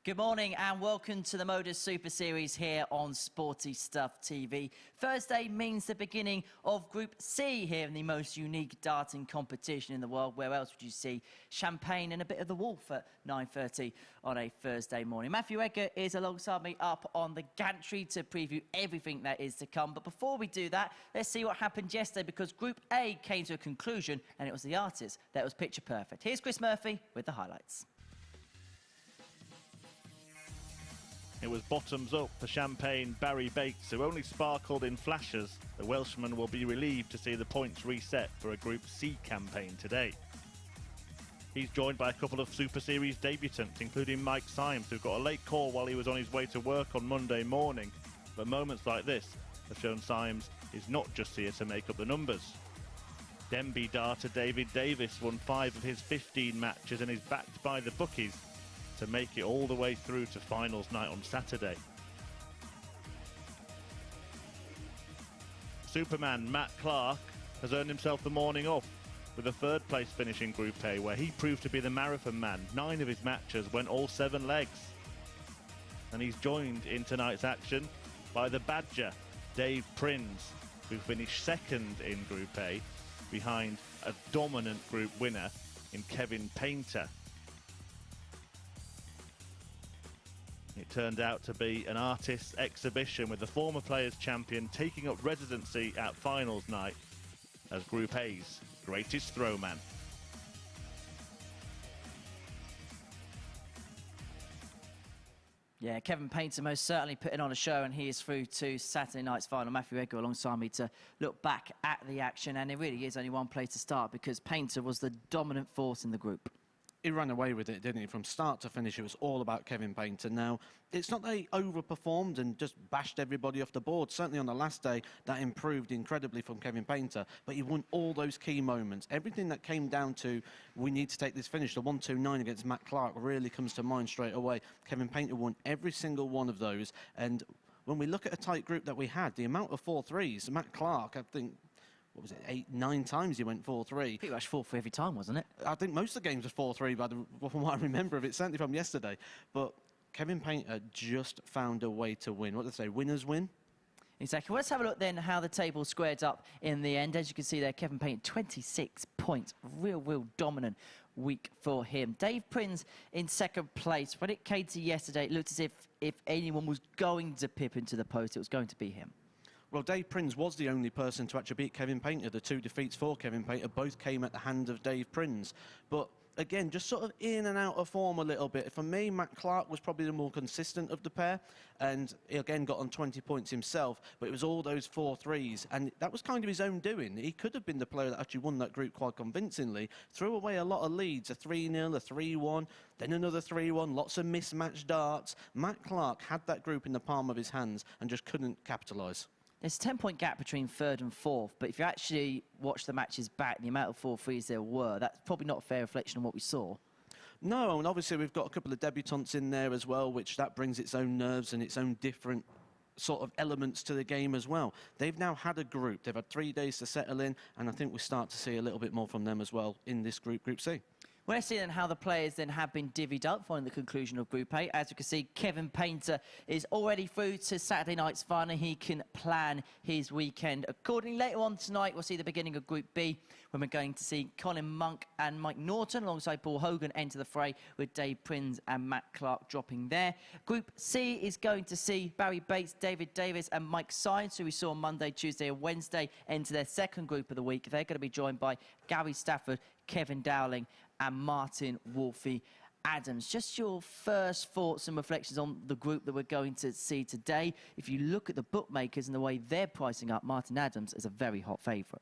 Good morning and welcome to the MODUS Super Series here on Sporty Stuff TV. Thursday means the beginning of Group C here in the most unique darting competition in the world. Where else would you see champagne and a bit of the wolf at 9:30 on a Thursday morning? Matthew Edgar is alongside me up on the gantry to preview everything that is to come. But before we do that, let's see what happened yesterday, because Group A came to a conclusion and it was the artist that was picture perfect. Here's Chris Murphy with the highlights. It was bottoms up for Champagne Barrie Bates, who only sparkled in flashes. The Welshman will be relieved to see the points reset for a Group C campaign today. He's joined by a couple of Super Series debutants, including Mike Symes, who got a late call while he was on his way to work on Monday morning. But moments like this have shown Symes is not just here to make up the numbers. Denby darter Davies won 5 of his 15 matches and is backed by the bookies to make it all the way through to finals night on Saturday. Superman Matt Clark has earned himself the morning off with a third place finish in Group A, where he proved to be the marathon man. 9 of his matches went all 7 legs. And he's joined in tonight's action by the Badger Dave Prinz, who finished second in Group A behind a dominant group winner in Kevin Painter. It turned out to be an artist's exhibition, with the former Players' Champion taking up residency at finals night as Group A's greatest throwman. Yeah, Kevin Painter most certainly putting on a show, and he is through to Saturday night's final. Matthew Edgar alongside me to look back at the action, and there really is only one place to start, because Painter was the dominant force in the group. He ran away with it, didn't he? From start to finish, it was all about Kevin Painter. Now, it's not that he overperformed and just bashed everybody off the board. Certainly on the last day, that improved incredibly from Kevin Painter, but he won all those key moments. Everything that came down to, we need to take this finish, the 1-2-9 against Matt Clark really comes to mind straight away. Kevin Painter won every single one of those, and when we look at a tight group that we had, the amount of 4-3s, Matt Clark, I think, what was it, 8-9 times he went 4-3. Pretty much 4-3 every time, wasn't it? I think most of the games were 4-3 from what I remember of it, certainly from yesterday. But Kevin Painter just found a way to win. What do they say, winners win? Exactly. Well, let's have a look then how the table squared up in the end. As you can see there, Kevin Painter, 26 points. Real dominant week for him. Dave Prinz in second place. When it came to yesterday, it looked as if anyone was going to pip into the post, it was going to be him. Well, Dave Prinz was the only person to actually beat Kevin Painter. The 2 defeats for Kevin Painter both came at the hand of Dave Prinz. But again, just sort of in and out of form a little bit. For me, Matt Clark was probably the more consistent of the pair, and he again got on 20 points himself, but it was all those 4-3s, and that was kind of his own doing. He could have been the player that actually won that group quite convincingly, threw away a lot of leads, a 3-0, a 3-1, then another 3-1, lots of mismatched darts. Matt Clark had that group in the palm of his hands and just couldn't capitalise. There's a 10-point gap between third and fourth, but if you actually watch the matches back, the amount of 4-3s there were, that's probably not a fair reflection on what we saw. No, and obviously we've got a couple of debutants in there as well, which that brings its own nerves and its own different sort of elements to the game as well. They've now had a group, they've had 3 days to settle in, and I think we start to see a little bit more from them as well in this group, Group C. Well, let's see then how the players then have been divvied up following the conclusion of Group A. As you can see, Kevin Painter is already through to Saturday night's final. He can plan his weekend accordingly. Later on tonight, we'll see the beginning of Group B, when we're going to see Colin Monk and Mike Norton alongside Paul Hogan enter the fray, with Dave Prinz and Matt Clark dropping there. Group C is going to see Barrie Bates, David Davies and Mike Symes, who we saw on Monday, Tuesday and Wednesday, enter their second group of the week. They're going to be joined by Gary Stafford, Kevin Dowling and Martin Wolfie Adams. Just your first thoughts and reflections on the group that we're going to see today. If you look at the bookmakers and the way they're pricing up, Martin Adams is a very hot favourite.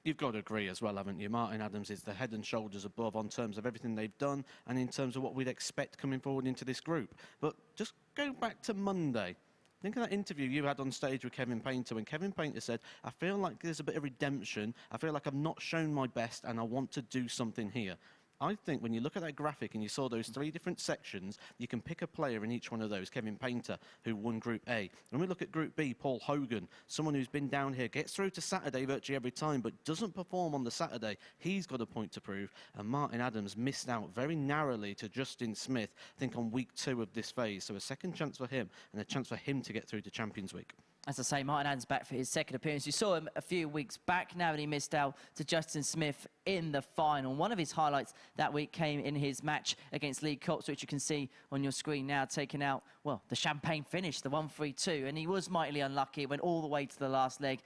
You've got to agree as well, haven't you? Martin Adams is the head and shoulders above on terms of everything they've done and in terms of what we'd expect coming forward into this group. But just go back to Monday. Think of that interview you had on stage with Kevin Painter, when Kevin Painter said, I feel like there's a bit of redemption, I feel like I've not shown my best and I want to do something here. I think when you look at that graphic and you saw those 3 different sections, you can pick a player in each one of those. Kevin Painter, who won Group A. When we look at Group B, Paul Hogan, someone who's been down here, gets through to Saturday virtually every time, but doesn't perform on the Saturday. He's got a point to prove. And Martin Adams missed out very narrowly to Justin Smith, I think on week 2 of this phase. So a second chance for him and a chance for him to get through to Champions Week. As I say, Martin Adams back for his second appearance. You saw him a few weeks back now, and he missed out to Justin Smith in the final. One of his highlights that week came in his match against Lee Cox, which you can see on your screen now, taking out, well, the champagne finish, the 1-3-2. And he was mightily unlucky. It went all the way to the last leg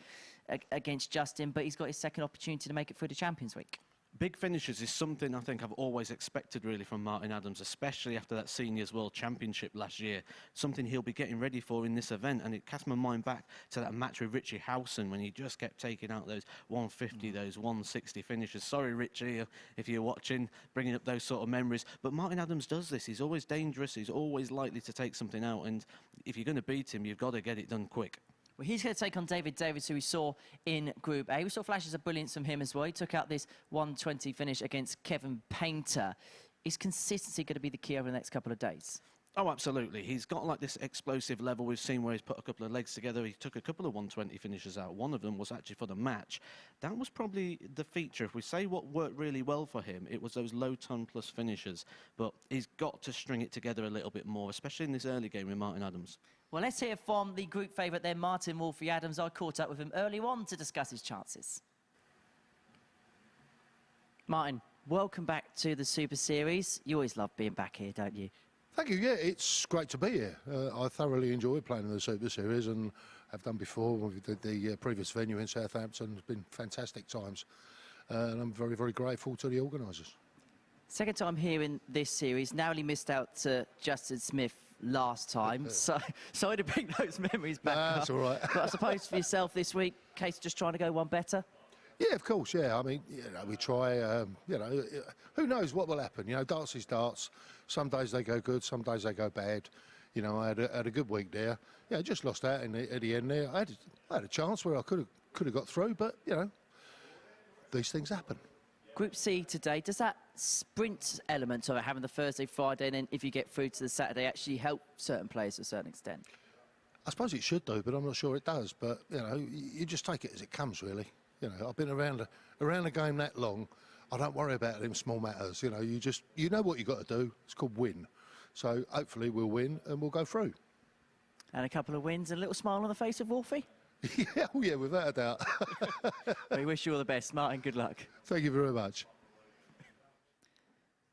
against Justin, but he's got his second opportunity to make it through to Champions Week. Big finishes is something I think I've always expected really from Martin Adams, especially after that Seniors World Championship last year. Something he'll be getting ready for in this event, and it cast my mind back to that match with Richie Howson when he just kept taking out those 150, those 160 finishes. Sorry, Richie, if you're watching, bringing up those sort of memories. But Martin Adams does this. He's always dangerous. He's always likely to take something out, and if you're going to beat him, you've got to get it done quick. Well, he's going to take on Davies, who we saw in Group A. We saw flashes of brilliance from him as well. He took out this 120 finish against Kevin Painter. Is consistency going to be the key over the next couple of days? Oh, absolutely. He's got like this explosive level we've seen where he's put a couple of legs together. He took a couple of 120 finishes out. One of them was actually for the match. That was probably the feature. If we say what worked really well for him, it was those low ton plus finishes. But he's got to string it together a little bit more, especially in this early game with Martin Adams. Well, let's hear from the group favourite there, Martin Wolfie Adams. I caught up with him early on to discuss his chances. Martin, welcome back to the Super Series. You always love being back here, don't you? Thank you. Yeah, it's great to be here. I thoroughly enjoy playing in the Super Series and have done before when we did the previous venue in Southampton. It's been fantastic times. And I'm very, very grateful to the organisers. Second time here in this series. Narrowly missed out to Justin Smith last time. So sorry to bring those memories back up. That's all right. But I suppose for yourself this week, case just trying to go one better? Yeah, of course, yeah. I mean, you know, we try, you know, who knows what will happen. You know, darts is darts. Some days they go good, some days they go bad. You know, I had a good week there. Yeah, just lost out at the end there. I had a chance where I could have got through, but, you know, these things happen. Group C today, does that sprint element of it, having the Thursday, Friday, and then if you get through to the Saturday, actually help certain players to a certain extent? I suppose it should do, but I'm not sure it does. But, you know, you just take it as it comes, really. You know, I've been around the game that long. I don't worry about them small matters. You know, you know what you got to do. It's called win. So hopefully we'll win and we'll go through. And a couple of wins and a little smile on the face of Wolfie? Yeah, oh yeah, without a doubt. We wish you all the best, Martin. Good luck. Thank you very much.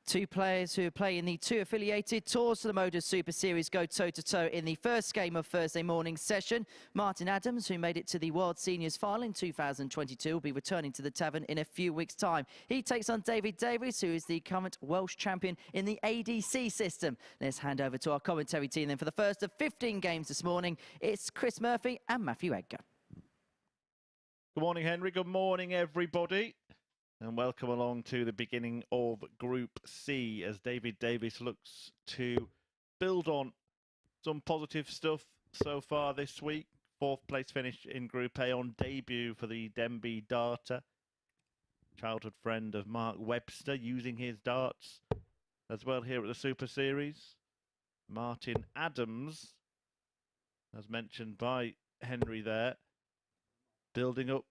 Two players who play in the two affiliated tours to the MODUS Super Series go toe-to-toe in the first game of Thursday morning session. Martin Adams, who made it to the World Seniors final in 2022, will be returning to the tavern in a few weeks' time. He takes on Davies, who is the current Welsh champion in the ADC system. Let's hand over to our commentary team then for the first of 15 games this morning. It's Chris Murphy and Matthew Edgar. Good morning, Henry. Good morning, everybody. And welcome along to the beginning of Group C as Davies looks to build on some positive stuff so far this week. 4th place finish in Group A on debut for the Denby darter. Childhood friend of Mark Webster, using his darts as well here at the Super Series. Martin Adams, as mentioned by Henry there, building up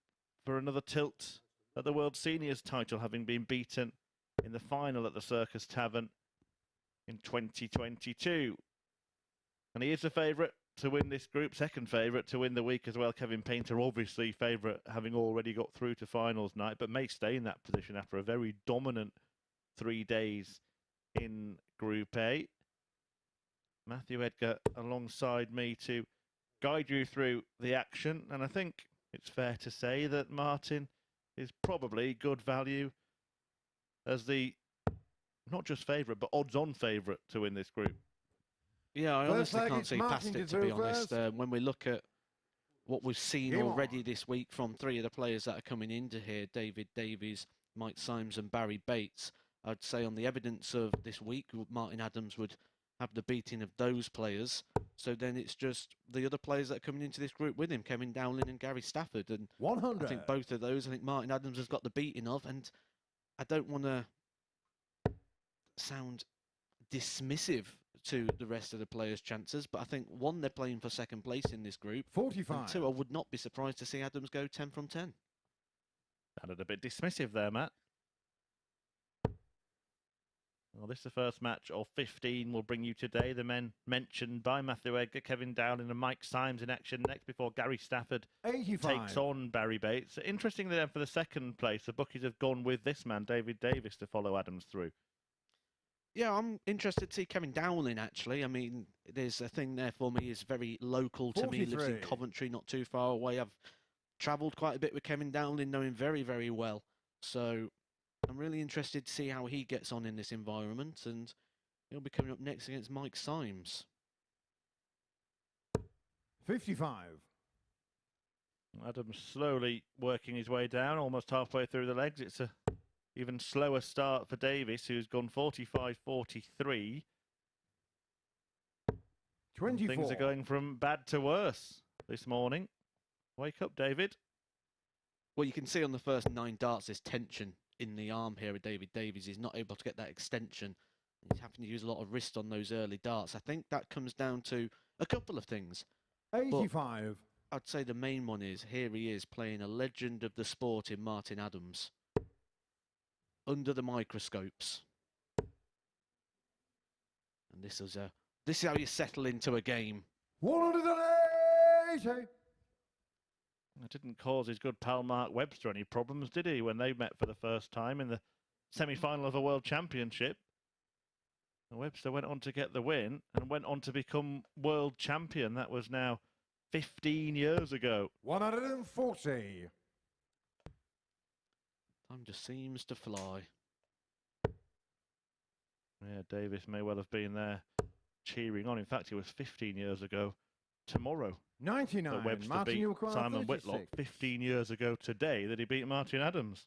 for another tilt at the World Seniors title, having been beaten in the final at the Circus Tavern in 2022. And he is the favourite to win this group, second favourite to win the week as well. Kevin Painter, obviously favourite, having already got through to finals night, but may stay in that position after a very dominant 3 days in Group A. Matthew Edgar alongside me to guide you through the action, and I think it's fair to say that Martin is probably good value as the not just favourite but odds-on favourite to win this group. Yeah, I honestly can't see past it, to be honest. When we look at what we've seen already this week from 3 of the players that are coming into here, Davies, Mike Symes and Barrie Bates, I'd say on the evidence of this week, Martin Adams would have the beating of those players. So then it's just the other players that are coming into this group with him, Kevin Dowling and Gary Stafford. And 100. I think both of those, I think Martin Adams has got the beating of. And I don't want to sound dismissive to the rest of the players' chances, but I think, one, they're playing for second place in this group. 45. And two, I would not be surprised to see Adams go 10 from 10. Sounded a bit dismissive there, Matt. Well, this is the first match of 15 we'll bring you today. The men mentioned by Matthew Edgar, Kevin Dowling and Mike Symes in action next before Gary Stafford 85. takes on Barrie Bates. Interestingly then, for the second place, the bookies have gone with this man, David Davies, to follow Adams through. Yeah, I'm interested to see Kevin Dowling, actually. I mean, there's a thing there for me. He's very local to me. Lives in 43. Coventry, not too far away. I've travelled quite a bit with Kevin Dowling, know him very, very well. So I'm really interested to see how he gets on in this environment. And he'll be coming up next against Mike Symes. 55. Adams slowly working his way down, almost halfway through the legs. It's a even slower start for Davies, who's gone 45-43. 24. Things are going from bad to worse this morning. Wake up, David. Well, you can see on the first 9 darts there's tension in the arm here of David Davies. He's not able to get that extension. He's having to use a lot of wrist on those early darts. I think that comes down to a couple of things. 85. I'd say the main one is, here he is playing a legend of the sport in Martin Adams. Under the microscopes. And this is how you settle into a game. 180. It didn't cause his good pal Mark Webster any problems, did he, when they met for the first time in the semi-final of a World Championship? And Webster went on to get the win and went on to become world champion. That was now 15 years ago. 140. Time just seems to fly. Yeah, Davis may well have been there cheering on. In fact, it was 15 years ago tomorrow 99. that Webster Martin, beat you require Simon 36. Whitlock. 15 years ago today that he beat Martin Adams.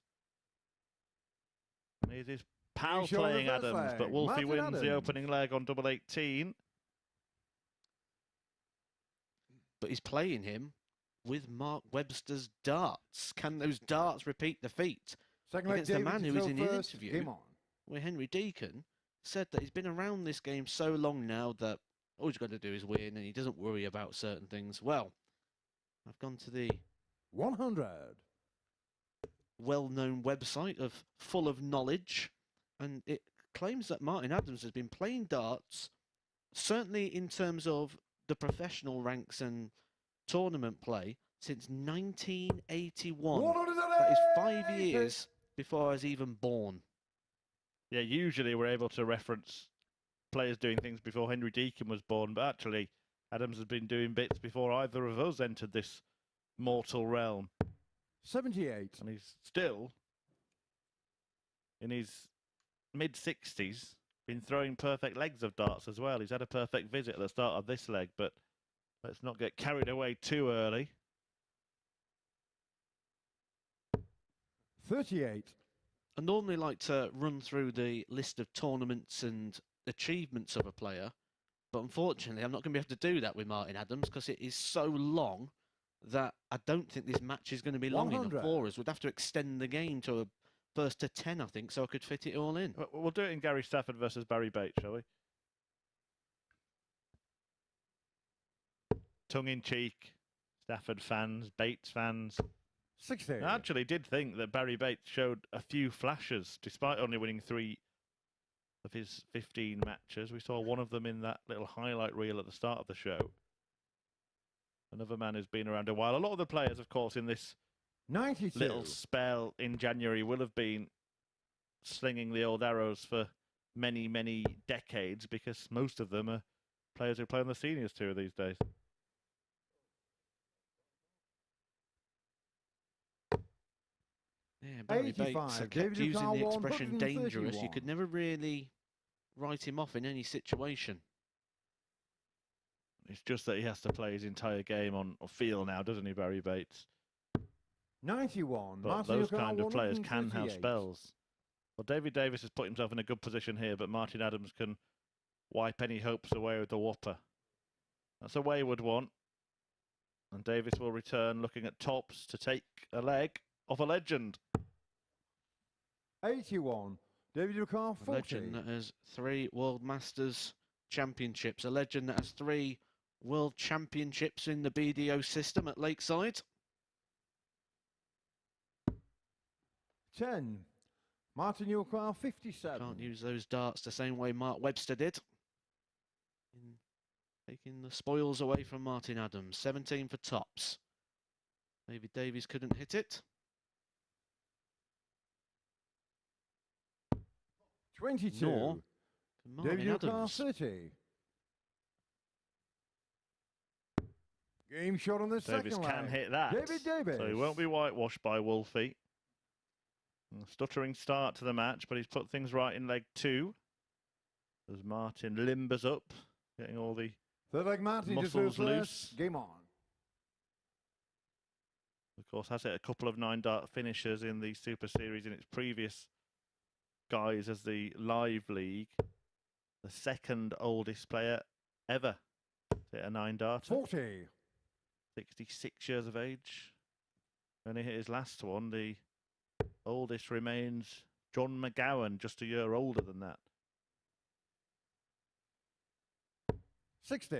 And here's his pal You show the playing first Adams, leg. but Wolfie Martin wins the Adams. opening leg on double 18. But he's playing him with Mark Webster's darts. Can those darts repeat the feat? Second leg, Against the David man to who was fill in the first. interview, Game on. where Henry Deacon said that he's been around this game so long now that all he's got to do is win and he doesn't worry about certain things. Well, I've gone to the 100. well-known website full of knowledge, and it claims that Martin Adams has been playing darts, certainly in terms of the professional ranks and tournament play, since 1981. That is 5 years before I was even born. Yeah, usually we're able to reference players doing things before Henry Deacon was born, but actually Adams has been doing bits before either of us entered this mortal realm. 78. And he's still, in his mid-60s, been throwing perfect legs of darts as well. He's had a perfect visit at the start of this leg, but let's not get carried away too early. 38. I normally like to run through the list of tournaments and achievements of a player, but unfortunately I'm not going to be able to do that with Martin Adams because it is so long that I don't think this match is going to be long 100. enough for us. We'd have to extend the game to a first to 10, I think, so I could fit it all in. We'll do it in Gary Stafford versus Barrie Bates, shall we? Tongue-in-cheek, Stafford fans, Bates fans. 60. I actually did think that Barrie Bates showed a few flashes, despite only winning 3 of his 15 matches. We saw one of them in that little highlight reel at the start of the show. Another man who's been around a while. A lot of the players, of course, in this 92. little spell in January will have been slinging the old arrows for many, many decades, because most of them are players who play on the seniors tour these days. Yeah, Barrie 85. Bates kept David using the O'Connell, expression dangerous. You 131. could never really write him off in any situation. It's just that he has to play his entire game on feel now, doesn't he, Barrie Bates? 91. But Martin those O'Connell, kind of players can have 138. spells. Well, David Davis has put himself in a good position here, but Martin Adams can wipe any hopes away with the whopper. That's a wayward one. And Davis will return looking at tops to take a leg of a legend. 81. David Ducar, A 40. legend that has 3 World Masters Championships. A legend that has 3 World Championships in the BDO system at Lakeside. 10. Martin Ducar, 57. Can't use those darts the same way Mark Webster did. In taking the spoils away from Martin Adams. 17 for tops. Maybe Davies couldn't hit it. 22. Nor can Martin David Ducar, Adams. 30. Game shot on the Davies second can leg. hit that. Davies. So he won't be whitewashed by Wolfie. A stuttering start to the match, but he's put things right in leg 2. As Martin limbers up, getting all the Third leg, Martin just muscles goes loose. first. Game on. Of course, has hit a couple of 9-dart finishers in the Super Series in its previous guise as the live league. The second oldest player ever to hit a 9-darter. 40. 66 years of age. When he hit his last one, the oldest remains John McGowan, just a year older than that. 60.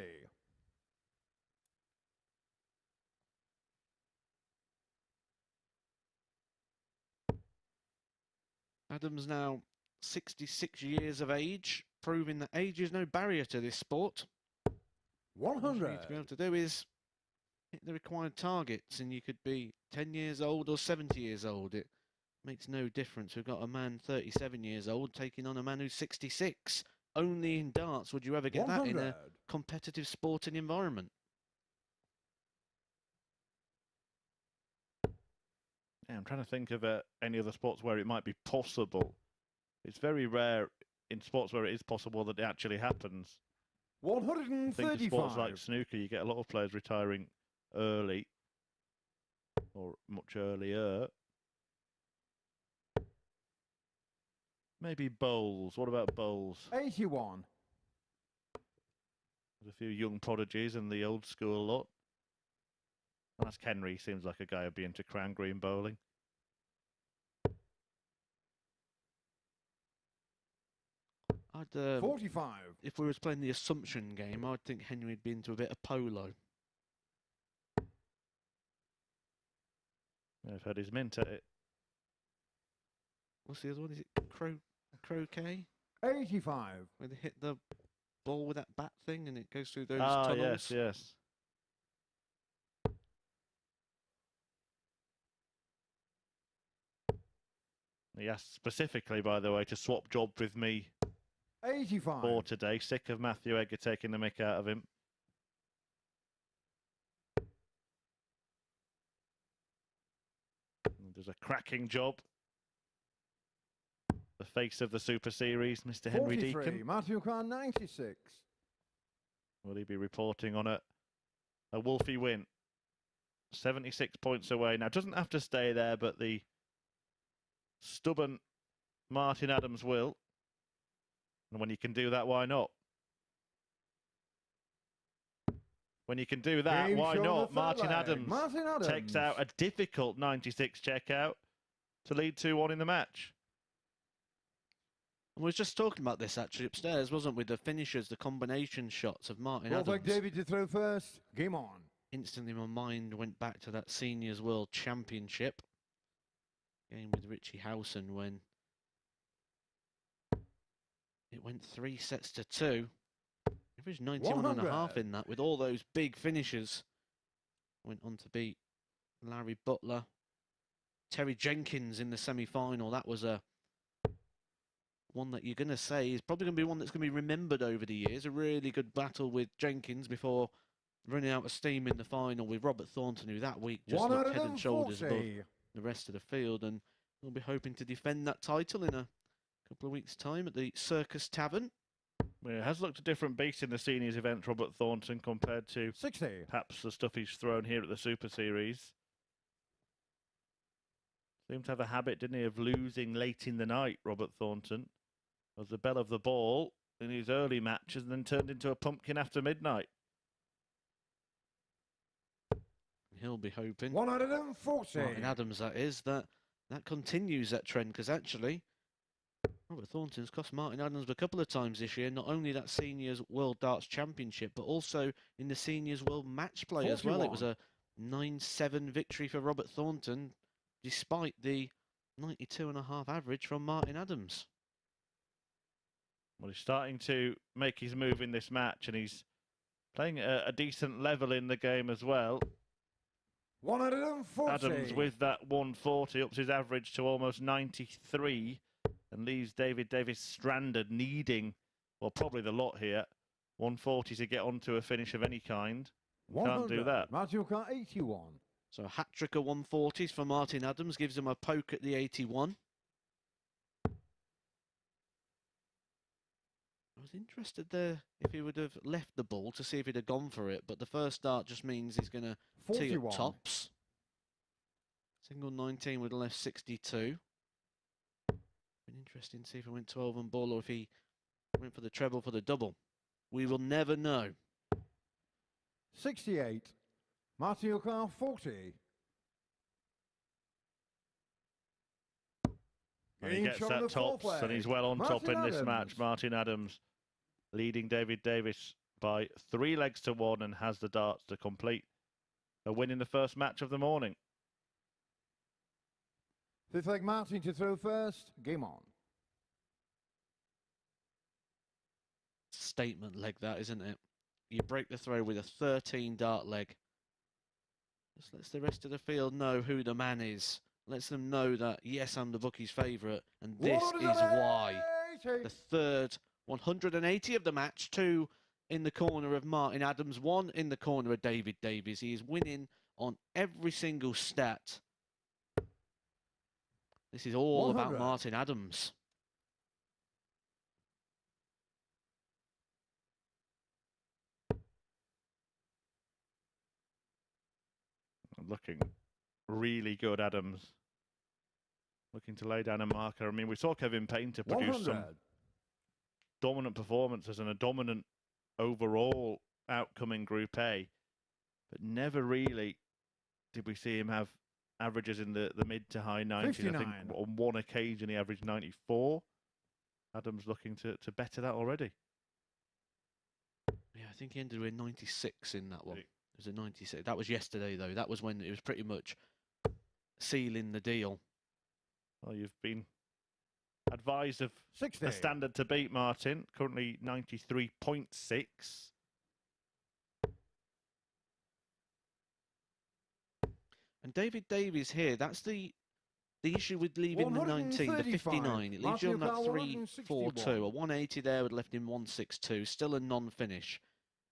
Adams now 66 years of age, proving that age is no barrier to this sport. All you 100. need to be able to do is hit the required targets, and you could be 10 years old or 70 years old. It makes no difference. We've got a man 37 years old taking on a man who's 66. Only in darts would you ever get that in 100. a competitive sporting environment. Yeah, I'm trying to think of any other sports where it might be possible. It's very rare in sports where it is possible that it actually happens. I think in sports like 135. snooker, you get a lot of players retiring early or much earlier. Maybe bowls. What about bowls? 81. There's a few young prodigies in the old school lot. Ask Henry, seems like a guy who'd be into crown green bowling. I'd 45. if we was playing the assumption game, I'd think Henry'd be into a bit of polo. I've heard he's mint at it. What's the other one? Is it croquet? 85. Where they hit the ball with that bat thing and it goes through those Ah, tunnels? yes, yes. He asked specifically, by the way, to swap job with me 85. for today. Sick of Matthew Egger taking the mick out of him. And does a cracking job. The face of the Super Series, Mr. Henry 43. Deacon. Martin Ducar, 96. Will he be reporting on a Wolfie win? 76 points away. Now, doesn't have to stay there, but the stubborn Martin Adams will. And when you can do that, why not? When you can do that, Game why shot on not? the third Martin leg. Adams Martin Adams takes out a difficult 96 checkout to lead 2-1 in the match. And we was just talking about this actually upstairs, wasn't we? The finishers, the combination shots of Martin Well, Adams. like David to throw first. Game on. Instantly my mind went back to that Seniors World Championship game with Richie Howson when it went 3-2. It was 91.5 in that with all those big finishers. Went on to beat Larry Butler, Terry Jenkins in the semi-final. That was a one that you're going to say is probably going to be one that's going to be remembered over the years. A really good battle with Jenkins before running out of steam in the final with Robert Thornton, who that week just looked head and shoulders above 140. the rest of the field. And we'll be hoping to defend that title in a couple of weeks' time at the Circus Tavern. Well, it has looked a different beast in the seniors event, Robert Thornton, compared to 60. perhaps the stuff he's thrown here at the Super Series. Seemed to have a habit, didn't he, of losing late in the night, Robert Thornton. Was the belle of the ball in his early matches and then turned into a pumpkin after midnight. He'll be hoping, 140. Martin Adams that is, that continues that trend, because actually Robert Thornton's cost Martin Adams a couple of times this year, not only that Seniors World Darts Championship, but also in the Seniors World Match Play as well. It was a 9-7 victory for Robert Thornton, despite the 92.5 average from Martin Adams. Well, he's starting to make his move in this match, and he's playing a decent level in the game as well. 140. Adams with that 140 ups his average to almost 93 and leaves David Davies stranded, needing, well, probably the lot here, 140 to get onto a finish of any kind. Can't do that. Martin car 81. So a hat-trick of 140s for Martin Adams gives him a poke at the 81. I was interested there if he would have left the ball to see if he'd have gone for it, but the first dart just means he's going to tee up tops. Single 19 with a left 62. Been interesting to see if he went 12 on ball or if he went for the treble for the double. We will never know. 68. Martin car 40. And he gets that tops, and he's well on top in this match. Martin Adams leading David Davies by 3 legs to 1 and has the darts to complete a win in the first match of the morning. Fifth leg Martin to throw first. Game on. Statement leg that, isn't it? You break the throw with a 13 dart leg. Just lets the rest of the field know who the man is. Lets them know that, yes, I'm the bookie's favourite, and this is why. The third 180 of the match, 2 in the corner of Martin Adams, 1 in the corner of David Davies. He is winning on every single stat. This is all 100. about Martin Adams. Looking really good, Adams. Looking to lay down a marker. I mean, we saw Kevin Painter produce 100. some dominant performances and a dominant overall outcome in Group A, but never really did we see him have averages in the mid to high 90s. 59. I think on one occasion he averaged 94. Adams looking to better that already. Yeah, I think he ended with 96 in that one. It was a 96. That was yesterday, though. That was when it was pretty much sealing the deal. Well, you've been advised of 60. a standard to beat, Martin. Currently 93.6. And David Davies here, that's the issue with leaving the 19, the 59. It leaves you on that 342. A 180 there would have left him 162. Still a non-finish.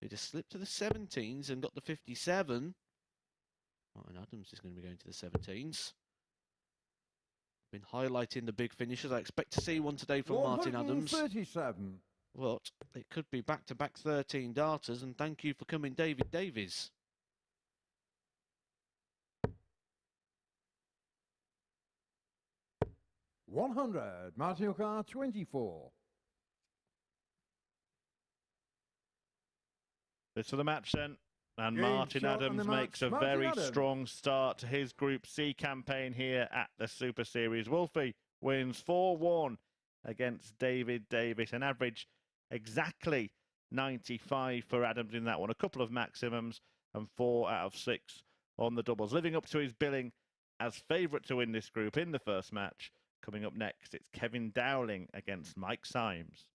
He just slipped to the 17s and got the 57. Martin Adams is going to be going to the 17s. Been highlighting the big finishes. I expect to see one today from Martin Adams. 137. But it could be back-to-back 13 darters, and thank you for coming, David Davies. $100. Martin car 24. This for the match then. And Game Martin shot on Adams the makes match. a Martin very Adams. strong start to his Group C campaign here at the Super Series. Wolfie wins 4-1 against David Davies. An average exactly 95 for Adams in that one. A couple of maximums and 4 out of 6 on the doubles. Living up to his billing as favourite to win this group in the first match. Coming up next, it's Kevin Dowling against Mike Symes.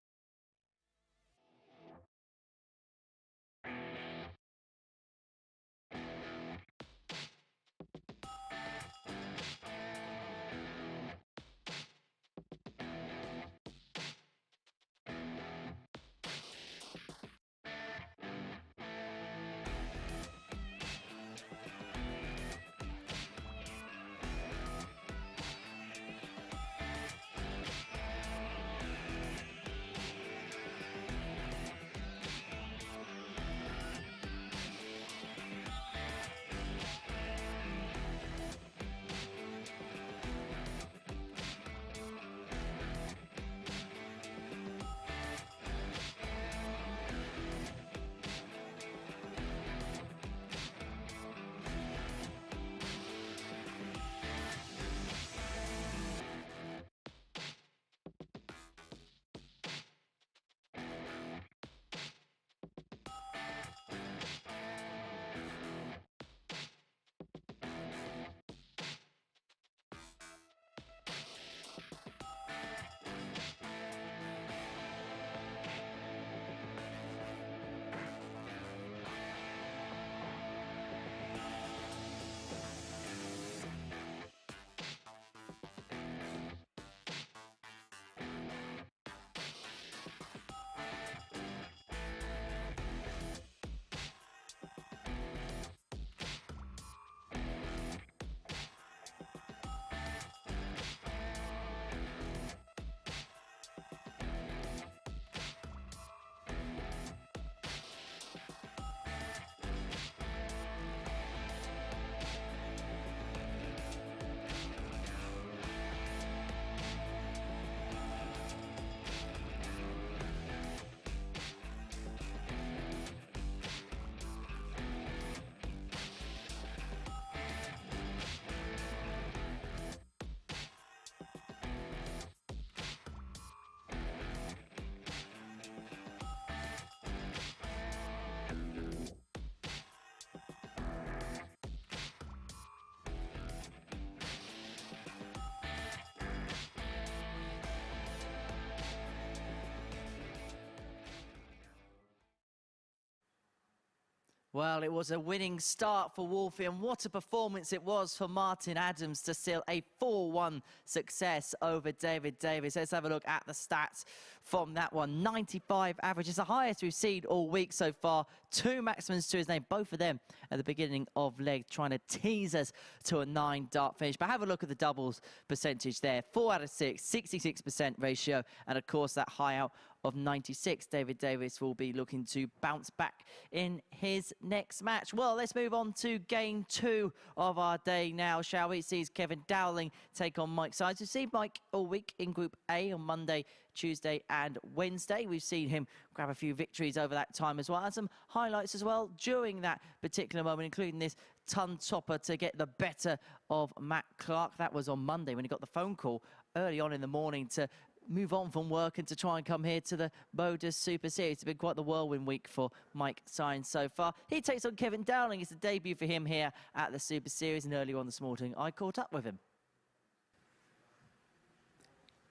Well, it was a winning start for Wolfie, and what a performance it was for Martin Adams to seal a 4-1 success over David Davies. Let's have a look at the stats from that one. 95 average is the highest we've seen all week so far. 2 maximums to his name, both of them at the beginning of leg, trying to tease us to a 9-dart finish. But have a look at the doubles percentage there. 4 out of 6, 66% ratio, and of course that high out of 96. David Davies will be looking to bounce back in his next match. Well, let's move on to game 2 of our day now, shall we? It sees Kevin Dowling take on Mike Symes. We've seen Mike all week in Group A on Monday, Tuesday and Wednesday. We've seen him grab a few victories over that time as well, and some highlights as well during that particular moment, including this ton topper to get the better of Matt Clark. That was on Monday when he got the phone call early on in the morning to move on from work and to try and come here to the MODUS Super Series. It's been quite the whirlwind week for Mike Symes so far. He takes on Kevin Dowling. It's a debut for him here at the Super Series, and earlier on this morning I caught up with him.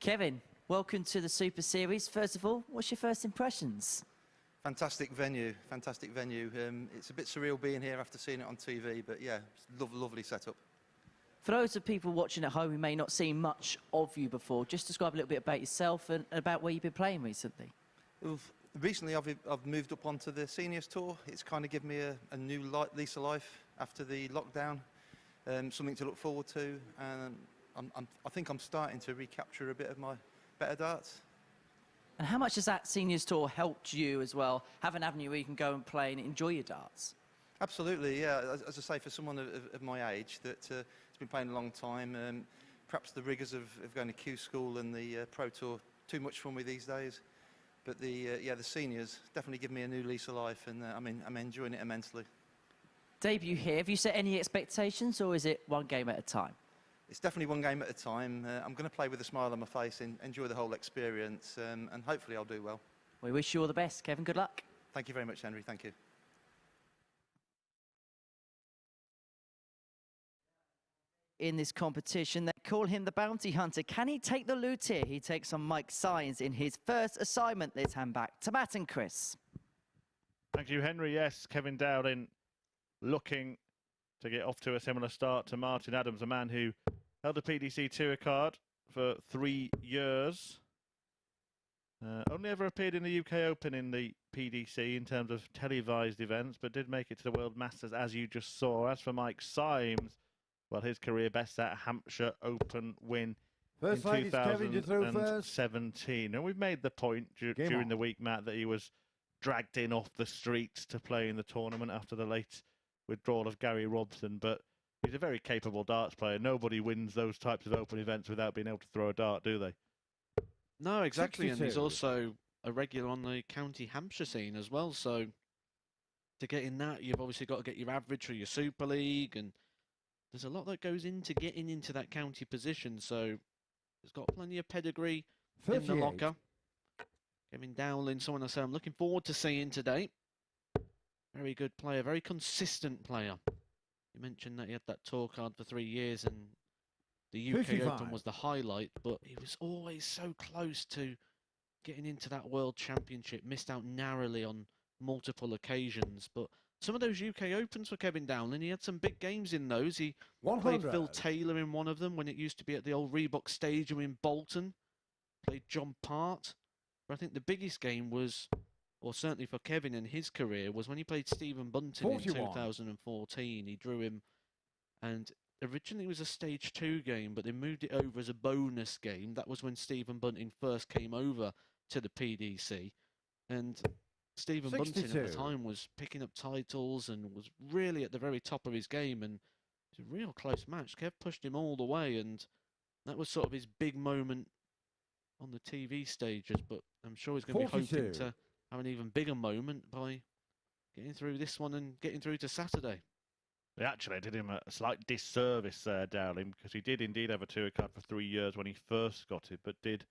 Kevin, welcome to the Super Series. First of all, what's your first impressions? Fantastic venue, fantastic venue. It's a bit surreal being here after seeing it on TV, but yeah, it's lovely setup. For those of people watching at home who may not see much of you before, just describe a little bit about yourself and about where you've been playing recently. Recently, I've moved up onto the seniors tour. It's kind of given me a new lease of life after the lockdown, something to look forward to, and I think I'm starting to recapture a bit of my better darts. And how much has that seniors tour helped you as well, have an avenue where you can go and play and enjoy your darts? Absolutely, yeah. As I say, for someone of my age that has been playing a long time, perhaps the rigours of going to Q school and the Pro Tour too much for me these days. But the seniors definitely give me a new lease of life, and I'm enjoying it immensely. Debut here, have you set any expectations, or is it one game at a time? It's definitely one game at a time. I'm going to play with a smile on my face and enjoy the whole experience, and hopefully I'll do well. We wish you all the best, Kevin. Good luck. Thank you very much, Henry. Thank you. In this competition, they call him the bounty hunter. Can he take the loot here? He takes on Mike Symes in his first assignment. Let's hand back to Matt and Chris. Thank you, Henry. Yes, Kevin Dowling looking to get off to a similar start to Martin Adams, a man who held a PDC Tour card for 3 years. Only ever appeared in the UK Open in the PDC in terms of televised events, but did make it to the World Masters, as you just saw. As for Mike Symes, well, his career best at Hampshire Open win in 2017. And we've made the point during the week, Matt, that he was dragged in off the streets to play in the tournament after the late withdrawal of Gary Robson. But he's a very capable darts player. Nobody wins those types of Open events without being able to throw a dart, do they? No, exactly. 62. And he's also a regular on the county Hampshire scene as well. So to get in that, you've obviously got to get your average for your Super League, and there's a lot that goes into getting into that county position, so he's got plenty of pedigree 38. in the locker. Kevin Dowling, someone I say I'm looking forward to seeing today. Very good player, very consistent player. You mentioned that he had that tour card for 3 years and the UK 55. Open was the highlight, but he was always so close to getting into that World Championship. Missed out narrowly on multiple occasions, but some of those UK Opens for Kevin Dowling, he had some big games in those. He 100. played Phil Taylor in one of them when it used to be at the old Reebok Stadium in Bolton. Played John Part. But I think the biggest game was, or certainly for Kevin in his career, was when he played Stephen Bunting 41. in 2014. He drew him, and originally it was a stage 2 game, but they moved it over as a bonus game. That was when Stephen Bunting first came over to the PDC. And Stephen Bunting at 62. the time was picking up titles and was really at the very top of his game, and it was a real close match. Kev pushed him all the way, and that was sort of his big moment on the TV stages, but I'm sure he's going to be 42. hoping to have an even bigger moment by getting through this one and getting through to Saturday. They actually did him a slight disservice there, Dowling, because he did indeed have a tour card for 3 years when he first got it, but did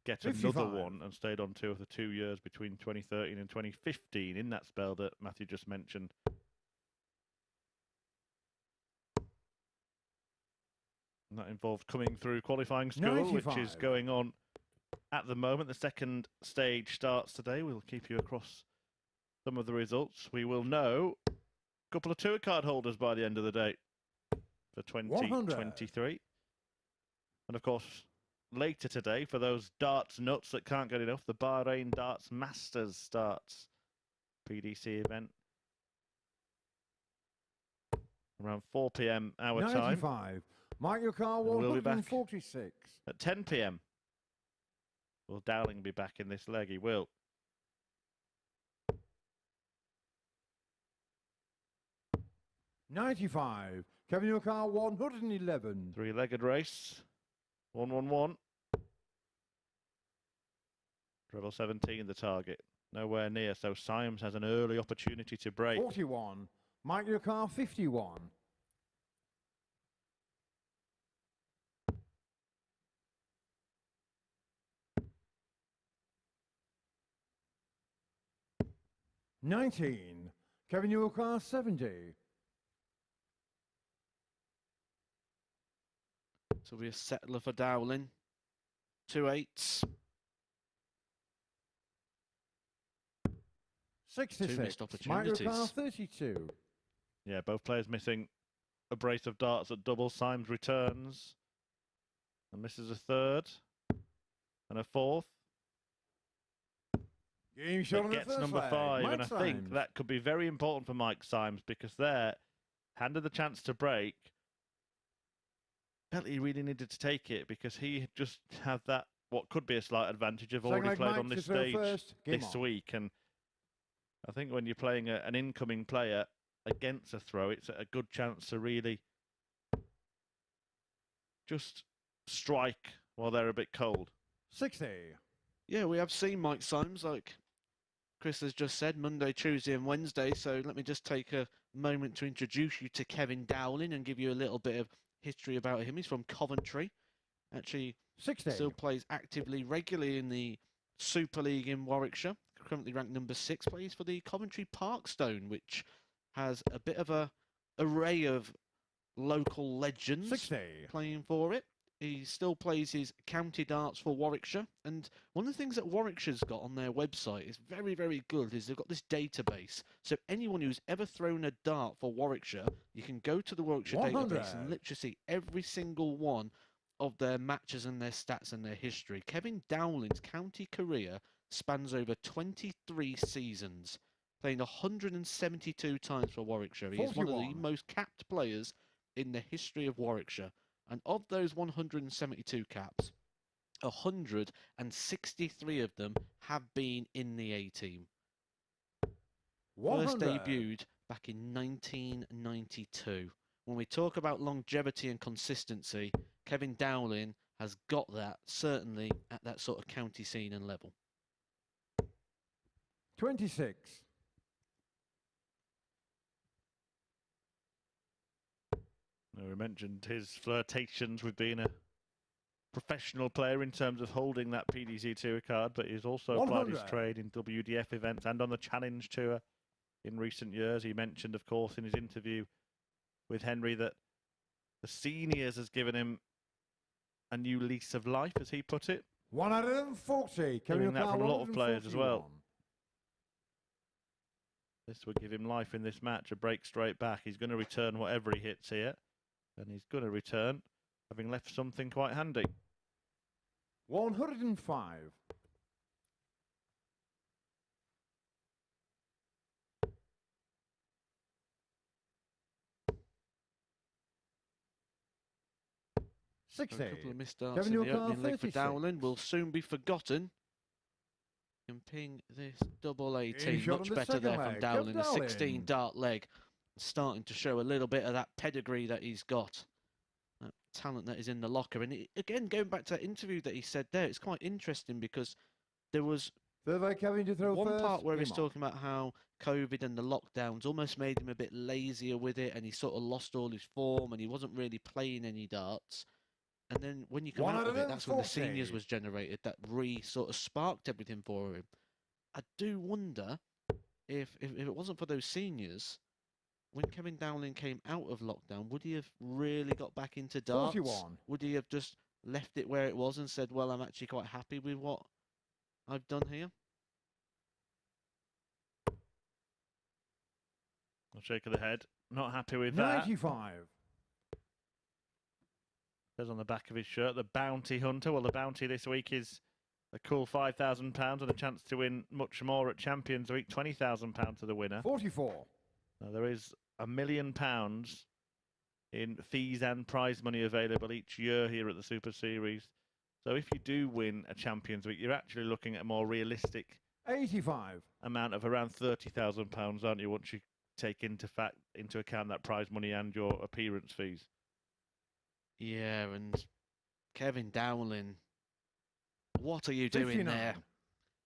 get 55. another one and stayed on tour for 2 years between 2013 and 2015 in that spell that Matthew just mentioned. And that involved coming through qualifying school, 95. which is going on at the moment. The second stage starts today. We'll keep you across some of the results, we will know a couple of tour card holders by the end of the day for 2023. And of course, later today, for those darts nuts that can't get enough, the Bahrain Darts Masters starts. PDC event around 4 p.m. our 95. time. Mark your car, And we'll be back 146. at 10 p.m. Will Dowling be back in this leg? He will. $95. Kevin, your car, 111. Three-legged race. 1-1-1. Treble 17 the target. Nowhere near, so Symes has an early opportunity to break. 41. Mike your car, 51. $19. Kevin your car, 70. So we're a settler for Dowling. 2 8s. 66. Two missed Mike your car, opportunities. 32. Yeah, both players missing a brace of darts at double. Symes returns and misses a third and a fourth. Game shot But on the gets first number leg. 5, Mike and I think Symes. that could be very important for Mike Symes, because there, handed the chance to break, felt he really needed to take it, because he just had that, what could be a slight advantage of Second already leg, played Mike on to this throw stage first. Game this on. week. And I think when you're playing an incoming player against a throw, it's a good chance to really just strike while they're a bit cold. 60. Yeah, we have seen Mike Symes, like Chris has just said, Monday, Tuesday and Wednesday. So let me just take a moment to introduce you to Kevin Dowling and give you a little bit of history about him. He's from Coventry. Actually, 60. still plays actively, regularly in the Super League in Warwickshire. Currently ranked number 6, plays for the Coventry Parkstone, which has a bit of a array of local legends 60. playing for it. He still plays his county darts for Warwickshire. And one of the things that Warwickshire's got on their website is very, very good, is they've got this database. So anyone who's ever thrown a dart for Warwickshire, you can go to the Warwickshire 100. database and literally see every single one of their matches and their stats and their history. Kevin Dowling's county career spans over 23 seasons, playing 172 times for Warwickshire. He is one of the 41. most capped players in the history of Warwickshire. And of those 172 caps, 163 of them have been in the A-team. First 100. debuted back in 1992. When we talk about longevity and consistency, Kevin Dowling has got that, certainly at that sort of county scene and level. 26. We mentioned his flirtations with being a professional player in terms of holding that PDC Tour card, but he's also applied his 100. trade in WDF events and on the Challenge Tour in recent years. He mentioned, of course, in his interview with Henry, that the seniors has given him a new lease of life, as he put it. 140. Kevin Hearing that O'Connor, from a lot of players as well. 141. This would give him life in this match, a break straight back. He's going to return whatever he hits here, and he's going to return having left something quite handy. 105. A couple of missed darts Kevin in the O'Connor, opening leg for 36. Dowling will soon be forgotten. And ping this double 18, shot much on the better second there from leg. Dowling. A Dowling. 16 dart leg, starting to show a little bit of that pedigree that he's got. That talent that is in the locker. And again, going back to that interview that he said there, it's quite interesting, because there was Third leg, Kevin to throw one first. part where Game he's on. talking about how COVID and the lockdowns almost made him a bit lazier with it, and he sort of lost all his form, and he wasn't really playing any darts. And then when you come out of it, that's when the seniors 140. was generated, that sort of sparked everything for him. I do wonder if it wasn't for those seniors, when Kevin Dowling came out of lockdown, would he have really got back into darts? 41. Would he have just left it where it was and said, well, I'm actually quite happy with what I've done here? A shake of the head. Not happy with that. 95. Says on the back of his shirt, the bounty hunter. Well, the bounty this week is a cool £5,000 and a chance to win much more at Champions Week. £20,000 to the winner. 44. Now, there is £1 million in fees and prize money available each year here at the Super Series. So if you do win a Champions Week, you're actually looking at a more realistic 85. amount of around £30,000, aren't you, once you take into account that prize money and your appearance fees. Yeah, and Kevin Dowling, what are you doing 59. there?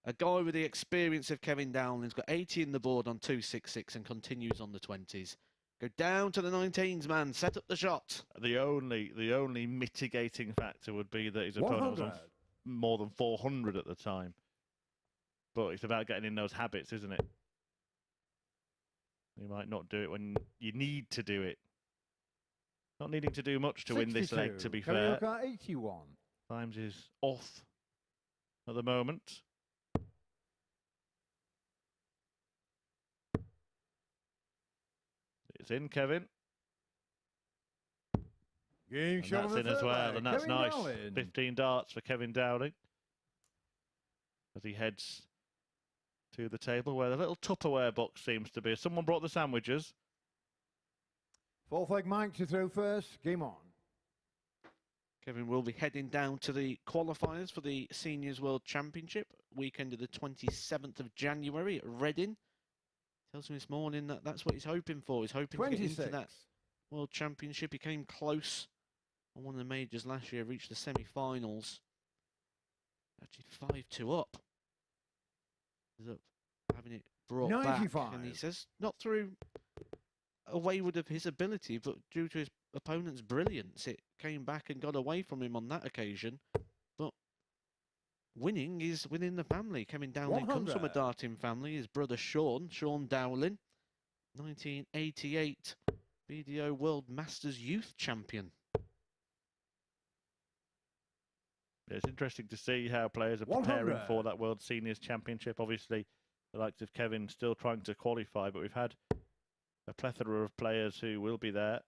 A guy with the experience of Kevin Dowling's got 80 in the board on 266 and continues on the 20s. Go down to the 19s, man. Set up the shot. The only mitigating factor would be that his opponent was on 100. more than 400 at the time. But it's about getting in those habits, isn't it? You might not do it when you need to do it. Not needing to do much to win this leg, to be fair. 81. Symes is off at the moment. It's in, Kevin. Game And shot that's of in the as third well, leg. and that's Kevin nice. Dowling. 15 darts for Kevin Dowling as he heads to the table where the little Tupperware box seems to be. Someone brought the sandwiches. Fourth leg, Mike to throw first. Game on. Kevin will be heading down to the qualifiers for the Seniors World Championship, weekend of the 27th of January at Reading. Tells me this morning that that's what he's hoping for. He's hoping to get 26. into that World Championship. He came close on one of the majors last year, reached the semi-finals. Actually 5-2 up. He's up having it brought 95. back. And he says, not through a wayward of his ability, but due to his opponent's brilliance, it came back and got away from him on that occasion. But winning is within the family. Kevin Dowling comes from a 100. darting family. His brother Sean Dowling, 1988 BDO World Masters Youth Champion. It's interesting to see how players are preparing 100. for that World Seniors Championship. Obviously, the likes of Kevin still trying to qualify, but we've had a plethora of players who will be there.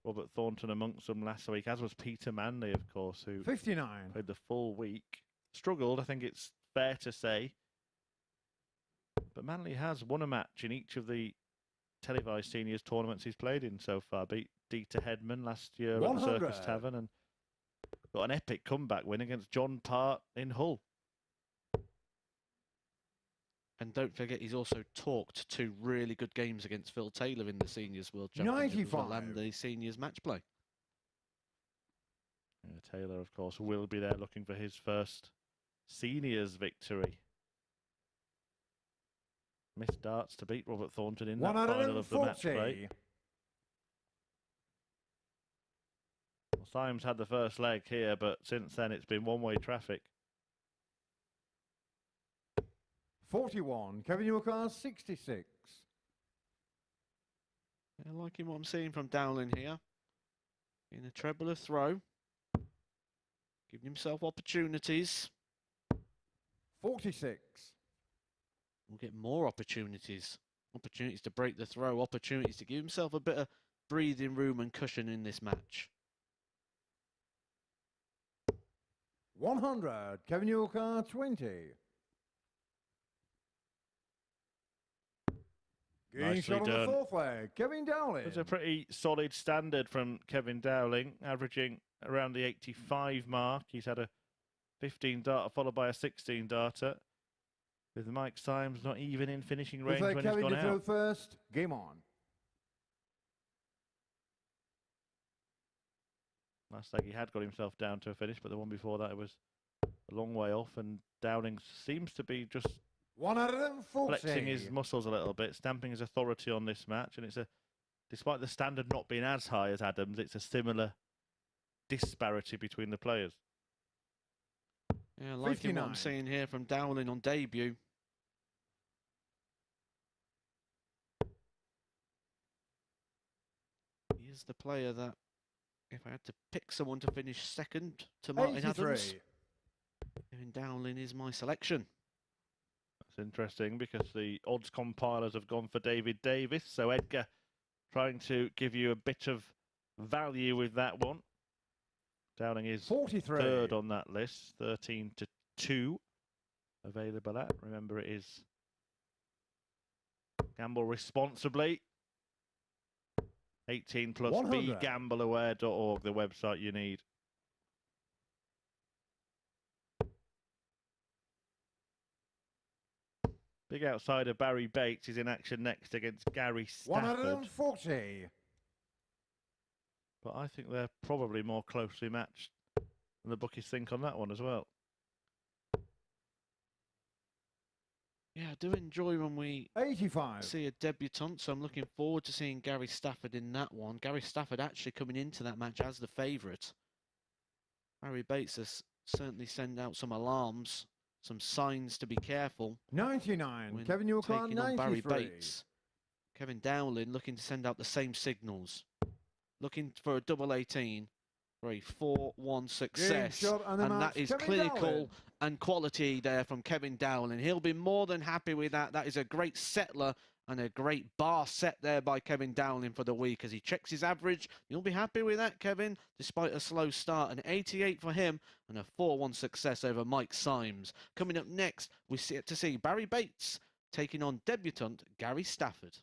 Robert Thornton amongst them last week, as was Peter Manley, of course, who 59. played the full week. Struggled, I think it's fair to say. But Manley has won a match in each of the televised seniors tournaments he's played in so far. Beat Dieter Hedman last year at the 100. Circus Tavern and got an epic comeback win against John Part in Hull. And don't forget, he's also talked 2 really good games against Phil Taylor in the Seniors World Championship as well, 95. and the Seniors match play. Yeah, Taylor, of course, will be there looking for his first seniors victory. Missed darts to beat Robert Thornton in that final of the match play. 140. Well, Symes had the first leg here, but since then it's been one-way traffic. 41. Kevin Newcastle, 66. Yeah, liking what I'm seeing from Dowling here. In a treble of throw. Giving himself opportunities. 46. We'll get more opportunities. Opportunities to break the throw. Opportunities to give himself a bit of breathing room and cushion in this match. 100. Kevin Newcastle, 20. Game Nicely shot on the done. fourth leg. Kevin Dowling. It's a pretty solid standard from Kevin Dowling, averaging around the 85 mark. He's had a 15 darter followed by a 16 darter. With Mike Symes not even in finishing range when he's Kevin gone to throw out. first. Game on. Last leg he had got himself down to a finish, but the one before that it was a long way off, and Dowling seems to be just 140. flexing his muscles a little bit, stamping his authority on this match, and it's despite the standard not being as high as Adams, it's a similar disparity between the players. Yeah, liking what I'm 59. seeing here from Dowling on debut. He is the player that, if I had to pick someone to finish second to Martin 83. Adams, Kevin Dowling is my selection. It's interesting because the odds compilers have gone for David Davies. So Edgar trying to give you a bit of value with that one. Dowling is 43. third on that list, 13-2 available at. Remember, it is gamble responsibly. 18 plus 100. begambleaware.org, the website you need. Big outsider Barrie Bates is in action next against Gary Stafford. 140. But I think they're probably more closely matched than the bookies think on that one as well. Yeah, I do enjoy when we 85. see a debutant, so I'm looking forward to seeing Gary Stafford in that one. Gary Stafford actually coming into that match as the favourite. Barrie Bates has certainly sent out some alarms, some signs to be careful. 99. When Kevin Newcomb, taking on 93. Barrie Bates. Kevin Dowling looking to send out the same signals. Looking for a double 18 for a 4-1 success. And that is Kevin clinical Dowling. and quality there from Kevin Dowling. He'll be more than happy with that. That is a great settler and a great bar set there by Kevin Dowling for the week as he checks his average. You'll be happy with that, Kevin, despite a slow start. An 88 for him and a 4-1 success over Mike Symes. Coming up next, we see to see Barrie Bates taking on debutant Gary Stafford.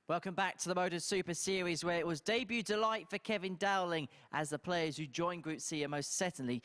Welcome back to the MODUS Super Series, where it was debut delight for Kevin Dowling as the players who joined Group C are most certainly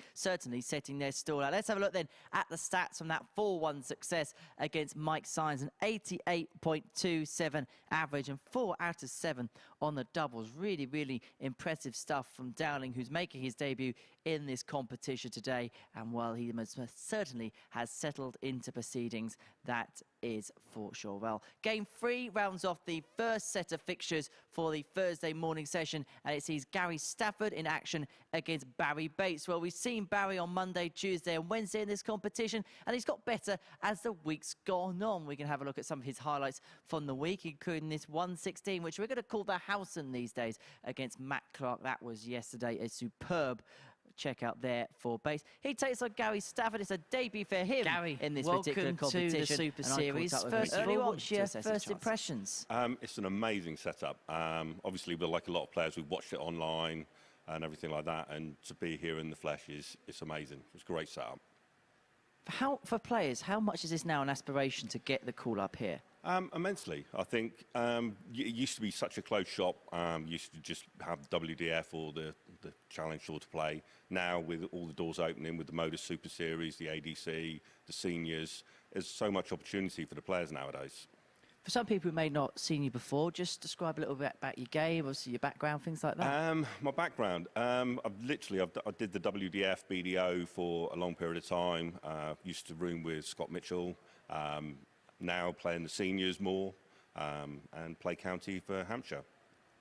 setting their stall out. Let's have a look then at the stats from that 4-1 success against Mike Symes, an 88.27 average and 4 out of 7 on the doubles. Really, really impressive stuff from Dowling, who's making his debut in this competition today. And while he most certainly has settled into proceedings, that is for sure. Well, game 3 rounds off the first set of fixtures for the Thursday morning session, and it sees Gary Stafford in action against Barrie Bates. Well, we've seen Barrie on Monday, Tuesday and Wednesday in this competition, and he's got better as the week's gone on. We can have a look at some of his highlights from the week, including this 116, which we're going to call the Howson these days, against Matt Clark. That was yesterday a superb check out there for Bates. He takes on Gary Stafford. It's a debut for him in this particular competition. To the Super Series. First of all, what's your first impressions? It's an amazing setup. Obviously, we're like a lot of players, we've watched it online and everything like that, and to be here in the flesh it's amazing. It's a great setup. For players, how much is this now an aspiration to get the call up here? Immensely. I think it used to be such a close shop. Used to just have WDF or the Challenge Tour to play. Now, with all the doors opening, with the MODUS Super Series, the ADC, the seniors, there's so much opportunity for the players nowadays. For some people who may not seen you before, just describe a little bit about your game, obviously your background, things like that. My background, I did the WDF BDO for a long period of time. Used to room with Scott Mitchell. Now playing the seniors more and play county for Hampshire.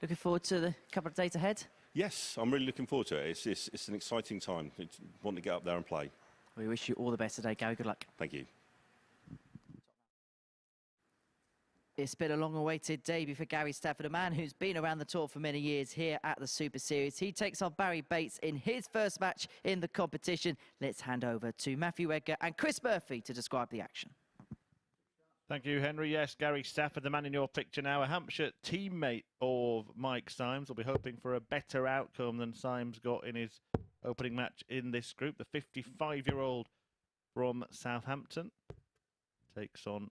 Looking forward to the couple of days ahead? Yes, I'm really looking forward to it. It's an exciting time. I want to get up there and play. We wish you all the best today, Gary. Good luck. Thank you. It's been a long-awaited debut for Gary Stafford, a man who's been around the tour for many years here at the Super Series. He takes on Barrie Bates in his first match in the competition. Let's hand over to Matthew Edgar and Chris Murphy to describe the action. Thank you, Henry. Yes, Gary Stafford, the man in your picture now, a Hampshire teammate of Mike Symes. Will be hoping for a better outcome than Symes got in his opening match in this group. The 55-year-old from Southampton takes on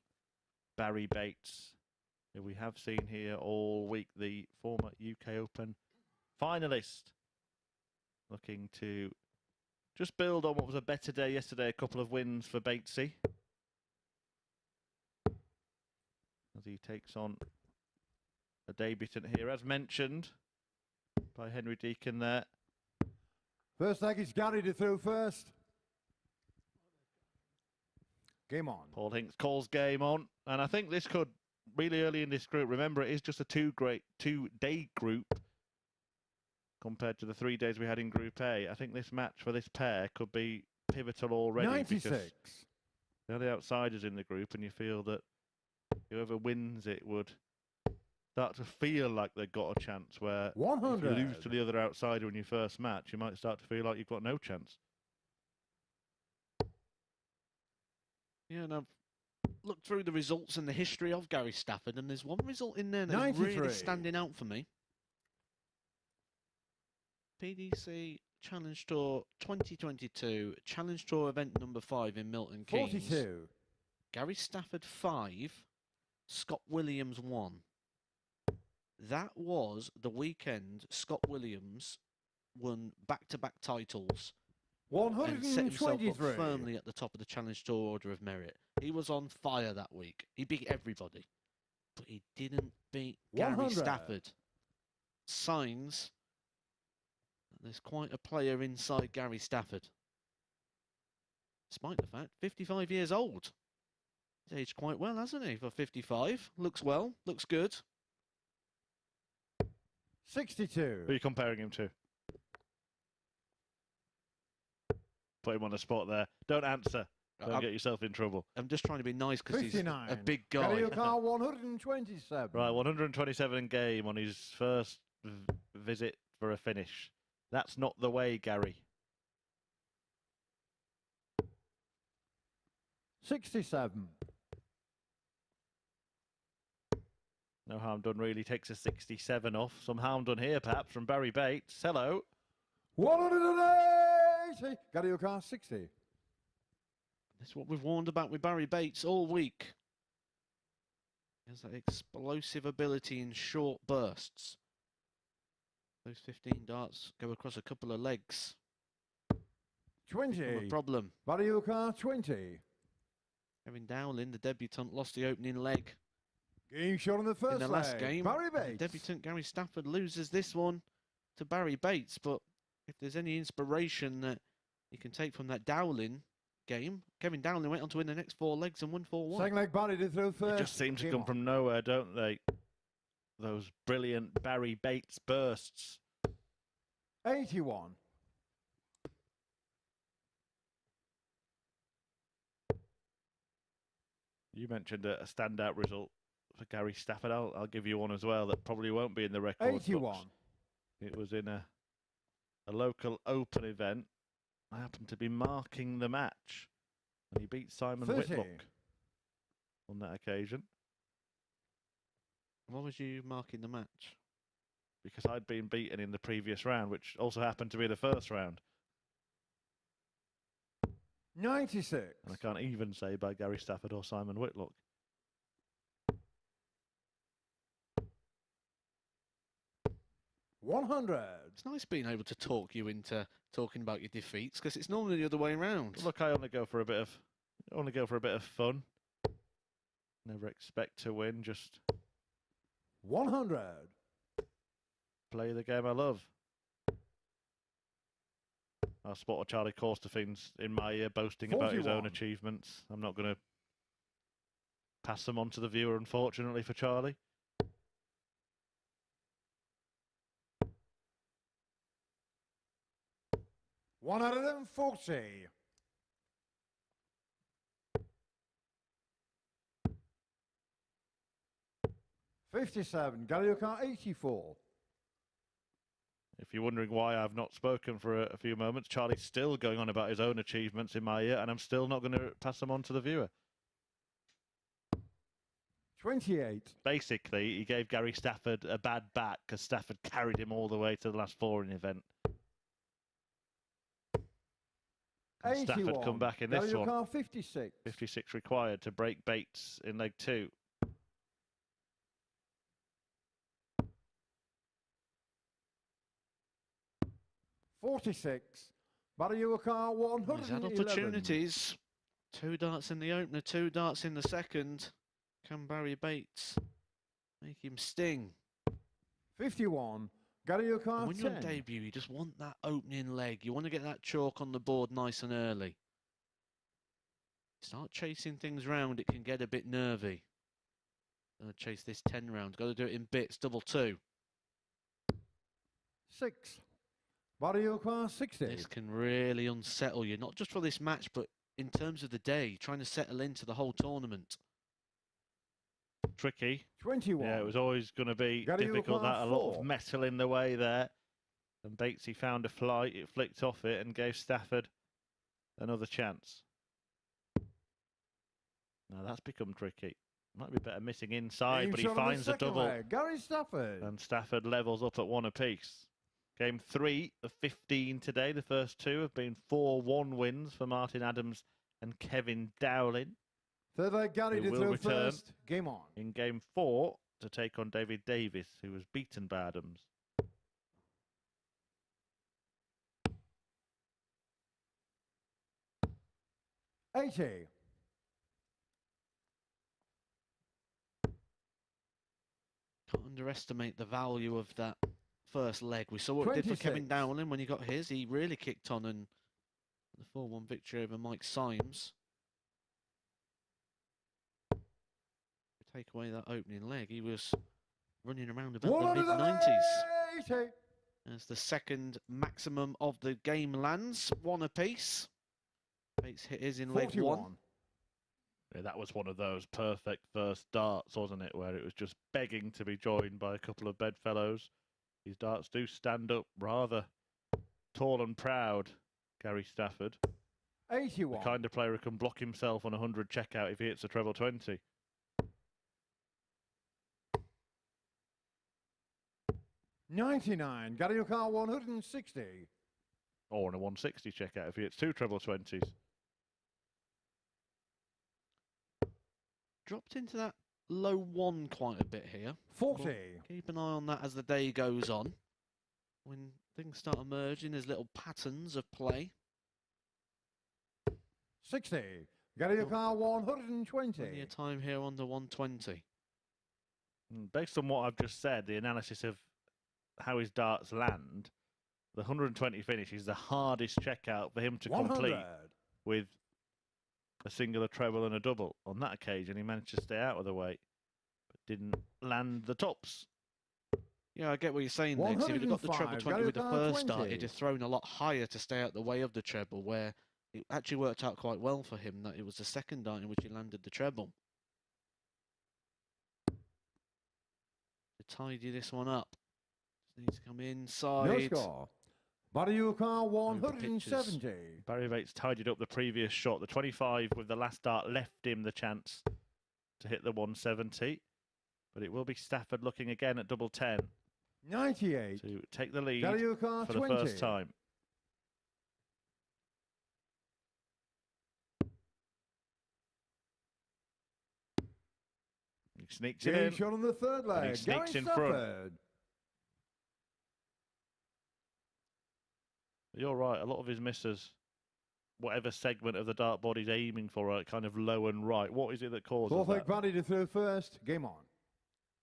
Barrie Bates, who we have seen here all week, the former UK Open finalist. Looking to just build on what was a better day yesterday, a couple of wins for Batesy, as he takes on a debutant here, as mentioned by Henry Deacon there. First leg is Gary to throw first. Game on. Paul Hinks calls game on, and I think this could, really early in this group, remember it is just a two-day group compared to the 3 days we had in Group A. I think this match for this pair could be pivotal already. 96. Because they're the outsiders in the group, and you feel that whoever wins it would start to feel like they've got a chance, where 100. if you lose to the other outsider in your first match, you might start to feel like you've got no chance. Yeah, and I've looked through the results and the history of Gary Stafford, and there's one result in there that's really standing out for me. PDC Challenge Tour 2022, Challenge Tour event number 5 in Milton Keynes. 42. Gary Stafford 5, Scott Williams 1. That was the weekend Scott Williams won back-to-back titles. And set himself up 123. firmly at the top of the Challenge Tour Order of Merit. He was on fire that week. He beat everybody. But he didn't beat Gary 100. Stafford. Signs that there's quite a player inside Gary Stafford. Despite the fact, 55 years old. He's aged quite well, hasn't he, for 55? Looks well, looks good. 62. Who are you comparing him to? Put him on the spot there. Don't answer. Don't get yourself in trouble. I'm just trying to be nice because he's 59. a big guy. Gary O'Carr 127. Right, 127 game on his first visit for a finish. That's not the way, Gary. 67. No harm done, really. Takes a 67 off. Some harm done here, perhaps, from Barrie Bates. Hello. 180. Gary O'Carr 60. That's what we've warned about with Barrie Bates all week. He has that explosive ability in short bursts. Those 15 darts go across a couple of legs. 20. Become a problem. Barrie O'Carr 20. Kevin Dowling, the debutant, lost the opening leg Game shot in the first in the last leg. game. Barrie The Bates. debutant Gary Stafford loses this one to Barrie Bates, but if there's any inspiration that you can take from that Dowling game, Kevin Dowling went on to win the next 4 legs and won 4-1. Second leg Barrie to throw first. They just seem to Game come on. from nowhere, don't they? Those brilliant Barrie Bates bursts. 81. You mentioned a standout result for Gary Stafford. I'll give you one as well that probably won't be in the record 81. books. It was in a a local open event. I happened to be marking the match, and he beat Simon 30. Whitlock on that occasion. Why was you marking the match? Because I'd been beaten in the previous round, which also happened to be the first round. 96. And I can't even say by Gary Stafford or Simon Whitlock. It's nice being able to talk you into talking about your defeats, because it's normally the other way around. Look, I only go for a bit of fun. Never expect to win, just 100. play the game I love. I spotted Charlie Corstefins in my ear boasting about his own 41. achievements. I'm not going to pass them on to the viewer, unfortunately, for Charlie. $140. 57. Gary, you can't 84. If you're wondering why I've not spoken for a few moments, Charlie's still going on about his own achievements in my ear, and I'm still not going to pass them on to the viewer. 28. Basically, he gave Gary Stafford a bad back because Stafford carried him all the way to the last four in the event. And Stafford come back in this one. 56. 56 required to break Bates in leg 2. $46. Barrie Bates, 111. He's had opportunities. 2 darts in the opener, 2 darts in the second. Can Barrie Bates make him sting? 51. Gary, you And can't when you're on debut, you just want that opening leg. You want to get that chalk on the board nice and early. Start chasing things round, it can get a bit nervy. Gonna chase this 10 round. Got to do it in bits, double 2. 6. Barrie Bates, 60. This can really unsettle you, not just for this match, but in terms of the day, trying to settle into the whole tournament. Tricky. 21. Yeah, it was always going to be Gary difficult. That a lot of 4. metal in the way there. And Batesy found a flight. It flicked off it and gave Stafford another chance. Now that's become tricky. Might be better missing inside, Game but he shot on the finds a second double. leg. Gary Stafford. And Stafford levels up at 1 apiece. Game 3 of 15 today. The first 2 have been 4-1 wins for Martin Adams and Kevin Dowling. Third leg, Gary Who to will throw return first. Game on. in game 4 to take on David Davies, who was beaten by Adams. $80. Can't underestimate the value of that first leg. We saw what it did for Kevin 26. Dowling when he got his. He really kicked on, and the 4-1 victory over Mike Symes. Take away that opening leg, he was running around about the mid-90s. 80. As the second maximum of the game lands, 1 apiece. Bates hit his in leg 1. Yeah, that was one of those perfect first darts, wasn't it? Where it was just begging to be joined by a couple of bedfellows. His darts do stand up rather tall and proud, Gary Stafford. 81. The kind of player who can block himself on 100 checkout if he hits a treble 20. $99. Gary Bates, 160. Or on a 160 checkout if he hits 2 treble 20s. Dropped into that low 1 quite a bit here. 40. But keep an eye on that as the day goes on. When things start emerging, there's little patterns of play. 60. Gary Bates, 120. Plenty of time here on the 120. Based on what I've just said, the analysis of how his darts land, the 120 finish is the hardest checkout for him to 100. complete with a single, a treble and a double. On that occasion, he managed to stay out of the way, but didn't land the tops. Yeah, I get what you're saying there, 'cause if he'd have got the treble 105, 20 with the Gary first start, 20. he'd have thrown a lot higher to stay out the way of the treble, where it actually worked out quite well for him that it was the second dart in which he landed the treble. To tidy this one up, just needs to come No inside. score. Barrie car Over the pitches. 170. Barrie Bates tidied up the previous shot. The 25 with the last dart left him the chance to hit the 170. But it will be Stafford looking again at double 10 98. to take the lead Barrie car for the 20. first time. He sneaks it Game in. shot on the third And he leg. sneaks Gary in front. Stafford. You're right, a lot of his misses, whatever segment of the dart body's aiming for, are kind of low and right. What is it that causes Fourth leg that? Barrie to throw first. Game on.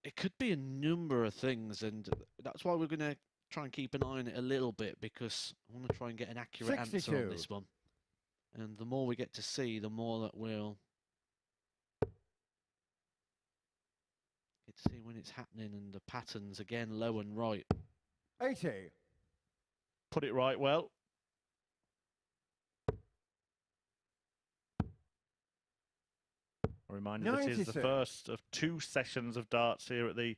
It could be a number of things, and that's why we're going to try and keep an eye on it a little bit, because I want to try and get an accurate answer 62. on this one. And the more we get to see, the more that we'll get to see when it's happening, and the patterns, again, low and right. 80. Put it right well. A reminder, this is the 96. first of 2 sessions of darts here at the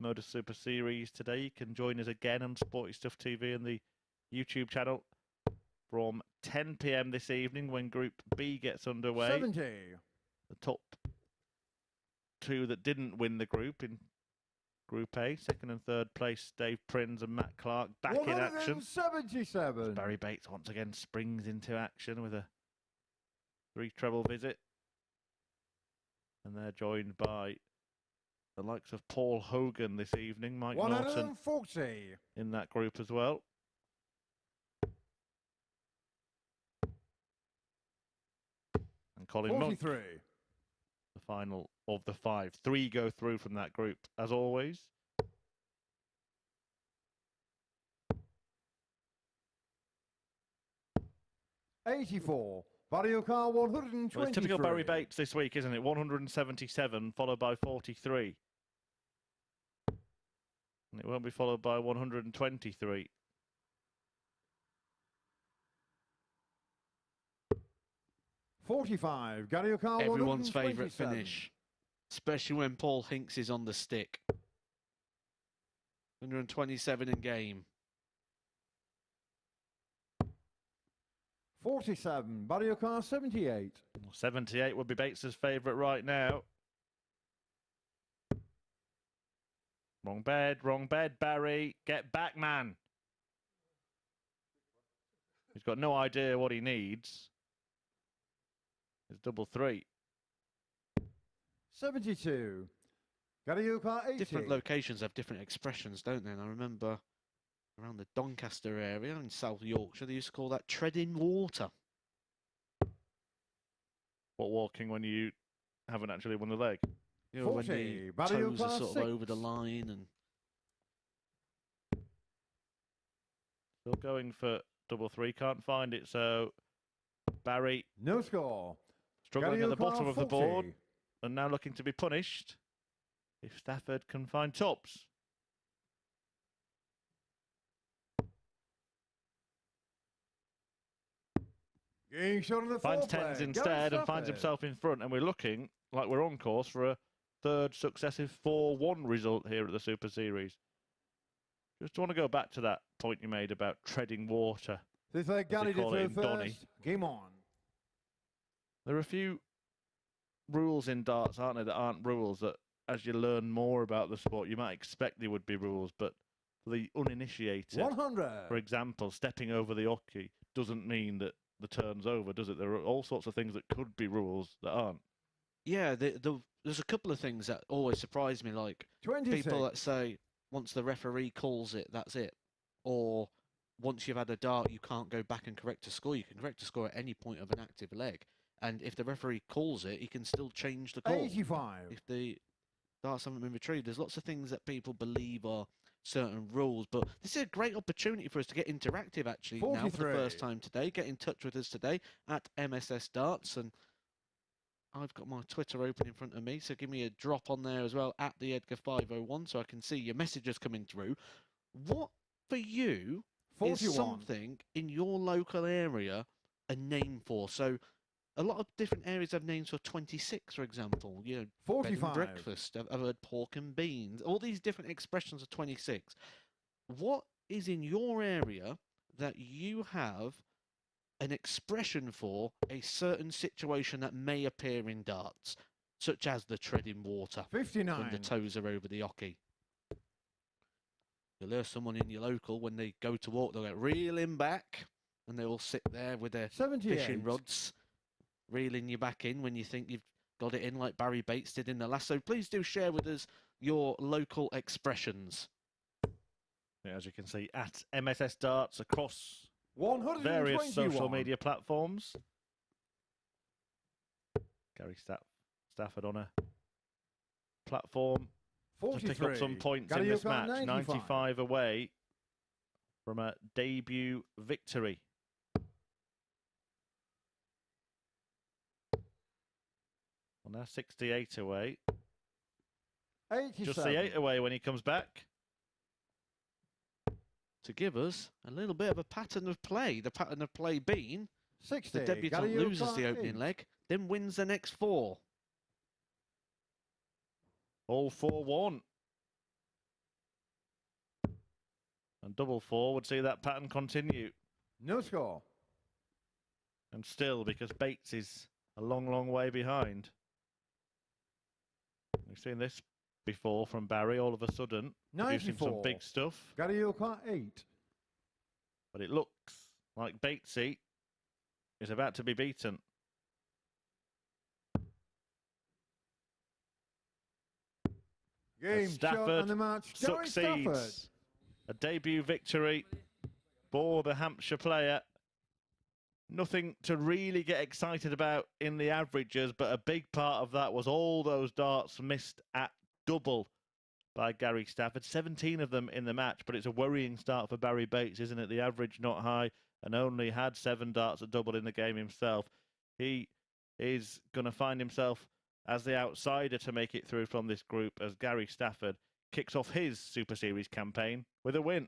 MODUS Super Series today. You can join us again on Sporty Stuff TV and the YouTube channel from 10 p.m. this evening when Group B gets underway. 70. The top 2 that didn't win the group in Group A, second and third place, Dave Prins and Matt Clark back in action. 177. Barrie Bates once again springs into action with a 3-treble visit. And they're joined by the likes of Paul Hogan this evening, Mike Norton 140. in that group as well. And Colin Monk, 43. the final of the 5. 3 go through from that group, as always. $84. Barrie car 123. Well, it's typical Barrie Bates this week, isn't it? 177 followed by 43. And it won't be followed by 123. $45. Barrie car Everyone's favourite 127. finish, especially when Paul Hinks is on the stick. 127 in game. 47. Barrie car 78. 78 would be Bates's favourite right now. Wrong bed, Barrie. Get back, man. He's got no idea what he needs. It's double 3. 72. Barrie car 80. Different locations have different expressions, don't they? And I remember around the Doncaster area in South Yorkshire, they used to call that treading water. What, walking when you haven't actually won the leg? You know, when 40. the Barrie toes are car sort of 6. over the line. And Still going for double 3, can't find it, so Barrie No score. struggling Barrie at the car bottom of the 40. board and now looking to be punished if Stafford can find tops. Game shot on the Finds fourth 10s leg. instead Gary and finds Stafford. himself in front, and we're looking like we're on course for a 3rd successive 4-1 result here at the Super Series. Just want to go back to that point you made about treading water. This leg as they Gary to call it throw in Donny. first. Game on. There are a few rules in darts, aren't there, that aren't rules, that as you learn more about the sport, you might expect there would be rules, but for the uninitiated, 100. for example, stepping over the hockey doesn't mean that the turn's over, does it? There are all sorts of things that could be rules that aren't. yeah, there's a couple of things that always surprise me, like 26. people that say once the referee calls it, that's it. Or once you've had a dart, you can't go back and correct a score. You can correct a score at any point of an active leg. And if the referee calls it, he can still change the call. 85. If the darts haven't been retrieved. There's lots of things that people believe are certain rules, but this is a great opportunity for us to get interactive actually now for the 43. first time today. Get in touch with us today at MSS Darts, and I've got my Twitter open in front of me, so give me a drop on there as well at the Edgar501 so I can see your messages coming through. What for you 41. is something in your local area a name for? So a lot of different areas have names for 26, for example. You know, bed and 45. breakfast. I've heard pork and beans. All these different expressions of 26. What is in your area that you have an expression for a certain situation that may appear in darts, such as the tread in water 59. when the toes are over the ocky. You'll hear someone in your local when they go to walk, they'll get reeling back, and they all sit there with their 78. fishing rods, reeling you back in when you think you've got it in, like Barrie Bates did in the last. So please do share with us your local expressions. Yeah, as you can see, at MSS Darts across 121. various social media platforms. Gary Stafford on a platform to 43. pick up some points Gary in this Yukon, match. 95 away from a debut victory. Well, now 68 away. 87. Just the 8 away when he comes back. To give us a little bit of a pattern of play. The pattern of play being 60. the debutant Gary loses Yukon, the opening 8. leg, then wins the next 4. All 4-1. And double 4 would see that pattern continue. No score. And still, because Bates is a long, long way behind. We've seen this before from Barrie, all of a sudden, producing some 94. big stuff. Gary Yukon, 8. But it looks like Batesy is about to be beaten. Game, shot, Stafford and the match. Gary Stafford. succeeds. A debut victory for the Hampshire player. Nothing to really get excited about in the averages, but a big part of that was all those darts missed at double by Gary Stafford. 17 of them in the match, but it's a worrying start for Barrie Bates, isn't it? The average not high, and only had 7 darts at double in the game himself. He is going to find himself as the outsider to make it through from this group as Gary Stafford kicks off his Super Series campaign with a win.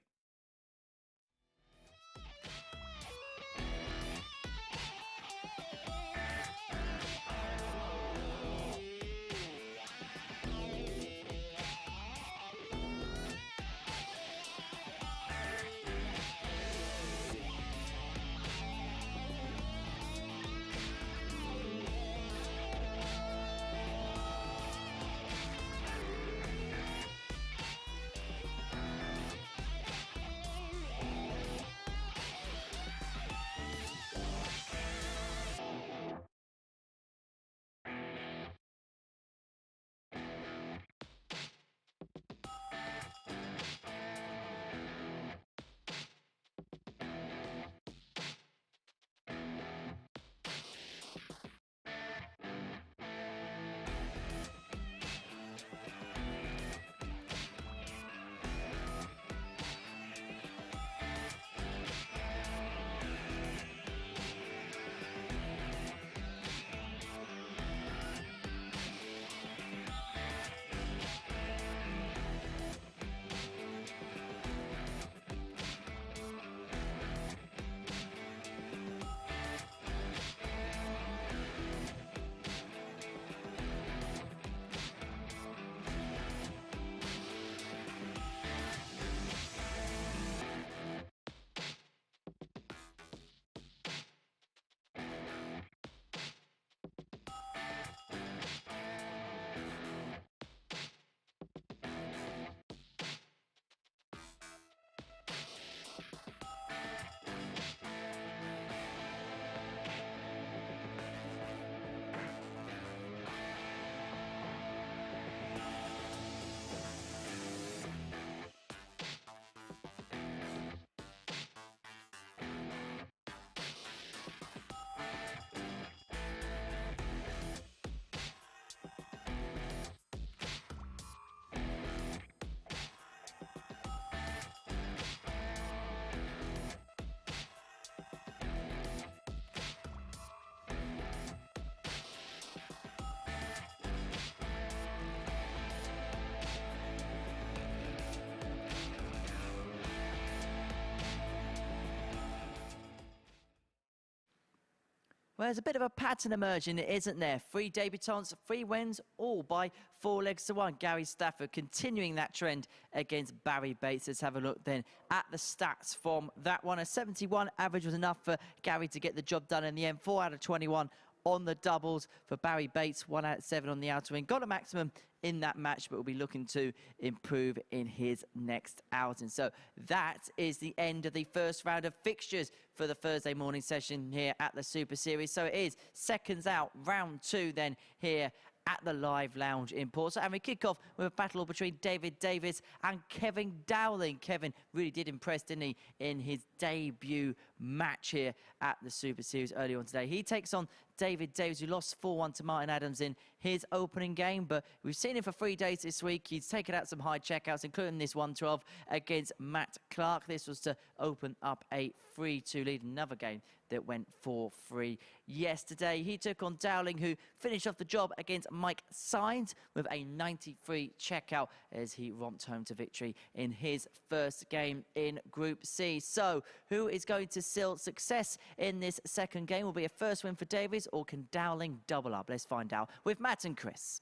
Well, there's a bit of a pattern emerging, isn't there? 3 debutants, 3 wins, all by 4 legs to 1. Gary Stafford continuing that trend against Barrie Bates. Let's have a look then at the stats from that one. A 71 average was enough for Gary to get the job done in the end. 4 out of 21 on the doubles for Barrie Bates. 1 out of 7 on the outer ring. Got a maximum in that match, but will be looking to improve in his next outing. So that is the end of the first round of fixtures for the Thursday morning session here at the Super Series. So it is seconds out, round 2 then here at the Live Lounge in Portsmouth. And we kick off with a battle between David Davies and Kevin Dowling. Kevin really did impress, didn't he, in his debut match here at the Super Series earlier on today. He takes on David Davies, who lost 4-1 to Martin Adams in his opening game, but we've seen him for 3 days this week. He's taken out some high checkouts, including this 112 against Matt Clark. This was to open up a 3-2 lead, another game that went 4-3 yesterday. He took on Dowling, who finished off the job against Mike Symes with a 93 checkout as he romped home to victory in his first game in Group C. So who is going to seal success in this second game? Will be a first win for Davies, or can Dowling double up? Let's find out with Matt and Chris.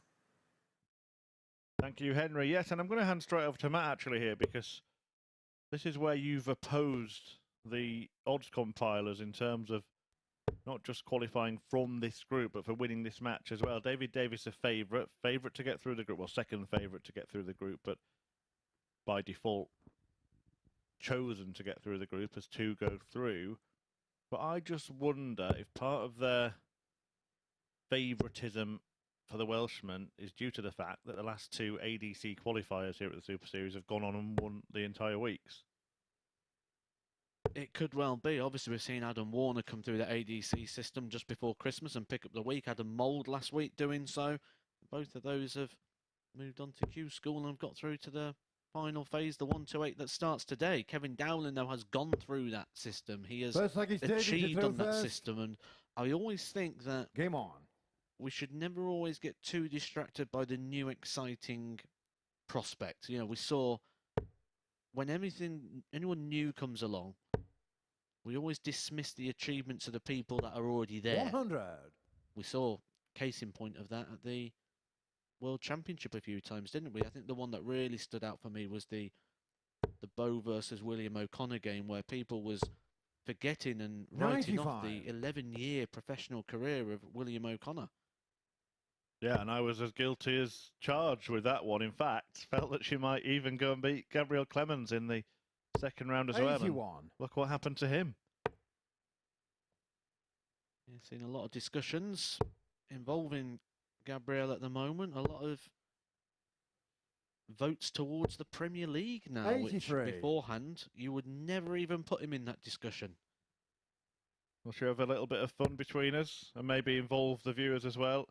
Thank you, Henry. Yes, and I'm going to hand straight over to Matt actually here, because this is where you've opposed the odds compilers in terms of not just qualifying from this group, but for winning this match as well. David Davies a favourite to get through the group, well, second favourite to get through the group, but by default chosen to get through the group as 2 go through. But I just wonder if part of their favouritism for the Welshman is due to the fact that the last 2 ADC qualifiers here at the Super Series have gone on and won the entire weeks. It could well be. Obviously, we've seen Adam Warner come through the ADC system just before Christmas and pick up the week. Adam Mould last week doing so. Both of those have moved on to Q School and have got through to the final phase, the 1-8 that starts today. Kevin Dowling, though, has gone through that system. He has achieved on that system. And I always think that game on. We should never always get too distracted by the new exciting prospect. You know, we saw when anyone new comes along, we always dismiss the achievements of the people that are already there. 100. We saw case in point of that at the World Championship a few times, didn't we? I think the one that really stood out for me was the Bow versus William O'Connor game, where people was forgetting and writing 95. off the 11-year professional career of William O'Connor. Yeah, and I was as guilty as charged with that one. In fact, felt that she might even go and beat Gabrielle Clemens in the second round as 81. well. And look what happened to him. Yeah, seen a lot of discussions involving Gabrielle at the moment. A lot of votes towards the Premier League now, 83. which beforehand you would never even put him in that discussion. We'll should have a little bit of fun between us and maybe involve the viewers as well.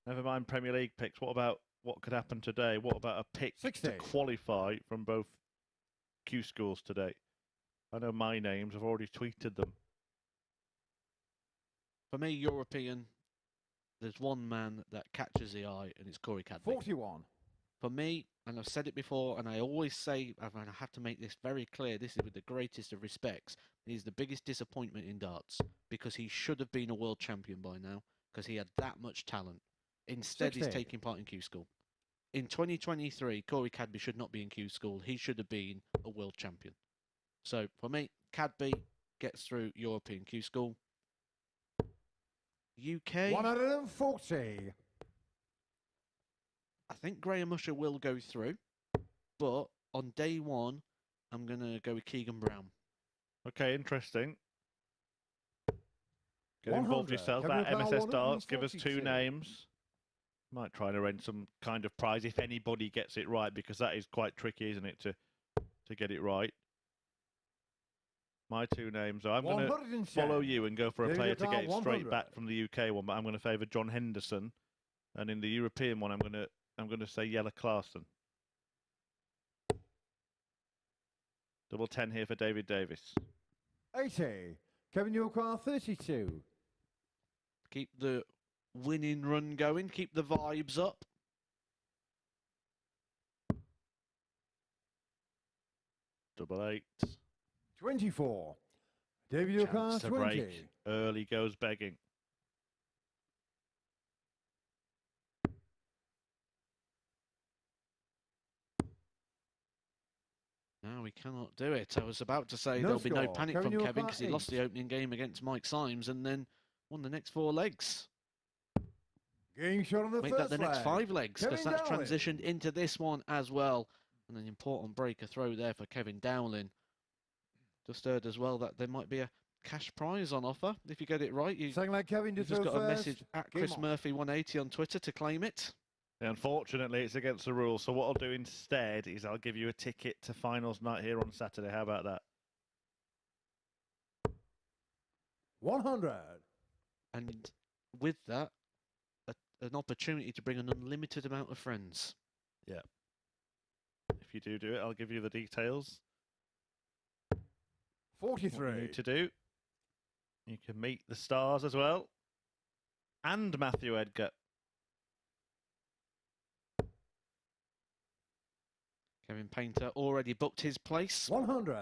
Never mind Premier League picks. What about what could happen today? What about a pick 60. to qualify from both Q schools today? I know my names. I've already tweeted them. For me, European, there's one man that catches the eye, and it's Corey Cadby. 41. For me, and I've said it before, and I always say, and I have to make this very clear, this is with the greatest of respects, he's the biggest disappointment in darts, because he should have been a world champion by now, because he had that much talent. Instead, 60. he's taking part in Q School. In 2023, Corey Cadby should not be in Q School. He should have been a world champion. So, for me, Cadby gets through European Q School. UK, 140. I think Graham Usher will go through, but on day one, I'm going to go with Keegan Brown. Okay, interesting. Get involved 100. yourself Kevin at MSS Brown, Darts. Give us 2 142. names. Might try and arrange some kind of prize if anybody gets it right, because that is quite tricky, isn't it, to get it right. My 2 names are, I'm going to follow you and go for a player to get it straight back from the UK one, but I'm going to favour John Henderson, and in the European one, I'm going to say Jelle Klaassen. Double 10 here for David Davies. 80. Kevin Yorkar, 32. Keep the winning run going. Keep the vibes up. Double 8. 24. David Chance Yorkar, to 20. break. Early goes begging. No, we cannot do it. I was about to say No there'll be no score. panic Kevin, from you Kevin are because he lost 8. the opening game against Mike Symes and then won the next 4 legs. Getting shot on the Make that first the next leg. 5 legs because Kevin that's Dowling. transitioned into this one as well. And an important breaker throw there for Kevin Dowling. Just heard as well that there might be a cash prize on offer if you get it right. Second leg, Kevin, to You've just throw got a first. message at Game Chris on. Murphy 180 on Twitter to claim it. Unfortunately, it's against the rules. So what I'll do instead is I'll give you a ticket to finals night here on Saturday. How about that? 100. And with that, an opportunity to bring an unlimited amount of friends. Yeah. If you do it, I'll give you the details. 43. What you need to do. You can meet the stars as well. And Matthew Edgar. Kevin Painter already booked his place. 100.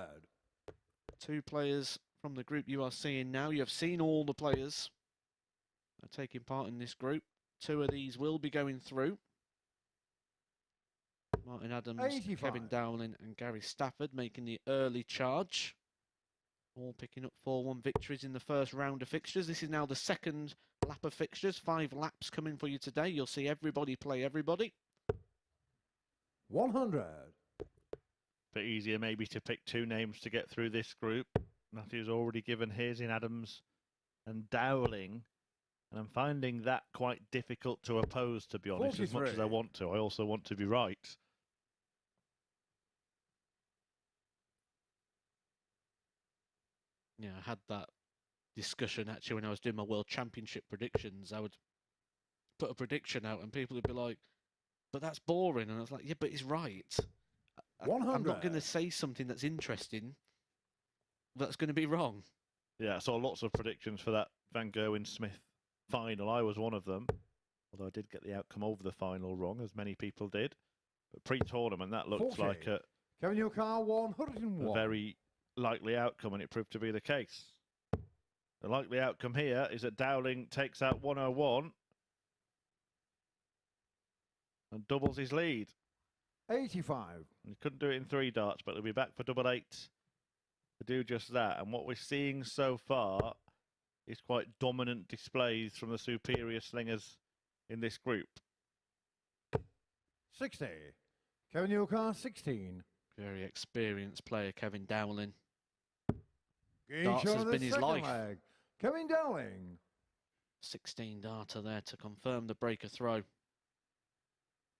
2 players from the group you are seeing now. You have seen all the players that are taking part in this group. 2 of these will be going through. Martin Adams, 85. Kevin Dowling and Gary Stafford making the early charge. All picking up 4-1 victories in the first round of fixtures. This is now the second lap of fixtures. 5 laps coming for you today. You'll see everybody play everybody. 100. Bit easier maybe to pick 2 names to get through this group. Matthew's already given his in Adams and Dowling. And I'm finding that quite difficult to oppose, to be honest, as much as I 43. want to. I also want to be right. Yeah, I had that discussion actually when I was doing my World Championship predictions. I would put a prediction out and people would be like, but that's boring. And I was like, yeah, but it's right. I'm not 100. going to say something that's interesting that's going to be wrong. Yeah, I saw lots of predictions for that Van Gerwen-Smith final. I was one of them, although I did get the outcome of the final wrong, as many people did. But pre-tournament, that looked 40. like a Kevin, your car 101. very likely outcome, and it proved to be the case. The likely outcome here is that Dowling takes out 101 and doubles his lead. 85. And he couldn't do it in 3 darts, but he'll be back for double 8 to do just that. And what we're seeing so far is quite dominant displays from the superior slingers in this group. 60. Kevin, your car 16. Very experienced player, Kevin Dowling. Getting Darts shot has on the been his second life. leg. Kevin Dowling. 16 darter there to confirm the breaker throw.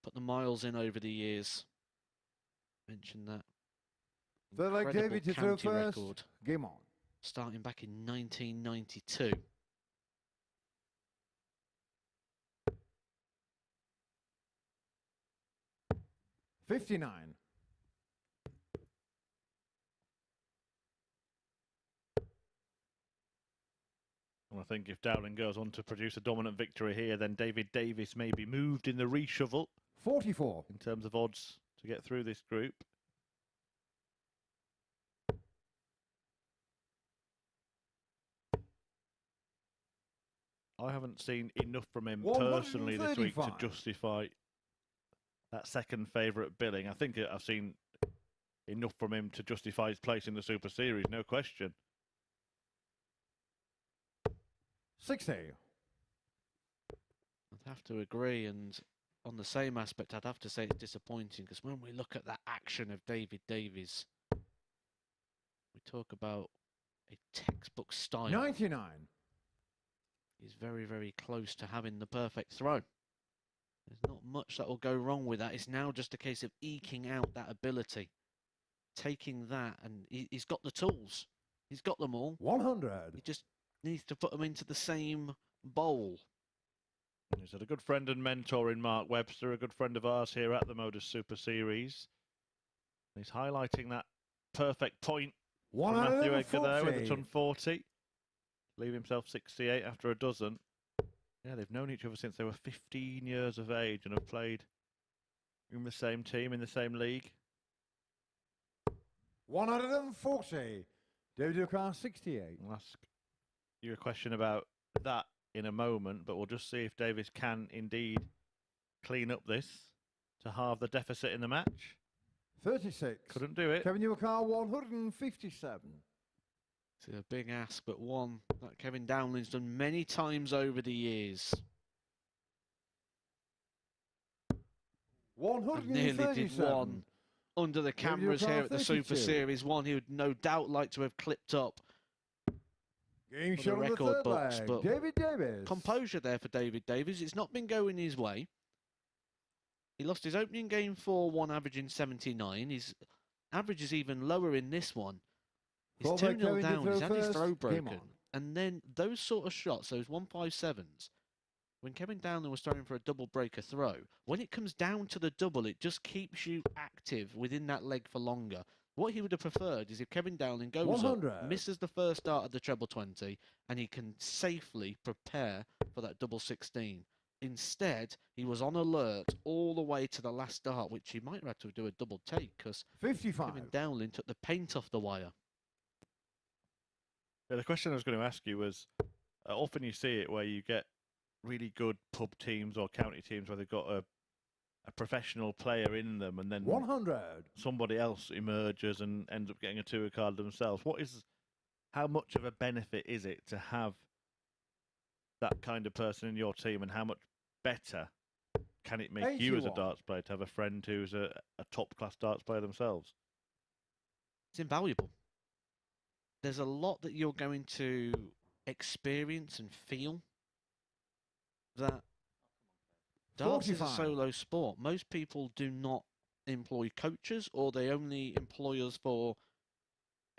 Put the miles in over the years. Mentioned that. Third leg, Incredible David, to throw county first. record. Game on. Starting back in 1992. $59. And I think if Dowling goes on to produce a dominant victory here, then David Davies may be moved in the reshuffle 44. in terms of odds to get through this group. I haven't seen enough from him personally this week to 135. justify that second favourite billing. I think I've seen enough from him to justify his place in the Super Series, no question. 60. I'd have to agree, and on the same aspect, I'd have to say it's disappointing because when we look at that action of David Davies, we talk about a textbook style. 99. He's very, very close to having the perfect throw. There's not much that will go wrong with that. It's now just a case of eking out that ability, taking that, and he's got the tools. He's got them all. 100. He just needs to put them into the same bowl. He's had a good friend and mentor in Mark Webster, a good friend of ours here at the MODUS Super Series. He's highlighting that perfect point for Matthew Edgar there with the ton 40. Leave himself 68 after a dozen. Yeah, they've known each other since they were 15 years of age and have played in the same team, in the same league. 140. David Ducar 68. I'll ask you a question about that in a moment, but we'll just see if Davies can indeed clean up this to halve the deficit in the match. 36. Couldn't do it. Kevin Newcar 157. It's a big ask, but one that Kevin Dowling's done many times over the years. And nearly did 137. one under the cameras here at the Super Series. One he would no doubt like to have clipped up Game for shot the on the record third books, leg. but David Davies. composure there for David Davies. It's not been going his way. He lost his opening game 4-1, averaging 79. His average is even lower in this one. He's 2-0 down. He's had his throw broken. And then those sort of shots, those 157s, when Kevin Dowling was throwing for a double breaker throw, when it comes down to the double, it just keeps you active within that leg for longer. What he would have preferred is if Kevin Dowling goes 100. up, misses the first start of the treble 20, and he can safely prepare for that double 16. Instead, he was on alert all the way to the last start, which he might have had to do a double take because 55. Kevin Dowling took the paint off the wire. Yeah, the question I was going to ask you was, often you see it where you get really good pub teams or county teams where they've got a professional player in them, and then 100. somebody else emerges and ends up getting a tour card themselves. How much of a benefit is it to have that kind of person in your team, and how much better can it make you as a 81. darts player to have a friend who's a top-class darts player themselves? It's invaluable. There's a lot that you're going to experience and feel that darts is a 45. solo sport. Most people do not employ coaches, or they only employ us for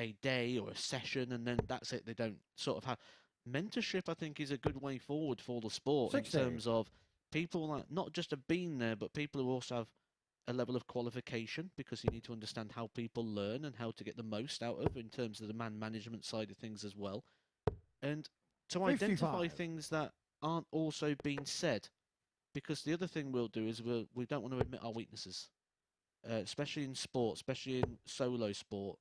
a day or a session, and then that's it. They don't sort of have mentorship. I think is a good way forward for the sport 60. in terms of people that not just have been there, but people who also have a level of qualification, because you need to understand how people learn and how to get the most out of in terms of the man management side of things as well, and to identify 55. things that aren't also being said. Because the other thing we'll do is we don't want to admit our weaknesses, especially in sport, especially in solo sport,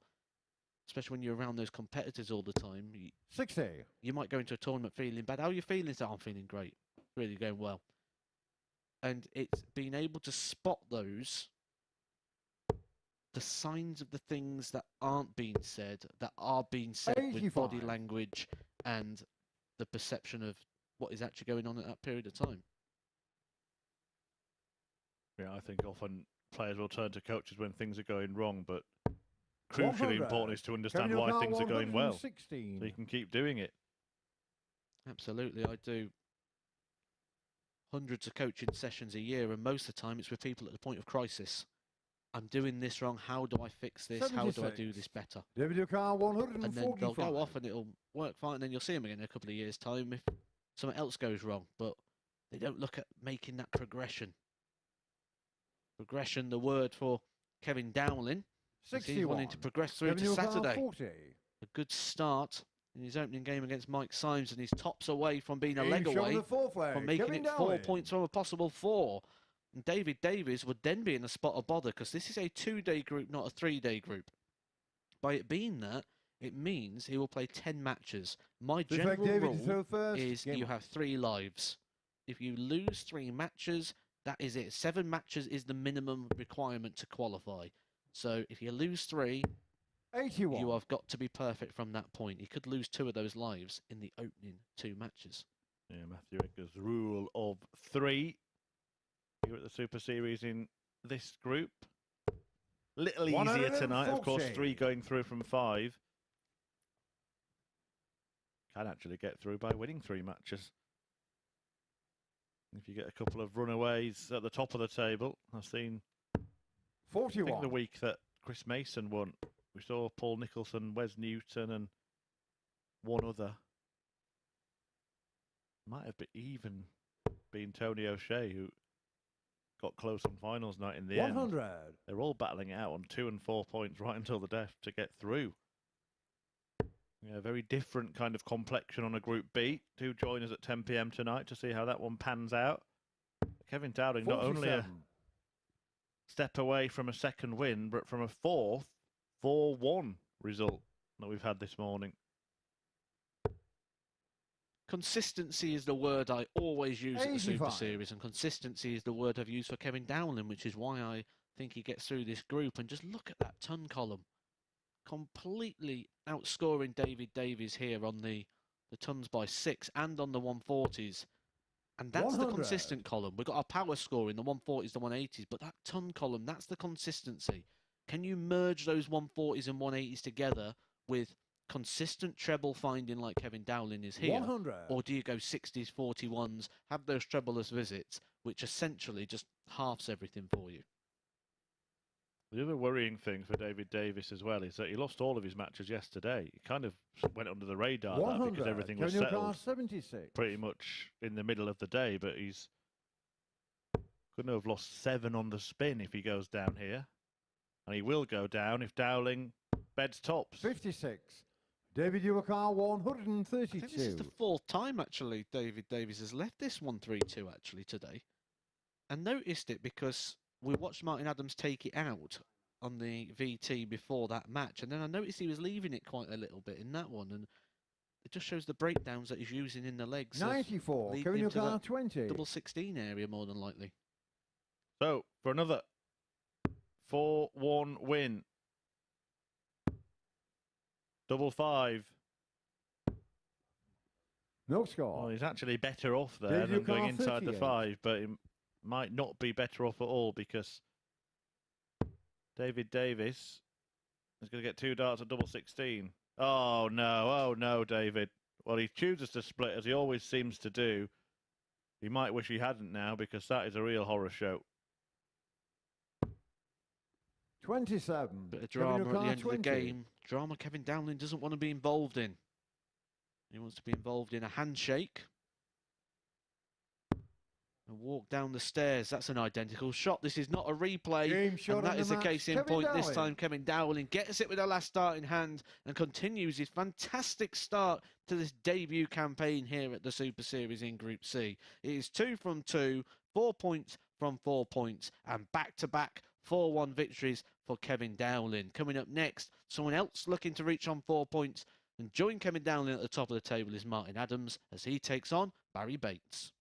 especially when you're around those competitors all the time. 60. You might go into a tournament feeling bad. How are you feeling? Oh, I'm feeling great. Really going well. And it's being able to spot those, the signs of the things that aren't being said, that are being said with body 85. language and the perception of what is actually going on at that period of time. Yeah, I think often players will turn to coaches when things are going wrong, but crucially 100. important is to understand Kevin why Newcar things are going well, so 116. you can keep doing it. Absolutely, I do hundreds of coaching sessions a year, and most of the time it's with people at the point of crisis. I'm doing this wrong. How do I fix this? How do I do 76. this better? David Newcar 145. And then they'll go off and it'll work fine, and then you'll see them again in a couple of years' time if something else goes wrong. But they don't look at making that progression. Progression, the word for Kevin Dowling. He's 61. wanting to progress through Kevin to Newcar Saturday. 40. A good start in his opening game against Mike Symes, and he's tops away from being a Game leg shot on away the fourth leg. from making Kevin it 4 Dowling. points from a possible 4. And David Davies would then be in a spot of bother, because this is a 2-day group, not a 3-day group. By it being that, it means he will play 10 matches. My Looks like general David to throw rule first. is Game you on. have 3 lives. If you lose 3 matches, that is it. 7 matches is the minimum requirement to qualify. So if you lose 3, 81. you have got to be perfect from that point. He could lose 2 of those lives in the opening 2 matches. Yeah, Matthew Edgar's rule of 3 here at the Super Series in this group. Little easier tonight, of course, 3 going through from 5. Can actually get through by winning 3 matches. If you get a couple of runaways at the top of the table, I've seen, I 41. think the week that Chris Mason won, we saw Paul Nicholson, Wes Newton and one other. Might have even been Tony O'Shea, who got close on finals night in the 100. end. They're all battling it out on 2 and 4 points right until the death to get through. Yeah, very different kind of complexion on a Group B. Do join us at 10 p.m. tonight to see how that one pans out. Kevin Dowling not only a 47. step away from a second win, but from a 4th 4-1 result that we've had this morning. consistency is the word I always use at the Super 85. Series, and consistency is the word I've used for Kevin Dowling, which is why I think he gets through this group. And just look at that ton column. Completely outscoring Davies here on the tons by 6 and on the 140s. And that's 100. the consistent column. We've got our power score in the 140s, the 180s, but that ton column, that's the consistency. Can you merge those 140s and 180s together with consistent treble finding like Kevin Dowling is here? 100. Or do you go 60s, 41s, have those trebleless visits, which essentially just halves everything for you? The other worrying thing for Davies as well is that he lost all of his matches yesterday. He kind of went under the radar that 100. because everything was Kevin settled Newcastle, 76. pretty much in the middle of the day, but he's going to have lost 7 on the spin if he goes down here. And he will go down if Dowling beds tops. 56. David Ewakar, 132. I think this is the 4th time, actually, Davies has left this 132, actually, today. And noticed it because we watched Martin Adams take it out on the VT before that match. And then I noticed he was leaving it quite a little bit in that one. And it just shows the breakdowns that he's using in the legs. 94. leading Kevin into Ewakar, that 20. double 16 area, more than likely. So, for another 4-1 win. Double 5. No score. Well, he's actually better off there than going inside the 5, but he might not be better off at all because Davies is going to get 2 darts at double 16. Oh no, David. Well, he chooses to split as he always seems to do. He might wish he hadn't now because that is a real horror show. 27. Bit of Kevin drama at the Ewakar, end 20. of the game. Drama Kevin Dowling doesn't want to be involved in. He wants to be involved in a handshake. And walk down the stairs. That's an identical shot. This is not a replay. Game shot And that on is the the match. case in Kevin point. This Dowling. time Kevin Dowling gets it with a last start in hand and continues his fantastic start to this debut campaign here at the Super Series in Group C. It is 2 from 2, 4 points from 4 points, and back-to-back 4-1 victories for Kevin Dowling. Coming up next, someone else looking to reach on 4 points and join Kevin Dowling at the top of the table is Martin Adams as he takes on Barrie Bates.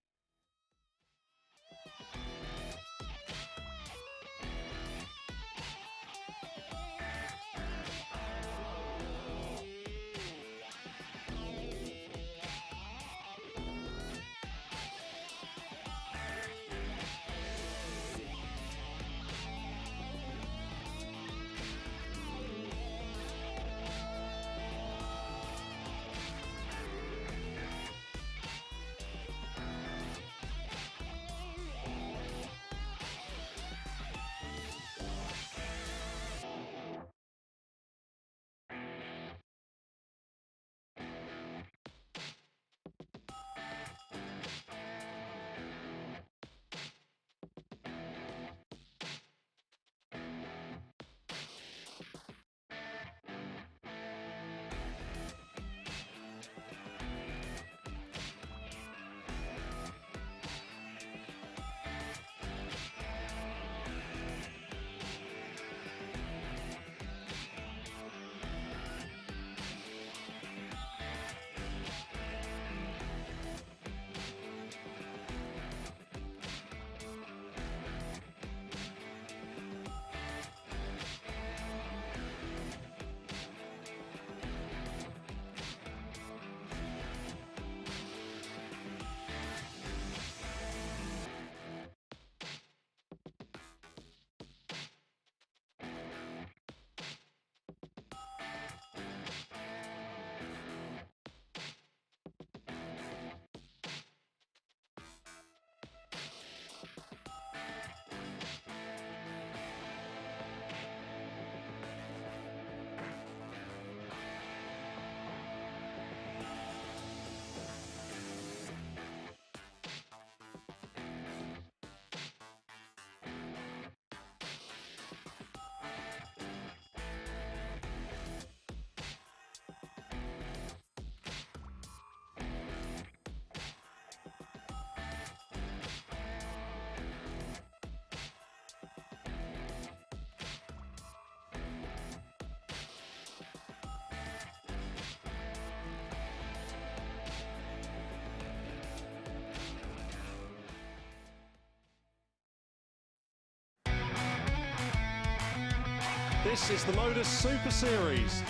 This is the MODUS Super Series.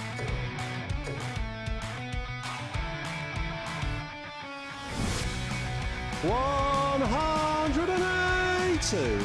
$182.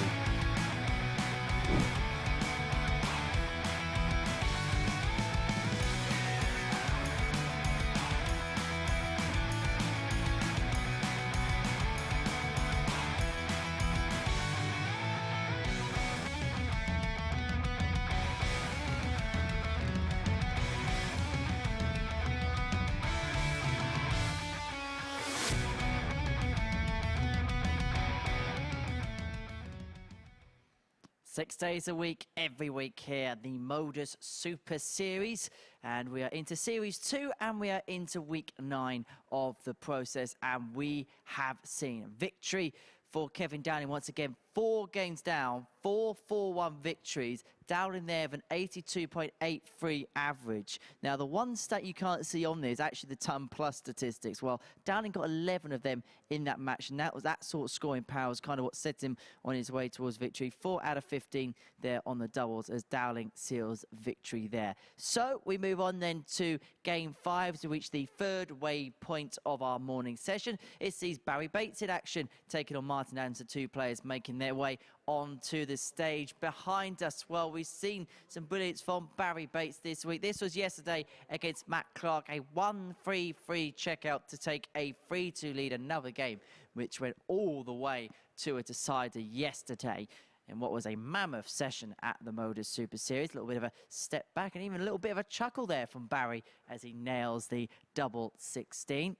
Six days a week, every week here, the MODUS Super Series. And we are into Series 2 and we are into week 9 of the process. And we have seen victory for Kevin Dowling once again. 4 games down, 4 4-1 victories. Dowling there with an 82.83 average. Now, the one stat you can't see on there is actually the ton plus statistics. Well, Dowling got 11 of them in that match, and that sort of scoring power was kind of what set him on his way towards victory. 4 out of 15 there on the doubles as Dowling seals victory there. So we move on then to Game 5 to reach the third waypoint of our morning session. It sees Barrie Bates in action, taking on Martin Adams, the 2 players making their way onto the stage. Behind us, well, we've seen some brilliance from Barrie Bates this week. This was yesterday against Matt Clark, a 1-3-3 checkout to take a 3-2 lead. Another game which went all the way to a decider yesterday in what was a mammoth session at the MODUS Super Series. A little bit of a step back and even a little bit of a chuckle there from Barrie as he nails the double 16,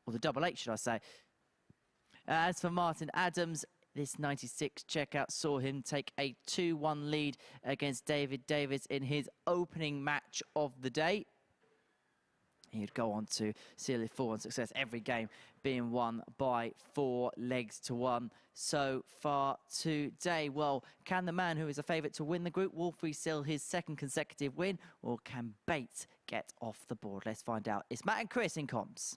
or the double 8, should I say. As for Martin Adams, this 96 checkout saw him take a 2-1 lead against Davies in his opening match of the day. He'd go on to seal his 4-1 success, every game being won by 4 legs to 1 so far today. Well, can the man who is a favourite to win the group, Wolfrey, seal his 2nd consecutive win, or can Bates get off the board? Let's find out. It's Matt and Chris in comms.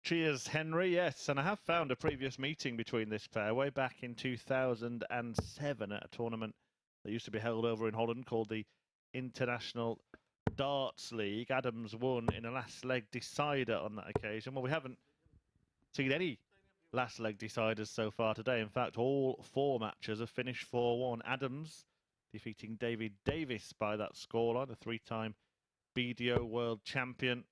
Cheers, Henry. Yes, and I have found a previous meeting between this pair way back in 2007 at a tournament that used to be held over in Holland called the International Darts League. Adams won in a last leg decider on that occasion. Well, we haven't seen any last leg deciders so far today. In fact, all 4 matches have finished 4-1. Adams defeating Davies by that scoreline, a 3-time BDO World Champion,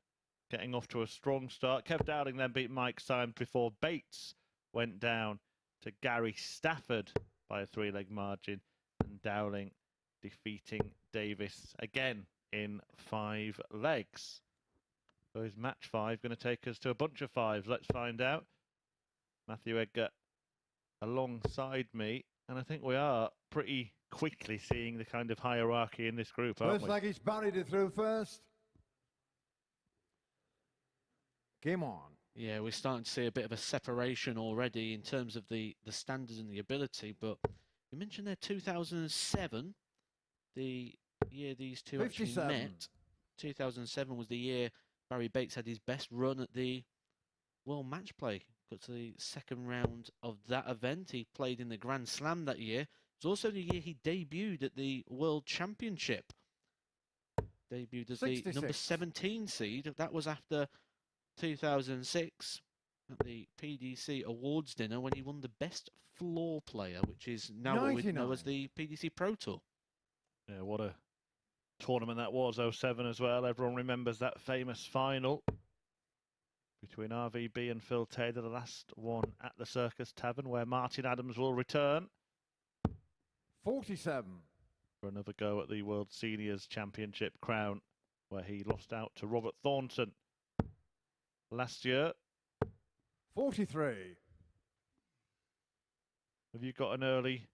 getting off to a strong start. Kev Dowling then beat Mike Symes before Bates went down to Gary Stafford by a 3-leg margin, and Dowling defeating Davies again in 5 legs. So is match 5 going to take us to a bunch of 5s? Let's find out. Matthew Edgar alongside me, and I think we are pretty quickly seeing the kind of hierarchy in this group, aren't we? First leg is Barrie to throw first. Game on. Yeah, we're starting to see a bit of a separation already in terms of the standards and the ability, but you mentioned there 2007, the year these two 57. actually met. 2007 was the year Barrie Bates had his best run at the World Match Play. Got to the 2nd round of that event. He played in the Grand Slam that year. It was also the year he debuted at the World Championship. Debuted as 66. the number 17 seed. That was after 2006 at the PDC Awards dinner when he won the Best Floor Player, which is now what we know as the PDC Pro Tour. Yeah, what a tournament that was, 07 as well. Everyone remembers that famous final between RVB and Phil Taylor, the last one at the Circus Tavern, where Martin Adams will return 47. for another go at the World Seniors Championship crown, where he lost out to Robert Thornton last year. 43. Have you got an early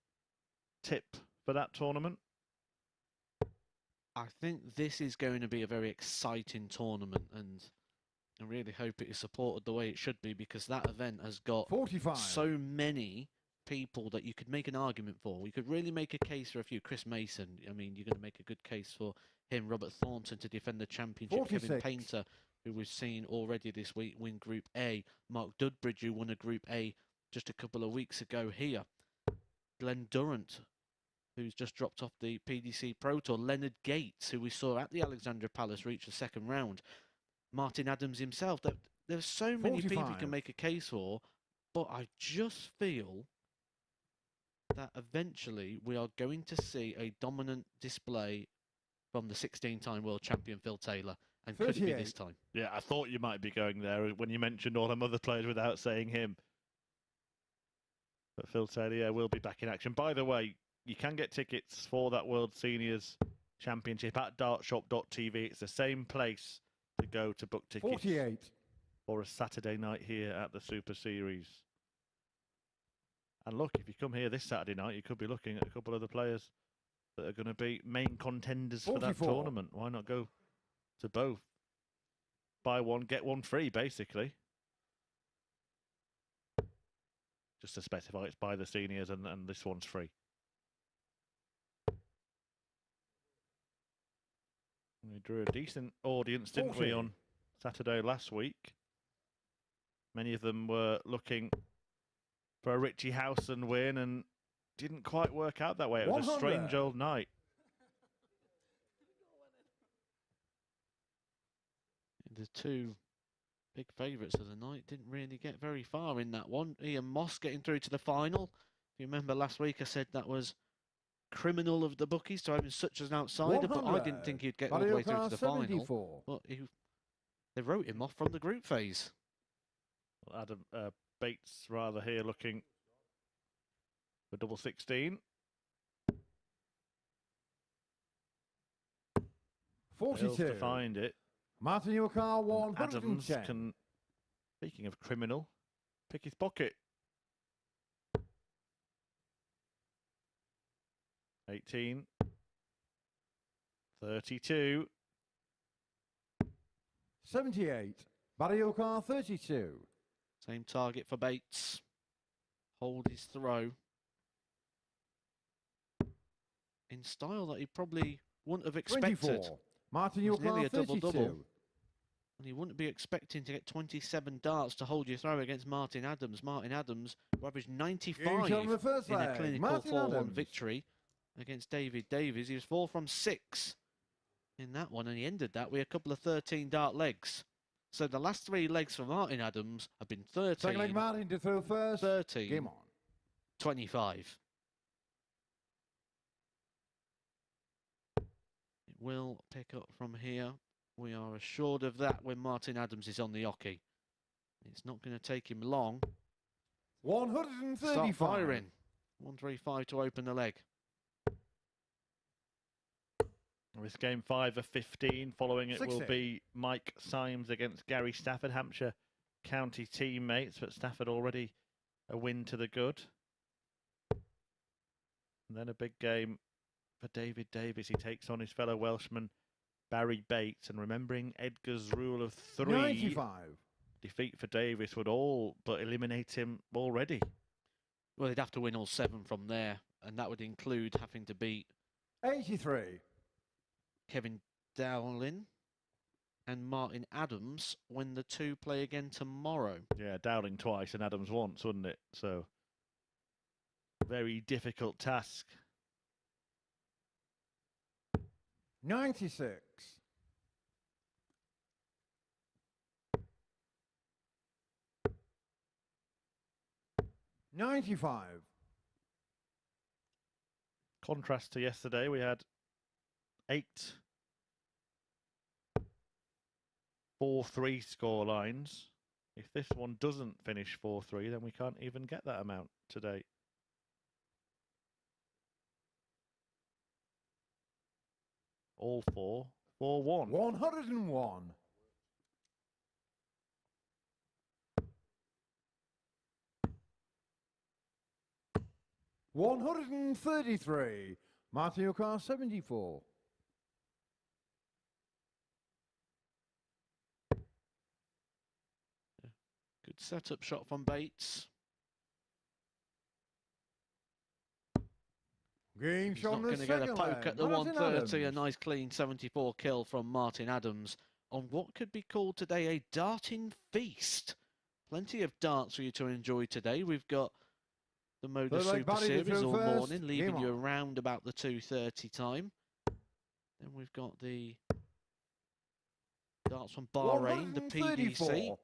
tip for that tournament? I think this is going to be a very exciting tournament, and I really hope it is supported the way it should be, because that event has got 45. so many people that you could make an argument for. We could really make a case for a few. Chris Mason, I mean, you're going to make a good case for him. Robert Thornton to defend the championship. 46. Kevin Painter, who we've seen already this week win Group A. Mark Dudbridge, who won a Group A just a couple of weeks ago here. Glenn Durrant who's just dropped off the PDC Pro Tour. Leonard Gates, who we saw at the Alexandra Palace, reach the second round. Martin Adams himself. There's so many people you 45. can make a case for, but I just feel that eventually we are going to see a dominant display from the 16-time world champion Phil Taylor. And could it be this 38. time? Yeah, I thought you might be going there when you mentioned all them other players without saying him. But Phil Taylor, yeah, will be back in action. By the way, you can get tickets for that World Seniors Championship at dartshop.tv. It's the same place to go to book tickets 48. for a Saturday night here at the Super Series. And look, if you come here this Saturday night, you could be looking at a couple of the players that are going to be main contenders for that 44. tournament. Why not go to both? Buy one, get one free, basically. Just to specify, it's by the seniors and this one's free. We drew a decent audience, didn't we, 40. on Saturday last week? Many of them were looking for a Richie Howson win and didn't quite work out that way. It was 100. a strange old night. The two big favourites of the night didn't really get very far in that one. Ian Moss getting through to the final. If you remember last week, I said that was criminal of the bookies to having such an outsider, but I didn't think he'd get all the way through to the final. 74. But they wrote him off from the group phase. Well, Adam Bates rather here looking for double 16. 42. Fails to find it. Martin Yukar, And Adams 110. can, speaking of criminal, pick his pocket. 18. 32. 78. Barrie Yukar, 32. Same target for Bates. Hold his throw. In style that he probably wouldn't have expected. 24. Martin It was nearly Yukar, a double-double. 32. And you wouldn't be expecting to get 27 darts to hold your throw against Martin Adams. Martin Adams, who averaged 95 on the first in a leg. clinical Martin 4-1 Adams. victory against Davies. He was 4 from 6 in that one, and he ended that with a couple of 13 dart legs. So the last 3 legs for Martin Adams have been 13, Second leg, Martin to throw first. 13, Game on. 25. It will pick up from here. We are assured of that when Martin Adams is on the hockey. It's not going to take him long. 135. Start firing. 135 to open the leg. This game 5 of 15. Following it will 60. be Mike Symes against Gary Stafford, Hampshire County teammates, but Stafford already a win to the good. And then a big game for David Davies. He takes on his fellow Welshman Barrie Bates, and remembering Edgar's rule of 3, 95. defeat for Davies would all but eliminate him already. Well, they'd have to win all 7 from there, and that would include having to beat 83. Kevin Dowling and Martin Adams when the two play again tomorrow. Yeah, Dowling twice and Adams once, wouldn't it? So, very difficult task. 96. 95. Contrast to yesterday, we had 8 4-3 score lines. If this one doesn't finish 4-3, then we can't even get that amount today. All 4, 4-1. 101. 133. Martin Yukar, 74. Good setup shot from Bates. Game He's shot not on the going to get a second poke leg. at the Martin 130. A Adams. nice clean 74 kill from Martin Adams on what could be called today a darting feast. Plenty of darts for you to enjoy today. We've got the MODUS leg, Super Barrie, Series through all first. morning, leaving Game you on. around about the 2:30 time. Then we've got the darts from Bahrain, the PDC 134.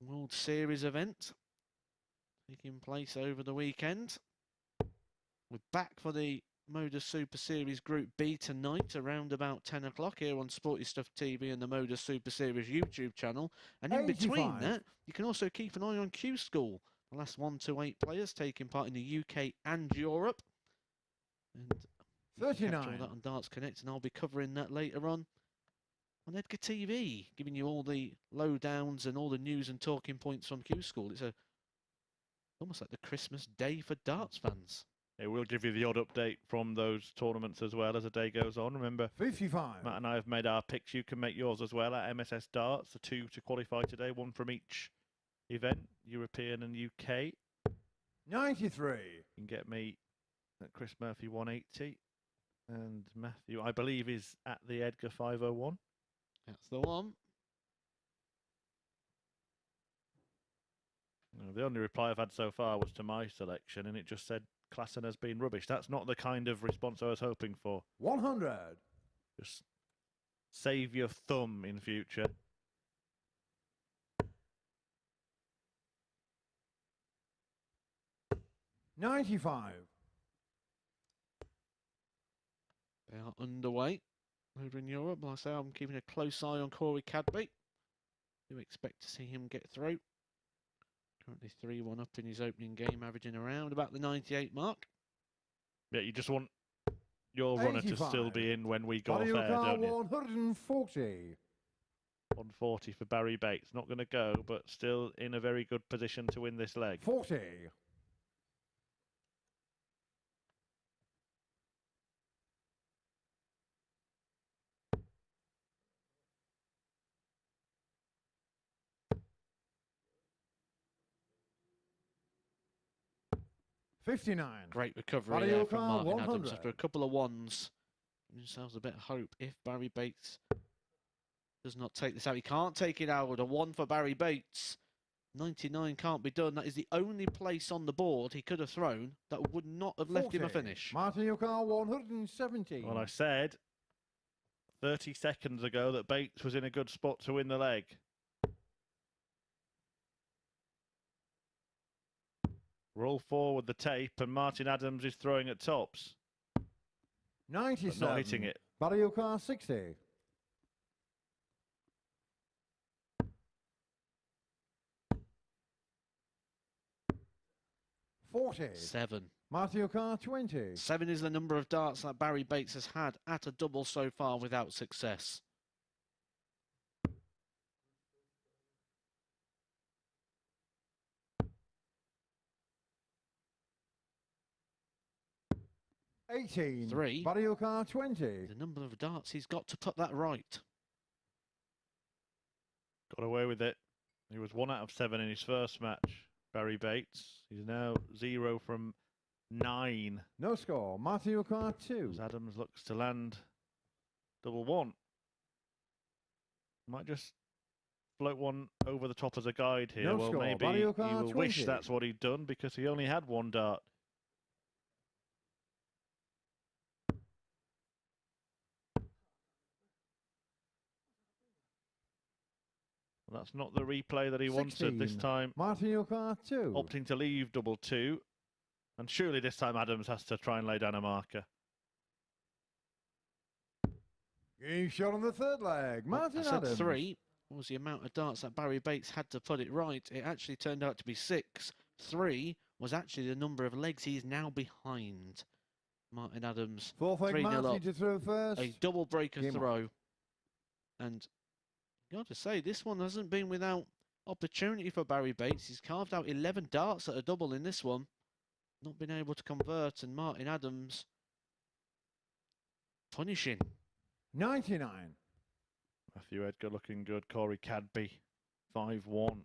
World Series event taking place over the weekend. We're back for the MODUS Super Series Group B tonight around about 10 o'clock here on Sporty Stuff TV and the MODUS Super Series YouTube channel. And in between 85. that, you can also keep an eye on Q School. The last 1 to 8 players taking part in the UK and Europe. And you can catch all 39. that on Darts Connect, and I'll be covering that later on Edgar TV, giving you all the lowdowns and all the news and talking points from Q School. It's almost like the Christmas day for darts fans. It will give you the odd update from those tournaments as well as the day goes on. Remember, 55. Matt and I have made our picks. You can make yours as well at MSS Darts. The 2 to qualify today, 1 from each event, European and UK. 93. You can get me at Chris Murphy 180. And Matthew, I believe, is at the Edgar 501. That's the one. The only reply I've had so far was to my selection, and it just said Klassen has been rubbish. That's not the kind of response I was hoping for. 100. Just save your thumb in future. $95. They are underway over in Europe. Like I say, I'm keeping a close eye on Corey Cadby. Do expect to see him get through. Currently 3-1 up in his opening game, averaging around about the 98 mark. Yeah, you just want your runner to still 85. be in when we go off Barrie air, don't you? 140. 140 for Barrie Bates. Not going to go, but still in a very good position to win this leg. 40. $59. Great recovery Barrie there from O'Carr, Martin Adams 100. after a couple of ones. Giving themselves a bit of hope if Barrie Bates does not take this out. He can't take it out. A 1 for Barrie Bates. 99 can't be done. That is the only place on the board he could have thrown that would not have left him a 40. finish. Martin O'Carr 170. Well, I said 30 seconds ago that Bates was in a good spot to win the leg. Roll forward the tape, and Martin Adams is throwing at tops, 97. but not hitting it. Barrie O'Carr 60. $40. 7. Martin O'Carr 20. 7 is the number of darts that Barrie Bates has had at a double so far without success. $18. 3. Barrie O'Carr 20. The number of darts he's got to put that right. Got away with it. He was 1 out of 7 in his first match, Barrie Bates. He's now 0 from 9. No score. Martin O'Carr 2. As Adams looks to land double 1. Might just float one over the top as a guide here. No well, score. maybe Barrie he O'Carr will wish 20. that's what he'd done because he only had 1 dart. Well, that's not the replay that he wanted this 16. time. Martin O'Carr 2. Opting to leave double 2. And surely this time Adams has to try and lay down a marker. Game shot on the third leg. Martin I said Adams. 3 was the amount of darts that Barrie Bates had to put it right. It actually turned out to be 6. 3 was actually the number of legs he is now behind. Martin Adams, Fourth leg 3-0 Martin up. to throw first. A double breaker Game on. throw. And got to say, this one hasn't been without opportunity for Barrie Bates. He's carved out 11 darts at a double in this one. Not been able to convert, and Martin Adams punishing. 99. Matthew Edgar looking good. Corey Cadby, 5-1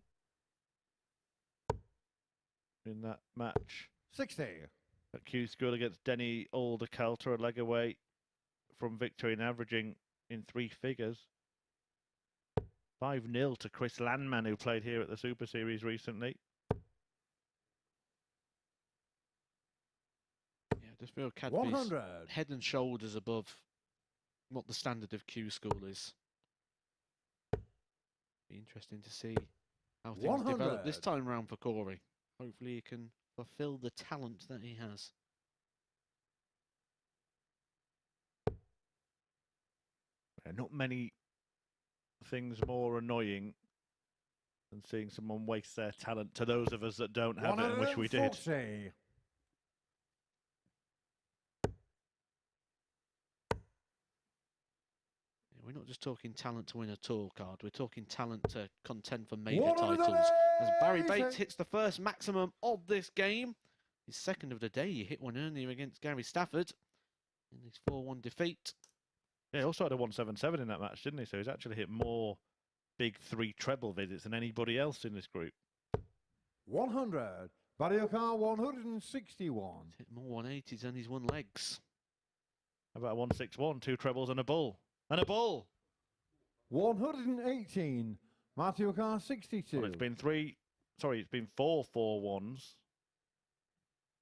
in that match. 60. At Q School against Denny Alderkelter, a leg away from victory and averaging in 3 figures. 5-0 to Chris Landman, who played here at the Super Series recently. Just feel Cadbury's 100. head and shoulders above what the standard of Q School is. Be interesting to see how things develop this 100. time round for Corey. Hopefully he can fulfil the talent that he has. Not many things more annoying than seeing someone waste their talent to those of us that don't have it and wish we did. 140. We're not just talking talent to win a tour card, we're talking talent to contend for major titles. As Barrie Bates hits the first maximum of this game. His second of the day, he hit one earlier against Gary Stafford in his 4-1 defeat. Yeah, he also had a 177 in that match, didn't he? So he's actually hit more big 3 treble visits than anybody else in this group. 100. Barrie 161. He's hit more 180s than he's won legs. How about a 161, 2 trebles and a bull? And a bull! 118. Matthew Carr 62. Well, it's been 4 4-1s.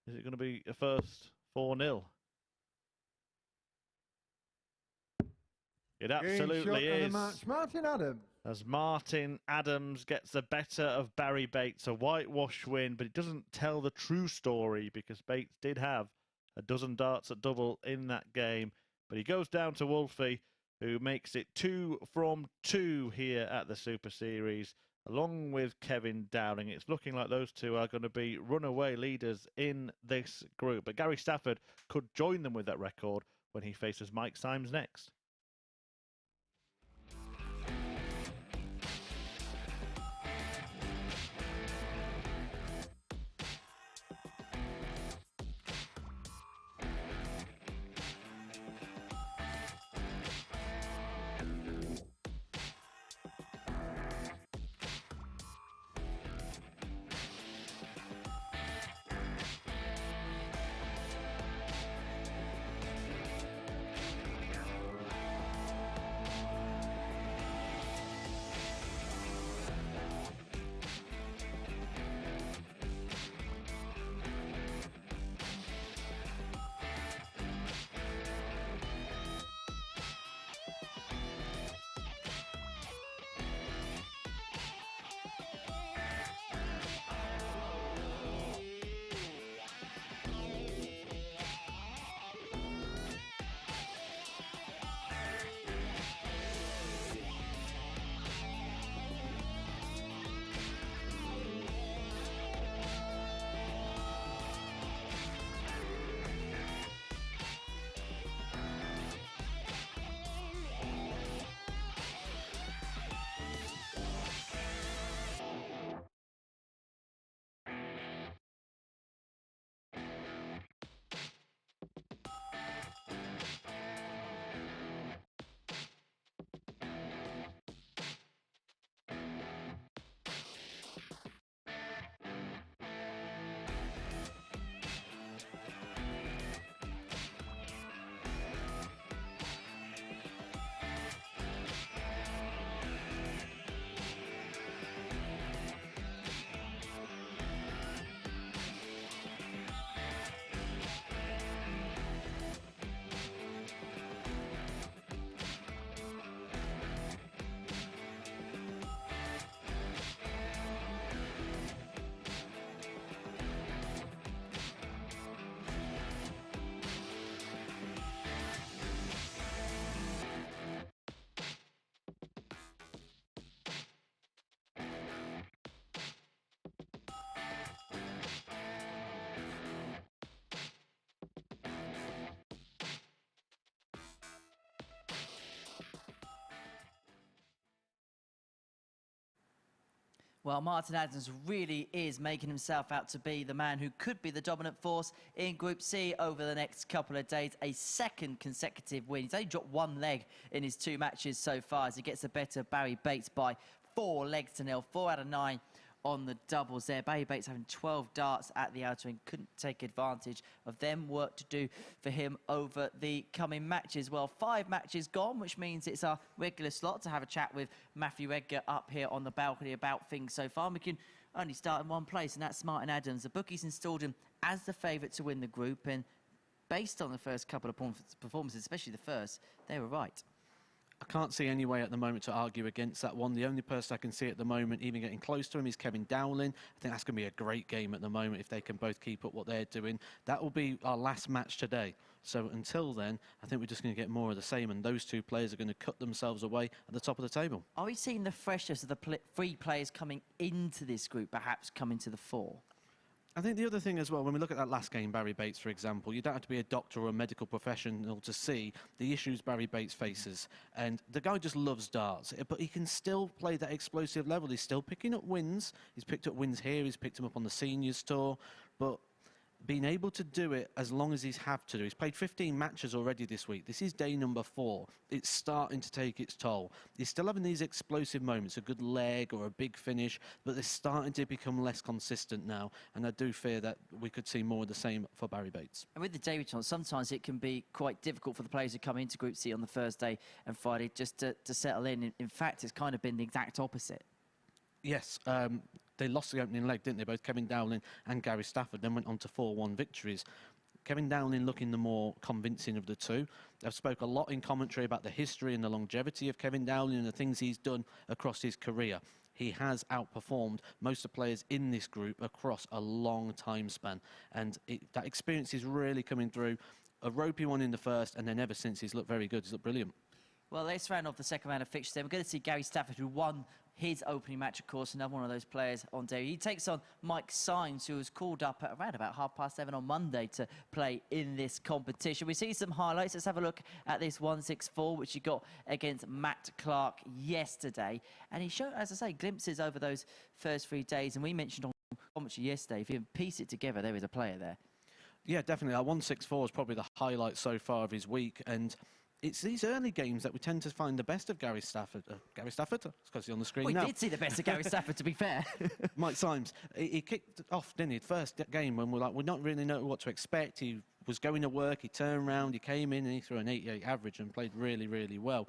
Is it going to be a first 4-0? It absolutely is. Match, Martin Adams. As Martin Adams gets the better of Barrie Bates, a whitewash win, but it doesn't tell the true story because Bates did have a dozen darts at double in that game. But he goes down to Wolfie, who makes it 2 from 2 here at the Super Series, along with Kevin Dowling. It's looking like those two are going to be runaway leaders in this group. But Gary Stafford could join them with that record when he faces Mike Symes next. Well, Martin Adams really is making himself out to be the man who could be the dominant force in Group C over the next couple of days. A second consecutive win. He's only dropped 1 leg in his 2 matches so far as he gets the better of Barrie Bates by 4 legs to nil. 4 out of 9 on the doubles there. Barrie Bates having 12 darts at the outer ring. Couldn't take advantage of them. Work to do for him over the coming matches. Well, 5 matches gone, which means it's our regular slot to have a chat with Matthew Edgar up here on the balcony about things so far. And we can only start in one place, and that's Martin Adams. The bookies installed him as the favourite to win the group, and based on the first couple of performances, especially the first, they were right. I can't see any way at the moment to argue against that one. The only person I can see at the moment even getting close to him is Kevin Dowling. I think that's going to be a great game at the moment if they can both keep up what they're doing. That will be our last match today. So until then, I think we're just going to get more of the same, and those two players are going to cut themselves away at the top of the table. Are we seeing the freshness of the three players coming into this group perhaps coming to the fore? I think the other thing as well, when we look at that last game, Barrie Bates, for example, you don't have to be a doctor or a medical professional to see the issues Barrie Bates faces. And the guy just loves darts, but he can still play that explosive level. He's still picking up wins. He's picked up wins here. He's picked them up on the seniors tour. But being able to do it as long as he's have to do. He's played 15 matches already this week. This is day number 4. It's starting to take its toll. He's still having these explosive moments, a good leg or a big finish, but they're starting to become less consistent now. And I do fear that we could see more of the same for Barrie Bates. And with the Davies chance, sometimes it can be quite difficult for the players who come into Group C on the Thursday and Friday just to settle in. In fact, it's kind of been the exact opposite. Yes, they lost the opening leg, didn't they? Both Kevin Dowling and Gary Stafford then went on to 4-1 victories. Kevin Dowling looking the more convincing of the two. I've spoke a lot in commentary about the history and the longevity of Kevin Dowling and the things he's done across his career. He has outperformed most of the players in this group across a long time span. And that experience is really coming through. A ropey one in the first, and then ever since he's looked very good. He's looked brilliant. Well, let's round off the second round of fixtures then. We're going to see Gary Stafford, who won his opening match, of course, another one of those players on day. He takes on Mike Symes, who was called up at around about 7:30 on Monday to play in this competition. We see some highlights. Let's have a look at this 164, which he got against Matt Clark yesterday. And he showed, as I say, glimpses over those first 3 days. And we mentioned on commentary yesterday, if you piece it together, there is a player there. Yeah, definitely. That 164 is probably the highlight so far of his week. And it's these early games that we tend to find the best of Gary Stafford. Gary Stafford? It's because he's on the screen now. We did see the best of Gary Stafford, to be fair. Mike Symes. He kicked off, didn't he? The first game when we not really know what to expect. He was going to work, he turned around, he came in and he threw an 88 average and played really, really well.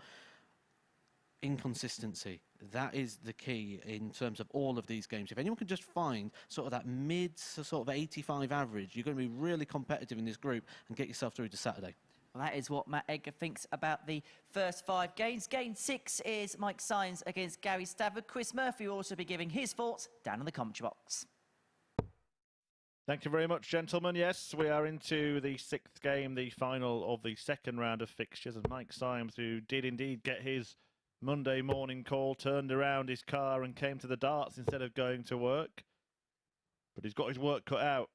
Inconsistency. That is the key in terms of all of these games. If anyone can just find sort of that mid sort of 85 average, you're going to be really competitive in this group and get yourself through to Saturday. Well, that is what Matt Edgar thinks about the first 5 games. Game 6 is Mike Symes against Gary Stafford. Chris Murphy will also be giving his thoughts down in the commentary box. Thank you very much, gentlemen. Yes, we are into the 6th game, the final of the second round of fixtures. And Mike Symes, who did indeed get his Monday morning call, turned around his car and came to the darts instead of going to work. But he's got his work cut out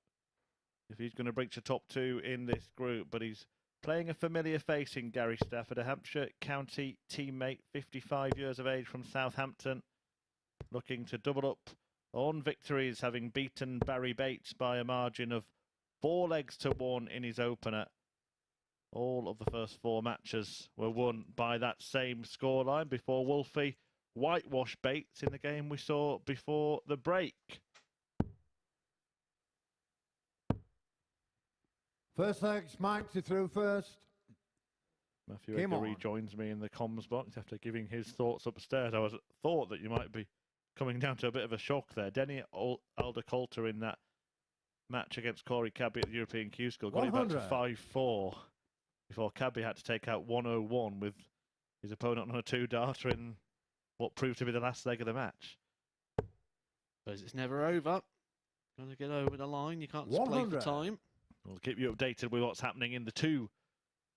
if he's going to reach the top 2 in this group. But he's playing a familiar face in Gary Stafford, a Hampshire County teammate, 55 years of age from Southampton, looking to double up on victories, having beaten Barrie Bates by a margin of 4-1 in his opener. All of the first 4 matches were won by that same scoreline before Wolfie whitewashed Bates in the game we saw before the break. First legs, Mike to through first. Matthew Edgar rejoins me in the comms box after giving his thoughts upstairs. I thought that you might be coming down to a bit of a shock there. Denny Alder-Coulter in that match against Corey Cabby at the European Q School got it back to 5-4 before Cabby had to take out 101 with his opponent on a 2-darter in what proved to be the last leg of the match. But it's never over. Got to get over the line. You can't just play for time. We'll keep you updated with what's happening in the 2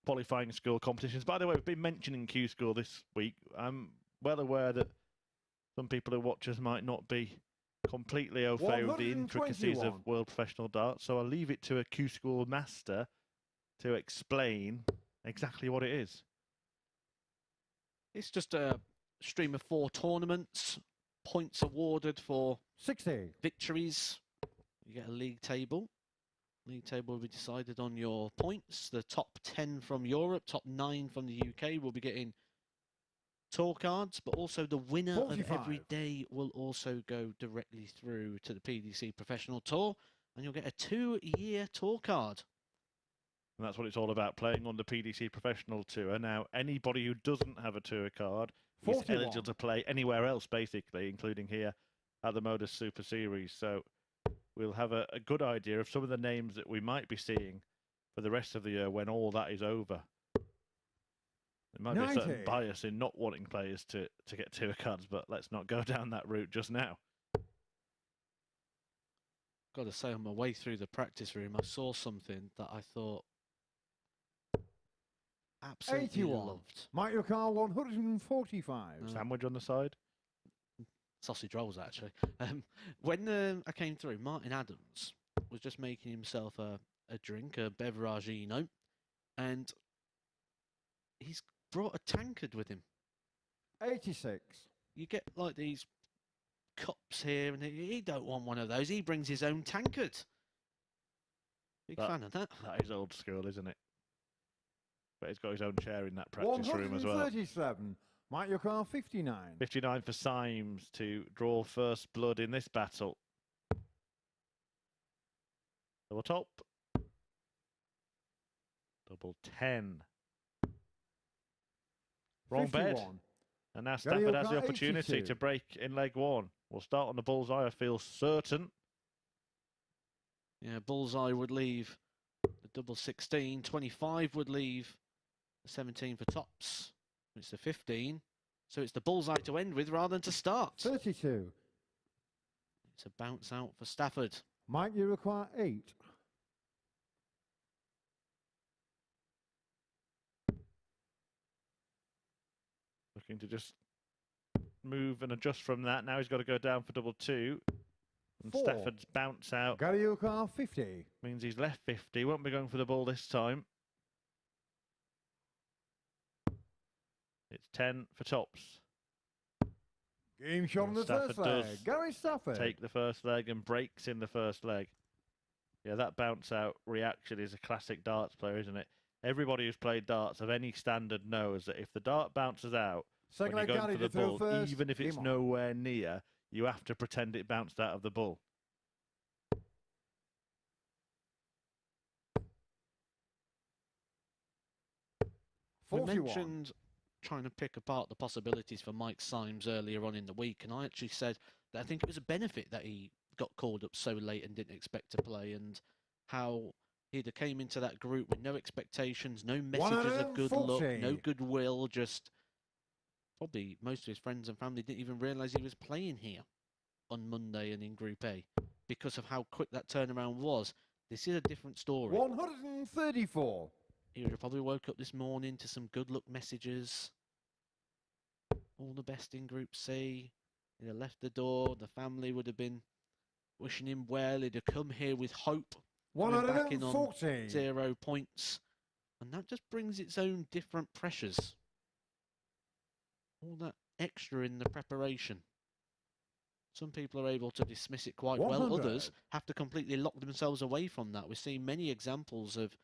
qualifying school competitions. By the way, we've been mentioning Q School this week. I'm well aware that some people who watch us might not be completely au fait with the intricacies of World Professional Darts, so I'll leave it to a Q School master to explain exactly what it is. It's just a stream of 4 tournaments, points awarded for 60 victories. You get a league table. League table will be decided on your points. The top 10 from Europe, top 9 from the UK will be getting tour cards, but also the winner 45 of every day will also go directly through to the PDC Professional Tour, and you'll get a 2-year tour card. And that's what it's all about, playing on the PDC Professional Tour. Now, anybody who doesn't have a tour card is eligible to play anywhere else, basically, including here at the MODUS Super Series. So we'll have a good idea of some of the names that we might be seeing for the rest of the year when all that is over. There might be a certain 90. bias in not wanting players to get tour cards, but let's not go down that route just now. Got to say, on my way through the practice room, I saw something that I thought absolutely 81. loved. Mark your car 145. Sandwich on the side. Sausage rolls, actually. When I came through, Martin Adams was just making himself a drink, a beveragino, and he's brought a tankard with him. 86. You get like these cups here, and he don't want one of those. He brings his own tankard. Big fan of that. That is old school, isn't it? But he's got his own chair in that practice room as well. 137. Mark your car 59. 59 for Symes to draw first blood in this battle. Double top. Double 10. Wrong 51. bed. And now Stafford has the opportunity 82. to break in leg one. We'll start on the bullseye, I feel certain. Yeah, bullseye would leave the double 16. 25 would leave the 17 for tops. It's the 15. So it's the bullseye to end with rather than to start. 32. It's a bounce out for Stafford. Mike, you require 8. Looking to just move and adjust from that. Now he's got to go down for double 2. And 4. Stafford's bounce out Gary, your car 50. means he's left 50. Won't be going for the ball this time. It's 10 for tops. Game shot on the Stafford first leg. does Gary Stafford. Take the first leg and breaks in the first leg. Yeah, that bounce out reaction is a classic darts player, isn't it? Everybody who's played darts of any standard knows that if the dart bounces out Second when leg, you're going Gary for the to throw ball, first. even if it's Game on. nowhere near, you have to pretend it bounced out of the ball. We 41. mentioned trying to pick apart the possibilities for Mike Symes earlier on in the week, and I actually said that I think it was a benefit that he got called up so late and didn't expect to play, and how he'd came into that group with no expectations, no messages of good luck, 140. no goodwill, just probably most of his friends and family didn't even realise he was playing here on Monday and in Group A because of how quick that turnaround was. This is a different story. 134. He would have probably woke up this morning to some good luck messages. All the best in Group C. He'd have left the door. The family would have been wishing him well. He'd have come here with hope. Coming back in on 140. 0 points. And that just brings its own different pressures. All that extra in the preparation. Some people are able to dismiss it quite well. 100. Others have to completely lock themselves away from that. We've seen many examples of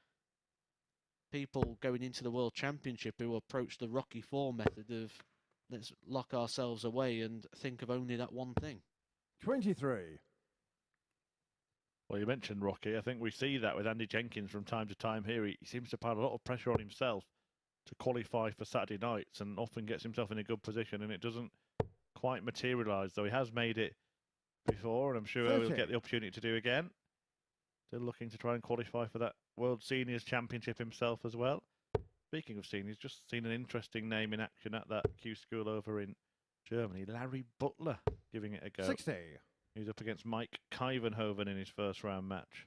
people going into the World Championship who approach the Rocky IV method of let's lock ourselves away and think of only that one thing. 23. Well, you mentioned Rocky. I think we see that with Andy Jenkins from time to time here. He seems to put a lot of pressure on himself to qualify for Saturday nights and often gets himself in a good position, and it doesn't quite materialise, though he has made it before, and I'm sure he'll get the opportunity to do again. Still looking to try and qualify for that World Seniors Championship himself as well. Speaking of seniors, just seen an interesting name in action at that Q school over in Germany. Larry Butler giving it a go. 60. He's up against Mike Kyvenhoven in his first round match.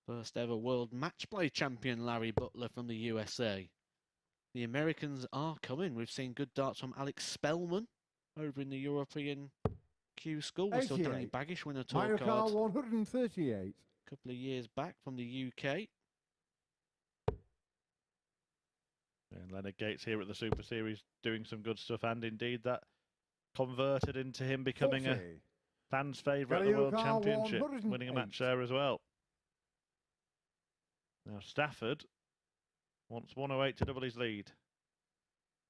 First ever world match play champion Larry Butler from the USA. The Americans are coming. We've seen good darts from Alex Spellman over in the European Q school. We saw Danny 88. Baggish win a tour Mario card Kart 138. a couple of years back from the UK. And Leonard Gates here at the Super Series doing some good stuff, and indeed that converted into him becoming 40. a fans' favourite at the World Championship, winning a match there as well. Now Stafford wants 108 to double his lead.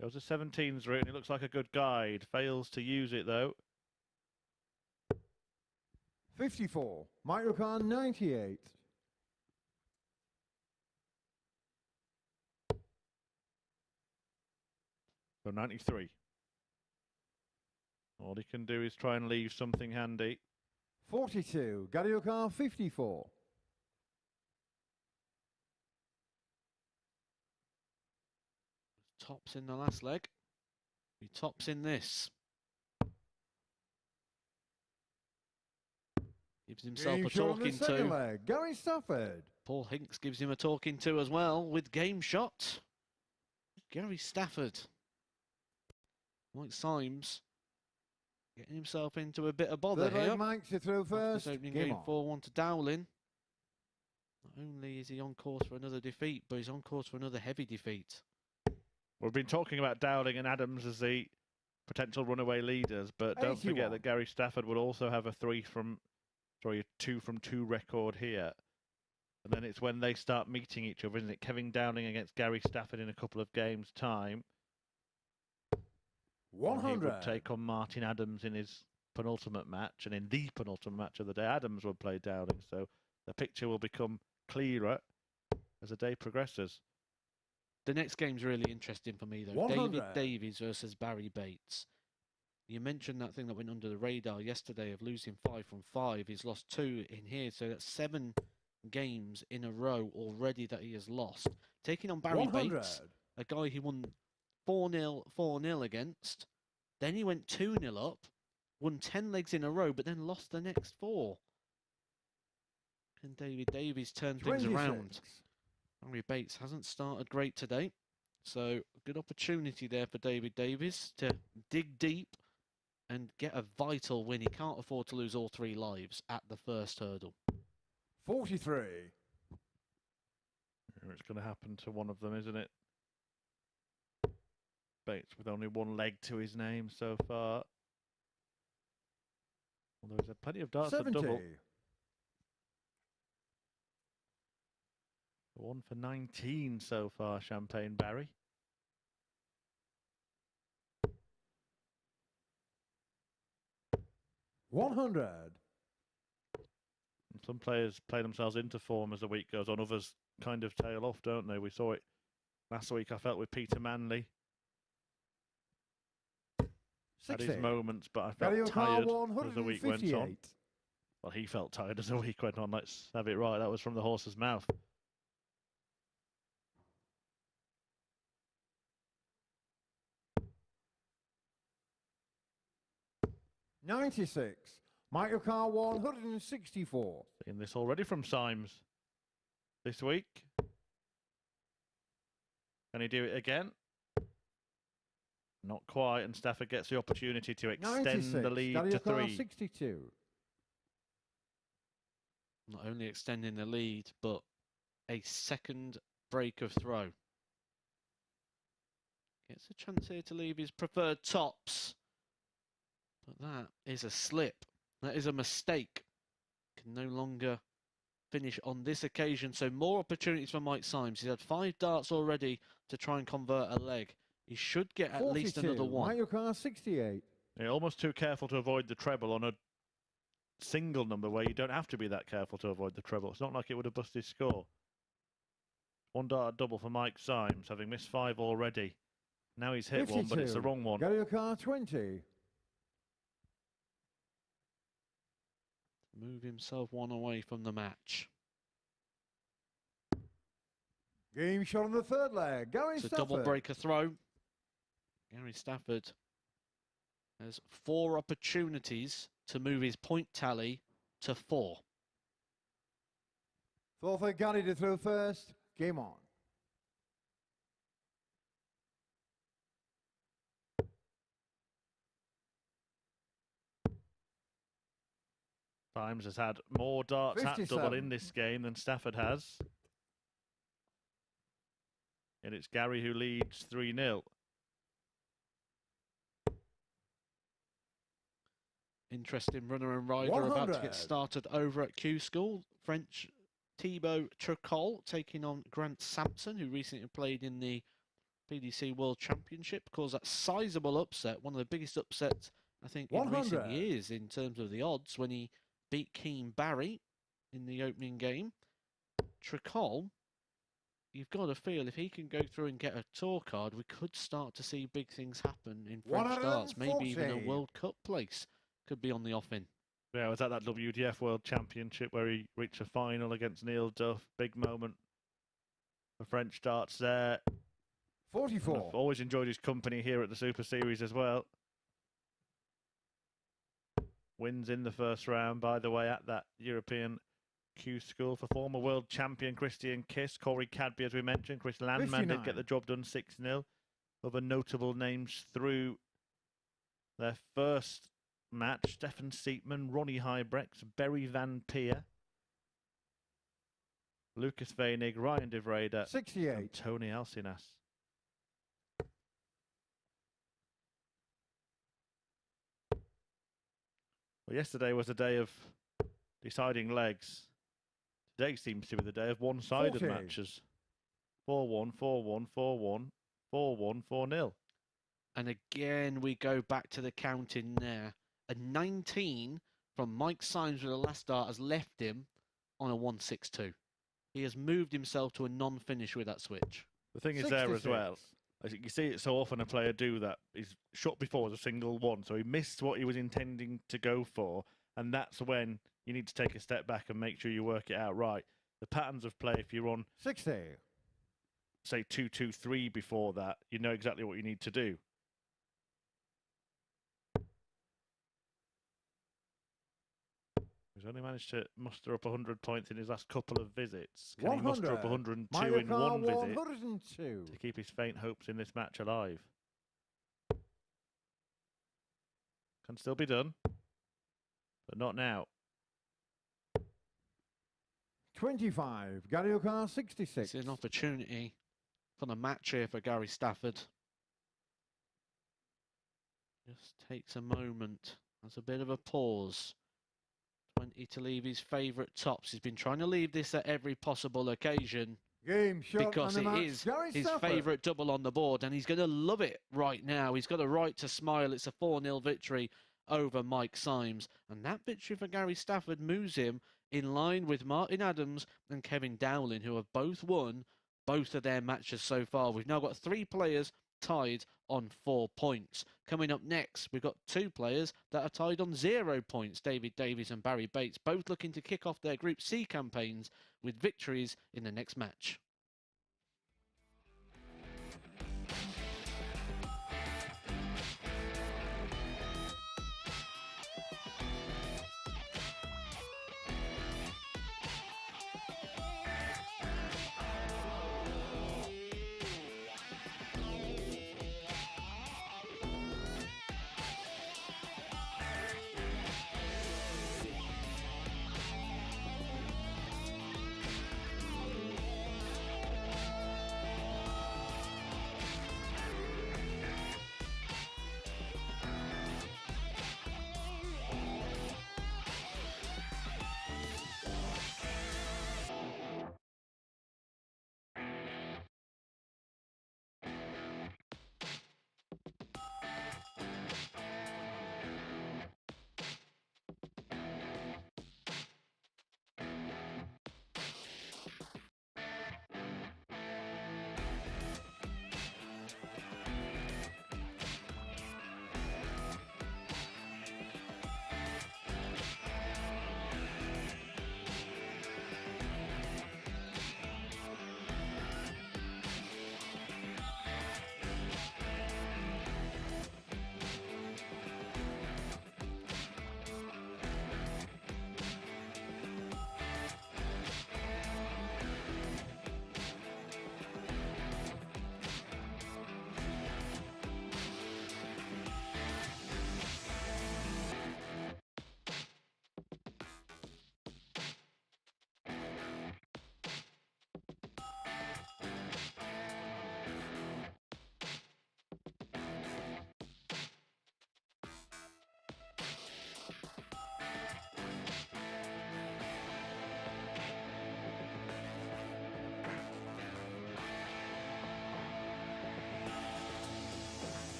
Goes the 17s route, and it looks like a good guide. Fails to use it though. 54. Mario Kart 98. So 93. All he can do is try and leave something handy. 42. Got your car 54. Tops in the last leg. He tops in this. Gives himself Game a shot on the talking second to. leg. Going Stafford. Paul Hinks gives him a talking to as well with game shot. Gary Stafford. Mike Symes getting himself into a bit of bother Third here. leg, Mike, to throw first. This opening Game game on. 4-1 to Dowling. Not only is he on course for another defeat, but he's on course for another heavy defeat. We've been talking about Dowling and Adams as the potential runaway leaders, but don't 81. forget that Gary Stafford would also have a 2 from 2 record here. And then it's when they start meeting each other, isn't it? Kevin Dowling against Gary Stafford in a couple of games' time. 100. He would take on Martin Adams in his penultimate match, and in the penultimate match of the day, Adams would play Dowling. So the picture will become clearer as the day progresses. The next game's really interesting for me, though. 100. Davies versus Barrie Bates. You mentioned that thing that went under the radar yesterday of losing 5 from 5. He's lost 2 in here, so that's 7 games in a row already that he has lost. Taking on Barrie 100. Bates, a guy he won 4-0 against. Then he went 2-0 up, won 10 legs in a row, but then lost the next 4. And Davies turned things 26. around. Barrie Bates hasn't started great today, so a good opportunity there for Davies to dig deep and get a vital win. He can't afford to lose all 3 lives at the first hurdle. 43. It's going to happen to one of them, isn't it? Bates with only 1 leg to his name so far. Although he's had plenty of darts at 70. double. 1 for 19 so far, Champagne Barrie. $100. Some players play themselves into form as the week goes on. Others kind of tail off, don't they? We saw it last week, I felt, with Peter Manley. Had his moments, but I felt tired as the week went on. Well, he felt tired as the week went on. Let's have it right. That was from the horse's mouth. $96. Michael Carr 164. Seeing this already from Symes this week. Can he do it again? Not quite, and Stafford gets the opportunity to extend 96. the lead to 3. 62. Not only extending the lead, but a second break of throw. Gets a chance here to leave his preferred tops. But that is a slip. That is a mistake. Can no longer finish on this occasion. So more opportunities for Mike Symes. He's had 5 darts already to try and convert a leg. He should get at 42. least another 1. Michael Carr 68. Yeah, almost too careful to avoid the treble on a single number where you don't have to be that careful to avoid the treble. It's not like it would have busted score. 1 dart double for Mike Symes, having missed 5 already. Now he's hit 1, but it's the wrong one. Gary Carr 20. Move himself 1 away from the match. Game shot on the third leg. Gary It's a Stafford. double breaker throw. Gary Stafford has 4 opportunities to move his point tally to 4. Fourth for Gary to throw first. Game on. Symes has had more darts at double in this game than Stafford has. And it's Gary who leads 3-0. Interesting runner and rider 100. about to get started over at Q School. French Thibaut Tricol taking on Grant Sampson, who recently played in the PDC World Championship. Caused that sizable upset, one of the biggest upsets, I think, in recent years in terms of the odds, when he beat Keen Barrie in the opening game. Tricol, you've got to feel if he can go through and get a tour card, we could start to see big things happen in French darts. Maybe even a World Cup place could be on the offing. Yeah, it was at that WDF World Championship where he reached a final against Neil Duff. Big moment for French darts there. 44. I've always enjoyed his company here at the Super Series as well. Wins in the first round, by the way, at that European Q School for former world champion Christian Kiss, Corey Cadby, as we mentioned. Chris Landman did get the job done 6-0. Other notable names through their first match: Stefan Seatman, Ronnie Hybrex, Berry Van Peer, Lucas Veinig, Ryan de Vrede, 68. and Tony Alcinas. Well, yesterday was a day of deciding legs. Today seems to be the day of one-sided matches. 4-1, 4-1, 4-1, 4-1, 4-0. And again, we go back to the counting there. A 19 from Mike Symes with the last start has left him on a 1-6-2. He has moved himself to a non-finish with that switch. The thing is there as well, as you see it so often a player do that. His shot before was a single one, so he missed what he was intending to go for, and that's when you need to take a step back and make sure you work it out right. The patterns of play, if you're on 60, say 2-2-3 before that, you know exactly what you need to do. He's only managed to muster up 100 points in his last couple of visits. Can he muster up 102 in one visit 102. to keep his faint hopes in this match alive? Can still be done, but not now. 25, Gary O'Carr 66. It's an opportunity for the match here for Gary Stafford. Just takes a moment. There's a bit of a pause. 20 to leave his favourite tops. He's been trying to leave this at every possible occasion. Game shot Because and it the match, is Gary his Stafford. favourite double on the board, and he's going to love it right now. He's got a right to smile. It's a 4-0 victory over Mike Symes, and that victory for Gary Stafford moves him in line with Martin Adams and Kevin Dowling, who have both won both of their matches so far. We've now got 3 players tied on 4 points. Coming up next, we've got 2 players that are tied on 0 points. Davies and Barrie Bates, both looking to kick off their Group C campaigns with victories in the next match.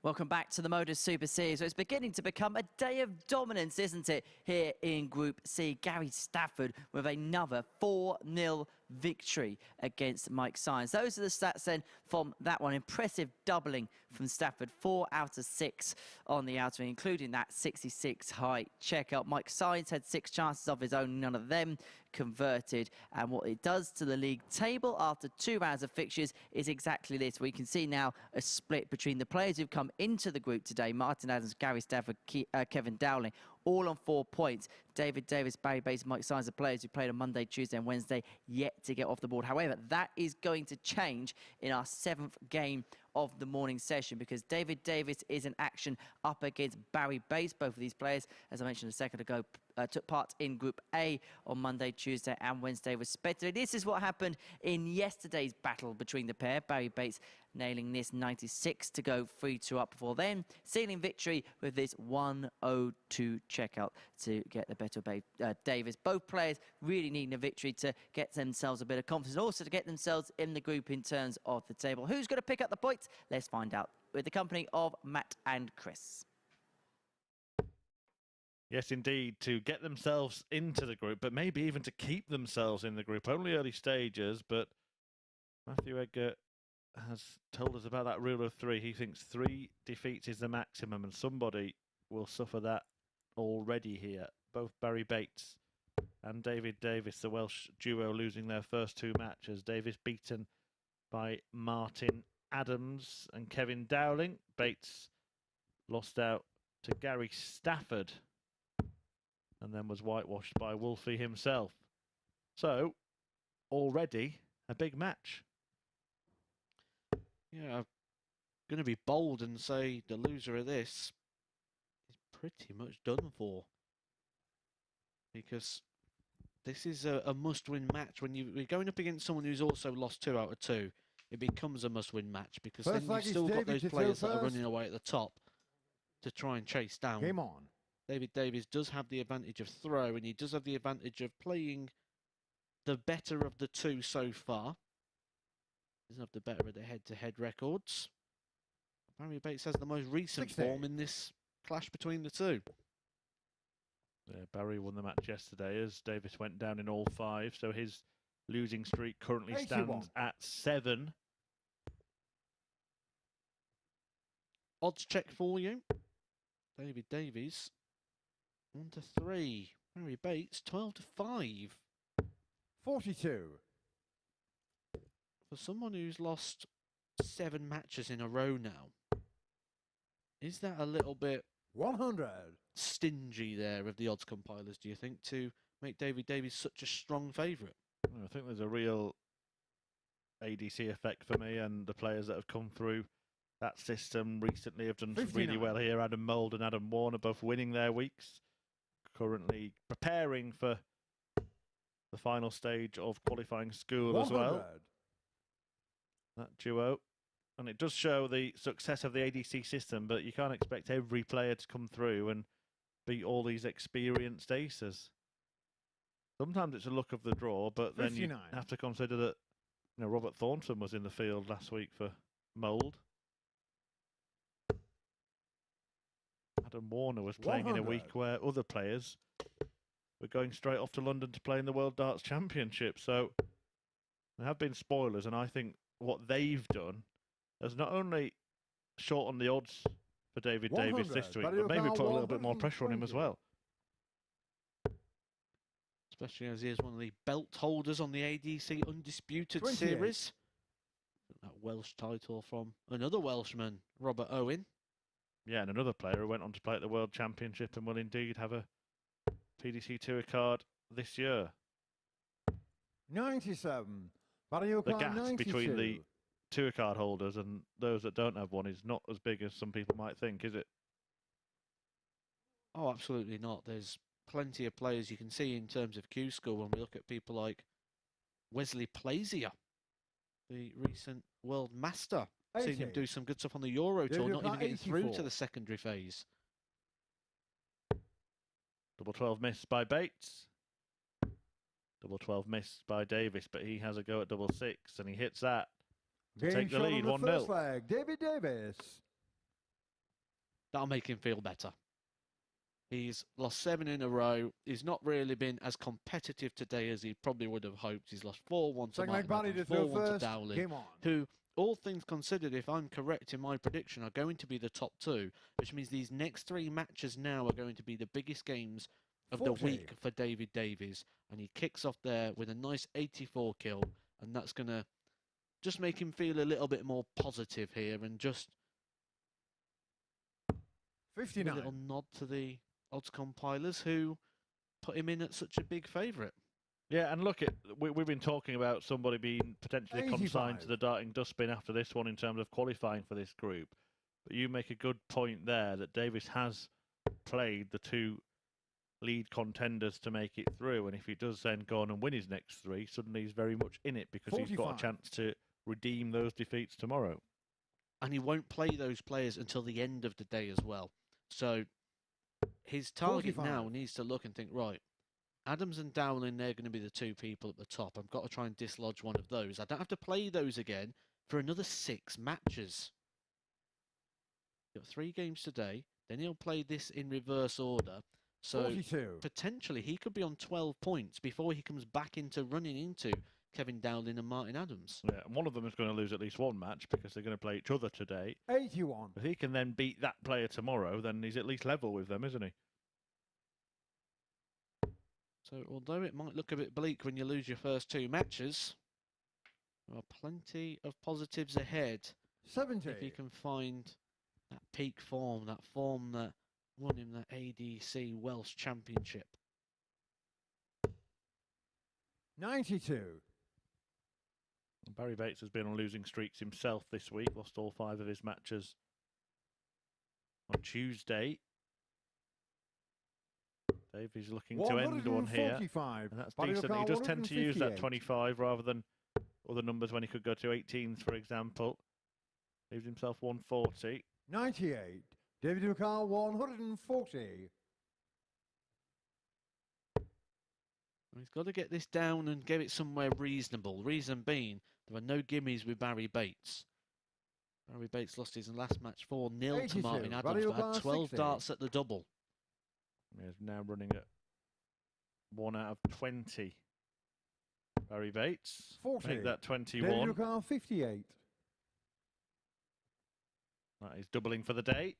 Welcome back to the MODUS Super Series. So it's beginning to become a day of dominance, isn't it, here in Group C? Gary Stafford with another 4-0 victory against Mike Symes. Those are the stats then from that one. Impressive doubling from Stafford. 4 out of 6 on the outer ring, including that 66 height checkout. Mike Symes had 6 chances of his own, none of them converted. And what it does to the league table after 2 rounds of fixtures is exactly this. We can see now a split between the players who've come into the group today. Martin Adams, Gary Stafford, Kevin Dowling, all on 4 points. David Davies, Barrie Bates, Mike Symes are players who played on Monday, Tuesday and Wednesday yet to get off the board. However, that is going to change in our 7th game of the morning session because David Davies is in action up against Barrie Bates. Both of these players, as I mentioned a second ago, took part in Group A on Monday, Tuesday and Wednesday respectively. This is what happened in yesterday's battle between the pair. Barrie Bates nailing this 96 to go 3-2 up before then, sealing victory with this 102 checkout to get the better of Davies. Both players really needing a victory to get themselves a bit of confidence and also to get themselves in the group in terms of the table. Who's going to pick up the points? Let's find out with the company of Matt and Chris. Yes, indeed, to get themselves into the group, but maybe even to keep themselves in the group. Only early stages, but Matthew Edgar has told us about that rule of 3. He thinks 3 defeats is the maximum, and somebody will suffer that already here. Both Barrie Bates and David Davies, the Welsh duo, losing their first 2 matches. Davies beaten by Martin Adams and Kevin Dowling. Bates lost out to Gary Stafford and then was whitewashed by Wolfie himself. So, already a big match. Yeah, I'm going to be bold and say the loser of this is pretty much done for. Because this is a must-win match. When you're going up against someone who's also lost 2 out of 2, it becomes a must-win match because then you've still got those players that are running away at the top to try and chase down. Game on. David Davies does have the advantage of throw, and he does have the advantage of playing the better of the 2 so far. Doesn't have the better of the head-to-head records. Barrie Bates has the most recent form in this clash between the 2. Yeah, Barrie won the match yesterday as Davis went down in all 5, so his losing streak currently stands at 7. Odds check for you. David Davies 1-3. Barrie Bates 12-5. 42. For someone who's lost 7 matches in a row now, is that a little bit 100 stingy there of the odds compilers, do you think, to make David Davies such a strong favourite? I think there's a real ADC effect for me, and the players that have come through that system recently have done 59. really well here. Adam Mould and Adam Warner both winning their weeks, currently preparing for the final stage of qualifying school 100. as well. That duo. And it does show the success of the ADC system, but you can't expect every player to come through and beat all these experienced aces. Sometimes it's a luck of the draw, but then 59. you have to consider that Robert Thornton was in the field last week for Mould. Adam Warner was playing 100. in a week where other players were going straight off to London to play in the World Darts Championship. So there have been spoilers, and I think what they've done has not only shortened the odds for David Davies this week, but maybe put a little bit more pressure on him as well. Especially as he is one of the belt holders on the ADC Undisputed 28. Series. That Welsh title from another Welshman, Robert Owen. Yeah, and another player who went on to play at the World Championship and will indeed have a PDC Tour card this year. 97. The gap between the tour card holders and those that don't have one is not as big as some people might think, is it? Oh, absolutely not. There's plenty of players you can see in terms of Q School when we look at people like Wesley Plazier, the recent world master. 80. Seen him do some good stuff on the Euro Tour, not even getting 84. through to the secondary phase. Double 12 missed by Bates. Double 12 missed by Davis, but he has a go at double 6 and he hits that to take the lead 1-0. First leg, David Davies. That'll make him feel better. He's lost 7 in a row. He's not really been as competitive today as he probably would have hoped. He's lost 4-1 to Second leg Martin Barrie to Adams, throw 4-1 to first. Dowling, Game on. who, all things considered, if I'm correct in my prediction, are going to be the top 2, which means these next 3 matches now are going to be the biggest games of 40. the week for David Davies. And he kicks off there with a nice 84 kill, and that's going to just make him feel a little bit more positive here, and just 59. a little nod to the odds compilers who put him in at such a big favourite. Yeah, and look, we've been talking about somebody being potentially 85. consigned to the darting dustbin after this one in terms of qualifying for this group. But you make a good point there that Davies has played the 2 lead contenders to make it through, and if he does then go on and win his next 3, suddenly he's very much in it because he's got a 45. chance to redeem those defeats tomorrow. And he won't play those players until the end of the day as well. So his target 45. now needs to look and think, right, Adams and Dowling, they're going to be the 2 people at the top. I've got to try and dislodge one of those. I don't have to play those again for another 6 matches. Got 3 games today. Then he'll play this in reverse order. So 42. potentially he could be on 12 points before he comes back into running into Kevin Dowling and Martin Adams. Yeah, and one of them is going to lose at least 1 match because they're going to play each other today. 81. If he can then beat that player tomorrow, then he's at least level with them, isn't he? So although it might look a bit bleak when you lose your first 2 matches, there are plenty of positives ahead 70. if he can find that peak form, that form that won him that ADC Welsh Championship. 92. Barrie Bates has been on losing streaks himself this week, lost all 5 of his matches on Tuesday. Davies looking to end one here, 145. and that's Barrie decent. He Bates does tend to use that 158. 25 rather than other numbers when he could go to 18s, for example. Leaves himself 140. 98. David McCall 140. He's got to get this down and get it somewhere reasonable. Reason being, there are no gimmies with Barrie Bates. Barrie Bates lost his last match 4-0 to 82. Martin Adams, Barrie but had O'Connor 12 60. darts at the double. He's now running at 1 out of 20. Barrie Bates. 40. Make that David 21. McCall 58. That is doubling for the day.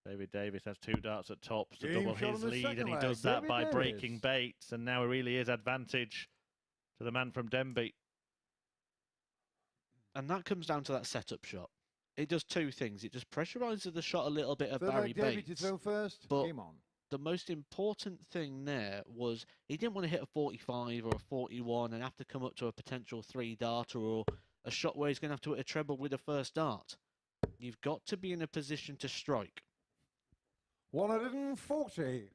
David Davies has 2 darts at tops to Game double shot his on the lead, second and he leg. does that David by Davies. breaking Bates, and now it really is advantage to the man from Denby. And that comes down to that setup shot. It does 2 things. It just pressurises the shot a little bit of Third Barrie leg David to Bates. throw first. but- Game on. The most important thing there was he didn't want to hit a 45 or a 41 and have to come up to a potential 3-darter or a shot where he's going to have to hit a treble with a first dart. You've got to be in a position to strike. 140.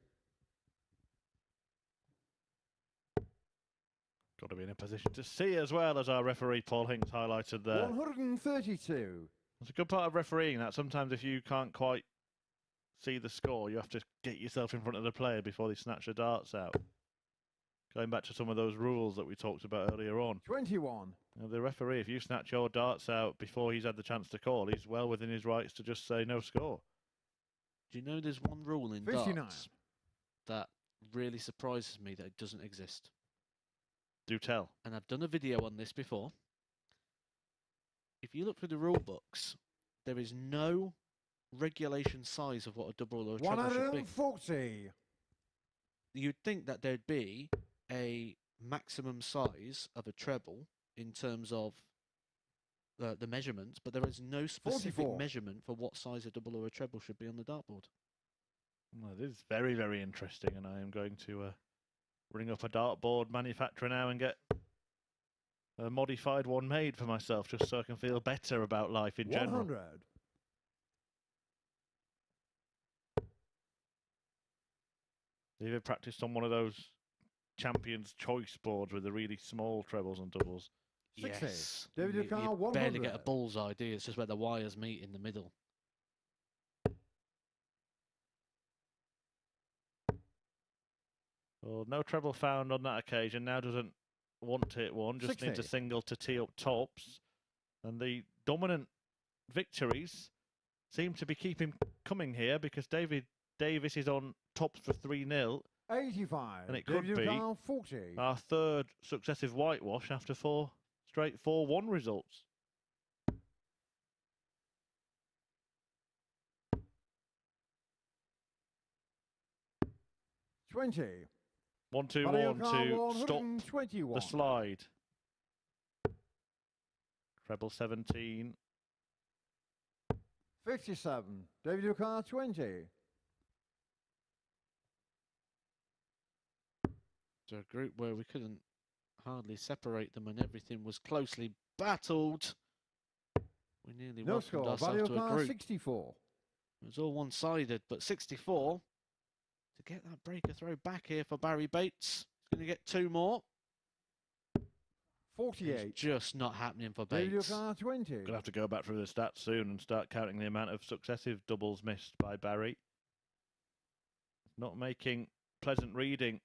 Got to be in a position to see as well, as our referee Paul Hinks highlighted there. 132. It's a good part of refereeing that. Sometimes if you can't quite see the score, you have to get yourself in front of the player before they snatch the darts out. Going back to some of those rules that we talked about earlier on. 21. Now, the referee, if you snatch your darts out before he's had the chance to call, he's well within his rights to just say no score. Do you know there's one rule in 59. darts that really surprises me that it doesn't exist? Do tell. And I've done a video on this before. If you look through the rule books, there is no regulation size of what a double or a treble should be. 140. You'd think that there'd be a maximum size of a treble in terms of the measurements, but there is no specific 44. measurement for what size a double or a treble should be on the dartboard. Well, this is very, very interesting, and I am going to ring up a dartboard manufacturer now and get a modified one made for myself, just so I can feel better about life in general. 100. Have you ever practiced on one of those Champions Choice boards with the really small trebles and doubles? 60. Yes. David You O'Connor, barely get a 100. bullseye, do you? It's just where the wires meet in the middle. Well, no treble found on that occasion. Now doesn't want to hit one, just needs a 60. single to tee up tops. And the dominant victories seem to be keeping coming here because David Davies is on top for 3-0. 85. And it could David be O'Connell, 40. our third successive whitewash after 4 straight 4-1 results. 20. 1-2-1 to stop 121. the slide. Treble 17. 57. David O'Connell, 20. To a group where we couldn't hardly separate them and everything was closely battled. We nearly No welcomed score. ourselves Barrie to a O'Connell, group. 64. It was all one-sided, but 64 to get that breaker throw back here for Barrie Bates. He's going to get 2 more. 48. It's just not happening for David Bates. O'Connell, 20. Going to have to go back through the stats soon and start counting the amount of successive doubles missed by Barrie. Not making pleasant reading.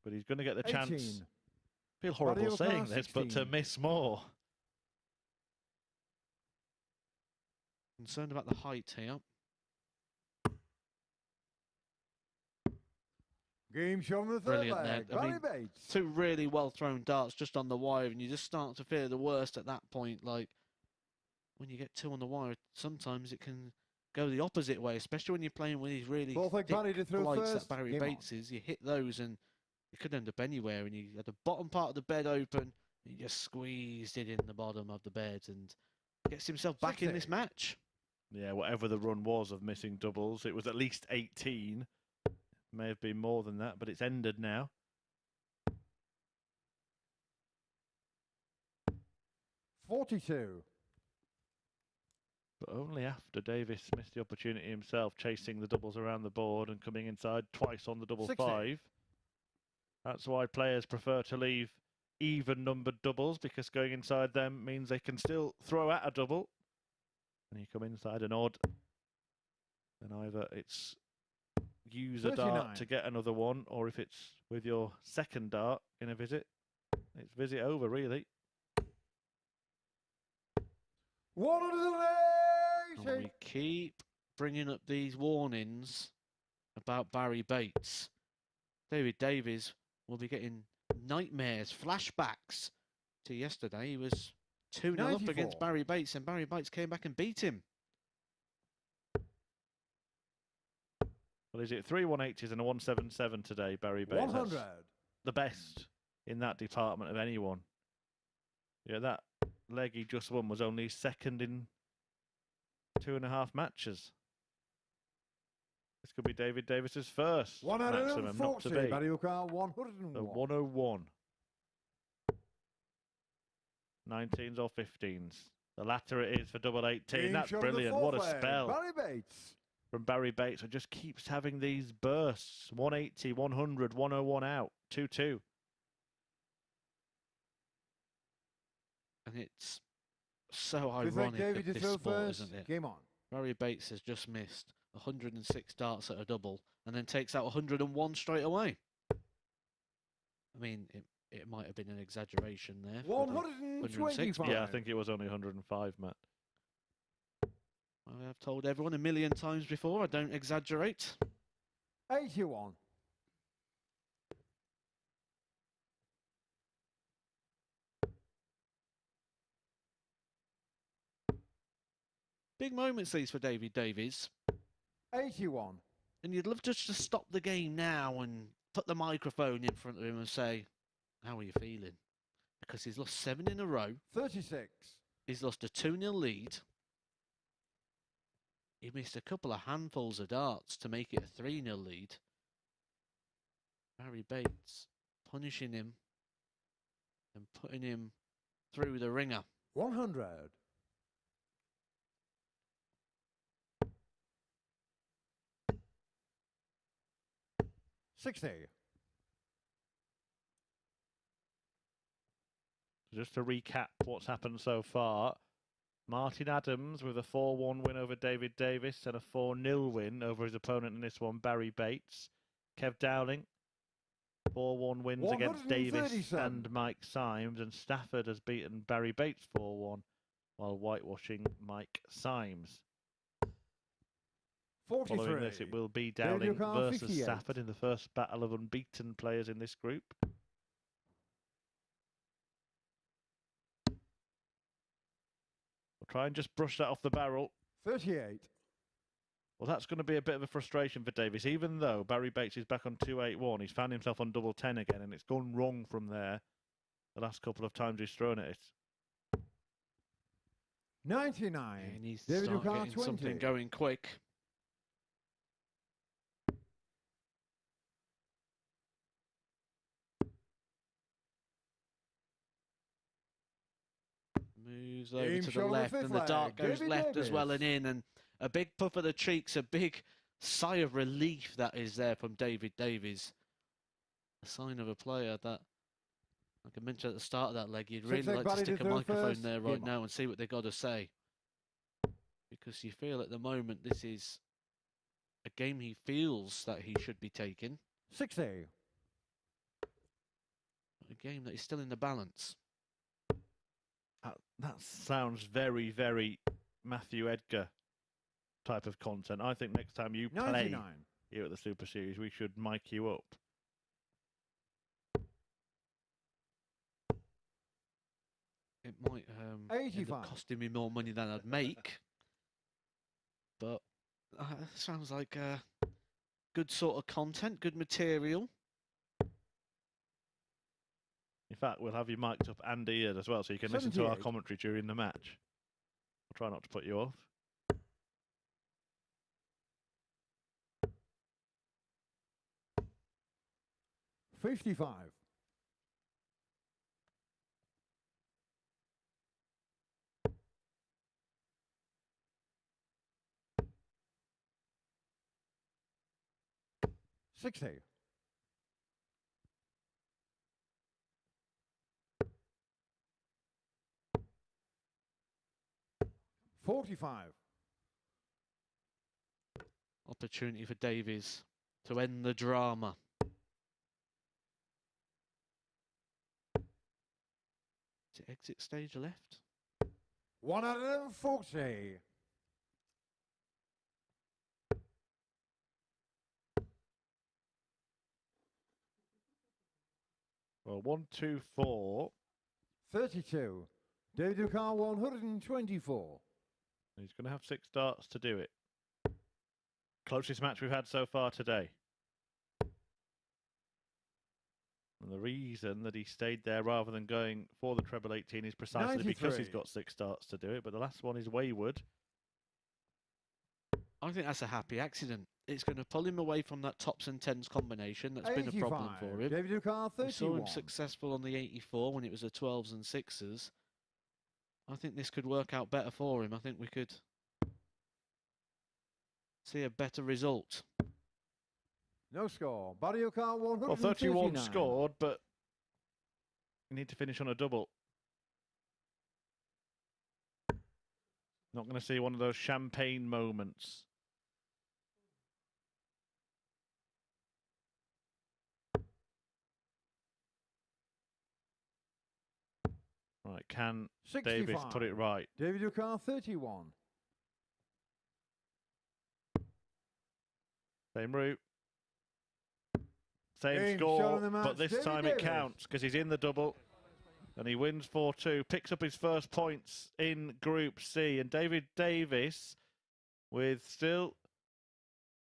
But he's going to get the 18. chance. I feel horrible Barrie saying O'Connell, this, but to 16. miss more. Concerned about the height here. Game show on the third Brilliant leg. there. I Barrie mean, Bates. 2 really well-thrown darts just on the wire, and you just start to fear the worst at that point. Like, when you get 2 on the wire, sometimes it can go the opposite way, especially when you're playing with these really Both like thick Barrie to throw flights first. that Barrie Game on. Bates is. You hit those, and it could end up anywhere, and you had the bottom part of the bed open, and he just squeezed it in the bottom of the bed, and gets himself back in this 60. match. Yeah, whatever the run was of missing doubles, it was at least 18. May have been more than that, but it's ended now. 42. But only after Davis missed the opportunity himself, chasing the doubles around the board and coming inside twice on the double 60. 5. That's why players prefer to leave even-numbered doubles, because going inside them means they can still throw at a double. And you come inside an odd, then either it's use a 39. dart to get another one, or if it's with your second dart in a visit, it's visit over, really. 180. And we keep bringing up these warnings about Barrie Bates. David Davies will be getting nightmares, flashbacks to yesterday. He was 2-0 up 94. against Barrie Bates, and Barrie Bates came back and beat him. Well, is it 3 180s and a 177 today, Barrie Bates? 100. That's the best in that department of anyone. Yeah, that leg he just won was only second in 2.5 matches. This could be David Davis's first maximum, not to 140. beat. Barrie O'Connell, 101. So 101. 19s or 15s. The latter it is for double 18. Game That's show on the brilliant. What a fourth leg. spell Barrie Bates. from Barrie Bates, who just keeps having these bursts. 180, 100, 101 out. 2-2. And it's so With ironic David of to this throw sport, first. isn't it? Game on. Barrie Bates has just missed 106 darts at a double and then takes out 101 straight away. I mean, it might have been an exaggeration there. for the 125. Yeah, I think it was only 105, Matt. I have told everyone a million times before, I don't exaggerate. 81. Big moments these for David Davies. 81. And you'd love just to stop the game now and put the microphone in front of him and say, how are you feeling? Because he's lost 7 in a row. 36. He's lost a 2-0 lead. He missed a couple of handfuls of darts to make it a 3-0 lead. Barrie Bates punishing him and putting him through the ringer. 100. $60. Just to recap what's happened so far, Martin Adams with a 4-1 win over David Davis and a 4-0 win over his opponent in this one, Barrie Bates. Kev Dowling, 4-1 wins against Davis 137. and Mike Symes, and Stafford has beaten Barrie Bates 4-1 while whitewashing Mike Symes. 43. Following this, it will be David Dowling O'Connor, versus 58. Stafford in the first battle of unbeaten players in this group. We'll try and just brush that off the barrel. 38. Well, that's going to be a bit of a frustration for Davies. Even though Barrie Bates is back on 281, he's found himself on double 10 again, and it's gone wrong from there the last couple of times he's thrown at it. 99. He needs to David start O'Connor, getting 20. something going quick. Moves over Team to the show the left, fifth and the dart flag. goes David left as well Davies. and in, and a big puff of the cheeks, a big sigh of relief that is there from David Davies. A sign of a player that, like I mentioned at the start of that leg, you'd really Six-leg like to Barrie stick to a throw microphone first. there right Game now on. and see what they've got to say. Because you feel at the moment this is a game he feels that he should be taking. 60. A game that is still in the balance. That sounds very, very Matthew Edgar type of content. I think next time you play 99. here at the Super Series, we should mic you up. It might end 85. up costing me more money than I'd make. But sounds like good sort of content, good material. In fact, we'll have you mic'd up and eared as well, so you can listen to our 78. commentary during the match. I'll try not to put you off. $55. 60. 45. Opportunity for Davies to end the drama. Is it exit stage left? 140. Well, 1, 2, 4. 32. David O'Connor, 124. He's going to have 6 darts to do it. Closest match we've had so far today. And the reason that he stayed there rather than going for the treble 18 is precisely because he's 93. got 6 darts to do it. But the last one is wayward. I think that's a happy accident. It's going to pull him away from that tops and tens combination that's been a problem 85. for him. David O'Connor, We saw 31. him successful on the 84 when it was the 12s and 6s. I think this could work out better for him. I think we could see a better result. No score. Barrie O'Connor, Well, 139. 31 scored, but you need to finish on a double. Not going to see one of those champagne moments. Right, can 65. Davies put it right? David O'Connor, 31. Same route. Same Game score, shot of the match, but this David time Davies. it counts because he's in the double and he wins 4-2, picks up his first points in Group C. And David Davies, with still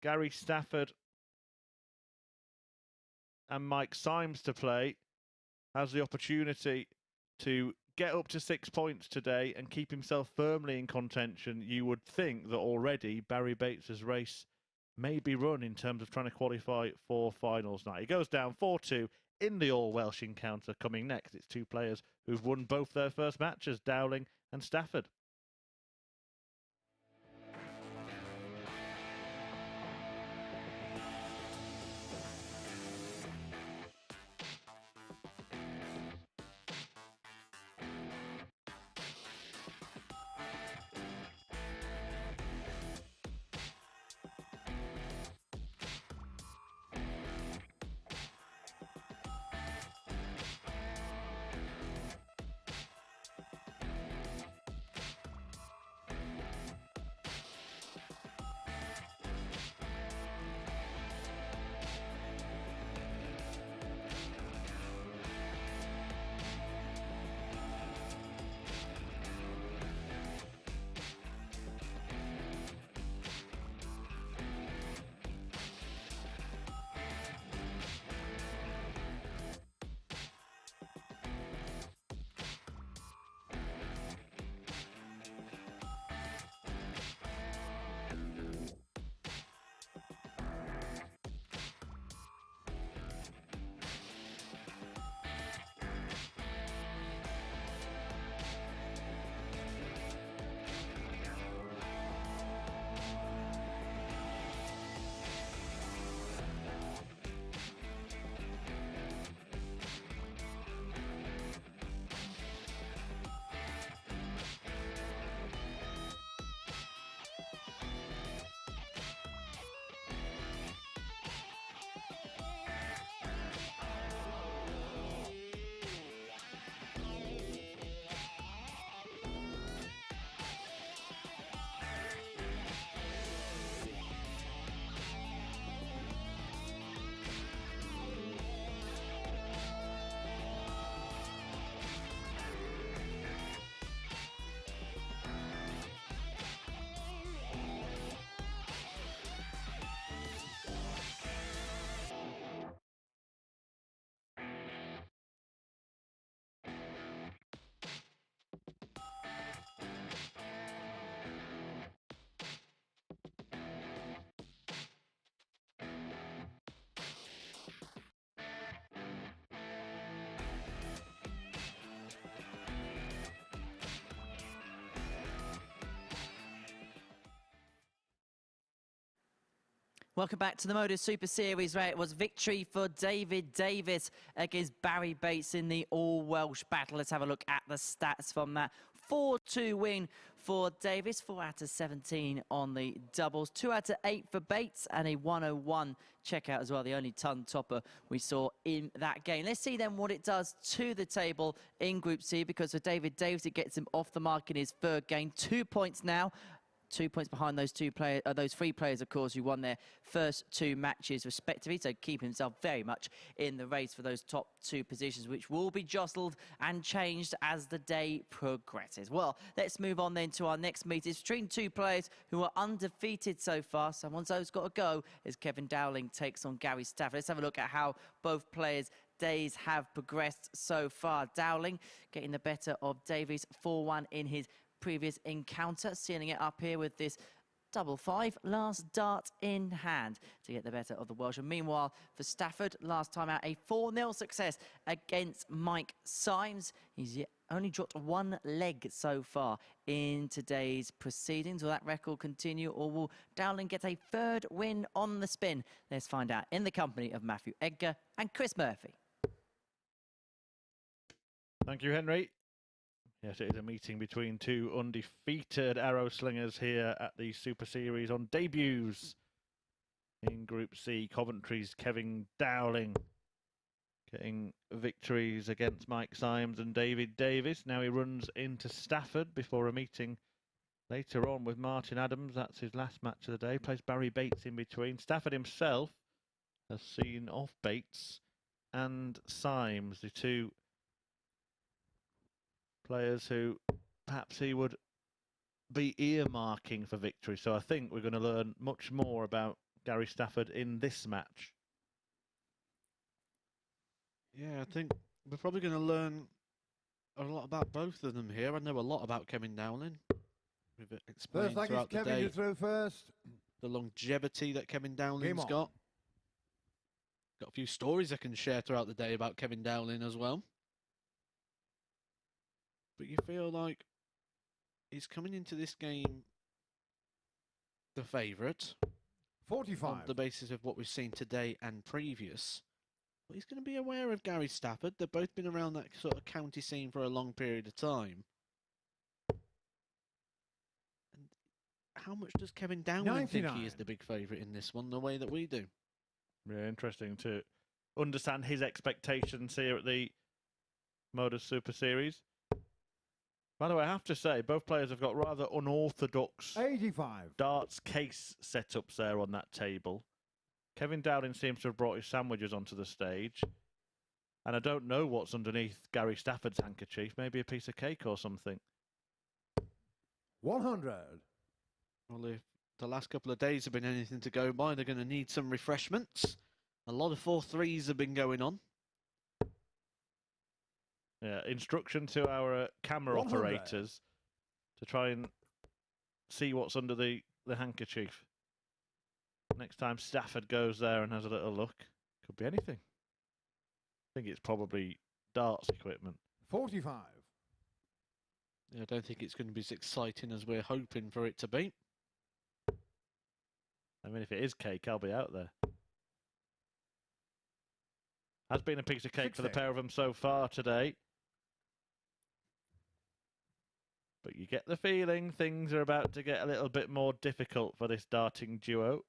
Gary Stafford and Mike Symes to play, has the opportunity to get up to 6 points today and keep himself firmly in contention. You would think that already Barrie Bates' race may be run in terms of trying to qualify for finals night. He goes down 4-2 in the all-Welsh encounter. Coming next, it's 2 players who've won both their first matches, Dowling and Stafford. Welcome back to the MODUS Super Series, where it was victory for David Davies against Barrie Bates in the all-Welsh battle. Let's have a look at the stats from that. 4-2 win for Davies, 4 out of 17 on the doubles, 2 out of 8 for Bates, and a 101 checkout as well, the only ton topper we saw in that game. Let's see then what it does to the table in Group C, because for David Davies, it gets him off the mark in his third game. 2 points now. 2 points behind those those 3 players, of course, who won their first 2 matches respectively. So keep himself very much in the race for those top 2 positions, which will be jostled and changed as the day progresses. Well, let's move on then to our next meeting. It's between 2 players who are undefeated so far. Someone's always got to go as Kevin Dowling takes on Gary Stafford. Let's have a look at how both players' days have progressed so far. Dowling getting the better of Davies, 4-1 in his previous encounter, sealing it up here with this double 5, last dart in hand to get the better of the Welsh. And meanwhile, for Stafford, last time out, a 4-0 success against Mike Symes. He's only dropped 1 leg so far in today's proceedings. Will that record continue, or will Dowling get a 3rd win on the spin? Let's find out in the company of Matthew Edgar and Chris Murphy. Thank you, Henry. Yes, it is a meeting between 2 undefeated arrow slingers here at the Super Series on debuts. In Group C, Coventry's Kevin Dowling getting victories against Mike Symes and David Davies. Now he runs into Stafford before a meeting later on with Martin Adams. That's his last match of the day. Plays Barrie Bates in between. Stafford himself has seen off Bates and Symes, the 2 players who perhaps he would be earmarking for victory. So I think we're going to learn much more about Gary Stafford in this match. Yeah, I think we're probably going to learn a lot about both of them here. I know a lot about Kevin Dowling. We've explained First, throughout the Kevin day to throw first. the longevity that Kevin Dowling's got. Got a few stories I can share throughout the day about Kevin Dowling as well. But you feel like he's coming into this game the favourite. 45. On the basis of what we've seen today and previous. But he's going to be aware of Gary Stafford. They've both been around that sort of county scene for a long period of time. And how much does Kevin Dowling think he is the big favourite in this one, the way that we do? Yeah, interesting to understand his expectations here at the MODUS Super Series. By the way, I have to say, both players have got rather unorthodox 85 darts case setups there on that table. Kevin Dowling seems to have brought his sandwiches onto the stage. And I don't know what's underneath Gary Stafford's handkerchief. Maybe a piece of cake or something. 100. Well, if the last couple of days have been anything to go by, they're going to need some refreshments. A lot of 4-3s have been going on. Yeah, instruction to our camera 100. operators to try and see what's under the handkerchief. Next time Stafford goes there and has a little look, could be anything. I think it's probably darts equipment. 45. Yeah, I don't think it's going to be as exciting as we're hoping for it to be. I mean, if it is cake, I'll be out there. Has been a piece of cake for the pair of them so far today. But you get the feeling things are about to get a little bit more difficult for this darting duo.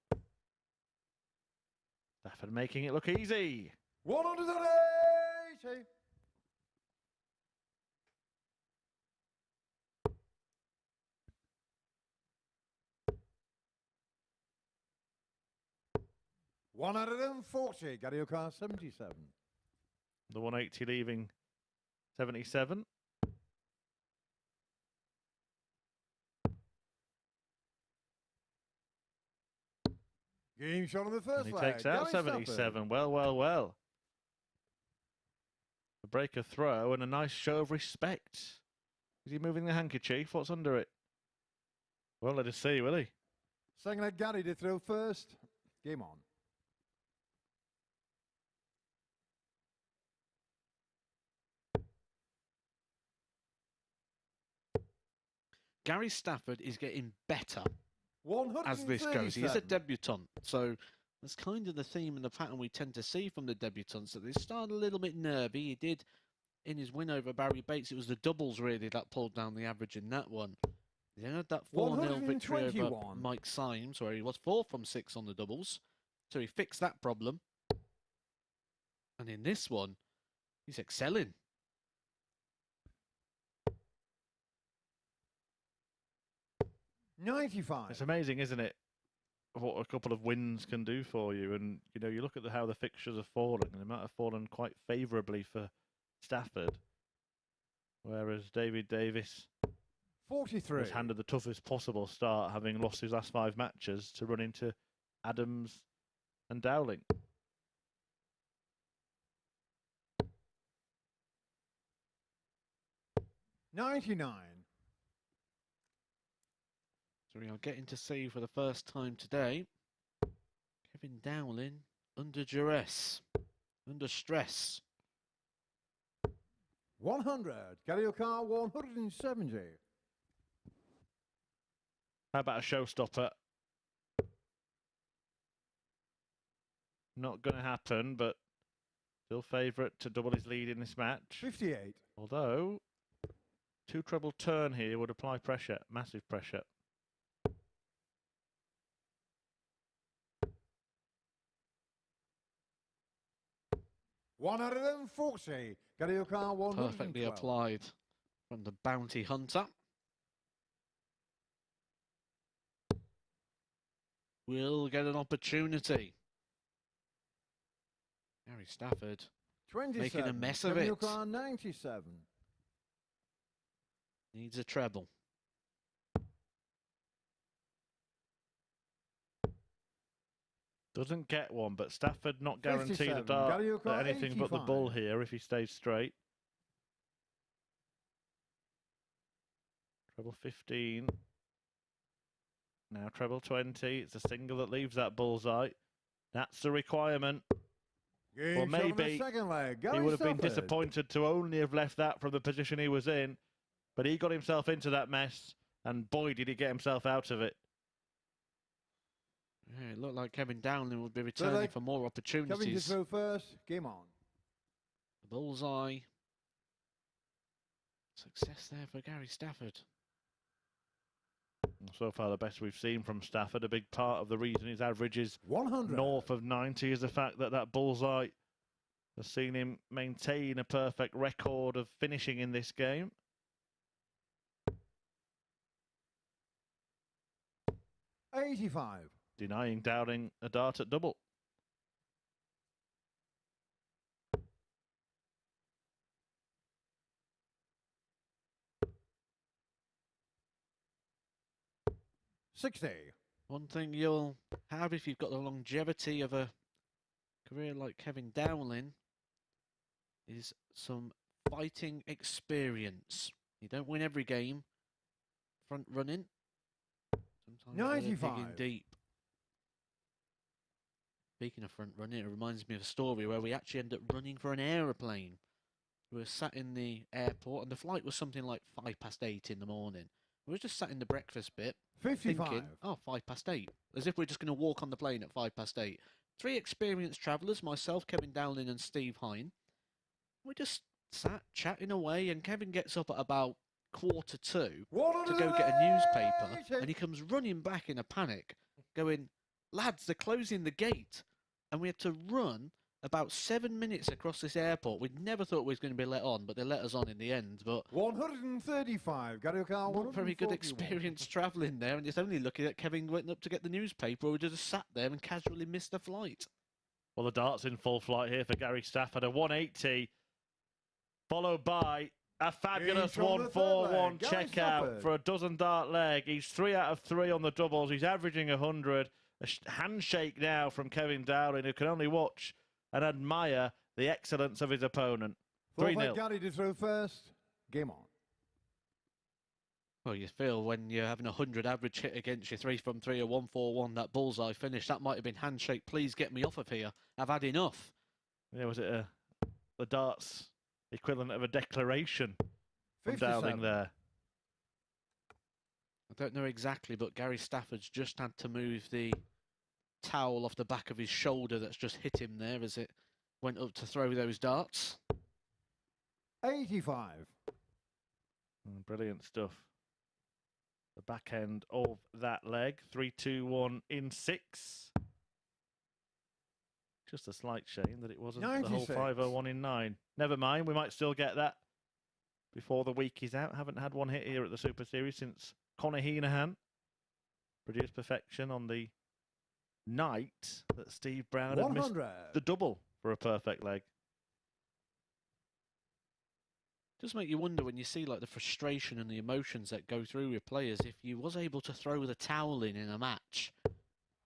Stafford making it look easy. 180. $140. Gary O'Carr, 77. The 180 leaving 77. Game shot on the first And he leg. takes out Gary 77. Stafford. Well, well, well. A breaker throw and a nice show of respect. Is he moving the handkerchief? What's under it? Well, let us see, will he? Second leg, Gary to throw first. Game on. Gary Stafford is getting better 137. as this goes. He is a debutant, so That's kind of the theme and the pattern we tend to see from the debutants, that they start a little bit nervy. He did in his win over Barrie Bates. It was the doubles really that pulled down the average in that one. He had that 4-0 victory over Mike Symes, where he was 4 from 6 on the doubles. So he fixed that problem. And in this one, he's excelling. $95. It's amazing, isn't it, what a couple of wins can do for you. And, you know, you look at how the fixtures are falling, and they might have fallen quite favourably for Stafford. Whereas Davies 43. was handed the toughest possible start, having lost his last 5 matches, to run into Adams and Dowling. $99. So we are getting to see for the first time today Kevin Dowling under duress, under stress. 100. Carry your car, 170. How about a showstopper? Not going to happen, but still favourite to double his lead in this match. 58. Although, 2 treble turn here would apply pressure, massive pressure. $140. Carry your car, 112. Perfectly applied from the bounty hunter. Will get an opportunity. Gary Stafford 27. making a mess of Carry it. your car, 97. Needs a treble. Doesn't get one, but Stafford not guaranteed a 57. dart Gary O'Connor, at anything but the 85. bull here if he stays straight. Treble 15. Now treble 20. It's a single that leaves that bullseye. That's the requirement. Game Well, shot on the maybe second leg. he Gary would have been Stafford. disappointed to only have left that from the position he was in. But he got himself into that mess, and boy, did he get himself out of it. Yeah, it looked like Kevin Dowling would be returning for more Kevin to opportunities. throw first. Game on. The bullseye. Success there for Gary Stafford. So far, the best we've seen from Stafford. A big part of the reason his average is 100. north of 90 is the fact that that bullseye has seen him maintain a perfect record of finishing in this game. $85. Denying Dowling a dart at double. $60. One thing you'll have if you've got the longevity of a career like Kevin Dowling is some fighting experience. You don't win every game front running. Sometimes you gotta dig 95. in deep. Speaking of front running, it reminds me of a story where we actually ended up running for an aeroplane. We were sat in the airport and the flight was something like 8:05 in the morning. We were just sat in the breakfast bit 55. thinking, oh, 8:05, as if we're just going to walk on the plane at 8:05. 3 experienced travellers, myself, Kevin Dowling and Steve Hine. We just sat chatting away, and Kevin gets up at about 1:45 to go get a newspaper, and he comes running back in a panic, going, lads, they're closing the gate. And we had to run about 7 minutes across this airport. We'd never thought we was going to be let on, but they let us on in the end. But 135. Gary O'Connor, not very good 141. experience travelling there, and it's only lucky that Kevin went up to get the newspaper, or we just sat there and casually missed the flight. Well, the dart's in full flight here for Gary Stafford. A 180, followed by a fabulous Game from the third 141 leg. Gary checkout Stafford. for a dozen dart leg. He's 3 out of 3 on the doubles. He's averaging 100. A handshake now from Kevin Dowling, who can only watch and admire the excellence of his opponent. 3-0. Gary to throw first. Game on. Well, you feel when you're having 100 average hit against you, 3 from 3, a 141, that bullseye finish, that might have been handshake, please get me off of here. I've had enough. Yeah, was it the darts equivalent of a declaration from 57. Dowling there? I don't know exactly, but Gary Stafford's just had to move the towel off the back of his shoulder that's just hit him there as it went up to throw those darts. 85. Brilliant stuff. The back end of that leg. 3-2-1 in 6. Just a slight shame that it wasn't the whole 96. 5-0-1 in 9. Never mind, we might still get that before the week is out. Haven't had one hit here at the Super Series since Conor Heenahan produced perfection on the night that Steve Brown had missed 100. the double for a perfect leg. Does make you wonder when you see like the frustration and the emotions that go through with players. If you was able to throw the towel in a match,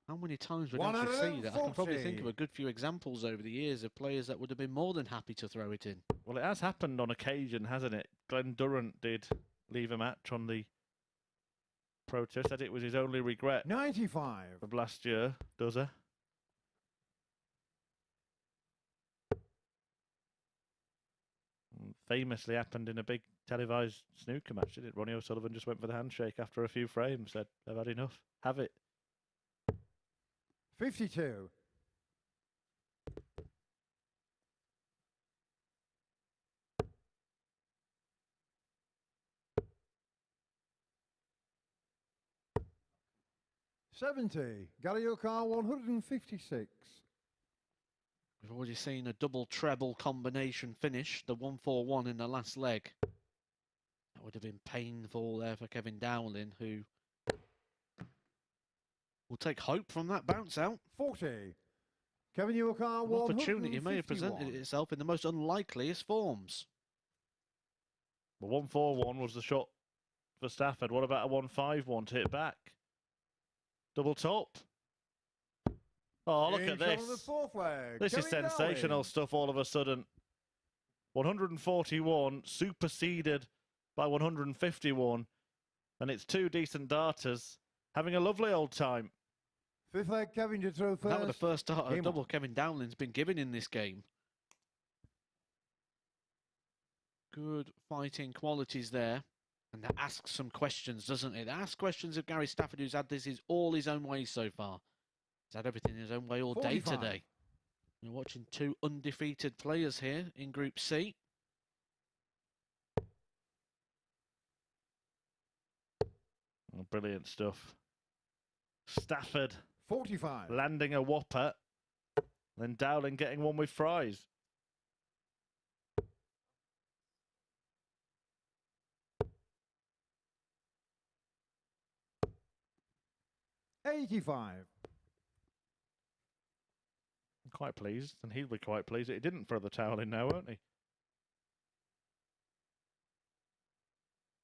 how many times would you see that? I can probably think of a good few examples over the years of players that would have been more than happy to throw it in. Well, it has happened on occasion, hasn't it? Glenn Durrant did leave a match on the Pro Tour. Said it was his only regret 95. of last year, does he? Famously happened in a big televised snooker match, didn't it? Ronnie O'Sullivan just went for the handshake after a few frames, said, I've had enough, have it. 52. $70. Gary O'Carr, 156. We've already seen a double treble combination finish, the 1-4-1 in the last leg. That would have been painful there for Kevin Dowling, who will take hope from that bounce out. 40. Kevin O'Carr, An opportunity may have presented itself in the most unlikeliest forms. The 1-4-1 was the shot for Stafford. What about a 1-5-1 to hit back? Double top. Oh, look at this. This is sensational stuff all of a sudden. 141 superseded by 151. And it's two decent darters having a lovely old time. Fifth leg, Kevin to throw first. That was the first dart double Kevin Dowling's been given in this game. Good fighting qualities there. And that asks some questions, doesn't it? It asks questions of Gary Stafford, who's had this is all his own way so far. He's had everything his own way all 45. day today. We're watching two undefeated players here in Group C. Oh, brilliant stuff. Stafford 45. landing a whopper. Then Dowling getting one with fries. $85. I'm quite pleased, and he'll be quite pleased that he didn't throw the towel in now, won't he?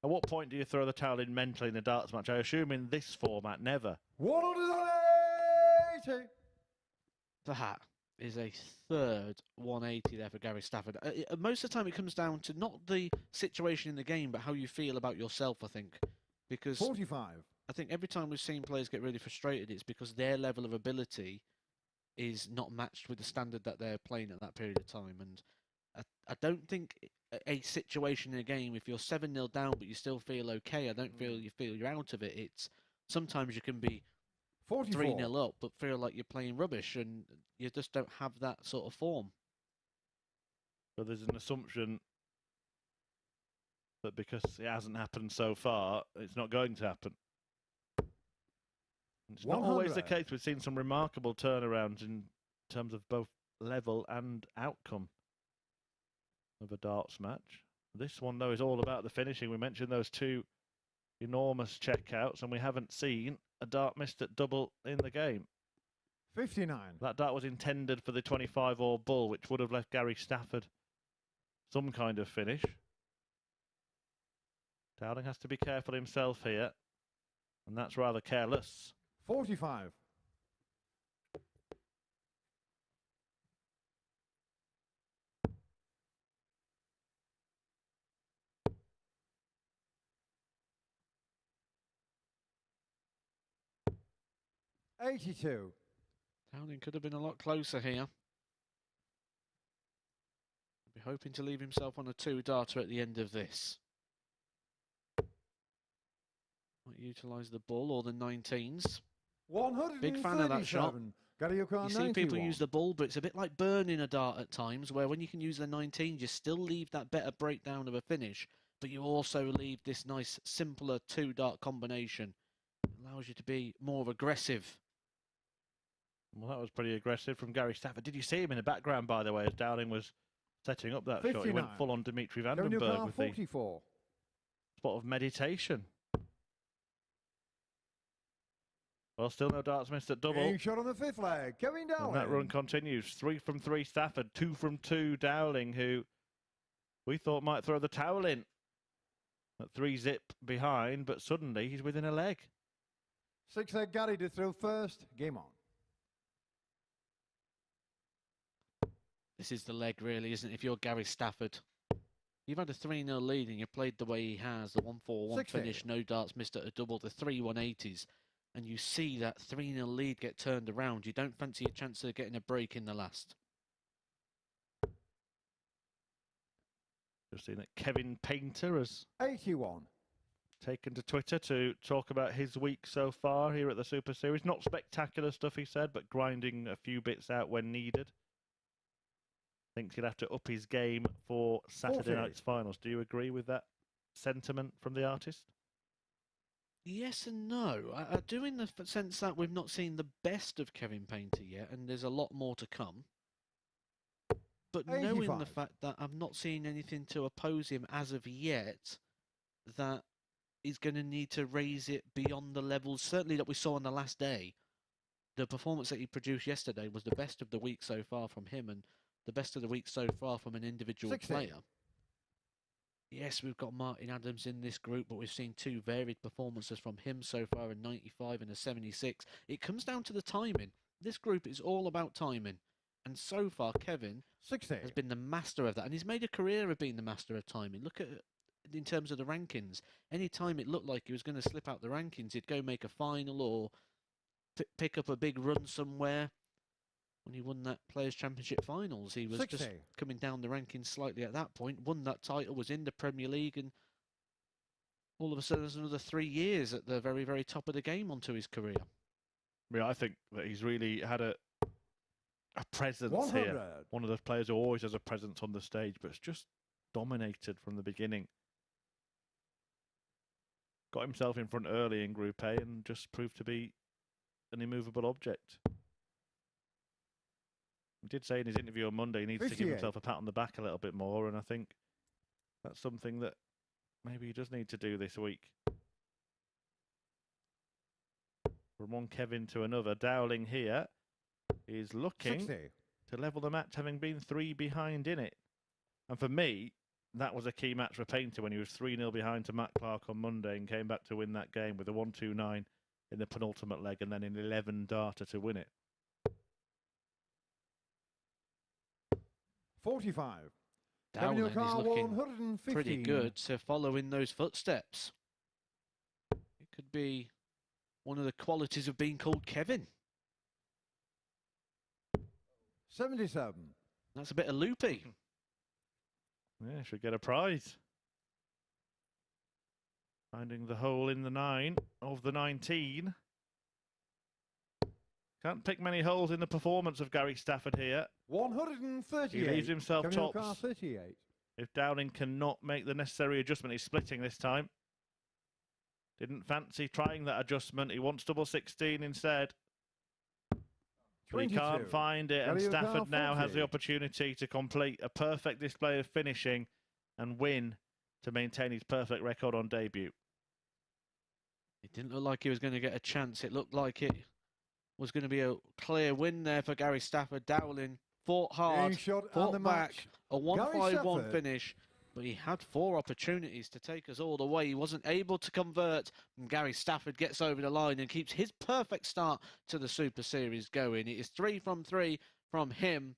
At what point do you throw the towel in mentally in a darts match? I assume in this format, never. 180. That is a third 180 there for Gary Stafford. Most of the time it comes down to not the situation in the game, but how you feel about yourself, I think. Because 45. I think every time we've seen players get really frustrated, it's because their level of ability is not matched with the standard that they're playing at that period of time. And I don't think a situation in a game, if you're 7-0 down but you still feel okay, I don't feel you're out of it. It's sometimes you can be 3-0 up but feel like you're playing rubbish and you just don't have that sort of form. So there's an assumption that because it hasn't happened so far, it's not going to happen. It's not always the case. We've seen some remarkable turnarounds in terms of both level and outcome of a darts match. This one, though, is all about the finishing. We mentioned those two enormous checkouts, and we haven't seen a dart missed at double in the game. 59. That dart was intended for the 25-all bull, which would have left Gary Stafford some kind of finish. Dowling has to be careful himself here, and that's rather careless. 45. $82. Dowling could have been a lot closer here. Be hoping to leave himself on a 2-darter at the end of this. Might utilise the bull or the 19s. 137. Big fan of that shot. Gary O'Connor, You see people 91. use the ball, but it's a bit like burning a dart at times, where when you can use the 19, you still leave that better breakdown of a finish, but you also leave this nice, simpler 2-dart combination. It allows you to be more aggressive. Well, that was pretty aggressive from Gary Stafford. Did you see him in the background, by the way, as Dowling was setting up that shot? He went 59. full on Dimitri Gary Vandenberg O'Connor, with the 44. spot of meditation. Well, still no darts missed at double. Being shot on the 5th leg. Kevin Dowling. And that run continues. 3 from 3 Stafford, 2 from 2 Dowling, who we thought might throw the towel in at 3-zip behind, but suddenly he's within a leg. 6th leg Gary to throw first. Game on. This is the leg, really, isn't it? If you're Gary Stafford, you've had a 3-0 lead and you've played the way he has, the 1-4-1 60. finish, no darts missed at a double, the 3 180s, and you see that 3-0 lead get turned around. You don't fancy a chance of getting a break in the last. Just seen that Kevin Painter has 81. taken to Twitter to talk about his week so far here at the Super Series. Not spectacular stuff, he said, but grinding a few bits out when needed. Thinks he'll have to up his game for Saturday 40. night's finals. Do you agree with that sentiment from the artist? Yes and no. I do in the sense that we've not seen the best of Kevin Painter yet, and there's a lot more to come. But knowing the 85. fact that I've not seen anything to oppose him as of yet, that he's going to need to raise it beyond the levels, certainly that we saw on the last day. The performance that he produced yesterday was the best of the week so far from him, and the best of the week so far from an individual 60. player. Yes, we've got Martin Adams in this group, but we've seen 2 varied performances from him so far, a 95 and a 76. It comes down to the timing. This group is all about timing. And so far, Kevin 60. has been the master of that. And he's made a career of being the master of timing. Look at it in terms of the rankings. Any time it looked like he was going to slip out the rankings, he'd go make a final or pick up a big run somewhere. When he won that Players' Championship finals, he was 60. just coming down the rankings slightly at that point, won that title, was in the Premier League, and all of a sudden there's another 3 years at the very, very top of the game onto his career. Yeah, I think that he's really had a presence 100. here. One of those players who always has a presence on the stage, but it's just dominated from the beginning. Got himself in front early in Group A and just proved to be an immovable object. He did say in his interview on Monday he needs to give 58. himself a pat on the back a little bit more, and I think that's something that maybe he does need to do this week. From one Kevin to another, Dowling here is looking 60. to level the match, having been 3 behind in it. And for me, that was a key match for Painter when he was 3-0 behind to Matt Clark on Monday and came back to win that game with a 1-2-9 in the penultimate leg and then an 11-darter to win it. 45. Dowling Kevin is O'Connor, looking 115. pretty good to follow in those footsteps. It could be one of the qualities of being called Kevin. 77. That's a bit of loopy. Yeah, should get a prize. Finding the hole in the 9 of the 19. Can't pick many holes in the performance of Gary Stafford here. 138. He leaves himself Kevin O'Connor, tops. 38. If Dowling cannot make the necessary adjustment, he's splitting this time. Didn't fancy trying that adjustment. He wants double 16 instead. But he 22. can't find it, and Gary O'Connor, Stafford now has 40. the opportunity to complete a perfect display of finishing and win to maintain his perfect record on debut. It didn't look like he was going to get a chance. It looked like it was going to be a clear win there for Gary Stafford. Dowling fought hard, Being shot and fought the back, match. a 1-5-1 Stafford. finish, but he had 4 opportunities to take us all the way. He wasn't able to convert, and Gary Stafford gets over the line and keeps his perfect start to the Super Series going. It is 3 from 3 from him,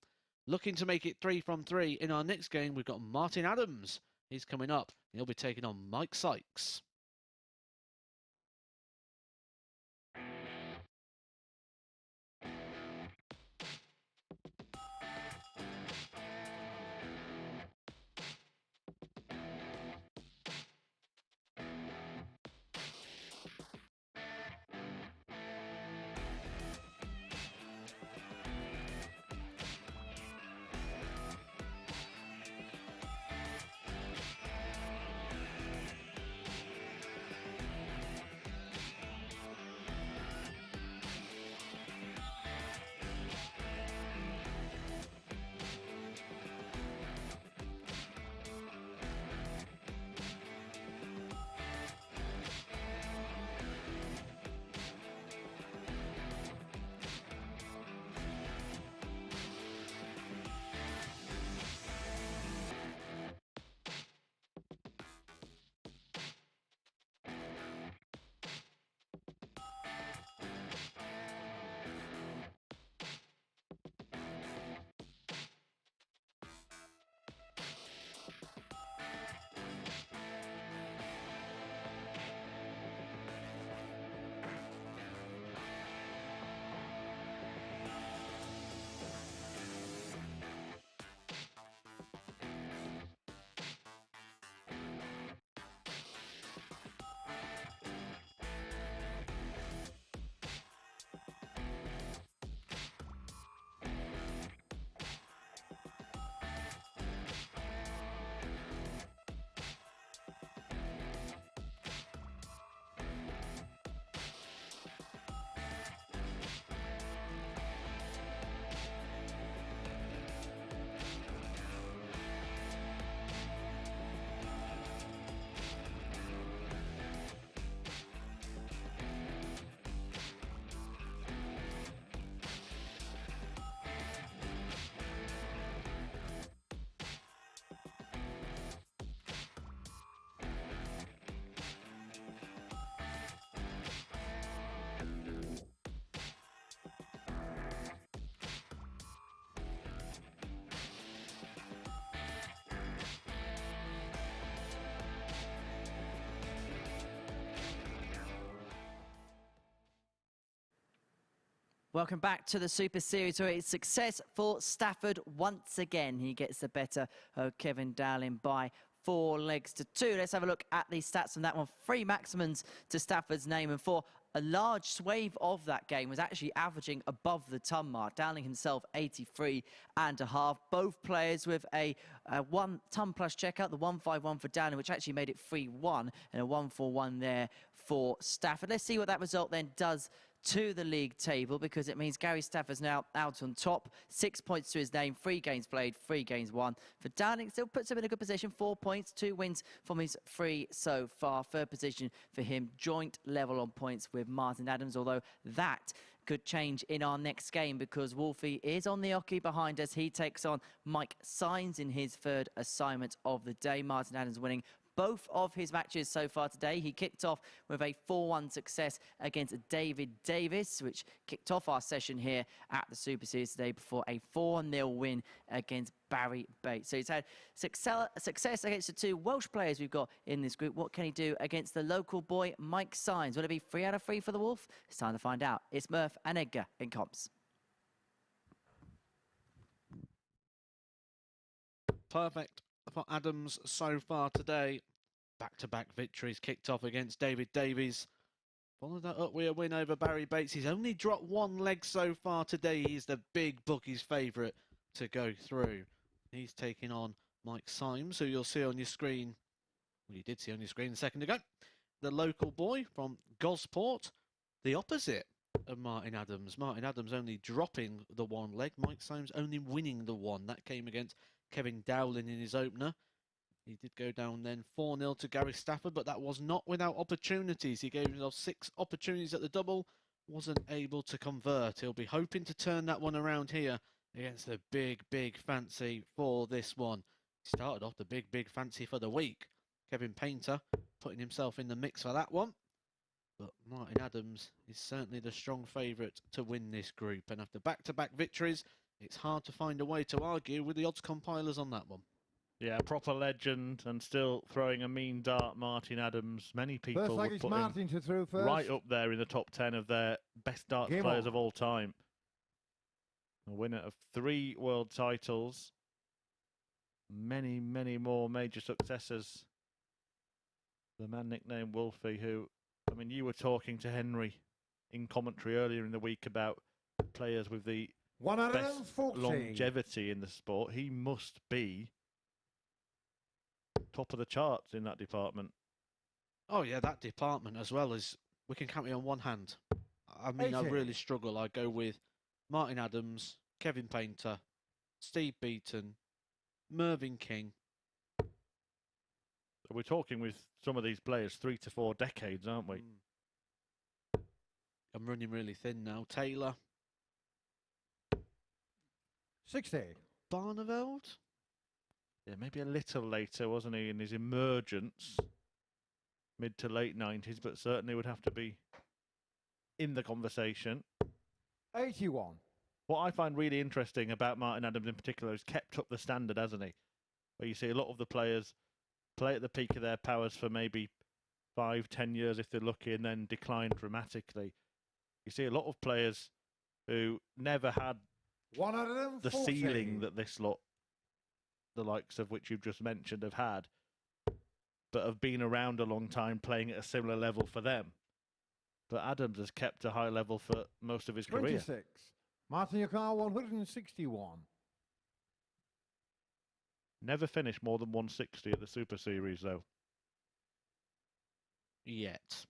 looking to make it 3 from 3. In our next game, we've got Martin Adams. He's coming up. He'll be taking on Mike Sykes. Welcome back to the Super Series, where it's success for Stafford once again. He gets the better of Kevin Dowling by 4 legs to 2. Let's have a look at the stats from that one. 3 maximums to Stafford's name, and for a large swathe of that game was actually averaging above the ton mark. Dowling himself 83.5. Both players with a 1 ton plus checkout, the 151 for Dowling, which actually made it 3-1, and a 141 there for Stafford. Let's see what that result then does to the league table, because it means Gary Stafford's now out on top. 6 points to his name, 3 games played, 3 games won. For Dowling, still puts him in a good position, 4 points, 2 wins from his 3 so far. 3rd position for him, joint level on points with Martin Adams, although that could change in our next game, because Wolfie is on the hockey behind us. He takes on Mike Symes in his 3rd assignment of the day. Martin Adams winning both of his matches so far today. He kicked off with a 4-1 success against Davies, which kicked off our session here at the Super Series today, before a 4-0 win against Barrie Bates. So he's had success against the 2 Welsh players we've got in this group. What can he do against the local boy, Mike Symes? Will it be 3 out of 3 for the Wolf? It's time to find out. It's Murph and Edgar in comps. Perfect for Adams so far today. Back-to-back victories, kicked off against Davies. Followed that up with a win over Barrie Bates. He's only dropped 1 leg so far today. He's the big bookies favourite to go through. He's taking on Mike Symes, who you'll see on your screen. Well, you did see on your screen a second ago. The local boy from Gosport, the opposite of Martin Adams. Martin Adams only dropping the 1 leg. Mike Symes only winning the 1. That came against Kevin Dowling in his opener. He did go down then 4-0 to Gary Stafford, but that was not without opportunities. He gave himself 6 opportunities at the double, wasn't able to convert. He'll be hoping to turn that one around here against the big fancy for this one. He started off the big fancy for the week. Kevin Painter putting himself in the mix for that one. But Martin Adams is certainly the strong favourite to win this group. And after back-to-back victories, it's hard to find a way to argue with the odds compilers on that one. Yeah, proper legend, and still throwing a mean dart, Martin Adams. Many people First leg would is put Martin to throw first. right up there in the top 10 of their best darts Game players on. of all time. A winner of 3 world titles. Many more major successes. The man nicknamed Wolfie, who, I mean, you were talking to Henry in commentary earlier in the week about players with the best 140. longevity in the sport. He must be top of the charts in that department. Oh yeah, that department as well, as we can count it on one hand. I mean, 80. I really struggle. I go with Martin Adams, Kevin Painter, Steve Beaton, Mervyn King. So we're talking with some of these players 3 to 4 decades, aren't we? I'm running really thin now. Taylor. 60. Barneveld. Yeah, maybe a little later, wasn't he, in his emergence? Mid to late 90s, but certainly would have to be in the conversation. 81. What I find really interesting about Martin Adams in particular is kept up the standard, hasn't he? Where you see a lot of the players play at the peak of their powers for maybe 5-10 years if they're lucky, and then decline dramatically. You see a lot of players who never had 140. the ceiling that this lot, the likes of which you've just mentioned, have had, but have been around a long time playing at a similar level for them. But Adams has kept a high level for most of his 26. career. Martin Yukar 161. Never finished more than 160 at the Super Series, though. Yet.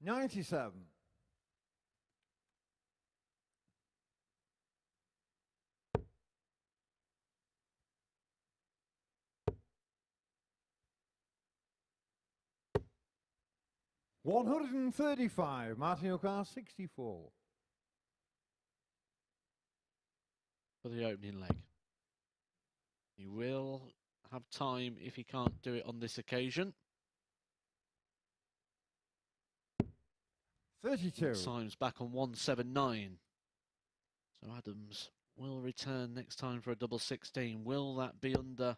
$97. $135. Martin Yukar 64. For the opening leg. He will have time if he can't do it on this occasion. 32. Symes back on 179. So Adams will return next time for a double 16. Will that be under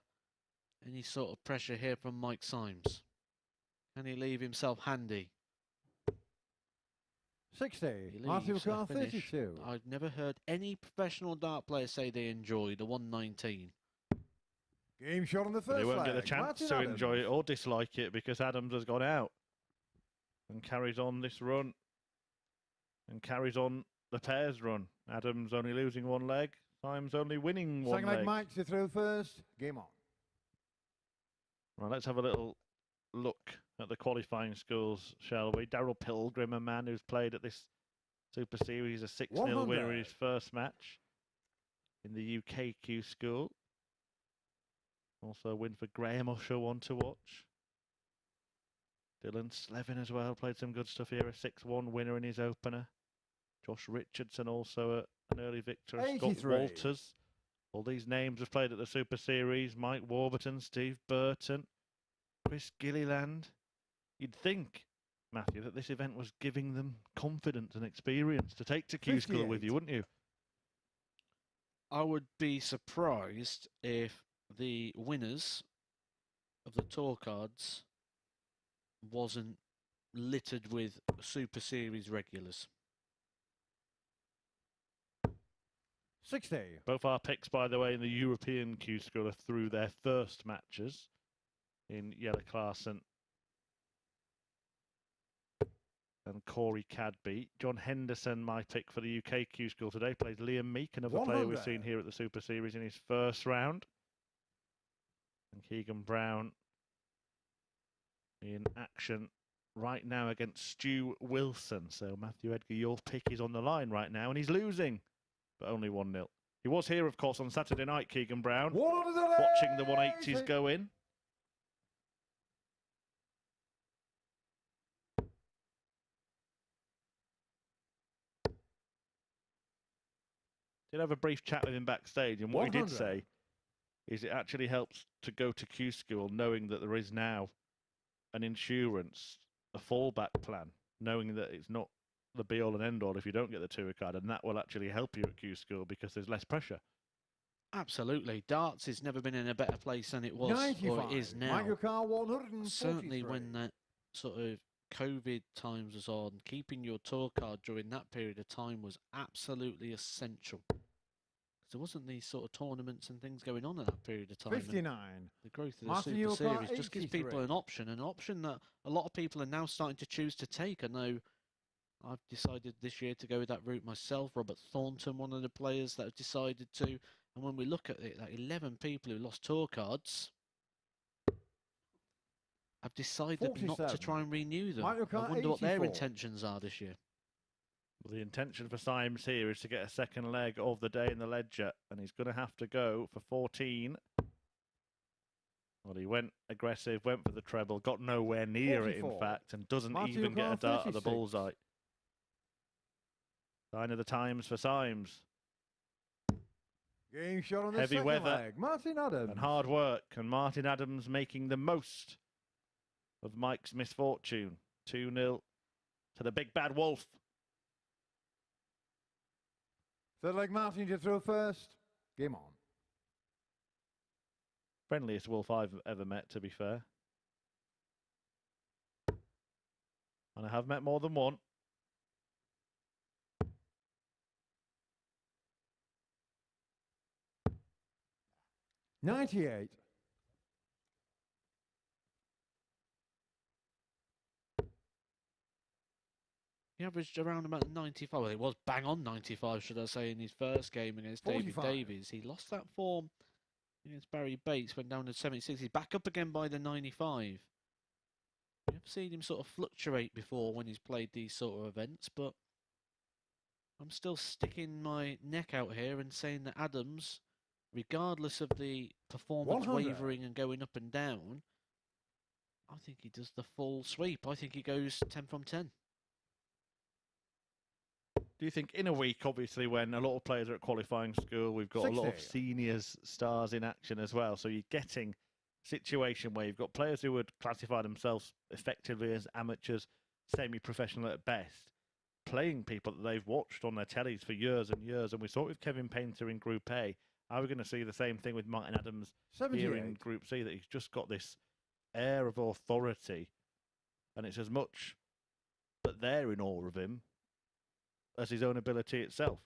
any sort of pressure here from Mike Symes? Can he leave himself handy? 60. He Matthew leaves a Carr, finish. 32. I've never heard any professional dart player say they enjoy the 119. Game shot on the But first they won't get the leg. chance Martin to Adams. enjoy it or dislike it because Adams has gone out and carries on this run and carries on the pairs run. Adams only losing one leg, Symes only winning one Second leg, leg. Mike to throw first. Game on. Right, let's have a little look at the qualifying scores, shall we? Darryl Pilgrim, a man who's played at this Super Series, a 6-0 winner in his first match in the UK Q School. Also a win for Graham Usher, one to watch. Dylan Slevin as well, played some good stuff here, a 6-1 winner in his opener. Josh Richardson also an early victor. Scott 83. Walters. All these names have played at the Super Series. Mike Warburton, Steve Burton, Chris Gilliland. You'd think, Matthew, that this event was giving them confidence and experience to take to Q School with you, wouldn't you? I would be surprised if the winners of the tour cards wasn't littered with Super Series regulars. 60. Both our picks, by the way, in the European Q School are through their first matches in Jelle Klaassen and Corey Cadby. John Henderson, my pick for the UK Q School today, plays Liam Meek, another player we've seen here at the Super Series in his first round. And Keegan Brown in action right now against Stu Wilson. So Matthew Edgar, your pick is on the line right now, and he's losing, but only 1-0. He was here, of course, on Saturday night, Keegan Brown, watching the 180s go in. Did have a brief chat with him backstage, and what he did say is it actually helps to go to Q School knowing that there is now an insurance, a fallback plan, knowing that it's not the be-all and end-all if you don't get the tour card, and that will actually help you at Q School because there's less pressure. Absolutely. Darts has never been in a better place than it was, 95. or it is now. Michael Carr, 143. Certainly when that sort of COVID times was on, keeping your tour card during that period of time was absolutely essential. There wasn't these sort of tournaments and things going on in that period of time. 59. The growth of the Martin Super Yulka, Series just gives people 83. an option that a lot of people are now starting to choose to take. I know I've decided this year to go with that route myself. Robert Thornton, one of the players that have decided to. And when we look at it, like 11 people who lost tour cards have decided 47. not to try and renew them. Michael Carr, I wonder what their 84. intentions are this year. Well, the intention for Symes here is to get a second leg of the day in the ledger, and he's going to have to go for 14. Well, he went aggressive, went for the treble, got nowhere near it, in 44. fact, and doesn't Martin even get a O'Connor, dart at the 36. bullseye. Sign of the times for Symes. Game shot on the Heavy second weather leg. Martin Adams. and hard work, and Martin Adams making the most of Mike's misfortune. 2-0 to the big bad wolf. Third leg, Martin to throw first. Game on. Friendliest wolf I've ever met, to be fair. And I have met more than one. $98. He averaged around about 95. Well, it was bang on 95, should I say, in his first game against David 45. Davies. He lost that form against Barrie Bates, went down to 76. He's back up again by the 95. I've seen him sort of fluctuate before when he's played these sort of events, but I'm still sticking my neck out here and saying that Adams, regardless of the performance 100. wavering and going up and down, I think he does the full sweep. I think he goes 10 from 10. Do you think in a week, obviously, when a lot of players are at qualifying school, we've got a lot of 60. seniors stars in action as well. So you're getting a situation where you've got players who would classify themselves effectively as amateurs, semi-professional at best, playing people that they've watched on their tellies for years and years. And we saw it with Kevin Painter in Group A. Are we going to see the same thing with Martin Adams here in 78. Group C, that he's just got this air of authority And it's as much that they're in awe of him as his own ability itself.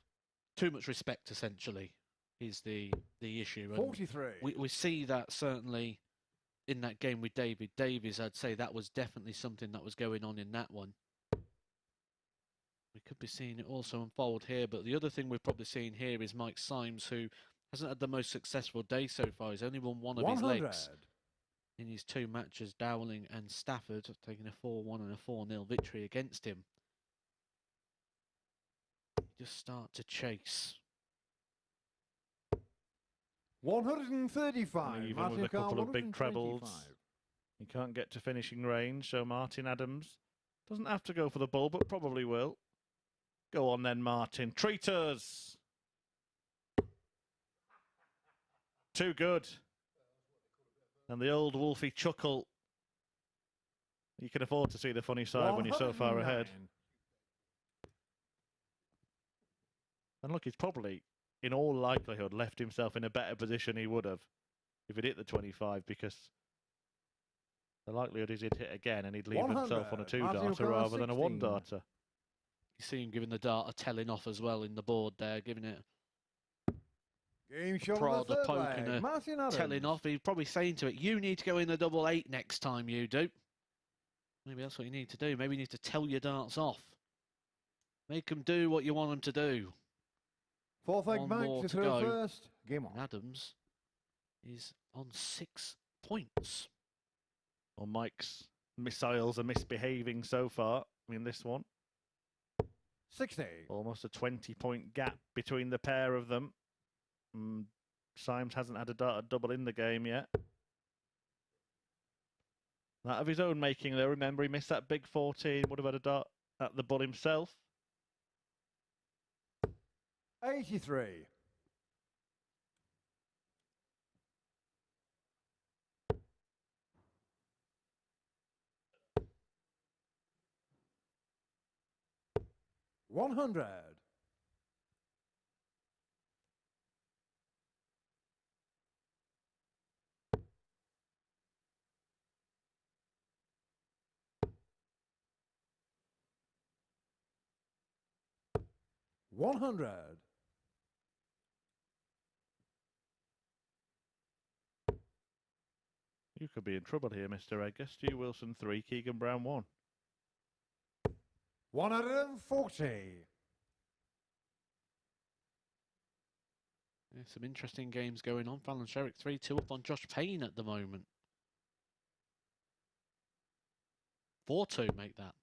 Too much respect, essentially, is the issue. And 43. we see that certainly in that game with Davies. I'd say that was definitely something that was going on in that one. We could be seeing it also unfold here, but the other thing we're probably seeing here is Mike Symes, who hasn't had the most successful day so far. He's only won one of his legs in his 2 matches, Dowling and Stafford, taking a 4-1 and a 4-0 victory against him. Just start to chase. 135. And even Martin with a couple Carr, of big trebles, 125. he can't get to finishing range, so Martin Adams doesn't have to go for the ball, but probably will. Go on then, Martin. Treat us! Too good. And the old Wolfie chuckle. You can afford to see the funny side when you're so far ahead. 109. And look, he's probably, in all likelihood, left himself in a better position he would have if he'd hit the 25, because the likelihood is he'd hit again and he'd leave himself on a 2-darter rather than a 1-darter. You see him giving the dart a telling off as well in the board there, giving it Game shot prod, a on the poke third and leg. a Martin Adams. telling off. He's probably saying to it, you need to go in the 8-8 next time, you do. Maybe that's what you need to do. Maybe you need to tell your darts off. Make them do what you want them to do. Fourth leg One back more to to throw go. first. Game on. And Adams is on 6 points. Well, Mike's missiles are misbehaving so far in this one. 60. Almost a 20-point gap between the pair of them. Symes hasn't had a darter double in the game yet. That of his own making, though. Remember, he missed that big 14. Would have had a dart at the bull himself. 83. $100. 100. You could be in trouble here, Mr. Edgar. Stu Wilson 3, Keegan Brown 1. 140. Yeah, some interesting games going on. Fallon Sherrick 3-2 up on Josh Payne at the moment. 4-2 make that.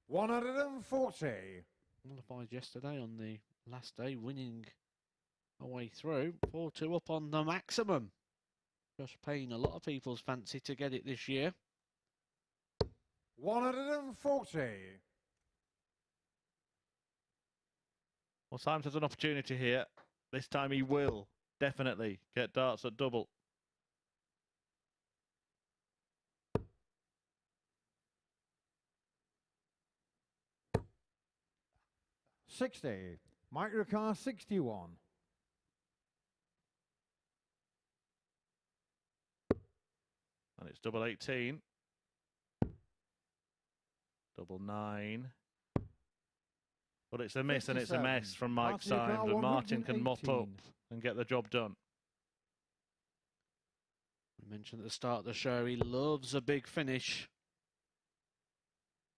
140. Qualified yesterday on the last day, winning away through. 4-2 up on the maximum. Josh Payne, a lot of people's fancy to get it this year. 140. Well, Symes has an opportunity here. This time he will definitely get darts at double. $60. Microcar 61. And it's double 18. Double 9. But it's a miss and it's a mess from Mike Symes, and Martin can mop up and get the job done. We mentioned at the start of the show, he loves a big finish.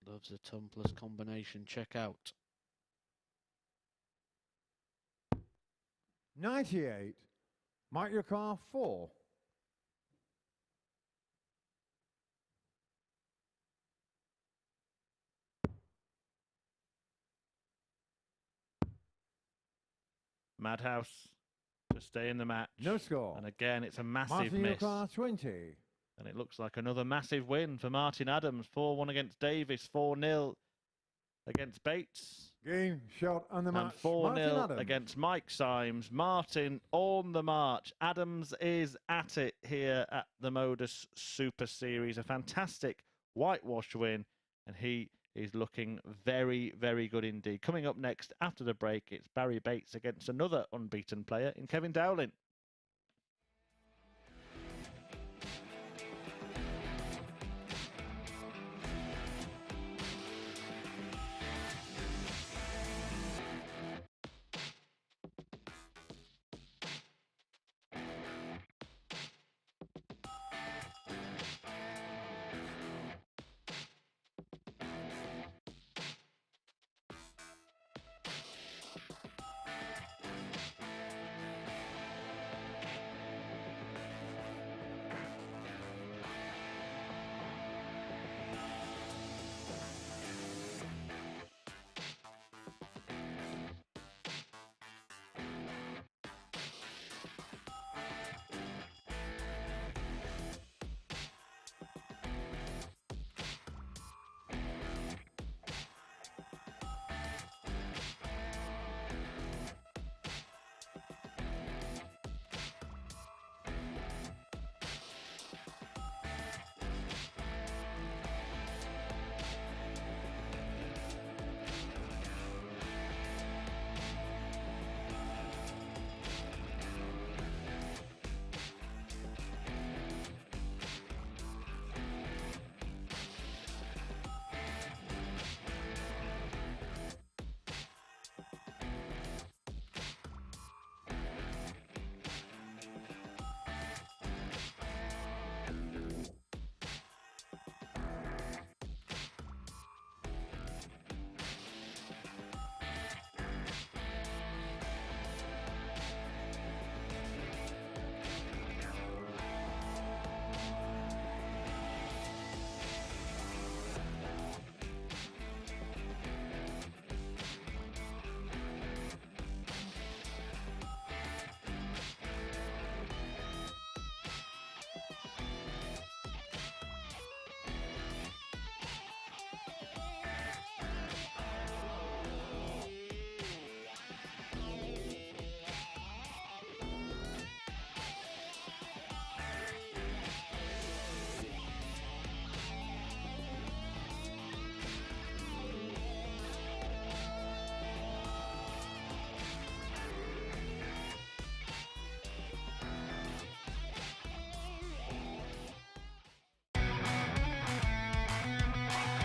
Loves a tumblers combination. Check out. 98. Microcar 4. Madhouse to stay in the match. No score. And again, it's a massive Martin miss. Car 20. And it looks like another massive win for Martin Adams. 4-1 against Davies, 4-0 against Bates. Game shot on the match. And 4-0 Adams. against Mike Symes. Martin on the march. Adams is at it here at the MODUS Super Series. A fantastic whitewash win. And he is looking very, very good indeed. Coming up next after the break, it's Barrie Bates against another unbeaten player in Kevin Dowling.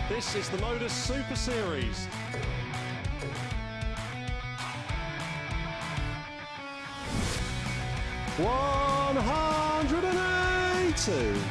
This is the MODUS Super Series. $180.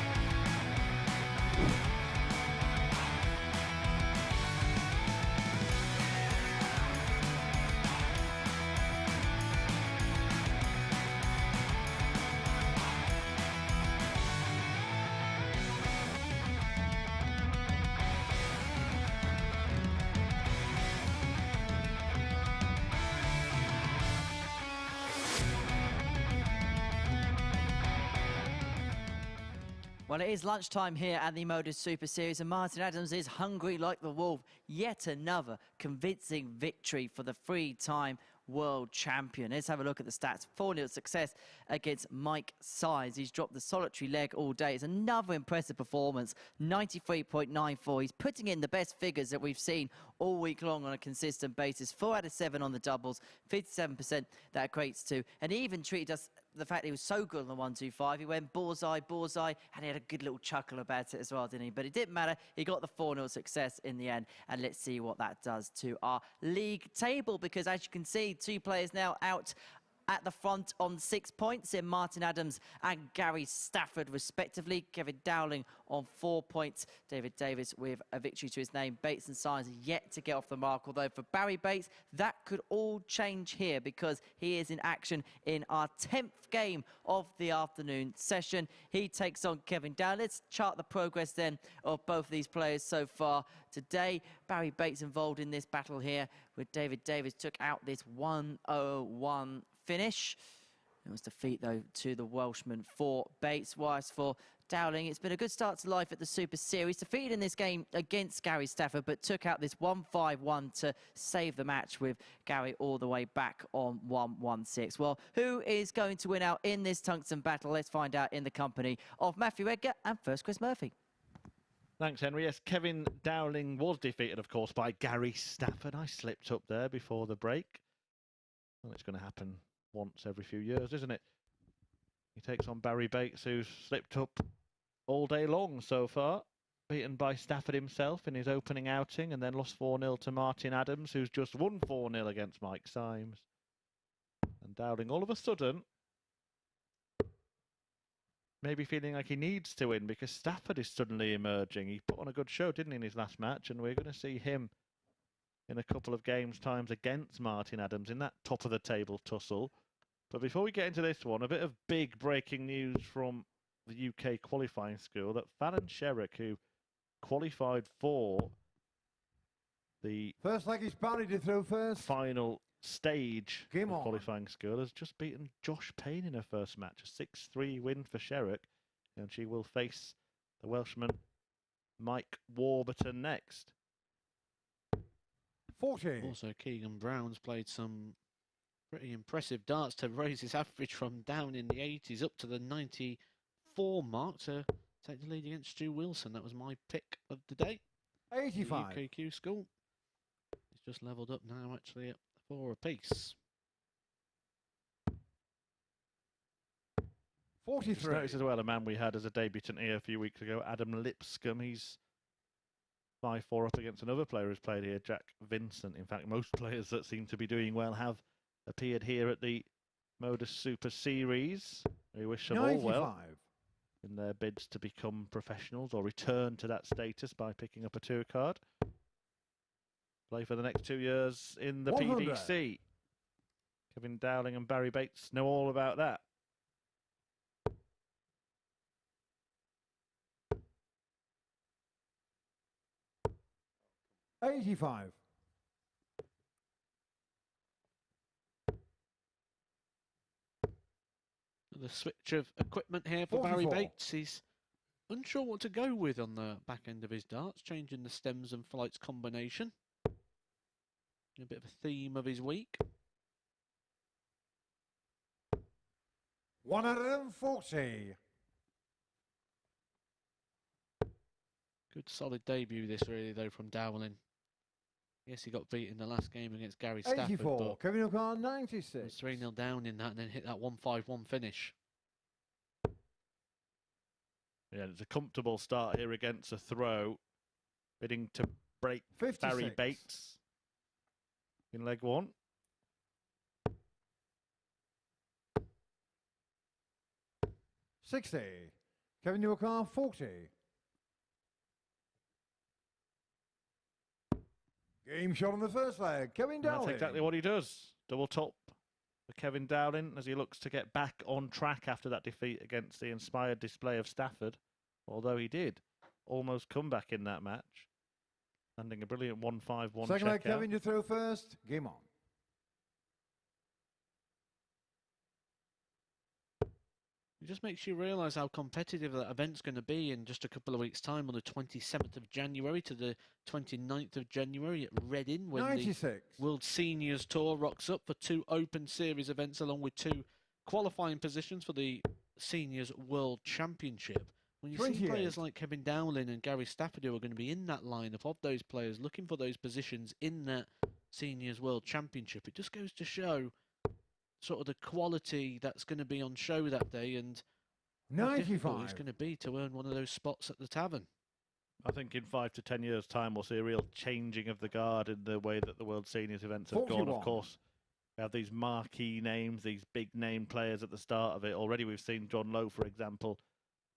Well, it is lunchtime here at the MODUS Super Series, and Martin Adams is hungry like the wolf. Yet another convincing victory for the three-time world champion. Let's have a look at the stats. 4-0 success against Mike Symes. He's dropped the solitary leg all day. It's another impressive performance, 93.94. He's putting in the best figures that we've seen all week long on a consistent basis. 4 out of 7 on the doubles, 57% that equates to. And he even treated us the fact he was so good on the 1-2-5. He went bullseye, bullseye, and he had a good little chuckle about it as well, didn't he? But it didn't matter. He got the 4-0 success in the end. And let's see what that does to our league table, because as you can see, 2 players now out at the front on 6 points in Martin Adams and Gary Stafford, respectively. Kevin Dowling on 4 points. David Davies with a victory to his name. Bates and Symes yet to get off the mark, although for Barrie Bates, that could all change here because he is in action in our 10th game of the afternoon session. He takes on Kevin Dowling. Let's chart the progress then of both of these players so far today. Barrie Bates involved in this battle here, with David Davies took out this 1-0-1 finish. It was defeat, though, to the Welshman for Bates. Whilst for Dowling, it's been a good start to life at the Super Series. Defeated in this game against Gary Stafford, but took out this 1-5-1 to save the match, with Gary all the way back on 1-1-6. Well, who is going to win out in this tungsten battle? Let's find out in the company of Matthew Edgar and first Chris Murphy. Thanks, Henry. Yes, Kevin Dowling was defeated, of course, by Gary Stafford. I slipped up there before the break. Well, it's going to happen once every few years, isn't it? He takes on Barrie Bates, who's slipped up all day long so far. Beaten by Stafford himself in his opening outing, and then lost 4-0 to Martin Adams, who's just won 4-0 against Mike Symes. And Dowling, all of a sudden, maybe feeling like he needs to win because Stafford is suddenly emerging. He put on a good show, didn't he, in his last match? And we're going to see him in a couple of games' times against Martin Adams in that top-of-the-table tussle. But before we get into this one, a bit of big breaking news from the UK qualifying school that Fallon Sherrick, who qualified for the First leg is Barrie to throw first. final stage Game of on. qualifying school, has just beaten Josh Payne in her first match. A 6-3 win for Sherrick, and she will face the Welshman Mike Warburton next. 40. Also, Keegan Brown's played some pretty impressive darts to raise his average from down in the 80s up to the 94 mark to take the lead against Stu Wilson. That was my pick of the day. 85. The UKQ school. It's just levelled up now, actually, at 4 apiece. 43. Notice as well a man we had as a debutant here a few weeks ago, Adam Lipscomb. He's 5-4 up against another player who's played here, Jack Vincent. In fact, most players that seem to be doing well have appeared here at the MODUS Super Series. We wish them all well in their bids to become professionals or return to that status by picking up a tour card. Play for the next 2 years in the 100. PDC. Kevin Dowling and Barrie Bates know all about that. $85. The switch of equipment here for Barrie 44. Bates. He's unsure what to go with on the back end of his darts, changing the stems and flights combination. A bit of a theme of his week. 140. Good solid debut this really though from Dowling. Yes, he got beat in the last game against Gary Stafford, 84. but Kevin O'Connor, was 96. 3-0 down in that and then hit that 1-5-1 finish. Yeah, it's a comfortable start here against a throw. bidding to break 56. Barrie Bates in leg one. $60. Kevin Newcar, 40. Game shot on the first leg. Kevin And Dowling. that's exactly what he does. Double top for Kevin Dowling as he looks to get back on track after that defeat against the inspired display of Stafford. Although he did almost come back in that match, landing a brilliant 1-5-1 Second leg, checkout. Kevin, you throw first. Game on. It just makes you realise how competitive that event's going to be in just a couple of weeks' time on the 27th of January to the 29th of January at Reading, when 96. the World Seniors Tour rocks up for 2 Open Series events along with 2 qualifying positions for the Seniors World Championship. When you see 28. players like Kevin Dowling and Gary Stafford who are going to be in that lineup of those players looking for those positions in that Seniors World Championship, it just goes to show sort of the quality that's going to be on show that day and how difficult it's 95. going to be to earn one of those spots at the tavern. I think in 5 to 10 years' time, we'll see a real changing of the guard in the way that the World Seniors events have gone. 41. Of course, we have these marquee names, these big name players at the start of it. Already we've seen John Lowe, for example,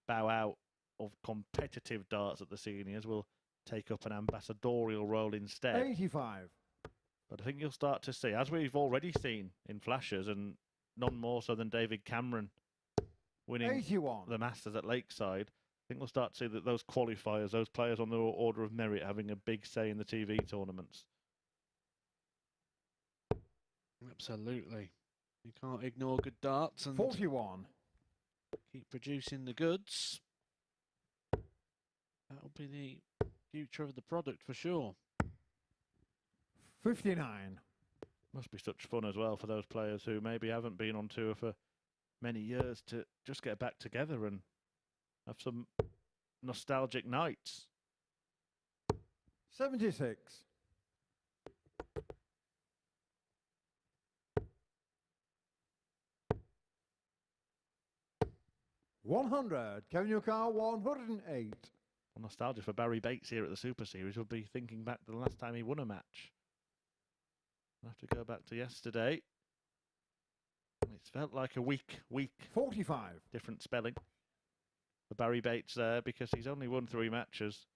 bow out of competitive darts at the Seniors. Will take up an ambassadorial role instead. 85. But I think you'll start to see, as we've already seen in flashes, and none more so than David Cameron winning 81. the Masters at Lakeside, I think we'll start to see that those qualifiers, those players on the order of merit, having a big say in the TV tournaments. Absolutely. You can't ignore good darts and 41. keep producing the goods. That'll be the future of the product for sure. 59. Must be such fun as well for those players who maybe haven't been on tour for many years to just get back together and have some nostalgic nights. 76. $100. Kevin Newcar, 108. Well, nostalgia for Barrie Bates here at the Super Series. Will be thinking back to the last time he won a match. I'll have to go back to yesterday. It's felt like a week 45. different spelling for Barrie Bates there, because he's only won 3 matches,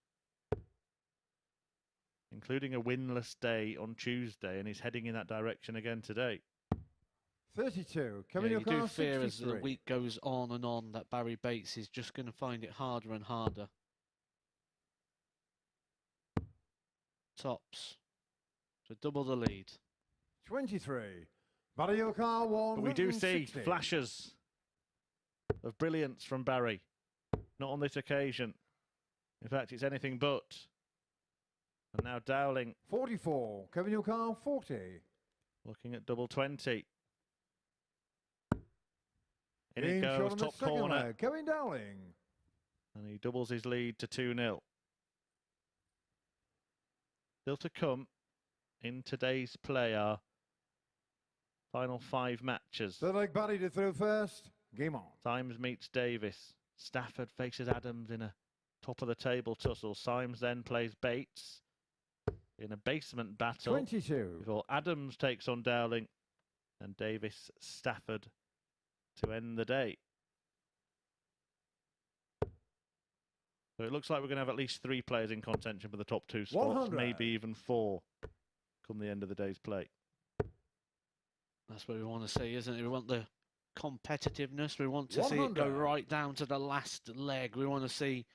including a winless day on Tuesday, and he's heading in that direction again today. 32. Kevin Yeah, you do Newcar, fear as the 63. week goes on and on that Barrie Bates is just going to find it harder and harder. Tops. So double the lead. 23. Barrie Newcar, 160. But we do see flashes of brilliance from Barrie. Not on this occasion. In fact, it's anything but. And now Dowling 44. Kevin Newcar, 40. looking at double 20. In Game it shot goes, on the top second corner. leg. Kevin Dowling. And he doubles his lead to 2-0. Still to come in today's play are final 5 matches. Third leg, Barrie to throw first. Game on. Symes meets Davies. Stafford faces Adams in a top of the table tussle. Symes then plays Bates in a basement battle 22. before Adams takes on Dowling and Davies Stafford to end the day. So it looks like we're going to have at least 3 players in contention for the top 2 spots, 100. maybe even 4 come the end of the day's play. That's what we want to see, isn't it? We want the competitiveness. We want to see it go 100. right down to the last leg. We want to see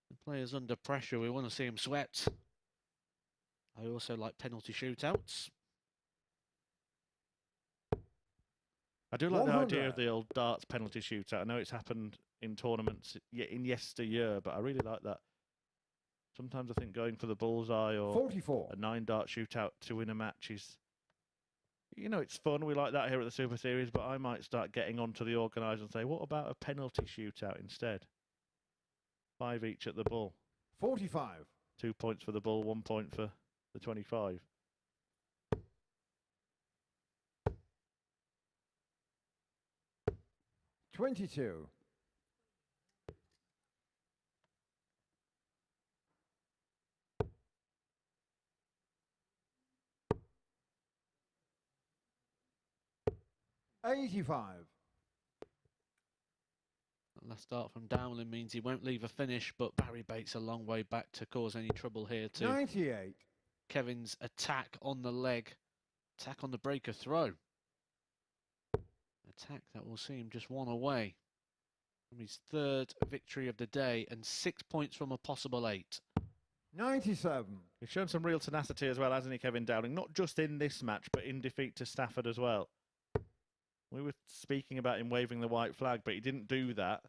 the players under pressure. We want to see them sweat. I also like penalty shootouts. I do like the idea 100. of the old darts penalty shootout. I know it's happened in tournaments in yesteryear, but I really like that. Sometimes I think going for the bullseye or 44. a 9-dart shootout to win a match is, you know, it's fun. We like that here at the Super Series, but I might start getting onto the organiser and say, what about a penalty shootout instead? 5 each at the bull. 45. 2 points for the bull, 1 point for the 25. $22. 85. Last start from Dowling means he won't leave a finish, but Barrie Bates a long way back to cause any trouble here too. 98. Kevin's attack on the leg, attack on the breaker throw. Attack that will see him just one away from his third victory of the day and 6 points from a possible 8. 97. He's shown some real tenacity as well, hasn't he, Kevin Dowling? Not just in this match, but in defeat to Stafford as well. We were speaking about him waving the white flag, but he didn't do that.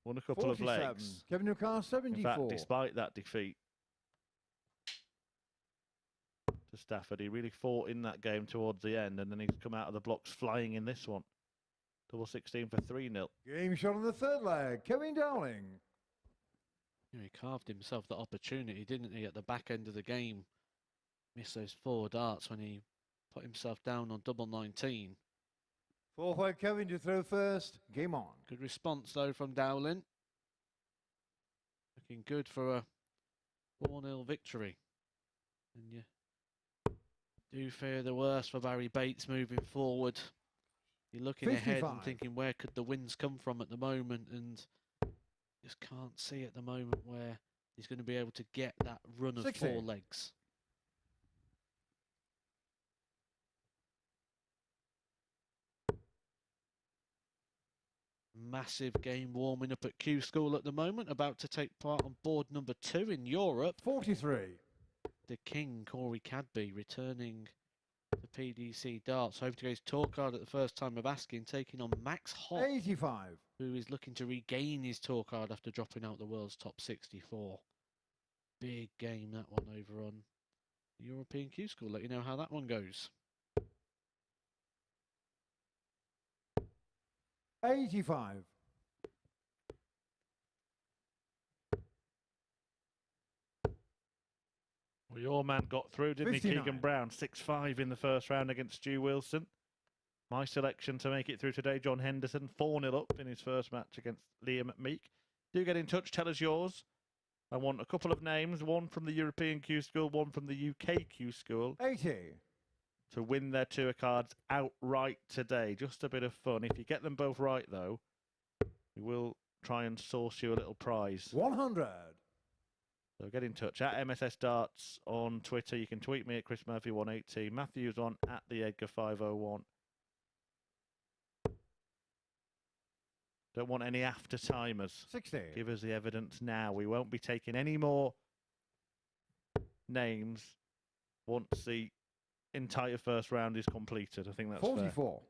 Won a couple 47. of legs. Kevin Newcastle, 74. In fact, despite that defeat to Stafford, he really fought in that game towards the end, and then he's come out of the blocks flying in this one. Double 16 for 3-0. Game shot on the third leg. Kevin Dowling. He carved himself the opportunity, didn't he, at the back end of the game? Missed those 4 darts when he put himself down on double 19. Fourth leg, Kevin to throw first. Game on. Good response, though, from Dowling. Looking good for a 4-0 victory. And you do fear the worst for Barrie Bates moving forward. You're looking ahead 55. and thinking, where could the wins come from at the moment? And just can't see at the moment where he's going to be able to get that run of 60. 4 legs. Massive game warming up at Q School at the moment, about to take part on board number 2 in Europe. 43. The King, Corey Cadby, returning to PDC darts, hoping to get his tour card at the first time of asking, taking on Max Hopp, 85. who is looking to regain his tour card after dropping out the world's top 64. Big game, that one, over on the European Q School. Let you know how that one goes. 85. Well, your man got through, didn't 59. he, Keegan Brown? 6-5 in the first round against Stu Wilson. My selection to make it through today, John Henderson, 4-0 up in his first match against Liam Meek. Do get in touch, tell us yours. I want a couple of names, one from the European Q School, one from the UK Q School. 80. To win their tour cards outright today. Just a bit of fun. If you get them both right, though, we will try and source you a little prize. 100. So get in touch at MSS Darts on Twitter. You can tweet me at Chris Murphy 180. Matthew's on at the Edgar 501. Don't want any after timers. 60. Give us the evidence now. We won't be taking any more names once the entire first round is completed. I think that's 44. fair.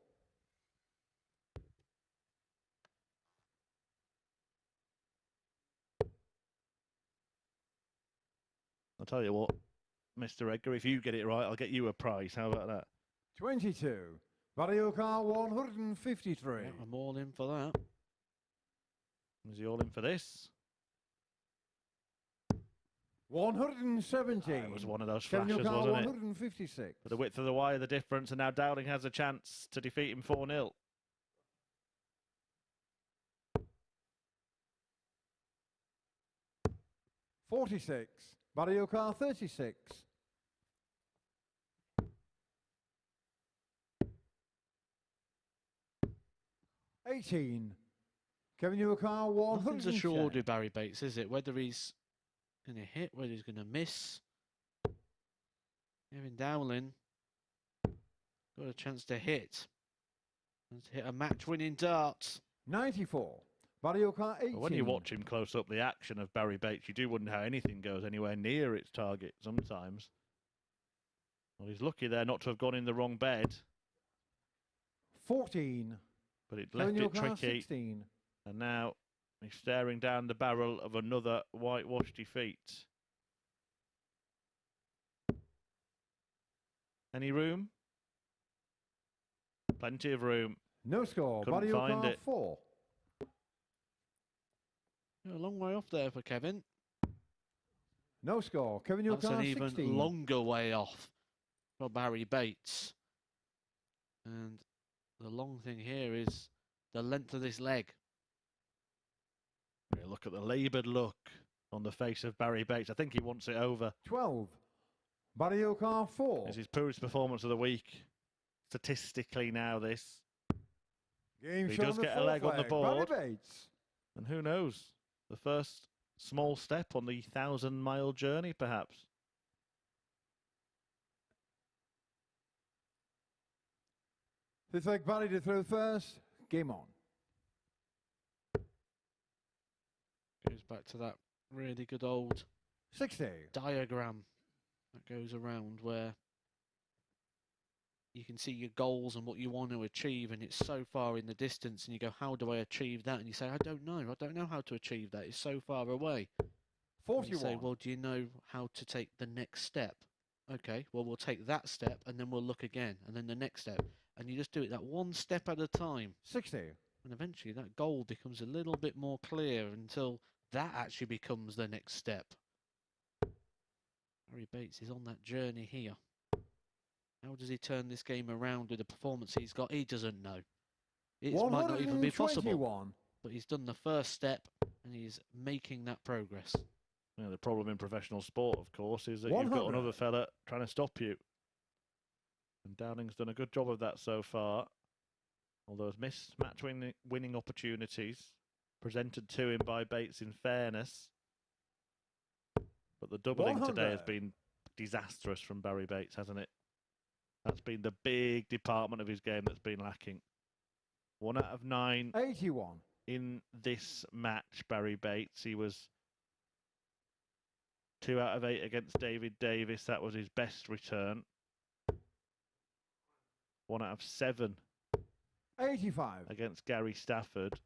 I'll tell you what, Mr. Edgar, if you get it right, I'll get you a prize. How about that? 22. Varioka 153. Yeah, I'm all in for that. Is he all in for this? 117. It was one of those Kevin flashes, Newcastle, wasn't it? 156. But the width of the wire, the difference, and now Dowling has a chance to defeat him 4-0. $46. Varioka 36. $18. Kevin Newcastle 100. Nothing's assured with Barrie Bates, is it? Whether he's going to hit, whether he's going to miss. Kevin Dowling got a chance to hit. And to hit a match-winning dart. 94. Varioka 18. But when you watch him close up, the action of Barrie Bates, you do wonder how anything goes anywhere near its target sometimes. Well, he's lucky there not to have gone in the wrong bed. 14. But it left it tricky. 16. And now he's staring down the barrel of another whitewash defeat. Any room? Plenty of room. No score. Couldn't find Varioka it. 4. A long way off there for Kevin. No score. Kevin That's Newcastle an even 16. longer way off for Barrie Bates. And the long thing here is the length of this leg. Yeah, look at the laboured look on the face of Barrie Bates. I think he wants it over. 12. Varioka 4. It's his poorest performance of the week. statistically now, this. Game He shot does on the get a fourth leg on the leg. board. Barrie Bates. And who knows? The first small step on the 1,000-mile journey, perhaps. Fifth leg Barrie to throw first. Game on. Goes back to that really good old 60. diagram that goes around where you can see your goals and what you want to achieve, and it's so far in the distance, and you go, how do I achieve that? And you say, I don't know how to achieve that, it's so far away. 41. And you say, well, do you know how to take the next step? Okay, well, we'll take that step and then we'll look again, and then the next step, and you just do it that one step at a time, 60. and eventually that goal becomes a little bit more clear until that actually becomes the next step. Barrie Bates is on that journey here. How does he turn this game around with the performance he's got? He doesn't know. It might not even be possible. But he's done the first step and he's making that progress. Yeah, the problem in professional sport, of course, is that you've got another fella trying to stop you. And Dowling's done a good job of that so far. Although has missed match-winning opportunities presented to him by Bates in fairness. But the doubling 100. today has been disastrous from Barrie Bates, hasn't it? That's been the big department of his game that's been lacking. 1 out of 9 81. in this match, Barrie Bates. He was 2 out of 8 against Davies. That was his best return. 1 out of 7 85. against Gary Stafford.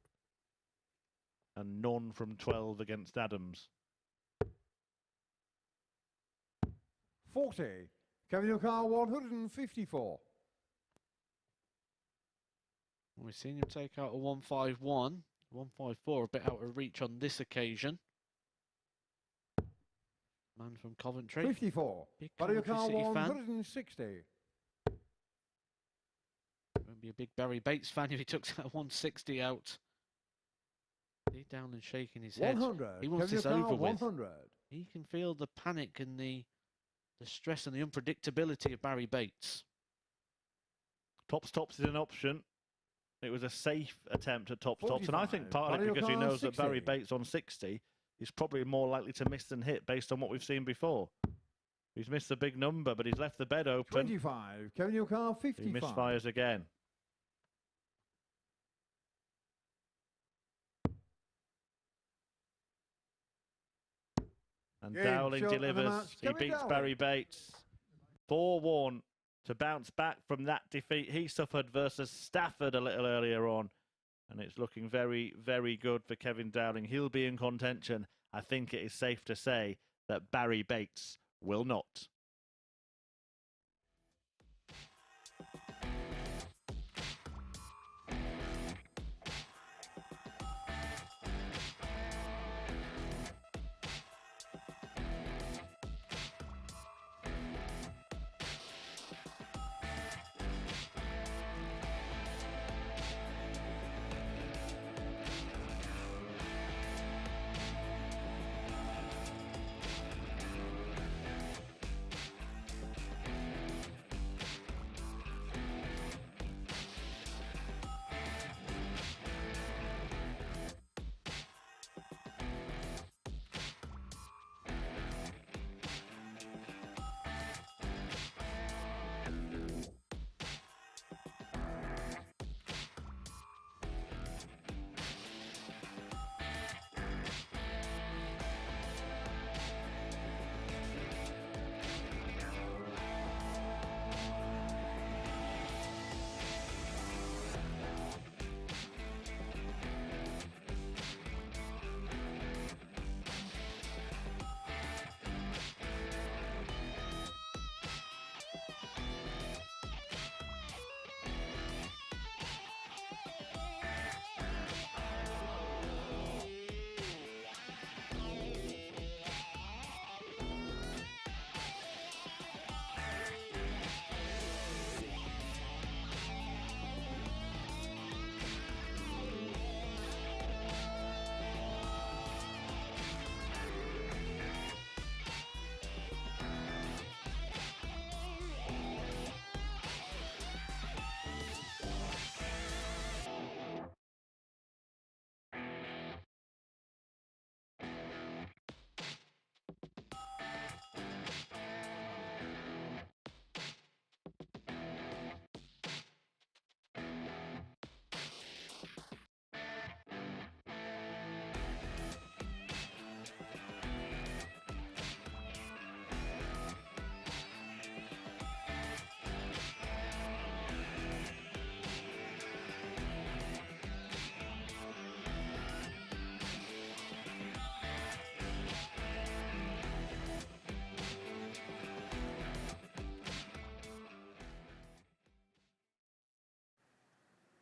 And none from 12 against Adams. 40. Kevin O'Carr, 154. We've seen him take out a 151. 154, a bit out of reach on this occasion. Man from Coventry. 54. Big Barrie Coventry O'Carr, City fan. 160. Won't be a big Barrie Bates fan if he took that 160 out. Deep down and shaking his head. 100. He wants Kevin this O'Carr, over with. 100. He can feel the panic and the stress and the unpredictability of Barrie Bates. Tops is an option. It was a safe attempt at tops, and I think 45. partly Barrie because he O'Carr, knows that 60. Barrie Bates on 60 is probably more likely to miss than hit based on what we've seen before. He's missed the big number, but he's left the bed open. 25. Kevin O'Carr, 55. He misfires again. And Game Dowling shot of the delivers. match, He Kevin beats Dowling. Barrie Bates 4-1 to bounce back from that defeat he suffered versus Stafford a little earlier on. And it's looking very, very good for Kevin Dowling. He'll be in contention. I think it is safe to say that Barrie Bates will not.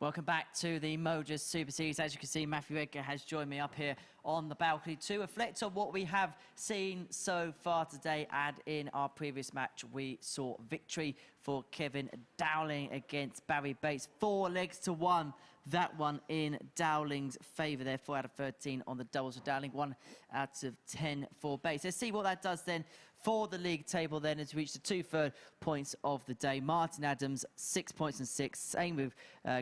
Welcome back to the MODUS Super Series. As you can see, Matthew Edgar has joined me up here on the balcony to reflect on what we have seen so far today. And in our previous match, we saw victory for Kevin Dowling against Barrie Bates. 4 legs to 1. That one in Dowling's favour there. 4 out of 13 on the doubles for Dowling. 1 out of 10 for Bates. Let's see what that does then for the league table then as we reach the 2 third points of the day. Martin Adams, 6 points and 6. Same with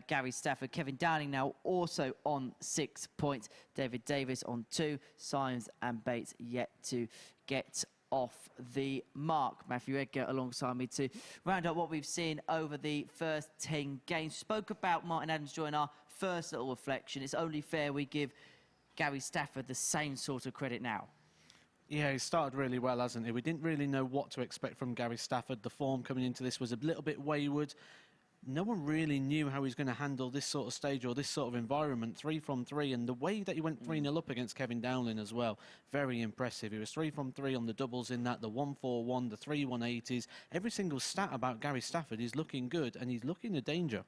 Gary Stafford. Kevin Dowling now also on 6 points. David Davies on 2. Symes and Bates yet to get off the mark. Matthew Edgar alongside me to round up what we've seen over the first 10 games. Spoke about Martin Adams during our first little reflection. It's only fair we give Gary Stafford the same sort of credit now. Yeah, he started really well, hasn't he? We didn't really know what to expect from Gary Stafford. The form coming into this was a little bit wayward. No one really knew how he's going to handle this sort of stage or this sort of environment. 3 from 3, and the way that he went 3-0 up against Kevin Dowling as well, very impressive. He was 3 from 3 on the doubles in that, the 1-4-1, the 3 180s. Every single stat about Gary Stafford is looking good, and he's looking in danger.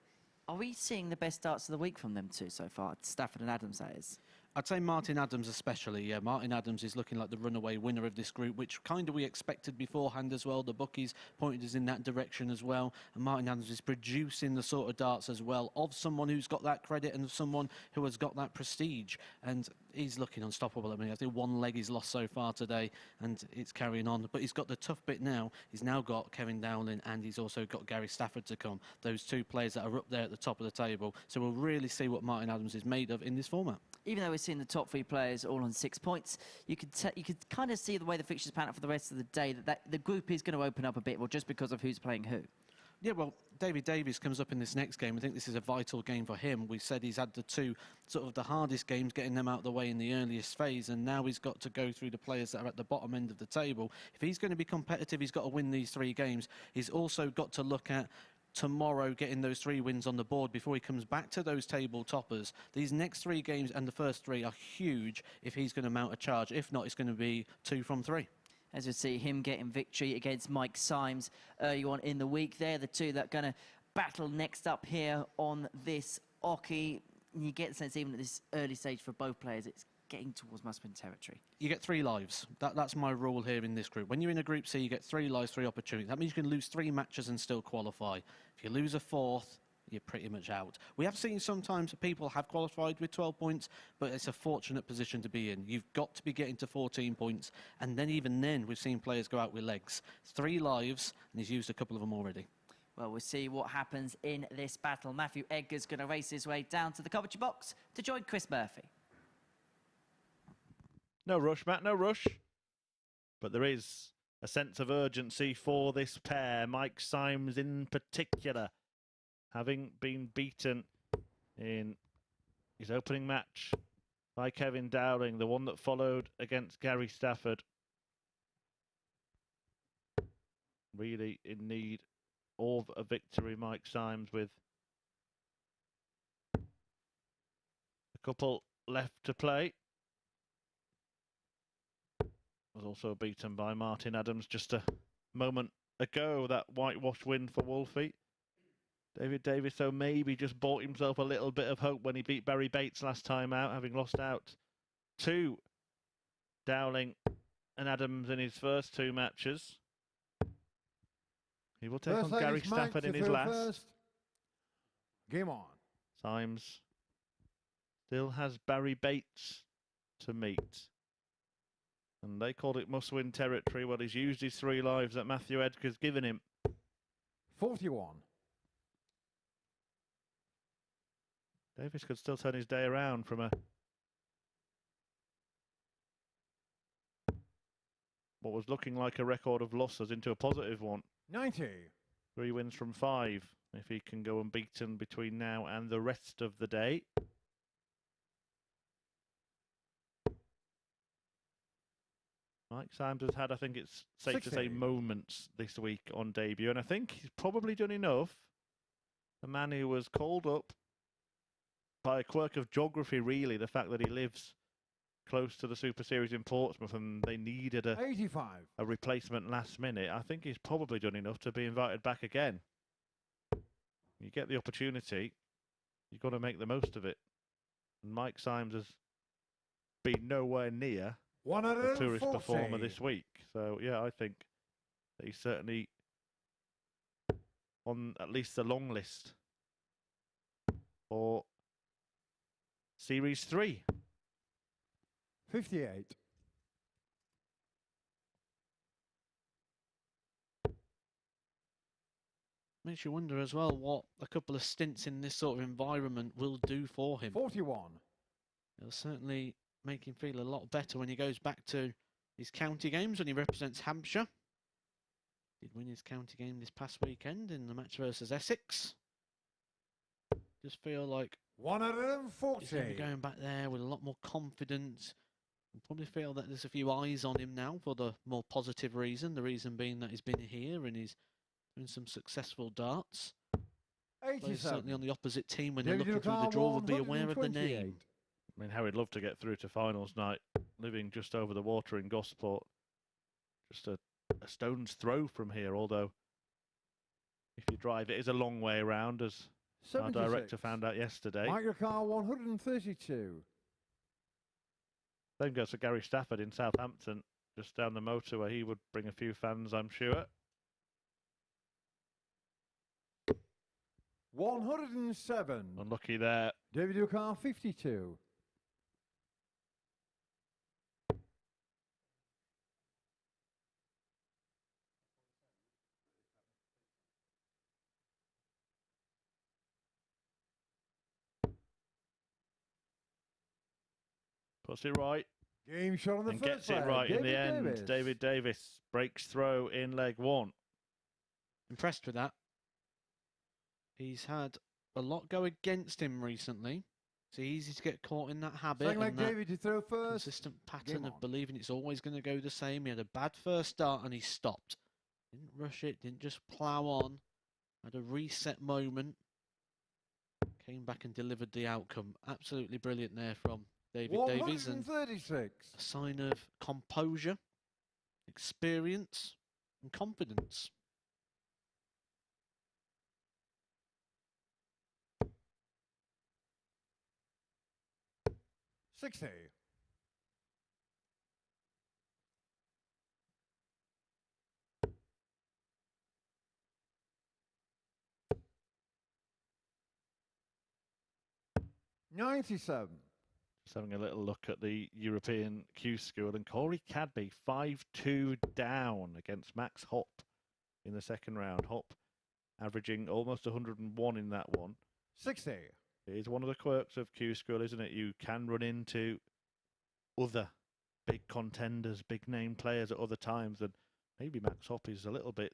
Are we seeing the best starts of the week from them two so far? Stafford and Adams, that is. I'd say Martin Adams especially, yeah. Martin Adams is looking like the runaway winner of this group, which kind of we expected beforehand as well. The bookies pointed us in that direction as well. And Martin Adams is producing the sort of darts as well of someone who's got that credit and someone who has got that prestige. And he's looking unstoppable. I mean, I think 1 leg he's lost so far today, and it's carrying on. But he's got the tough bit now. He's now got Kevin Dowling, and he's also got Gary Stafford to come. Those 2 players that are up there at the top of the table. So we'll really see what Martin Adams is made of in this format. Even though we're seeing the top 3 players all on 6 points, you could kind of see the way the fixtures pan out for the rest of the day that the group is going to open up a bit more just because of who's playing who. Yeah, well, David Davies comes up in this next game. I think this is a vital game for him. We said he's had the 2 sort of the hardest games, getting them out of the way in the earliest phase, and now he's got to go through the players that are at the bottom end of the table. If he's going to be competitive, he's got to win these 3 games. He's also got to look at tomorrow getting those 3 wins on the board before he comes back to those table toppers. These next 3 games and the first 3 are huge if he's going to mount a charge. If not, it's going to be 2 from 3. As we see him getting victory against Mike Symes early on in the week. They're the 2 that are going to battle next up here on this Oki. You get the sense even at this early stage for both players, it's getting towards must-win territory. You get 3 lives. That's my rule here in this group. When you're in a Group C, you get 3 lives, 3 opportunities. That means you can lose 3 matches and still qualify. If you lose a 4th, you're pretty much out. We have seen sometimes people have qualified with 12 points, but it's a fortunate position to be in. You've got to be getting to 14 points, and then even then, we've seen players go out with legs. 3 lives, and he's used a couple of them already. Well, we'll see what happens in this battle. Matthew Edgar's going to race his way down to the commentary box to join Chris Murphy. No rush, Matt, no rush. But there is a sense of urgency for this pair. Mike Symes in particular, having been beaten in his opening match by Kevin Dowling, the one that followed against Gary Stafford. Really in need of a victory, Mike Symes, with a couple left to play. Was also beaten by Martin Adams just a moment ago, that whitewash win for Wolfie. David Davies, though, maybe just bought himself a little bit of hope when he beat Barrie Bates last time out, having lost out to Dowling and Adams in his first 2 matches. He will take on Gary Stafford in his last. Game on. Symes still has Barrie Bates to meet. And they called it must-win territory. Well, he's used his 3 lives that Matthew Edgar's given him. 41. Davies could still turn his day around from what was looking like a record of losses into a positive one. 90. 3 wins from 5, if he can go unbeaten between now and the rest of the day. Mike Symes has had, I think it's safe to say, moments this week on debut, and I think he's probably done enough. The man who was called up by a quirk of geography, really, the fact that he lives close to the Super Series in Portsmouth and they needed a 85. A replacement last minute. I think he's probably done enough to be invited back again. You get the opportunity You've got to make the most of it. And Mike Symes has been nowhere near the tourist performer this week. So, yeah, I think that he's certainly on at least the long list for Series 3. 58. Makes you wonder as well what a couple of stints in this sort of environment will do for him. 41. It'll certainly make him feel a lot better when he goes back to his county games when he represents Hampshire. Did win his county game this past weekend in the match versus Essex. Just feel like 140. he's going to be going back there with a lot more confidence. I probably feel that there's a few eyes on him now for the more positive reason. The reason being that he's been here and he's doing some successful darts. But certainly on the opposite team when they're looking through the draw will be aware of the name. I mean, how he'd love to get through to finals night, living just over the water in Gosport. Just a stone's throw from here, although if you drive, it is a long way around, as 76. our director found out yesterday. Microcar 132. Then goes to Gary Stafford in Southampton, just down the motorway. He would bring a few fans, I'm sure. 107. Unlucky there. David Ducar 52. Puts it right. Game shot on the And first gets it leg. right in the David end. Davis. David Davis breaks throw in leg one. Impressed with that. He's had a lot go against him recently. It's easy to get caught in that habit Second leg, and that David to throw first. consistent pattern Game of on. believing it's always going to go the same. He had a bad first start and he stopped. Didn't rush it, didn't just plough on. Had a reset moment. Came back and delivered the outcome. Absolutely brilliant there from David Davies. And 136. a sign of composure, experience and confidence. $60. $97. Just having a little look at the European Q School, and Corey Cadby 5-2 down against Max Hopp in the second round. Hopp averaging almost 101 in that one. 60. It is one of the quirks of Q School, isn't it? You can run into other big contenders, big name players at other times, and maybe Max Hopp is a little bit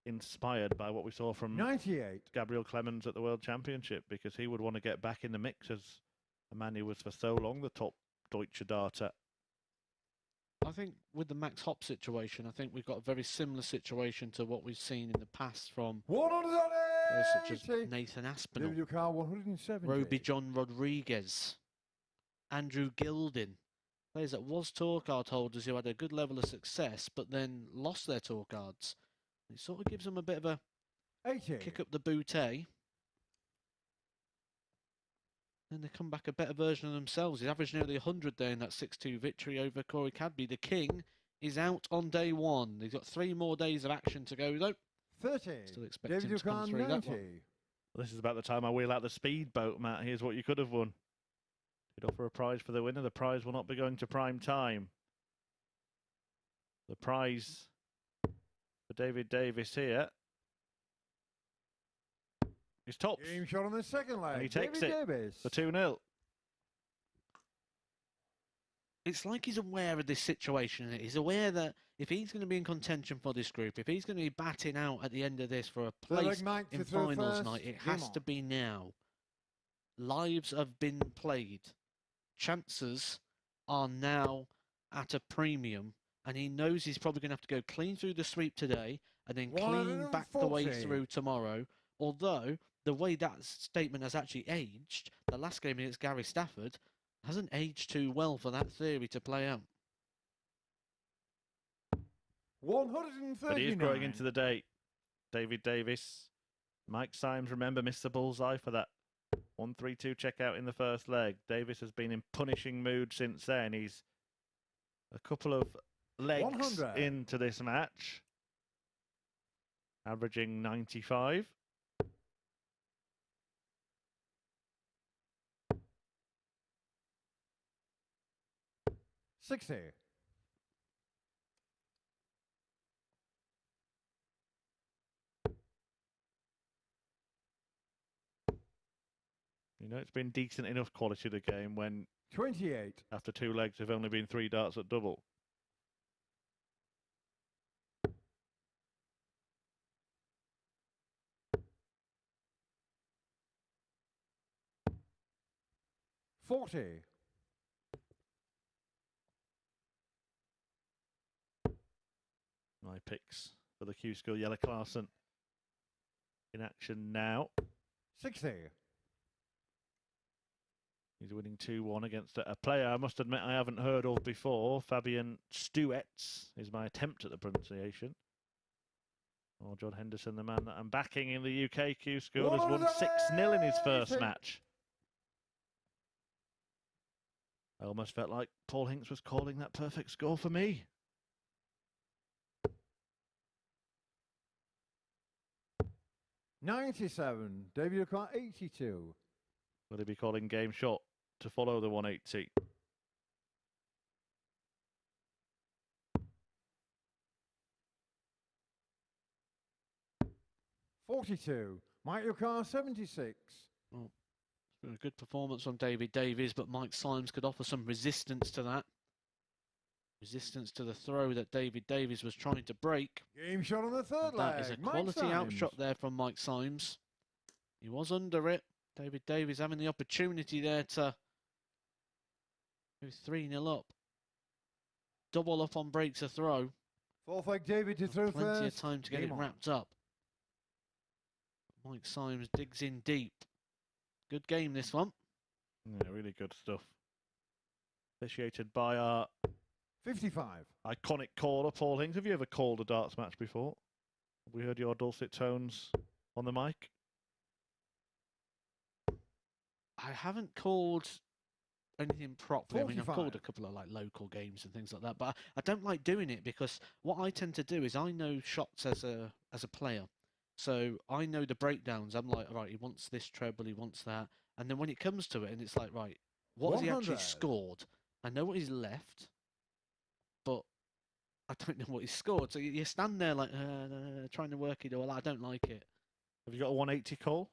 inspired by what we saw from 98. Gabriel Clemens at the World Championship, because he would want to get back in the mix as a man who was for so long the top Deutsche Darter. I think with the Max Hopp situation, I think we've got a very similar situation to what we've seen in the past from players such as Nathan Aspinall, David Ducar 170. Roby John Rodriguez, Andrew Gilding. Players that was tour card holders who had a good level of success but then lost their tour cards. It sort of gives them a bit of a 80. kick up the bootay. Then they come back a better version of themselves. He averaged nearly 100 there in that 6-2 victory over Corey Cadby. The King is out on day one. He's got 3 more days of action to go though. 30. Still expecting David to come Ducar through that 90. one. Well, this is about the time I wheel out the speedboat, Matt. Here's what you could have won. You'd offer a prize for the winner. The prize will not be going to prime time. The prize for David Davis here is tops. Game shot on the second leg. And he takes David it Davis. for 2-0. It's like he's aware of this situation. He's aware that if he's going to be in contention for this group, if he's going to be batting out at the end of this for a Third leg, place Mike to in throw finals first. night, it Game has on. to be now. Lives have been played. Chances are now at a premium, and he knows he's probably going to have to go clean through the sweep today and then clean back the way 140. through tomorrow. Although the way that statement has actually aged, the last game against Gary Stafford hasn't aged too well for that theory to play out. 139. But he is growing into the day. David Davis Mike Symes, remember, missed the bullseye for that 1-3-2 checkout in the first leg. Davies has been in punishing mood since then. He's a couple of legs 100. into this match, averaging 95. $60. You know, it's been decent enough quality of the game when 28. after 2 legs there've only been 3 darts at double. $40. My picks for the Q School. Yella Clarkson in action now. $60. He's winning 2-1 against a player I must admit I haven't heard of before. Fabian Stuetz is my attempt at the pronunciation. Oh, John Henderson, the man that I'm backing in the UK Q School, has won 6-0 in his first match. I almost felt like Paul Hinks was calling that perfect score for me. $97. David O'Connor, 82. Will he be calling game shot to follow the 180? $42. Mike O'Connor, 76. Well, it's been a good performance from David Davies, but Mike Symes could offer some resistance to that. Resistance to the throw that David Davies was trying to break. Game shot on the third And leg. that is a Mike quality Symes. outshot there from Mike Symes. He was under it. David Davies having the opportunity there to go 3-0 up. Double up on breaks a throw. Fourth leg, David to throw Plenty first. of time to get Game it on. wrapped up. Mike Symes digs in deep. Good game, this one. Yeah, really good stuff. Officiated by our 55. iconic caller, Paul Hinks. Have you ever called a darts match before? Have we heard your dulcet tones on the mic? I haven't called anything properly. I mean, I've 45. called a couple of like local games and things like that, but I don't like doing it because what I tend to do is I know shots as a player, so I know the breakdowns. I'm like, right, he wants this treble, he wants that, and then when it comes to it, and it's like, right, what has he actually 100. scored? I know what he's left, but I don't know what he's scored. So you stand there like trying to work it all out. I don't like it. Have you got a 180 call?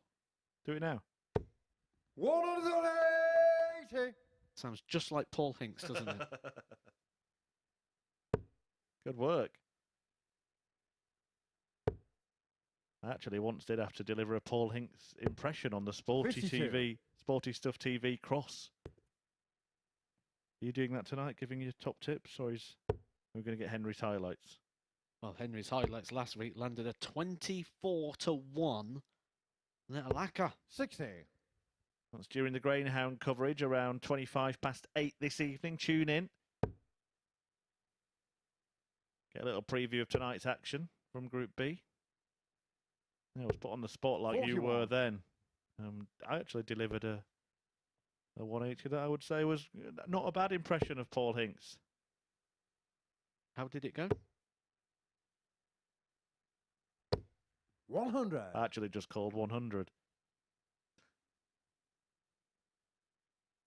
Do it now. 180. Sounds just like Paul Hinks, doesn't it? Good work. I actually once did have to deliver a Paul Hinks impression on the Sporty 52. TV, Sporty Stuff TV cross. Are you doing that tonight, giving your top tips, or is we're going to get Henry's highlights? Well, Henry's highlights last week landed a 24-1 little lacquer. 60. That's during the Greyhound coverage around 8:25 this evening. Tune in. Get a little preview of tonight's action from Group B. I was put on the spot like you were 41. then. I actually delivered a 180 that I would say was not a bad impression of Paul Hinks. How did it go? 100. I actually just called 100.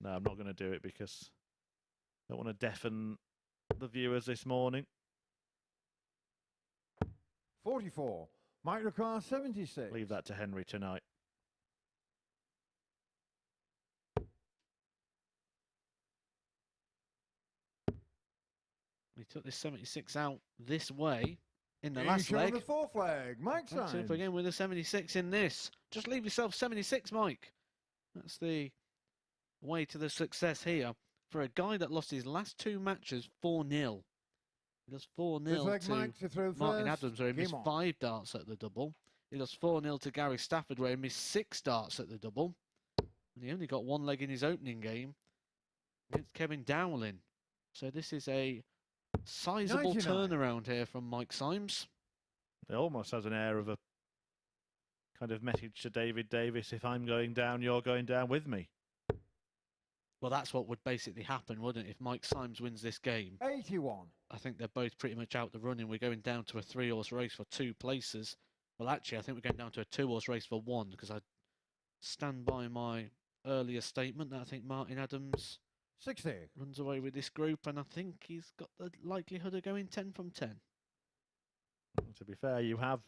No, I'm not going to do it because I don't want to deafen the viewers this morning. 44. Mike O'Connor, 76. Leave that to Henry tonight. He took this 76 out this way in the Game last shot on leg. the fourth leg. Mike That's Symes. up again with a 76 in this. Just leave yourself 76, Mike. That's the way to the success here for a guy that lost his last 2 matches 4-0. He lost 4-0 leg, to Mike to throw Martin first. Adams, where he Game missed on. 5 darts at the double. He lost 4-0 to Gary Stafford, where he missed 6 darts at the double. And he only got 1 leg in his opening game against Kevin Dowling. So this is a sizable 99. turnaround here from Mike Symes. It almost has an air of a kind of message to David Davies, if I'm going down, you're going down with me. Well, that's what would basically happen, wouldn't it? If Mike Symes wins this game, 81. I think they're both pretty much out the running. We're going down to a 3-horse race for 2 places. Well, actually, I think we're going down to a 2-horse race for 1, because I stand by my earlier statement that I think Martin Adams 60. runs away with this group, and I think he's got the likelihood of going 10 from 10. To be fair, you have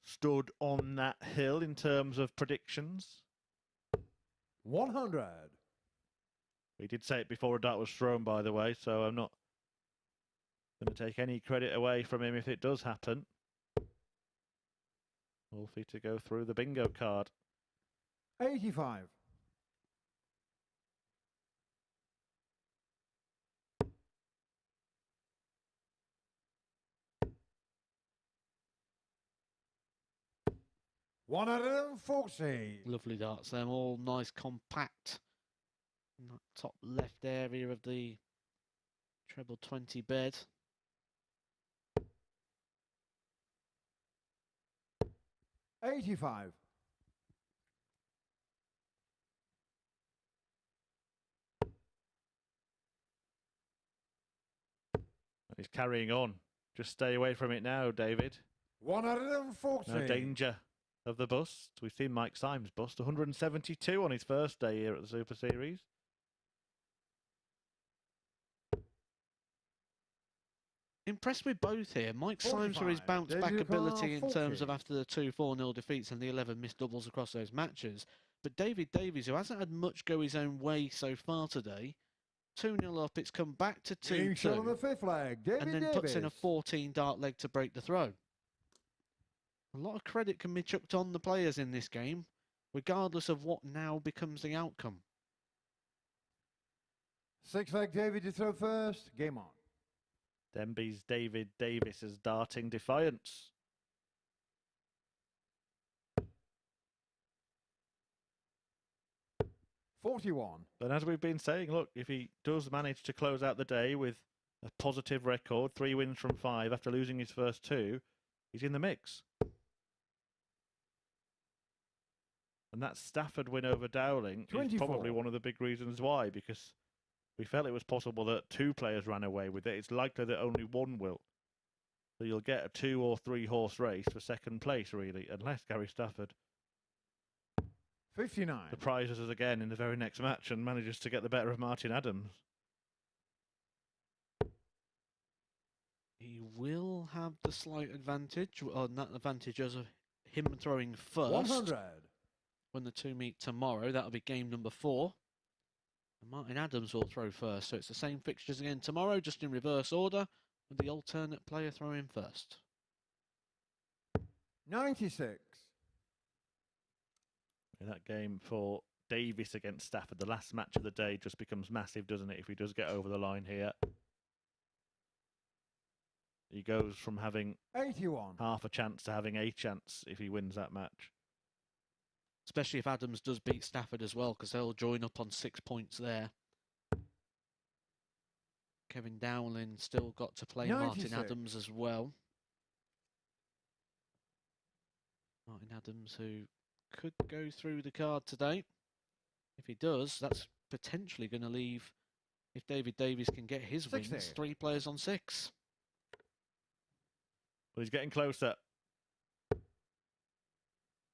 stood on that hill in terms of predictions. 100. We did say it before a dart was thrown, by the way, so I'm not going to take any credit away from him if it does happen. Wolfie to go through the bingo card. 85. $140. Lovely darts, them all nice, compact. In that top left area of the treble 20 bed. $85. He's carrying on. Just stay away from it now, David. 140. No danger of the bust. We've seen Mike Symes bust 172 on his first day here at the Super Series. Impressed with both here. Mike Symes for his 45. bounce back David ability in 40. terms of after the 2 4-0 defeats and the 11 missed doubles across those matches. But David Davies, who hasn't had much go his own way so far today, 2-0 up, it's come back to Being shot on the 2-2, fifth leg. David and then Davies. puts in a 14 dart leg to break the throw. A lot of credit can be chucked on the players in this game, regardless of what now becomes the outcome. Sixth leg, David to throw first. Game on. Denby's David Davies is darting defiance. $41. And as we've been saying, look, if he does manage to close out the day with a positive record, 3 wins from 5 after losing his first 2, he's in the mix. And that Stafford win over Dowling is 24. probably one of the big reasons why, because we felt it was possible that 2 players ran away with it. It's likely that only 1 will. So you'll get a 2 or 3 horse race for second place, really, unless Gary Stafford 59. surprises us again in the very next match and manages to get the better of Martin Adams. He will have the slight advantage, or that advantage as of him throwing first. 100. When the 2 meet tomorrow, that'll be game number 4. And Martin Adams will throw first, so it's the same fixtures again tomorrow, just in reverse order, with the alternate player throwing first. 96. In that game for Davies against Stafford, the last match of the day just becomes massive, doesn't it, if he does get over the line here. He goes from having 81. half a chance to having a chance if he wins that match. Especially if Adams does beat Stafford as well, because they'll join up on 6 points there. Kevin Dowling still got to play 96. Martin Adams as well. Martin Adams, who could go through the card today. If he does, that's potentially going to leave, if David Davies can get his 60. wins, 3 players on 6. But he's getting closer.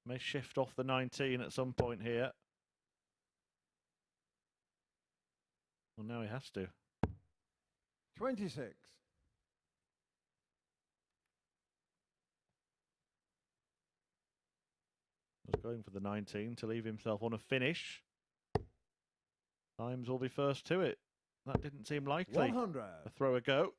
May shift off the 19 at some point here. Well, now he has to. 26. Was going for the 19 to leave himself on a finish. Symes will be first to it. That didn't seem likely. 100. A throw a go.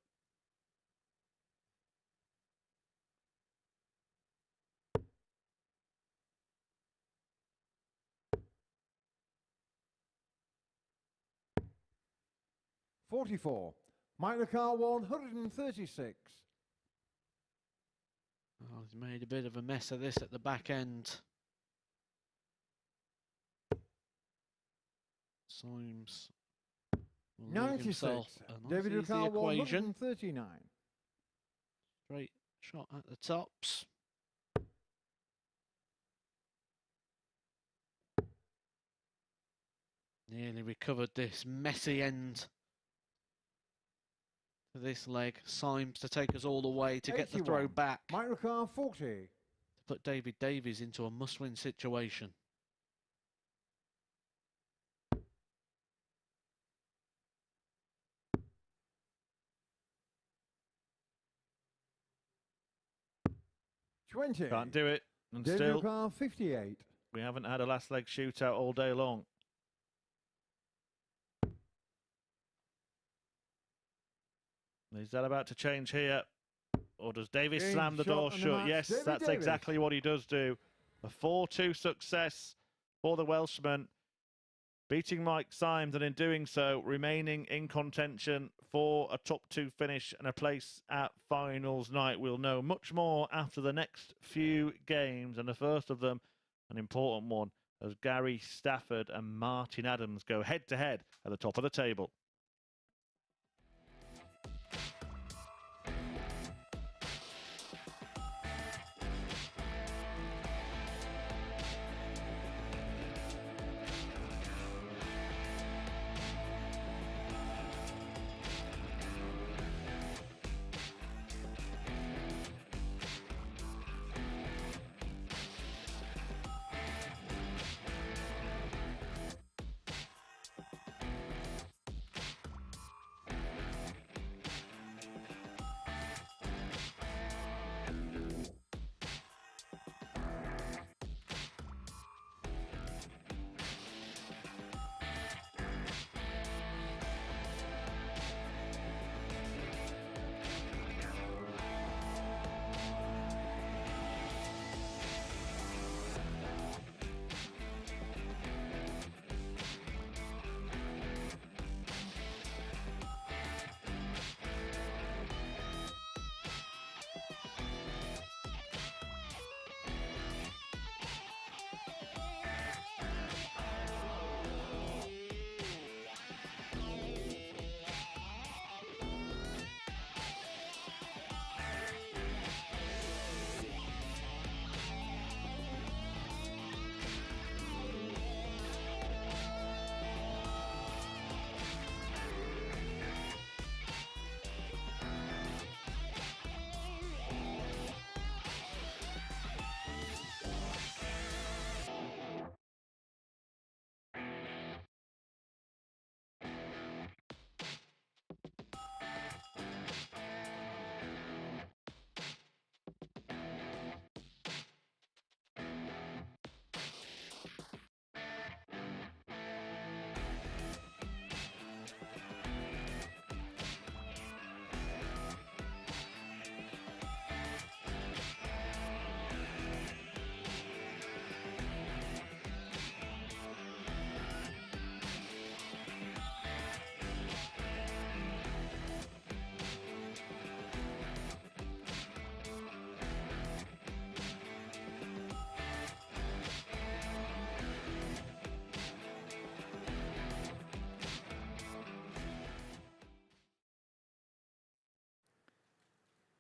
$44. Mike Lacar 136. Oh, he's made a bit of a mess of this at the back end. Symes will leave 96. himself a David nice easy Lacar equation. 139. Straight shot at the tops. Nearly recovered this messy end to this leg. Symes to take us all the way to get the throw 81. back. Microcar 40. To put Davies into a must-win situation. Can't do it. And David still, car 58. we haven't had a last leg shootout all day long. Is that about to change here? Or does Davies Game slam the shot door on the shut? match, Yes, David that's Davies. exactly what he does do. A 4-2 success for the Welshman, beating Mike Symes, and in doing so, remaining in contention for a top 2 finish and a place at finals night. We'll know much more after the next few games, and the first of them, an important one, as Gary Stafford and Martin Adams go head-to-head at the top of the table.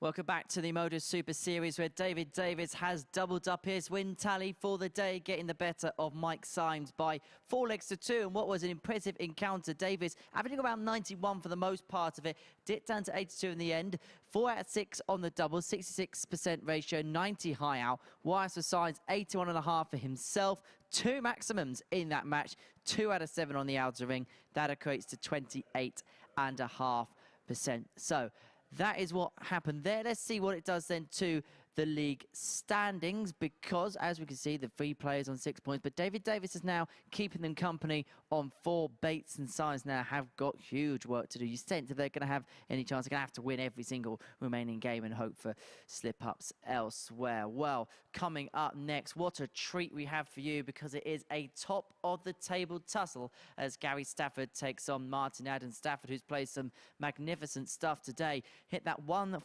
Welcome back to the MODUS Super Series, where David Davies has doubled up his win tally for the day, getting the better of Mike Symes by 4 legs to 2. And what was an impressive encounter. Davies averaging around 91 for the most part of it, dipped down to 82 in the end. 4 out of 6 on the double, 66% ratio, 90 high out. Whilst for Symes, 81.5 for himself. 2 maximums in that match, 2 out of 7 on the outer ring. That equates to 28.5%. So that is what happened there. Let's see what it does then to the league standings, because as we can see, the 3 players on 6 points, but David Davies is now keeping them company on 4. Bates and Symes now have got huge work to do. You sense if they're going to have any chance, they're going to have to win every single remaining game and hope for slip-ups elsewhere. Well, coming up next, what a treat we have for you, because it is a top-of-the-table tussle as Gary Stafford takes on Martin Adams. Stafford, who's played some magnificent stuff today, hit that 1-4-1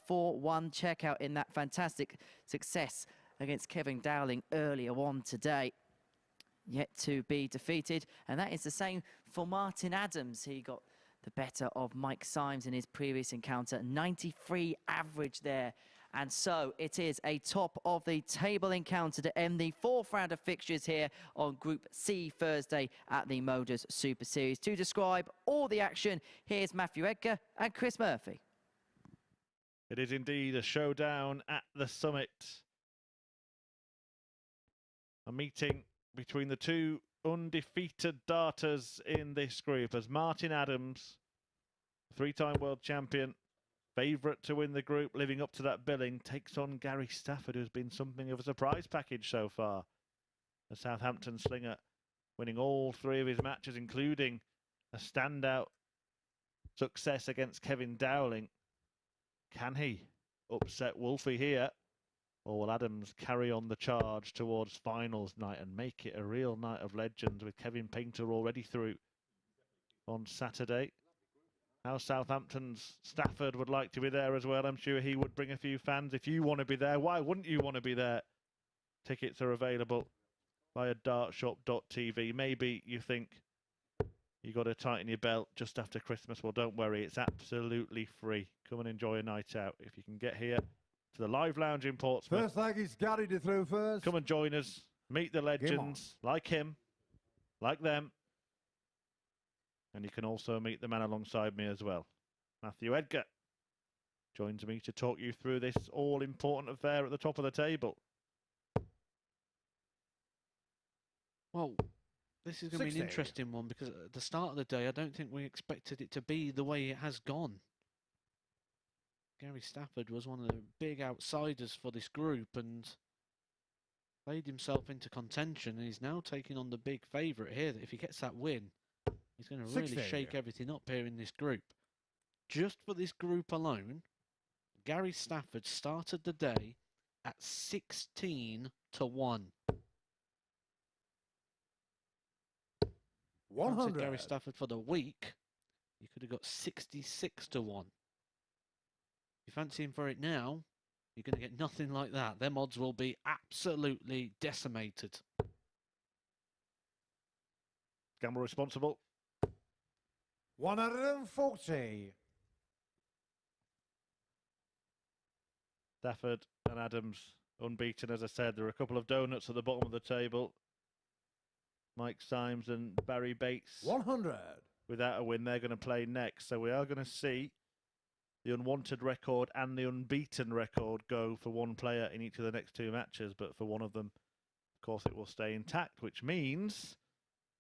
checkout in that fantastic success against Kevin Dowling earlier on today, yet to be defeated. And that is the same for Martin Adams. He got the better of Mike Symes in his previous encounter. 93 average there And so it is a top of the table encounter to end the fourth round of fixtures here on Group C Thursday at the MODUS Super Series. To describe all the action, here's Matthew Edgar and Chris Murphy. It is indeed a showdown at the summit. A meeting between the two undefeated darters in this group as Martin Adams, three-time world champion, favourite to win the group, living up to that billing, takes on Gary Stafford, who's been something of a surprise package so far. The Southampton slinger winning all three of his matches, including a standout success against Kevin Dowling. Can he upset Wolfie here? Or will Adams carry on the charge towards finals night and make it a real night of legends with Kevin Painter already through on Saturday? How Southampton's Stafford would like to be there as well. I'm sure he would bring a few fans. If you want to be there, why wouldn't you want to be there? Tickets are available via dartshop.tv. Maybe you think you got to tighten your belt just after Christmas. Well, don't worry. It's absolutely free. Come and enjoy a night out. If you can get here to the Live Lounge in Portsmouth. First leg is Gary to throw first. Come and join us. Meet the legends like him, like them. And you can also meet the man alongside me as well. Matthew Edgar joins me to talk you through this all-important affair at the top of the table. Well, this is going to be an interesting one because at the start of the day, I don't think we expected it to be the way it has gone. Gary Stafford was one of the big outsiders for this group and played himself into contention, and he's now taking on the big favourite here that if he gets that win, he's going to really shake everything up here in this group. Just for this group alone, Gary Stafford started the day at 16 to 1. 100. Gary Stafford for the week, you could have got 66 to 1. If you fancy him for it now, you're going to get nothing like that. Them odds will be absolutely decimated. Gamble responsible. 140. Stafford and Adams unbeaten, as I said. There are a couple of donuts at the bottom of the table. Mike Symes and Barrie Bates. 100. Without a win, they're going to play next. So we are going to see the unwanted record and the unbeaten record go for one player in each of the next two matches. But for one of them, of course, it will stay intact, which means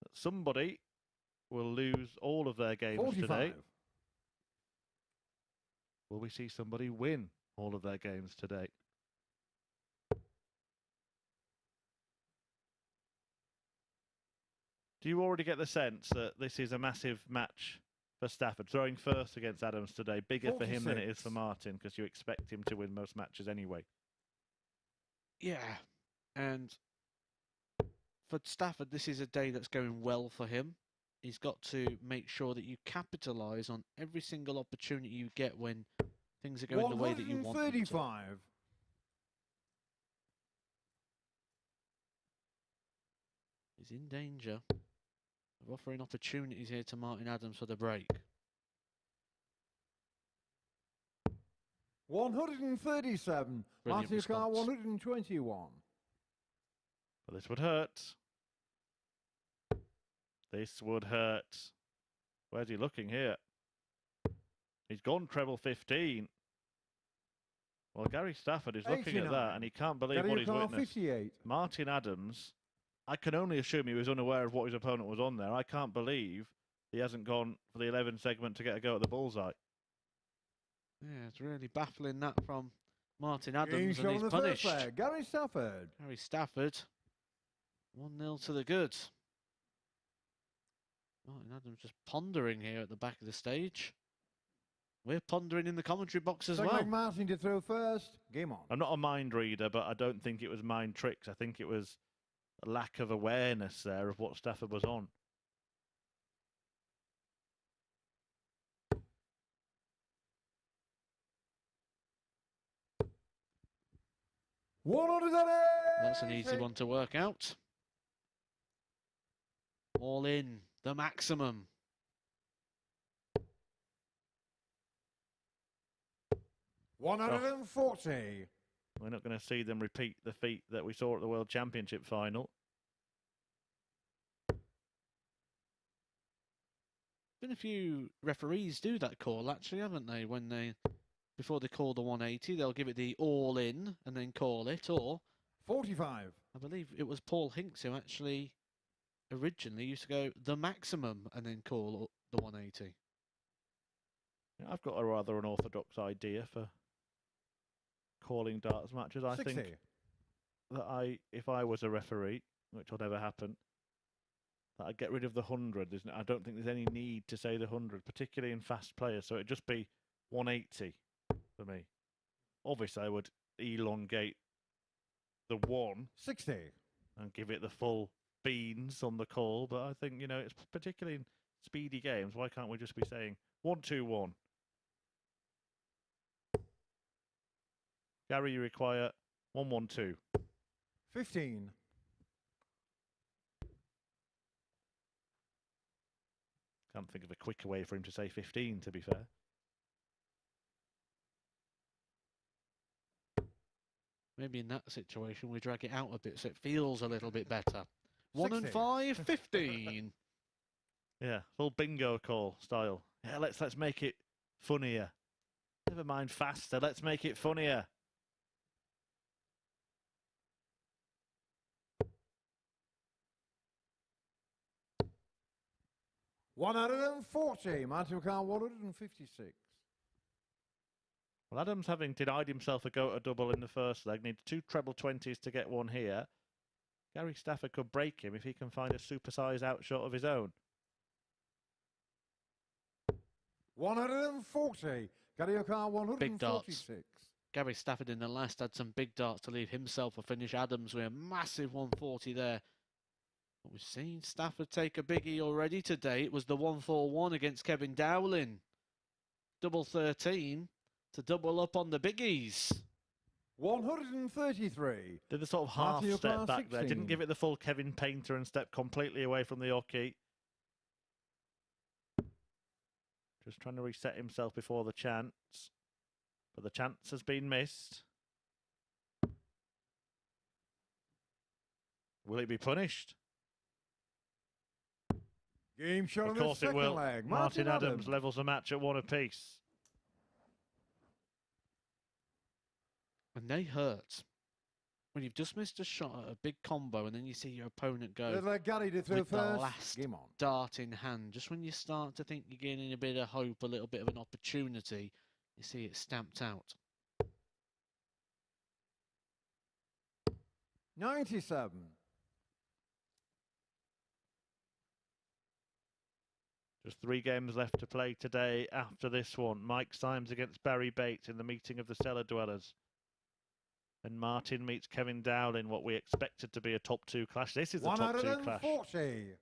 that somebody will lose all of their games 45. today. Will we see somebody win all of their games today? Do you already get the sense that this is a massive match for Stafford? Throwing first against Adams today, bigger 46. for him than it is for Martin, because you expect him to win most matches anyway. Yeah, and for Stafford, this is a day that's going well for him. He's got to make sure that you capitalise on every single opportunity you get when things are going the way that you want them to. 135. He's in danger of offering opportunities here to Martin Adams for the break. 137. Brilliant Matthew Carr, response. 121. But this would hurt. This would hurt. Where's he looking here? He's gone treble 15. Well, Gary Stafford is looking at 89. that and he can't believe Gary what he's Carr, witnessed. 58. Martin Adams, I can only assume he was unaware of what his opponent was on there. I can't believe he hasn't gone for the 11 segment to get a go at the bullseye. Yeah, it's really baffling that from Martin Game Adams, show and he's on the first punished. leg. Gary Stafford. Gary Stafford, 1-0 to the good. Martin Adams just pondering here at the back of the stage. We're pondering in the commentary box as Second well. leg, Martin to throw first. Game on. I'm not a mind reader, but I don't think it was mind tricks. I think it was a lack of awareness there of what Stafford was on. That's an easy one to work out. All in, the maximum. 140. We're not going to see them repeat the feat that we saw at the World Championship final. Been a few referees do that call, actually, haven't they? Before they call the 180, they'll give it the all-in and then call it, or 45. I believe it was Paul Hinks who actually originally used to go the maximum and then call the 180. I've got a rather unorthodox idea for calling darts matches. I 60. think that if I was a referee, which will never happen, that I'd get rid of the 100. I don't think there's any need to say the 100, particularly in fast players. So it'd just be 180 for me. Obviously, I would elongate the 1 60. and give it the full beans on the call. But I think, it's particularly in speedy games. Why can't we just be saying 1-2-1? Gary, you require 1-1-2. 15. Can't think of a quicker way for him to say 15, to be fair. Maybe in that situation we drag it out a bit so it feels a little bit better. 1 and 60. 5, 15. Yeah, full bingo call style. Yeah, let's make it funnier. Never mind faster, let's make it funnier. $140. Martin McCann, 156. Well, Adams, having denied himself a go at a double in the first leg, needs 2 treble 20s to get one here. Gary Stafford could break him if he can find a supersized outshot of his own. 140. Gary O'Carr, 146. Big darts. Gary Stafford in the last had some big darts to leave himself a finish. Adams with a massive 140 there. But we've seen Stafford take a biggie already today. It was the 141 against Kevin Dowling. Double 13 to double up on the biggies. 133. Did the sort of half Matthew step O'Carr, back there. 16. Didn't give it the full Kevin Painter and step completely away from the hockey. Just trying to reset himself before the chance. But the chance has been missed. Will it be punished? Game shot Of on the course it second will. leg. Martin Adams levels the match at 1 apiece. And they hurt. When you've just missed a shot at a big combo and then you see your opponent go Little Gary to throw with the first. last Game on. dart in hand, just when you start to think you're gaining a bit of hope, a little bit of an opportunity, you see it stamped out. 97. Just 3 games left to play today after this one. Mike Symes against Barrie Bates in the meeting of the cellar dwellers. And Martin meets Kevin Dowling, what we expected to be a top 2 clash. This is a top 2 clash. 140.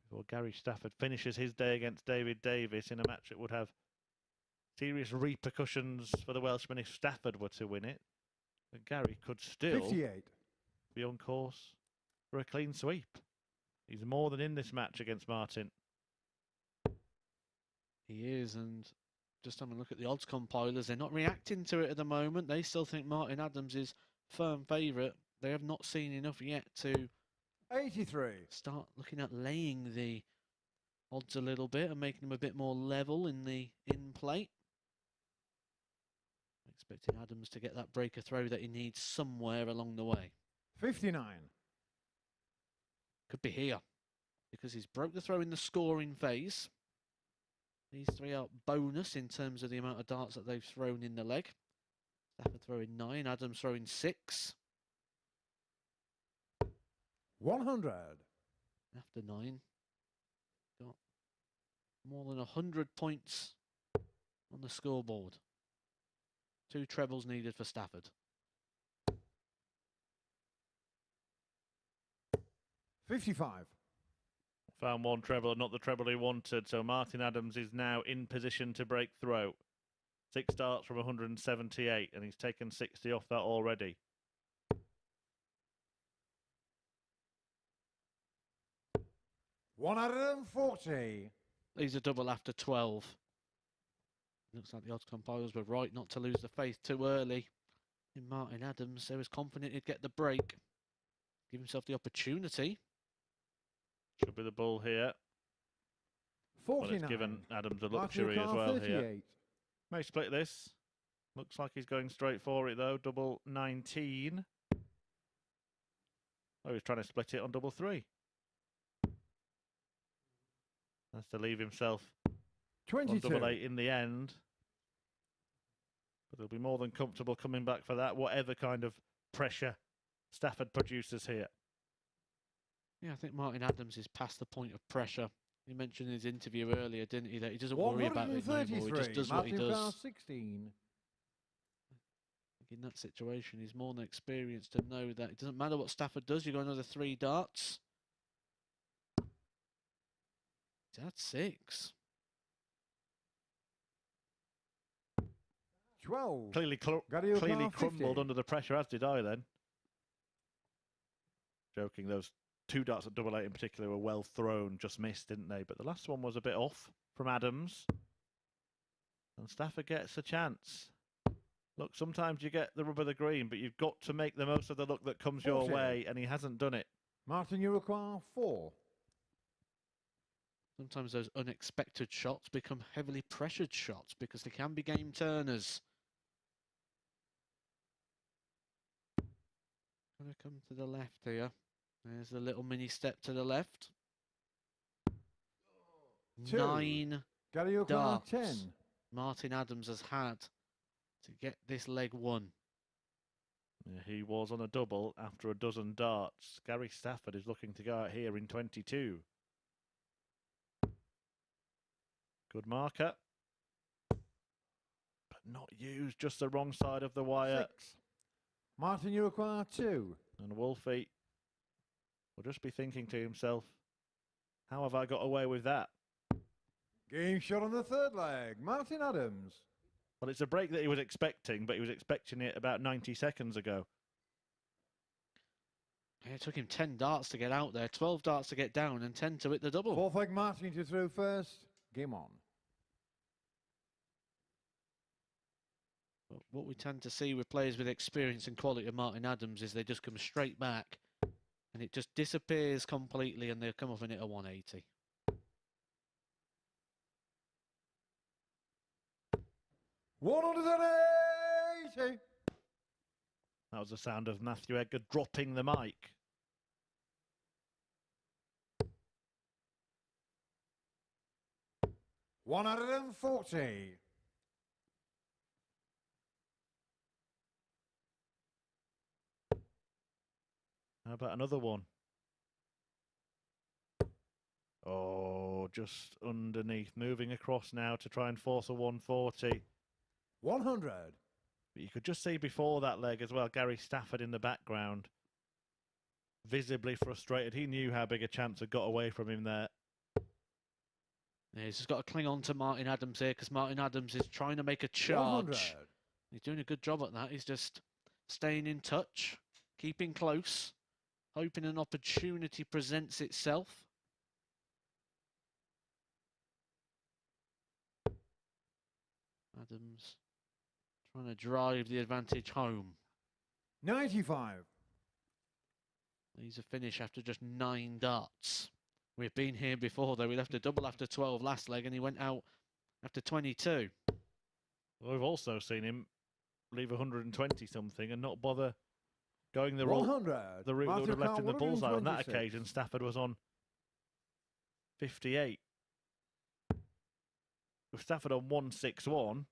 Before Gary Stafford finishes his day against Davies in a match that would have serious repercussions for the Welshman if Stafford were to win it. But Gary could still 58. be on course for a clean sweep. He's more than in this match against Martin. He is, and just having a look at the odds compilers, they're not reacting to it at the moment. They still think Martin Adams is firm favourite. They have not seen enough yet to 83. start looking at laying the odds a little bit and making them a bit more level in the in-play. Expecting Adams to get that breaker throw that he needs somewhere along the way. 59. Could be here, because he's broke the throw in the scoring phase. These 3 are bonus in terms of the amount of darts that they've thrown in the leg. Stafford throwing 9, Adams throwing 6. 100. After 9, got more than 100 points on the scoreboard. 2 trebles needed for Stafford. 55. Found 1 treble, not the treble he wanted, so Martin Adams is now in position to break through. 6 darts from 178, and he's taken 60 off that already. 140. He's a double after 12. Looks like the odds compilers were right not to lose the faith too early in Martin Adams. They was confident he'd get the break. Give himself the opportunity. Should be the bull here. Well, 49. it's given Adams a Matthew luxury as Carr, well 38. here. May split this. Looks like he's going straight for it though. Double 19. Oh, he's trying to split it on double 3. Has to leave himself 22. on double 8 in the end. But he'll be more than comfortable coming back for that, whatever kind of pressure Stafford produces here. Yeah, I think Martin Adams is past the point of pressure. He mentioned in his interview earlier, didn't he, that he doesn't worry about it no more. He just does what he Matthew Carr, does. 16. In that situation, he's more than experienced to know that it doesn't matter what Stafford does. You've got another 3 darts. That's 6. 12. Clearly Carr, crumbled 50. under the pressure, as did I then. Joking, those 2 darts at double 8 in particular were well thrown, just missed, didn't they? But the last one was a bit off from Adams. And Stafford gets a chance. Look, sometimes you get the rub of the green, but you've got to make the most of the luck that comes your way, and he hasn't done it. Martin Uruguay, 4. Sometimes those unexpected shots become heavily pressured shots because they can be game turners. Gonna come to the left here. There's a little mini step to the left. 2. 9 Gary O'Connor, darts 10. Martin Adams has had to get this leg won. Yeah, he was on a double after a dozen darts. Gary Stafford is looking to go out here in 22. Good marker. But not used, just the wrong side of the wire. 6. Martin Uruguay, 2. And Wolfie will just be thinking to himself, how have I got away with that? Game shot on the 3rd leg. Martin Adams. Well, it's a break that he was expecting, but he was expecting it about 90 seconds ago. It took him 10 darts to get out there, 12 darts to get down, and 10 to hit the double. 4th leg, Martin to throw first. Game on. But what we tend to see with players with experience and quality of Martin Adams is they just come straight back, and it just disappears completely, and they'll come off and hit a 180. $180. That was the sound of Matthew Edgar dropping the mic. $140. How about another one? Oh, just underneath. Moving across now to try and force a 140. 100. But you could just see before that leg as well, Gary Stafford in the background. Visibly frustrated. He knew how big a chance had got away from him there. Yeah, he's just got to cling on to Martin Adams here because Martin Adams is trying to make a charge. 100. He's doing a good job at that. He's just staying in touch, keeping close, hoping an opportunity presents itself. Adams trying to drive the advantage home. 95. He's a finish after just 9 darts. We've been here before, though. We left a double after 12 last leg, and he went out after 22. Well, we've also seen him leave 120 something and not bother going the route that would have left in the bullseye. On that occasion, Stafford was on 58. With Stafford on 161,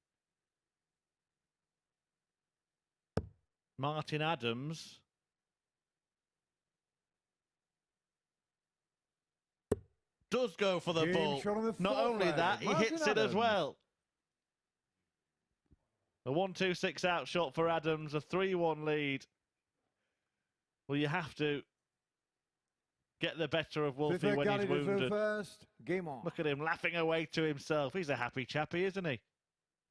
Martin Adams does go for the ball. Not only that, he hits it as well. A 1-2-6 out shot for Adams, a 3-1 lead. Well, you have to get the better of Wolfie when he's wounded. Game on. Look at him laughing away to himself. He's a happy chappy, isn't he?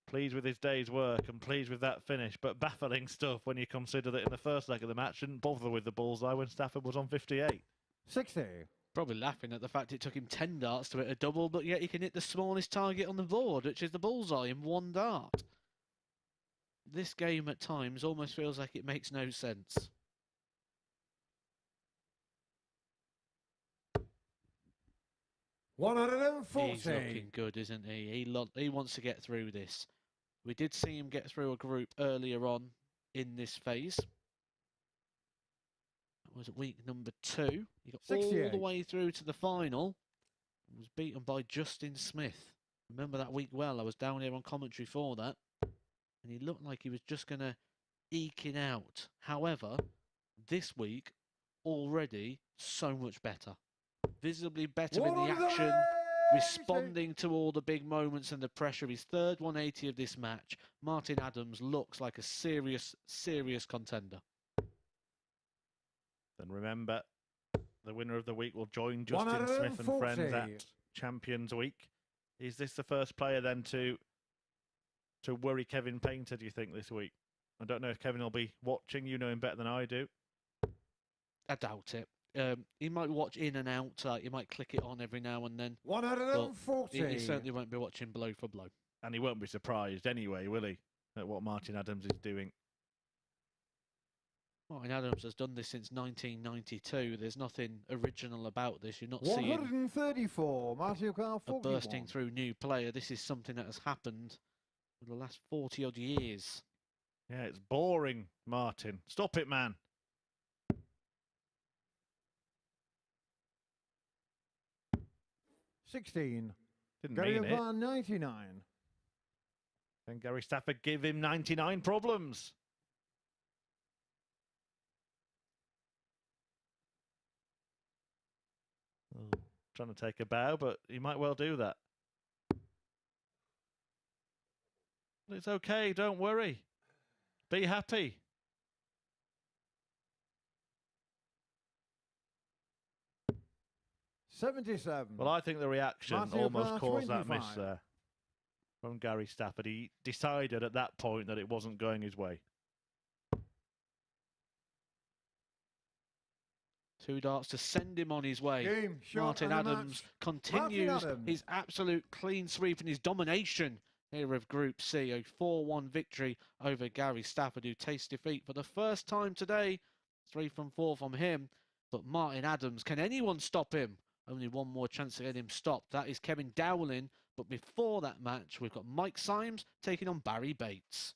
Pleased with his day's work and pleased with that finish, but baffling stuff when you consider that in the first leg of the match didn't bother with the bullseye when Stafford was on 58. 60. Probably laughing at the fact it took him 10 darts to hit a double, but yet he can hit the smallest target on the board, which is the bullseye in 1 dart. This game at times almost feels like it makes no sense. He's looking good, isn't he? He wants to get through this. We did see him get through a group earlier on in this phase. That was week number 2. He got 68. all the way through to the final. And was beaten by Justin Smith. Remember that week well. I was down here on commentary for that. And he looked like he was just going to eke it out. However, this week, already so much better. Visibly better in the action, responding to all the big moments and the pressure. His third 180 of this match. Martin Adams looks like a serious, serious contender. Then remember, the winner of the week will join Justin Smith and friends at Champions Week. Is this the first player then to worry Kevin Painter, do you think, this week? I don't know if Kevin will be watching. You know him better than I do. I doubt it. He might watch in and out. He might click it on every now and then. 140. He certainly won't be watching blow for blow. And he won't be surprised anyway, will he, at what Martin Adams is doing? Martin Adams has done this since 1992. There's nothing original about this. You're not 134. Matthew Carr, seeing a bursting through new player. This is something that has happened for the last 40-odd years. Yeah, it's boring, Martin. Stop it, man. Didn't mean it. 99. Then Gary Stafford give him 99 problems. Oh, trying to take a bow, but he might well do that. It's okay, don't worry. Be happy. $77. Well, I think the reaction Matthew almost Carr, caused that 25. miss there from Gary Stafford. He decided at that point that it wasn't going his way. 2 darts to send him on his way. Game, shot, Martin and a Adams match. continues Martin Adams. his absolute clean sweep and his domination here of Group C. A 4-1 victory over Gary Stafford, who tastes defeat for the first time today. 3 from 4 from him. But Martin Adams, can anyone stop him? Only one more chance to get him stopped. That is Kevin Dowling. But before that match, we've got Mike Symes taking on Barrie Bates.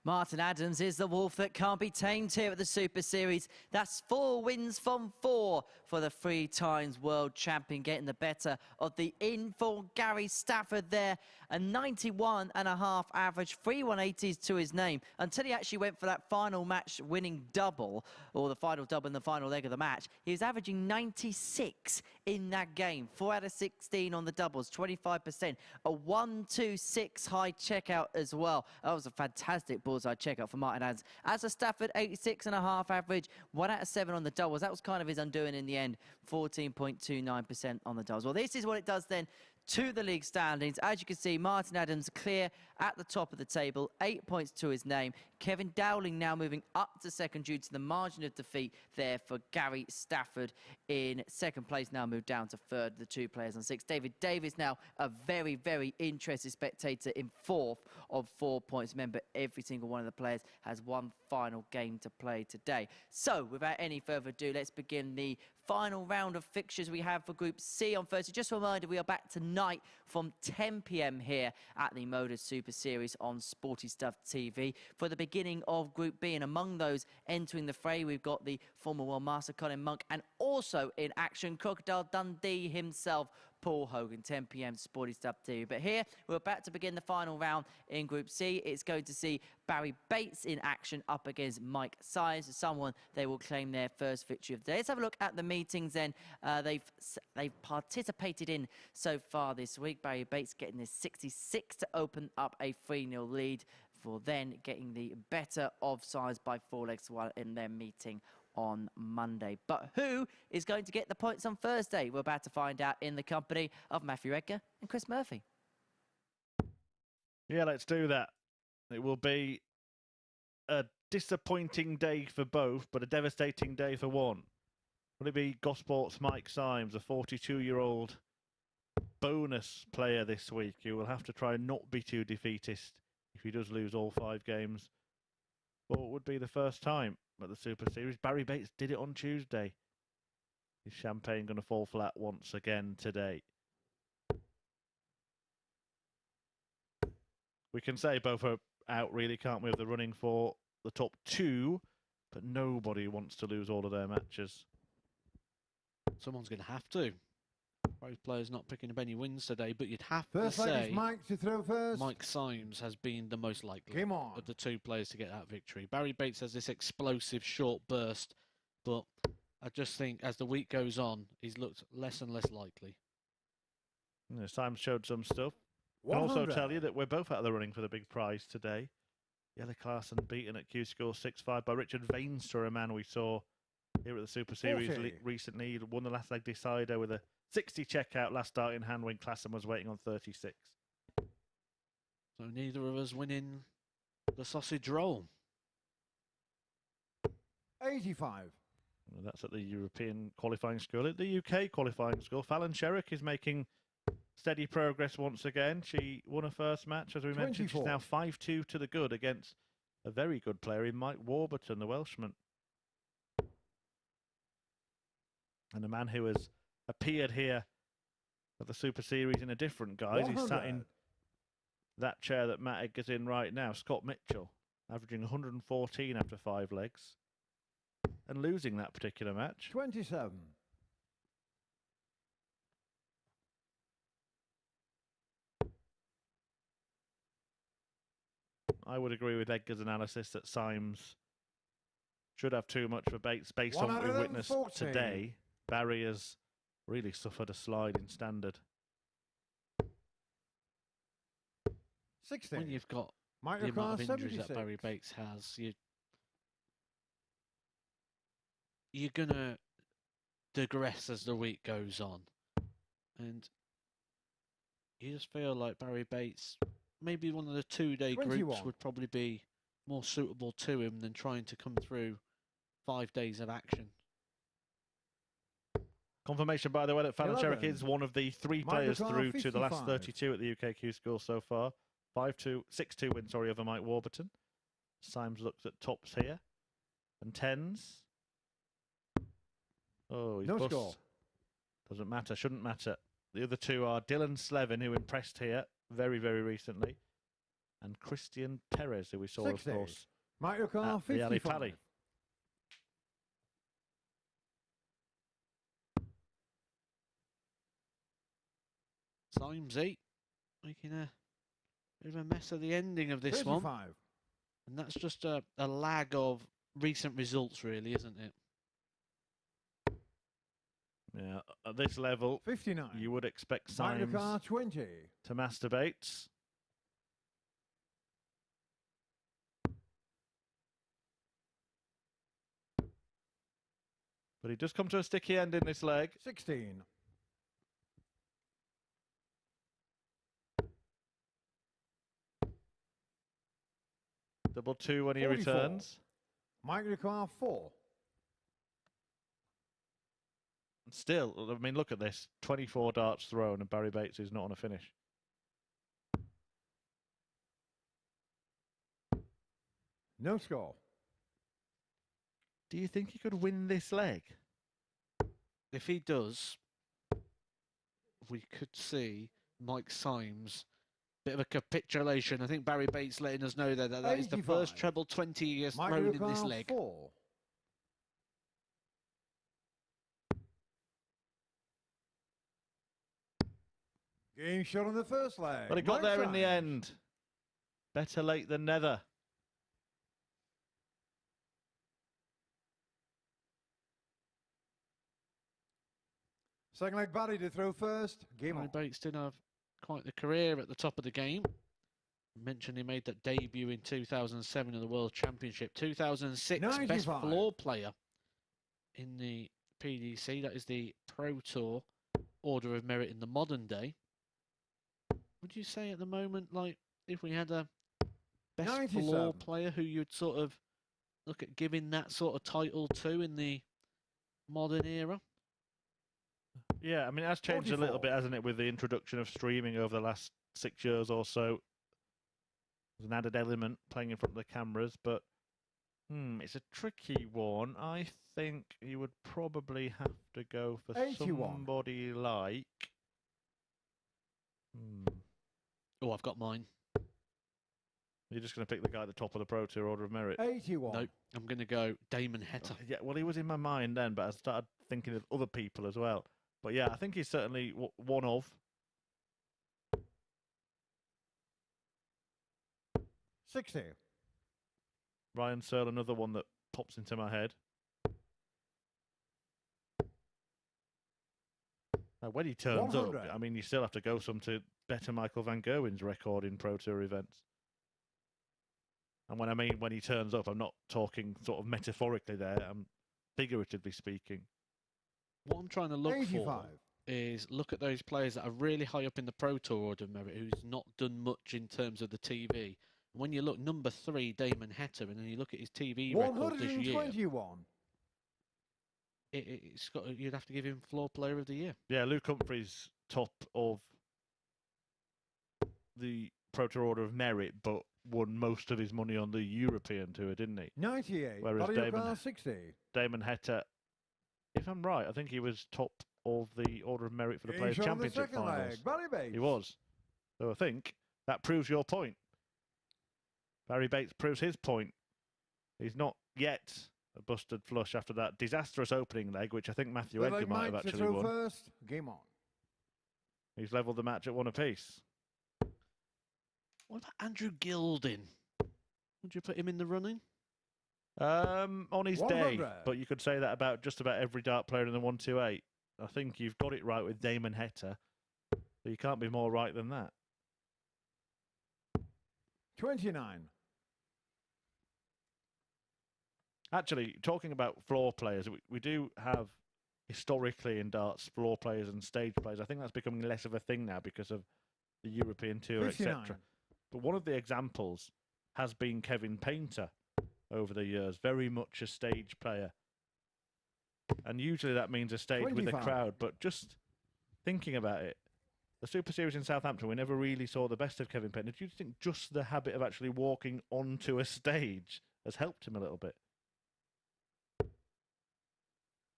Martin Adams is the wolf that can't be tamed here at the Super Series. That's 4 wins from 4 for the 3 times world champion, getting the better of the in-form Gary Stafford there. A 91.5 average, 3 180s to his name, until he actually went for that final match winning double, or the final double in the final leg of the match. He was averaging 96 in that game. 4 out of 16 on the doubles, 25%. A 1-2-6 high checkout as well. That was a fantastic bullseye checkout for Martin Adams. As a Stafford, 86.5 average, 1 out of 7 on the doubles. That was kind of his undoing in the end, 14.29% on the doubles. Well, this is what it does then to the league standings. As you can see, Martin Adams clear at the top of the table, 8 points to his name. Kevin Dowling now moving up to second due to the margin of defeat there for Gary Stafford in second place, now moved down to third, the 2 players on 6. Davies now a very, very interested spectator in 4th of 4 points. Remember, every single one of the players has one final game to play today. So, without any further ado, let's begin the final round of fixtures we have for Group C on Thursday. Just a reminder, we are back tonight from 10 p.m. here at the MODUS Super Series on Sporty Stuff TV for the beginning of Group B. And among those entering the fray, we've got the former World Master Colin Monk, and also in action, Crocodile Dundee himself, Paul Hogan, 10 p.m. Sporty Stuff TV. But here, we're about to begin the final round in Group C. It's going to see Barrie Bates in action up against Mike Symes, someone they will claim their first victory of the day. Let's have a look at the meetings then they've participated in so far this week. Barrie Bates getting this 66 to open up a 3-0 lead, for then getting the better of Symes by 4 legs to 1 in their meeting on Monday. But who is going to get the points on Thursday? We're about to find out in the company of Matthew Edgar and Chris Murphy. Yeah, let's do that. It will be a disappointing day for both, but a devastating day for one. Will it be Gosport's Mike Symes, a 42-year-old bonus player this week, who will have to try and not be too defeatist if he does lose all 5 games? Well, it would be the first time at the Super Series. Barrie Bates did it on Tuesday. Is Champagne going to fall flat once again today? We can say both are out, really, can't we, of the running for the top 2, but nobody wants to lose all of their matches. Someone's going to have to. Both players not picking up any wins today, but you'd have First to leg say is Mike to throw first. Mike Symes has been the most likely Come on. of the 2 players to get that victory. Barrie Bates has this explosive short burst, but I just think as the week goes on, he's looked less and less likely. Yeah, Symes showed some stuff. I'll also tell you that we're both out of the running for the big prize today. Yellow Clarkson beaten at Q score 6-5 by Richard Vainstra, a man we saw here at the Super Series recently. He won the last leg decider with a 60 checkout last start in hand when Klassen was waiting on 36. So neither of us winning the sausage roll. 85. Well, that's at the European qualifying school. At the UK qualifying school, Fallon Sherrick is making steady progress once again. She won her first match, as we mentioned. She's now 5-2 to the good against a very good player in Mike Warburton, the Welshman. And a man who has appeared here at the Super Series in a different guise. He's sat in that chair that Matt Edgar's in right now, Scott Mitchell, averaging 114 after 5 legs and losing that particular match. 27. I would agree with Edgar's analysis that Symes should have too much for Bates based on what we witnessed today. Barrie has really suffered a slide in standard. 60. When you've got Mike the amount of injuries 76. that Barrie Bates has, you're going to digress as the week goes on. And you just feel like Barrie Bates, maybe one of the 2-day 21. groups would probably be more suitable to him than trying to come through 5 days of action. Confirmation, by the way, that Fallon Sherrick is one of the 3 players through to the last 32 at the UKQ school so far. 6-2 win, over Mike Warburton. Symes looks at tops here. And 10s. Oh, he's no bust. score. Doesn't matter, shouldn't matter. The other 2 are Dylan Slevin, who impressed here very, very recently. and Christian Perez, who we saw, 60. of course, Microcar at the Ali 55. Pali. Symes 8, making a bit of a mess of the ending of this 35. one. And that's just a lag of recent results, really, isn't it? Yeah, at this level, 59. you would expect Symes Microcar 20. to masturbate. But he does come to a sticky end in this leg. 16. Double 2 when he 44. returns. Microcar 4. Still, I mean, look at this. 24 darts thrown and Barrie Bates is not on a finish. No score. Do you think he could win this leg? If he does, we could see Mike Symes. Bit of a capitulation. I think Barrie Bates letting us know that that is the 85. first treble 20 years thrown in this Microcar leg. 4. Game shot on the first leg. But he got Mike there in the Symes. end. Better late than never. Second leg Barry to throw first. Game Barrie on. Bates did have quite the career at the top of the game. I mentioned he made that debut in 2007 in the World Championship. 2006 best 95. floor player in the PDC. That is the Pro Tour Order of Merit in the modern day. Would you say at the moment, like, if we had a best floor 97. player who you'd sort of look at giving that sort of title to in the modern era? Yeah, I mean, it has changed a little 44. bit, hasn't it, with the introduction of streaming over the last 6 years or so. There's an added element playing in front of the cameras, but it's a tricky one. I think you would probably have to go for 81. somebody like... Oh, I've got mine. You're just going to pick the guy at the top of the Pro Tour Order of Merit? 81. Nope, I'm going to go Damon Heta. Yeah, well, he was in my mind then, but I started thinking of other people as well. But yeah, I think he's certainly one of. 60. Ryan Searle, another one that pops into my head. Now, when he turns up, 100. I mean, you still have to go some to better Michael van Gerwen's record in Pro Tour events. And when I mean when he turns up, I'm not talking sort of metaphorically there. I'm figuratively speaking. What I'm trying to look 85. for is look at those players that are really high up in the Pro Tour Order of Merit who's not done much in terms of the TV. When you look number 3, Damon Heta, and then you look at his TV record this year, 121. it's got, you'd have to give him Floor Player of the Year. Yeah, Luke Humphries, top of the Pro Tour Order of Merit, but won most of his money on the European Tour, didn't he? 98. Whereas Barry 60. Damon Heta, if I'm right, I think he was top of the Order of Merit for the Game Players' shot on the Championship second finals. leg. Barry Bates. He was. So I think that proves your point. Barrie Bates proves his point. He's not yet a busted flush after that disastrous opening leg, which I think Matthew Third Edgar leg might have Mike to actually throw won. first. Game on. He's levelled the match at 1 apiece. What about Andrew Gilding? Would you put him in the running? On his 100. day, but you could say that about just about every dart player in the 128. I think you've got it right with Damon Heta, so you can't be more right than that. 29. Actually, talking about floor players, we do have historically in darts floor players and stage players. I think that's becoming less of a thing now because of the European Tour, 59. etc. But one of the examples has been Kevin Painter over the years, very much a stage player. And usually that means a stage with a 25. crowd, but just thinking about it, the Super Series in Southampton, we never really saw the best of Kevin Painter. Do you think just the habit of actually walking onto a stage has helped him a little bit?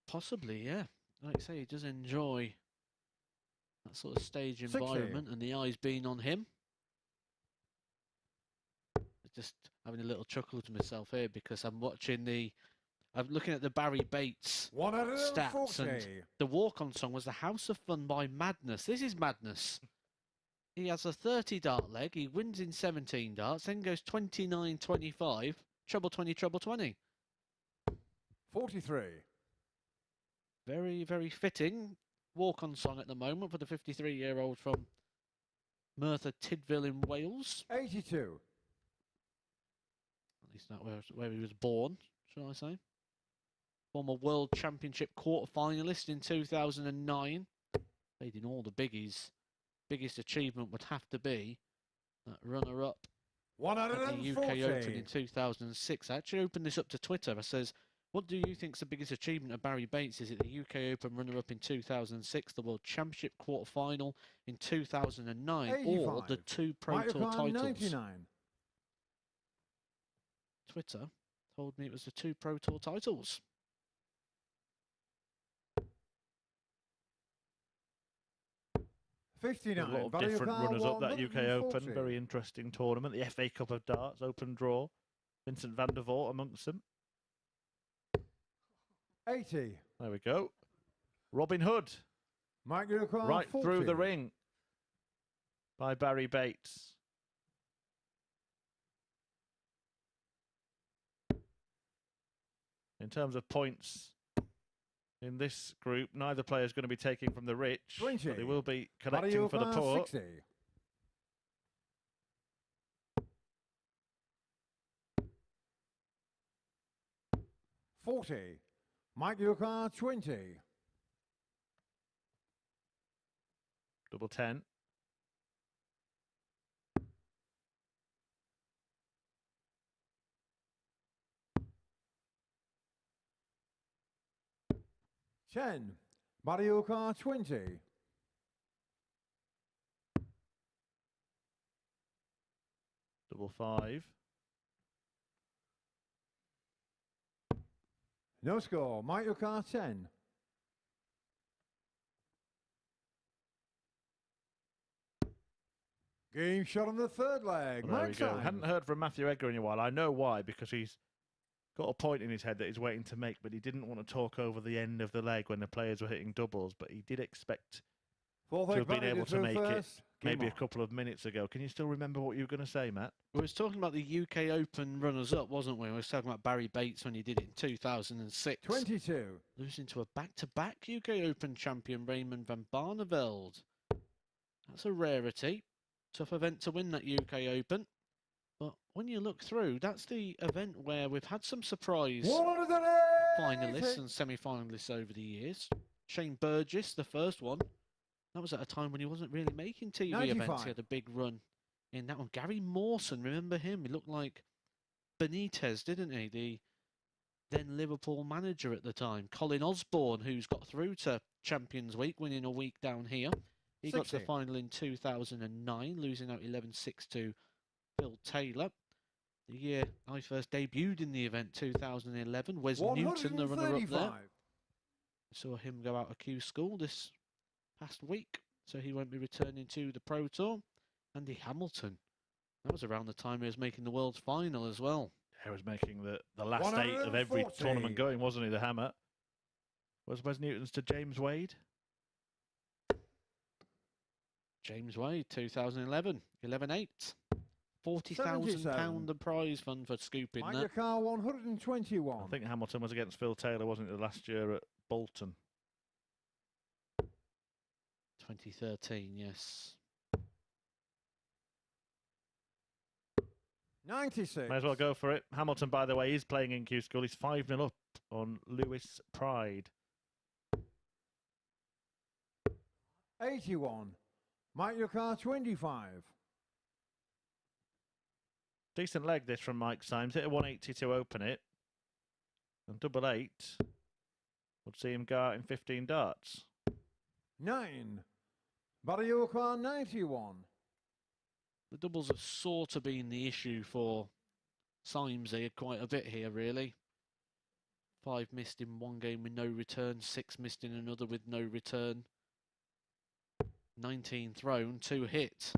Possibly, yeah. Like I say, he does enjoy that sort of stage 60. environment and the eyes being on him. just having a little chuckle to myself here because I'm looking at the Barrie Bates stats, and the walk-on song was The House of Fun by Madness. This is Madness. He has a 30 dart leg, he wins in 17 darts, then goes 29-25, treble 20, treble 20. 43. Very, very fitting walk-on song at the moment for the 53-year-old from Merthyr Tydfil in Wales. 82. At least that's where he was born, shall I say. Former World Championship quarter-finalist in 2009. Played in all the biggies. Biggest achievement would have to be that runner-up at the UK Open in 2006. I actually opened this up to Twitter. I says, what do you think is the biggest achievement of Barrie Bates? Is it the UK Open runner-up in 2006, the World Championship quarter-final in 2009, 85. or the 2 Pro Tour titles? 99. Twitter told me it was the 2 Pro Tour titles. A lot of different runners up that UK Open. Very interesting tournament. The FA Cup of Darts, open draw. Vincent van der Voort amongst them. 80. There we go. Robin Hood. Right 40. through the ring by Barrie Bates. In terms of points in this group, neither player is going to be taking from the rich, 20. but they will be collecting for the poor. 60. 40. Mike Yukar, 20. Double 10. 10. Barrie Yukar, 20. Double 5. No score. Mike Yukar, 10. Game shot on the third leg. Well, there we Mike go. Symes. Hadn't heard from Matthew Edgar in a while. I know why, because he's got a point in his head that he's waiting to make, but he didn't want to talk over the end of the leg when the players were hitting doubles, but he did expect to have been able to make it maybe a couple of minutes ago. Can you still remember what you were going to say, Matt? We was talking about the UK Open runners-up, wasn't we? We was talking about Barrie Bates when he did it in 2006. 22. Losing to a back-to-back UK Open champion, Raymond van Barneveld. That's a rarity. Tough event to win that UK Open. But when you look through, that's the event where we've had some surprise finalists and semi-finalists over the years. Shane Burgess, the first one. That was at a time when he wasn't really making TV 95. events. He had a big run in that one. Gary Mawson, remember him? He looked like Benitez, didn't he? The then Liverpool manager at the time. Colin Osborne, who's got through to Champions Week, winning a week down here. He 60. got to the final in 2009, losing out 11-6 to Phil Taylor. The year I first debuted in the event, 2011. Wes Newton, the runner-up there. Saw him go out of Q School this past week, so he won't be returning to the Pro Tour. Andy Hamilton, that was around the time he was making the World's Final as well. He was making the last 8 of every tournament going, wasn't he, the hammer? Was Wes Newton's to James Wade? James Wade, 2011, 11-8. £40,000 the prize fund for scooping Mike that. Yukar, 121. I think Hamilton was against Phil Taylor, wasn't it, last year at Bolton? 2013, yes. 96. May as well go for it. Hamilton, by the way, is playing in Q School. He's 5-0 up on Lewis Pride. 81. Mike Yukar, 25. Decent leg this from Mike Symes. Hit a 180 to open it. And double 8 would see him go out in 15 darts. 9. Barrie Yukar, 91. The doubles have sort of been the issue for Symes here quite a bit here, really. 5 missed in one game with no return, 6 missed in another with no return. 19 thrown, 2 hit.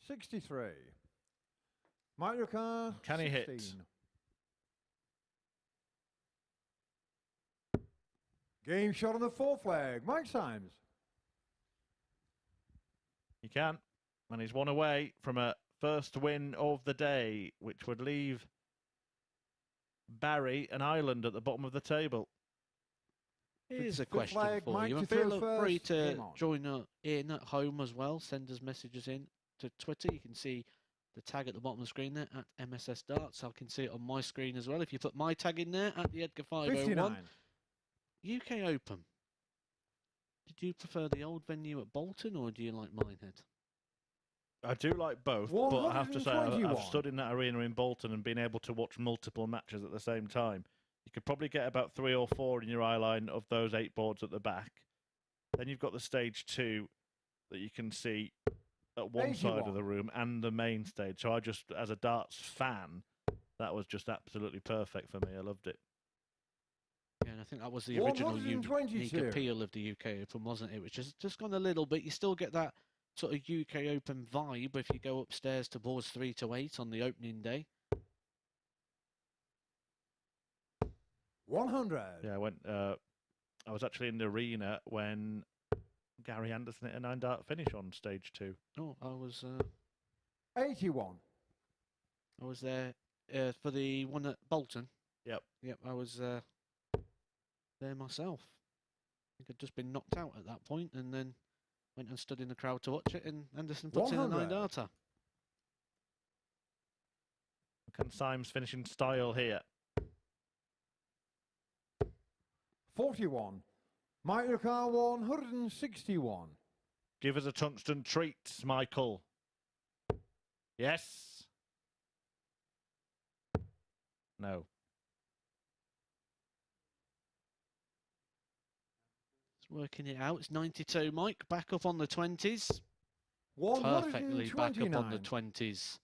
63. Mike Car. Can he hit? 16. Game shot on the 4 flag. Mike Symes. He can. And he's one away from a first win of the day, which would leave Barrie and Ireland at the bottom of the table. Here's a Fifth question flag, for Mike you. to And throw feel free first. to Game on. join in at home as well. Send us messages in to Twitter. You can see the tag at the bottom of the screen there at MSS Darts. I can see it on my screen as well. If you put my tag in there at the Edgar 501. 59. UK Open. Did you prefer the old venue at Bolton or do you like Minehead? I do like both, but I have to say I've 121. stood in that arena in Bolton and been able to watch multiple matches at the same time. You could probably get about 3 or 4 in your eye line of those 8 boards at the back. Then you've got the stage 2 that you can see at one side 81. of the room and the main stage. So I just, as a darts fan, that was just absolutely perfect for me. I loved it. Yeah, and I think that was the original unique 122. appeal of the UK Open, wasn't it? Which has just gone a little bit. You still get that sort of UK Open vibe if you go upstairs to boards 3 to 8 on the opening day. 100. Yeah, I was actually in the arena when Gary Anderson hit a 9-dart finish on stage 2. Oh, I was 81. there for the one at Bolton. Yep. Yep, I was there myself. I think I'd just been knocked out at that point and then went and stood in the crowd to watch it, and Anderson puts in a 100. 9-darter. Can Symes finish in style here? 41. Mike Car 161. Give us a tungsten treat, Michael. Yes. No. It's working it out. It's 92, Mike. Back up on the 20s. Perfectly 129. back up on the 20s.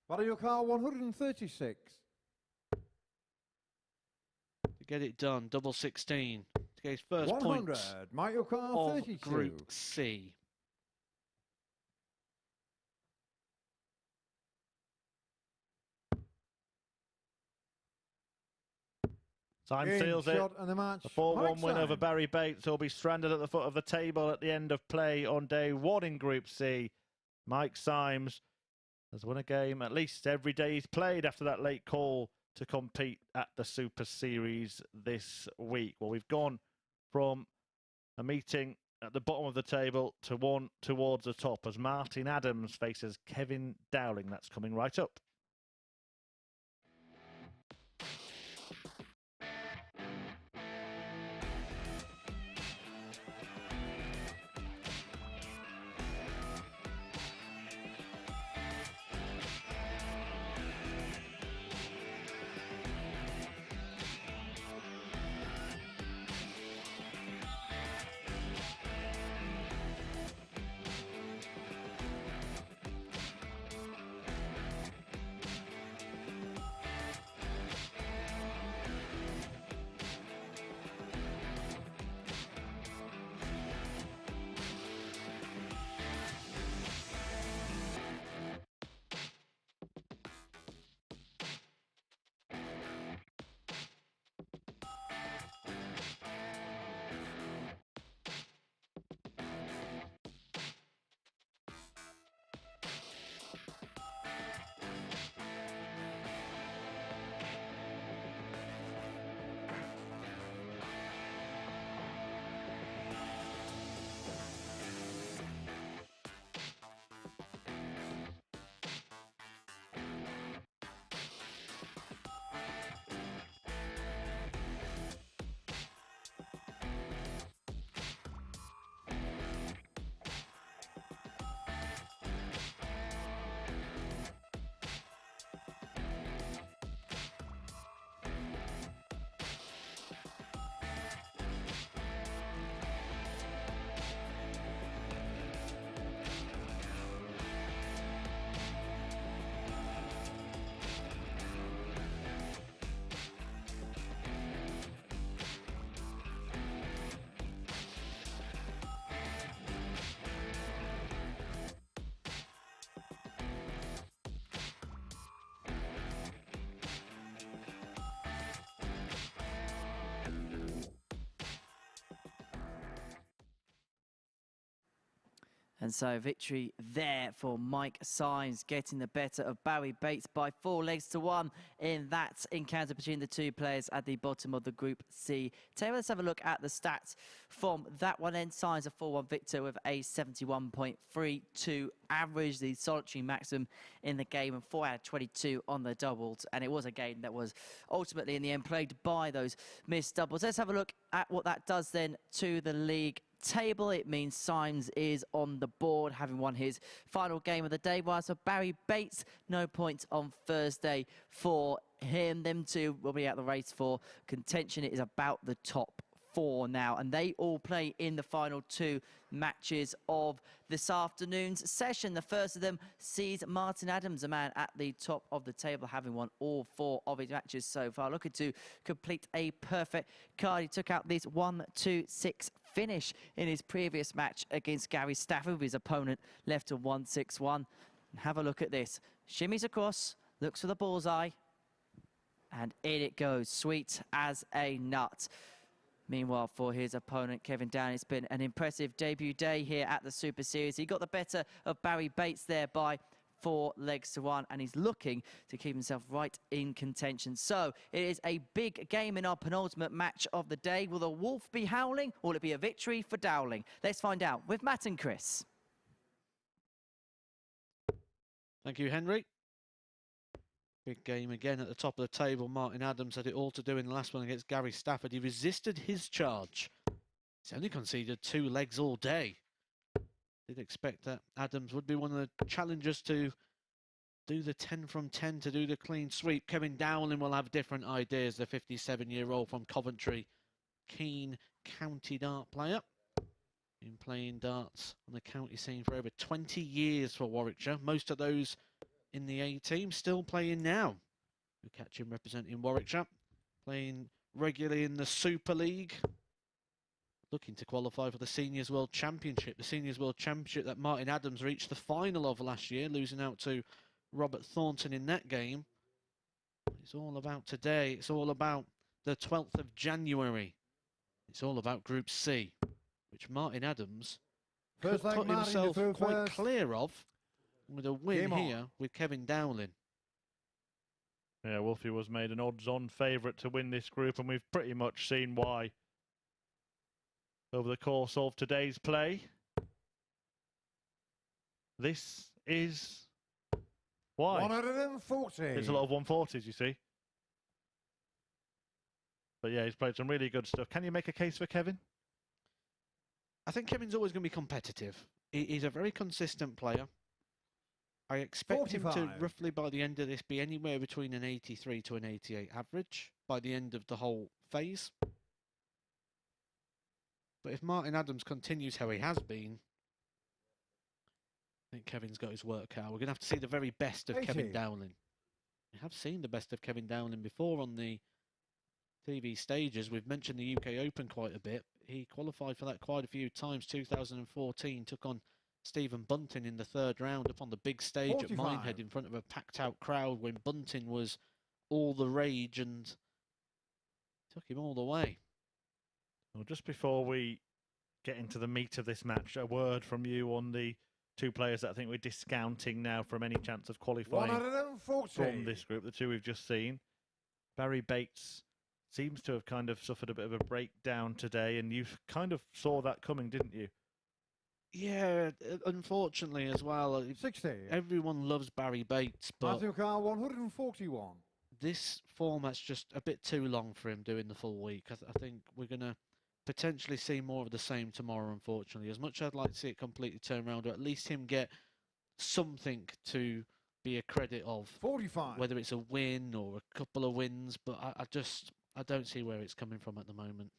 Barrie Car 136. To get it done, double 16. To get his first 100. points Mike Car of 32. Group C. Symes Game seals it. shot and the match. A 4-1 Mike win over Symes. Barrie Bates, who'll be stranded at the foot of the table at the end of play on day 1 in Group C. Mike Symes has won a game at least every day he's played after that late call to compete at the Super Series this week. Well, we've gone from a meeting at the bottom of the table to one towards the top as Martin Adams faces Kevin Dowling. That's coming right up. And so victory there for Mike Symes, getting the better of Barrie Bates by 4 legs to 1 in that encounter between the two players at the bottom of the Group C table. Let's have a look at the stats from that one end. Symes a 4-1 victor with a 71.32 average, the solitary maximum in the game, and 4 out of 22 on the doubles. And it was a game that was ultimately in the end plagued by those missed doubles. Let's have a look at what that does then to the league table. It means Symes is on the board, having won his final game of the day, whilst for Barrie Bates, no points on Thursday for him. Them two will be out the race for contention. It is about the top 4 now, and they all play in the final 2 matches of this afternoon's session. The first of them sees Martin Adams, a man at the top of the table, having won all 4 of his matches so far, looking to complete a perfect card. He took out this 1-2-6 finish in his previous match against Gary Stafford, with his opponent left to 1-6-1. And have a look at this. Shimmies across, looks for the bullseye, and in it goes, sweet as a nut. Meanwhile, for his opponent, Kevin Dowling, it's been an impressive debut day here at the Super Series. He got the better of Barrie Bates there by 4 legs to 1, and he's looking to keep himself right in contention. So it is a big game in our penultimate match of the day. Will the Wolf be howling, or will it be a victory for Dowling? Let's find out with Matt and Chris. Thank you, Henry. Big game again at the top of the table. Martin Adams had it all to do in the last one against Gary Stafford. He resisted his charge. He's only conceded 2 legs all day. Did expect that Adams would be one of the challengers to do the 10 from 10, to do the clean sweep. Kevin Dowling will have different ideas, the 57-year-old from Coventry. Keen county dart player. Been playing darts on the county scene for over 20 years for Warwickshire. Most of those in the A team, still playing now. We catch him representing Warwickshire, playing regularly in the Super League, looking to qualify for the Seniors World Championship. The Seniors World Championship that Martin Adams reached the final of last year, losing out to Robert Thornton in that game. It's all about today. It's all about the 12th of January. It's all about Group C, which Martin Adams could put himself quite clear of with a win here with Kevin Dowling. Yeah, Wolfie was made an odds-on favourite to win this group, and we've pretty much seen why over the course of today's play. This is why. 140. It's a lot of 140s, you see. But yeah, he's played some really good stuff. Can you make a case for Kevin? I think Kevin's always going to be competitive. He's a very consistent player. I expect 45. him to, roughly by the end of this, be anywhere between an 83 to an 88 average by the end of the whole phase. But if Martin Adams continues how he has been, I think Kevin's got his work cut out. We're going to have to see the very best of 80. Kevin Dowling. We have seen the best of Kevin Dowling before on the TV stages. We've mentioned the UK Open quite a bit. He qualified for that quite a few times. 2014, took on Stephen Bunting in the 3rd round up on the big stage 45. at Minehead in front of a packed out crowd when Bunting was all the rage, and took him all the way. Well, just before we get into the meat of this match, a word from you on the 2 players that I think we're discounting now from any chance of qualifying 140. from this group, the 2 we've just seen. Barrie Bates seems to have kind of suffered a bit of a breakdown today, and you kind of saw that coming, didn't you? Yeah, unfortunately as well. 60. Everyone loves Barrie Bates, but Matthew Carr, 141. this format's just a bit too long for him doing the full week. I think we're going to potentially see more of the same tomorrow, unfortunately. As much as I'd like to see it completely turn around, or at least him get something to be a credit of. 45. Whether it's a win or a couple of wins, but I don't see where it's coming from at the moment.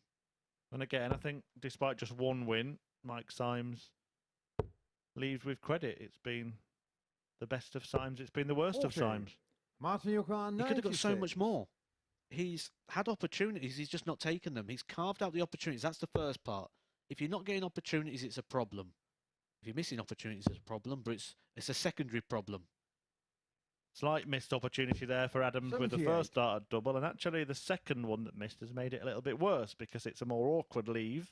And again, I think despite just 1 win, Mike Symes leaves with credit. It's been the best of Symes. It's been the worst 40. of Symes. Martin Yukon, He could have got so 96. much more. He's had opportunities. He's just not taken them. He's carved out the opportunities. That's the first part. If you're not getting opportunities, it's a problem. If you're missing opportunities, it's a problem, but it's a secondary problem. Slight missed opportunity there for Adams with the 78. first start at double, and actually the second one that missed has made it a little bit worse because it's a more awkward leave.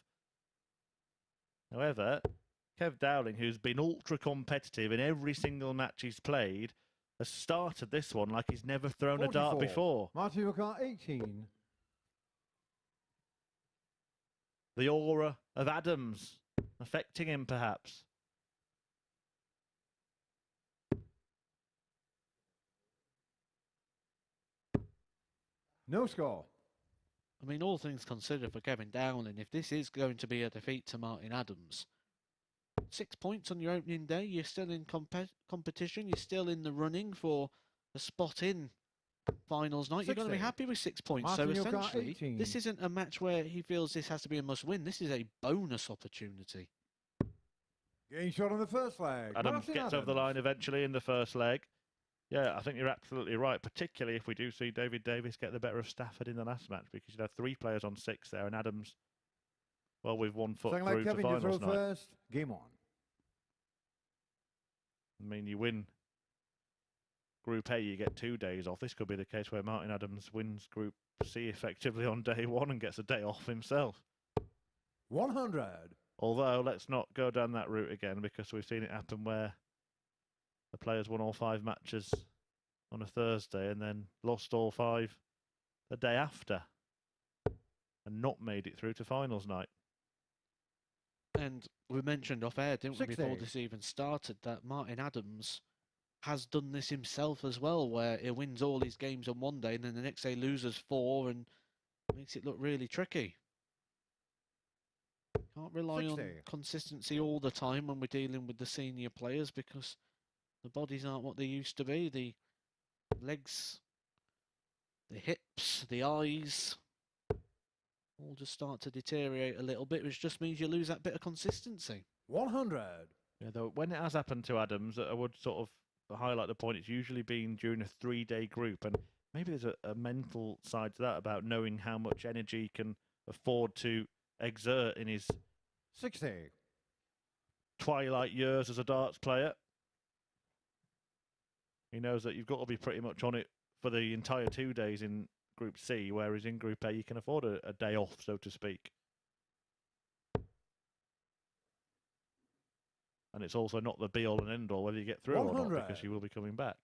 However, Kev Dowling, who's been ultra competitive in every single match he's played, has started this one like he's never thrown a dart 44. before. Martin Ricard, 18. The aura of Adams affecting him, perhaps. No score. I mean, all things considered for Kevin Dowling, if this is going to be a defeat to Martin Adams, 6 points on your opening day, you're still in competition, you're still in the running for a spot in finals night. You're going to be happy with 6 points. Martin, so you've got essentially, 18. this isn't a match where he feels this has to be a must-win. This is a bonus opportunity. Getting shot on the first leg. Adams Martin gets over the line eventually in the first leg. Yeah, I think you're absolutely right, particularly if we do see David Davies get the better of Stafford in the last match, because you'd have 3 players on 6 there, and Adams, well, with 1 foot Second through leg, to Kevin, you throw finals night. first. Game on. I mean, you win Group A, you get 2 days off. This could be the case where Martin Adams wins Group C effectively on day 1 and gets a day off himself. 100. Although, let's not go down that route again, because we've seen it happen where the players won all 5 matches on a Thursday and then lost all 5 the day after and not made it through to finals night. And we mentioned off air, didn't we, 60. before this even started, that Martin Adams has done this himself as well, where he wins all his games on one day and then the next day loses 4 and makes it look really tricky. Can't rely 60. on consistency all the time when we're dealing with the senior players, because the bodies aren't what they used to be. The legs, the hips, the eyes all just start to deteriorate a little bit, which just means you lose that bit of consistency. 100. Yeah, though when it has happened to Adams, I would sort of highlight the point. It's usually been during a 3-day group, and maybe there's a mental side to that about knowing how much energy he can afford to exert in his 60. twilight years as a darts player. He knows that you've got to be pretty much on it for the entire 2 days in Group C, whereas in Group A you can afford a day off, so to speak. And it's also not the be-all and end-all whether you get through or not, because you will be coming back.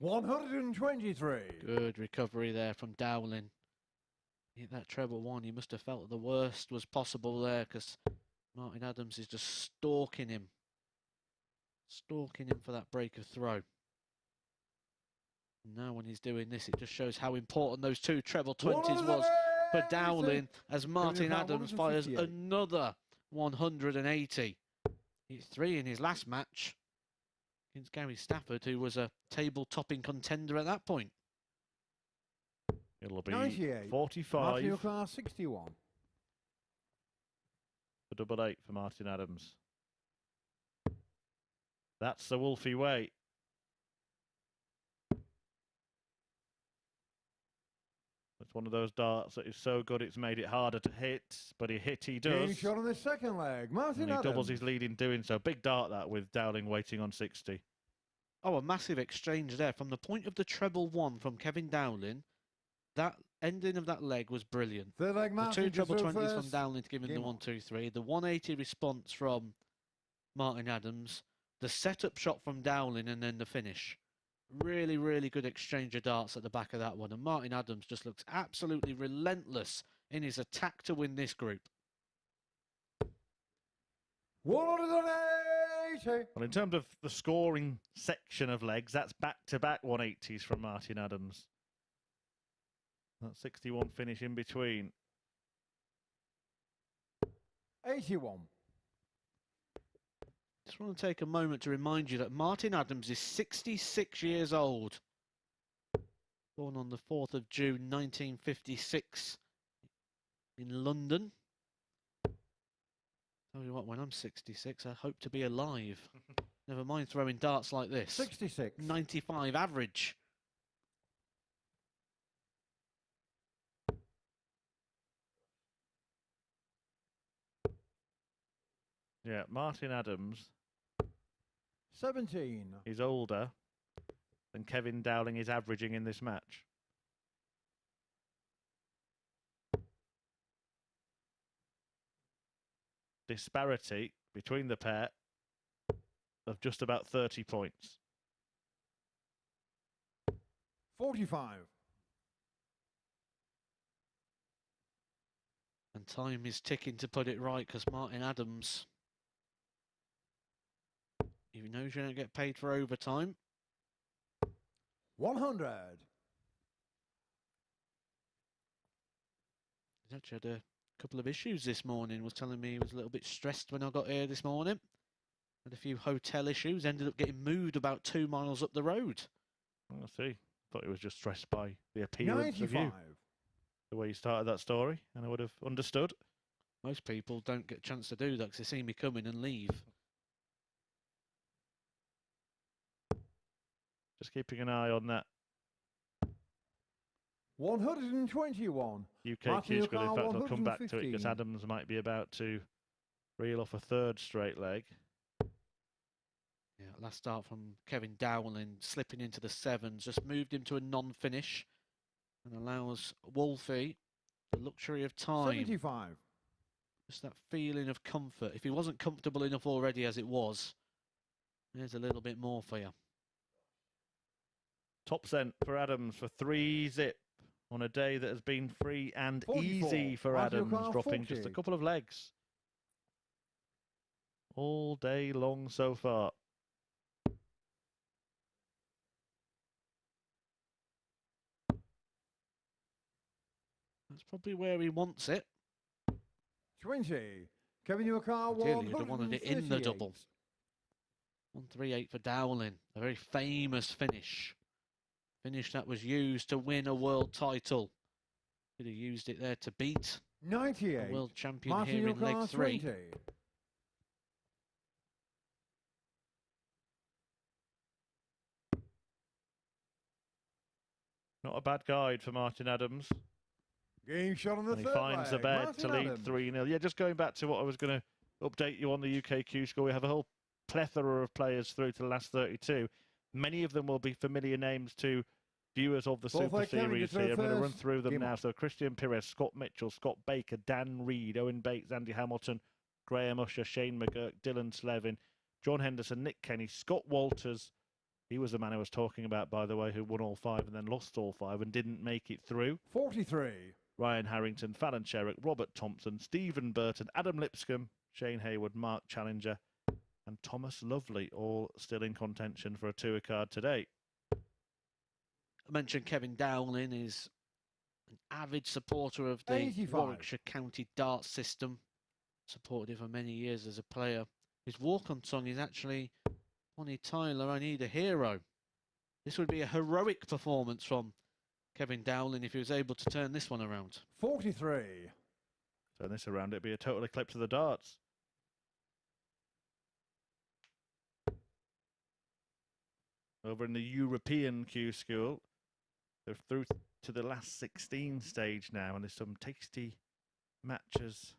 $123. Good recovery there from Dowling. Hit that treble 1. He must have felt that the worst was possible there, because Martin Adams is just stalking him. Stalking him for that break of throw. And now when he's doing this, it just shows how important those 2 treble 20s was for Dowling, as Martin Adams fires another 180. He's 3 in his last match against Gary Stafford, who was a table-topping contender at that point. It'll be 98. 45 Martin Class 61. for double 8 for Martin Adams. That's the Wolfie way. It's one of those darts that is so good it's made it harder to hit, but he does. Getting shot on the second leg. Martin And he Adams. doubles his lead in doing so. Big dart that, with Dowling waiting on 60. Oh, a massive exchange there. From the point of the treble 1 from Kevin Dowling, that ending of that leg was brilliant. Third leg, The Martin. 2 treble 20s first. from Dowling to give him the Game on. 1-2-3. The 180 response from Martin Adams. The setup shot from Dowling, and then the finish. Really, really good exchange of darts at the back of that one. And Martin Adams just looks absolutely relentless in his attack to win this group. 180. Well, in terms of the scoring section of legs, that's back-to-back 180s from Martin Adams. That 61 finish in between. 81. Just want to take a moment to remind you that Martin Adams is 66 years old. Born on the 4th of June 1956 in London. Tell you what, when I'm 66, I hope to be alive. Never mind throwing darts like this. 66. 95 average. Yeah, Martin Adams 17. He's older than Kevin Dowling is averaging in this match. Disparity between the pair of just about 30 points. 45. And time is ticking to put it right, because Martin Adams, he knows you don't get paid for overtime. 100. He's actually had a couple of issues this morning. Was telling me he was a little bit stressed when I got here this morning. Had a few hotel issues. Ended up getting moved about 2 miles up the road. I see. Thought he was just stressed by the appearance of you. 95. The way you started that story, and I would have understood. Most people don't get a chance to do that because they see me coming and leave. Just keeping an eye on that 121. UK Martin Q squad. In fact, I'll come back to it 115. because Adams might be about to reel off a third straight leg. Yeah, last start from Kevin Dowling, slipping into the sevens, just moved him to a non-finish and allows Wolfie the luxury of time. 75. Just that feeling of comfort. If he wasn't comfortable enough already as it was, there's a little bit more for you. Top cent for Adams for 3-zip on a day that has been free and 44. easy for Matthew Adams, Carr, dropping just a 40. couple of legs all day long so far. That's probably where he wants it. 20. Kevin Newcar, Ideally, you'd have wanted it in the 138. double. 138 for Dowling, a very famous finish. Finish that was used to win a world title. Could have used it there to beat 98. the world champion Martin here in Newcar, leg 3. 20. Not a bad guide for Martin Adams. Game shot on the And he third finds the leg. bed Martin to lead Adams. 3-0. Yeah, just going back to what I was going to update you on the UKQ score. We have a whole plethora of players through to the last 32. Many of them will be familiar names to viewers of the Ball Super fake Kevin, Series you throw here. I'm going to run first. through them Game now. on. So Christian Pires, Scott Mitchell, Scott Baker, Dan Reed, Owen Bates, Andy Hamilton, Graham Usher, Shane McGurk, Dylan Slevin, John Henderson, Nick Kenny, Scott Walters. He was the man I was talking about, by the way, who won all 5 and then lost all 5 and didn't make it through. 43. Ryan Harrington, Fallon Sherrick, Robert Thompson, Stephen Burton, Adam Lipscomb, Shane Hayward, Mark Challenger, and Thomas Lovely, all still in contention for a tour card today. I mentioned Kevin Dowling is an avid supporter of the 85. Warwickshire County Dart system. Supported him for many years as a player. His walk-on song is actually Bonnie Tyler, I Need a Hero. This would be a heroic performance from Kevin Dowling if he was able to turn this one around. 43. Turn this around, it'd be a total eclipse of the darts. Over in the European Q School, they're through to the last 16 stage now, and there's some tasty matches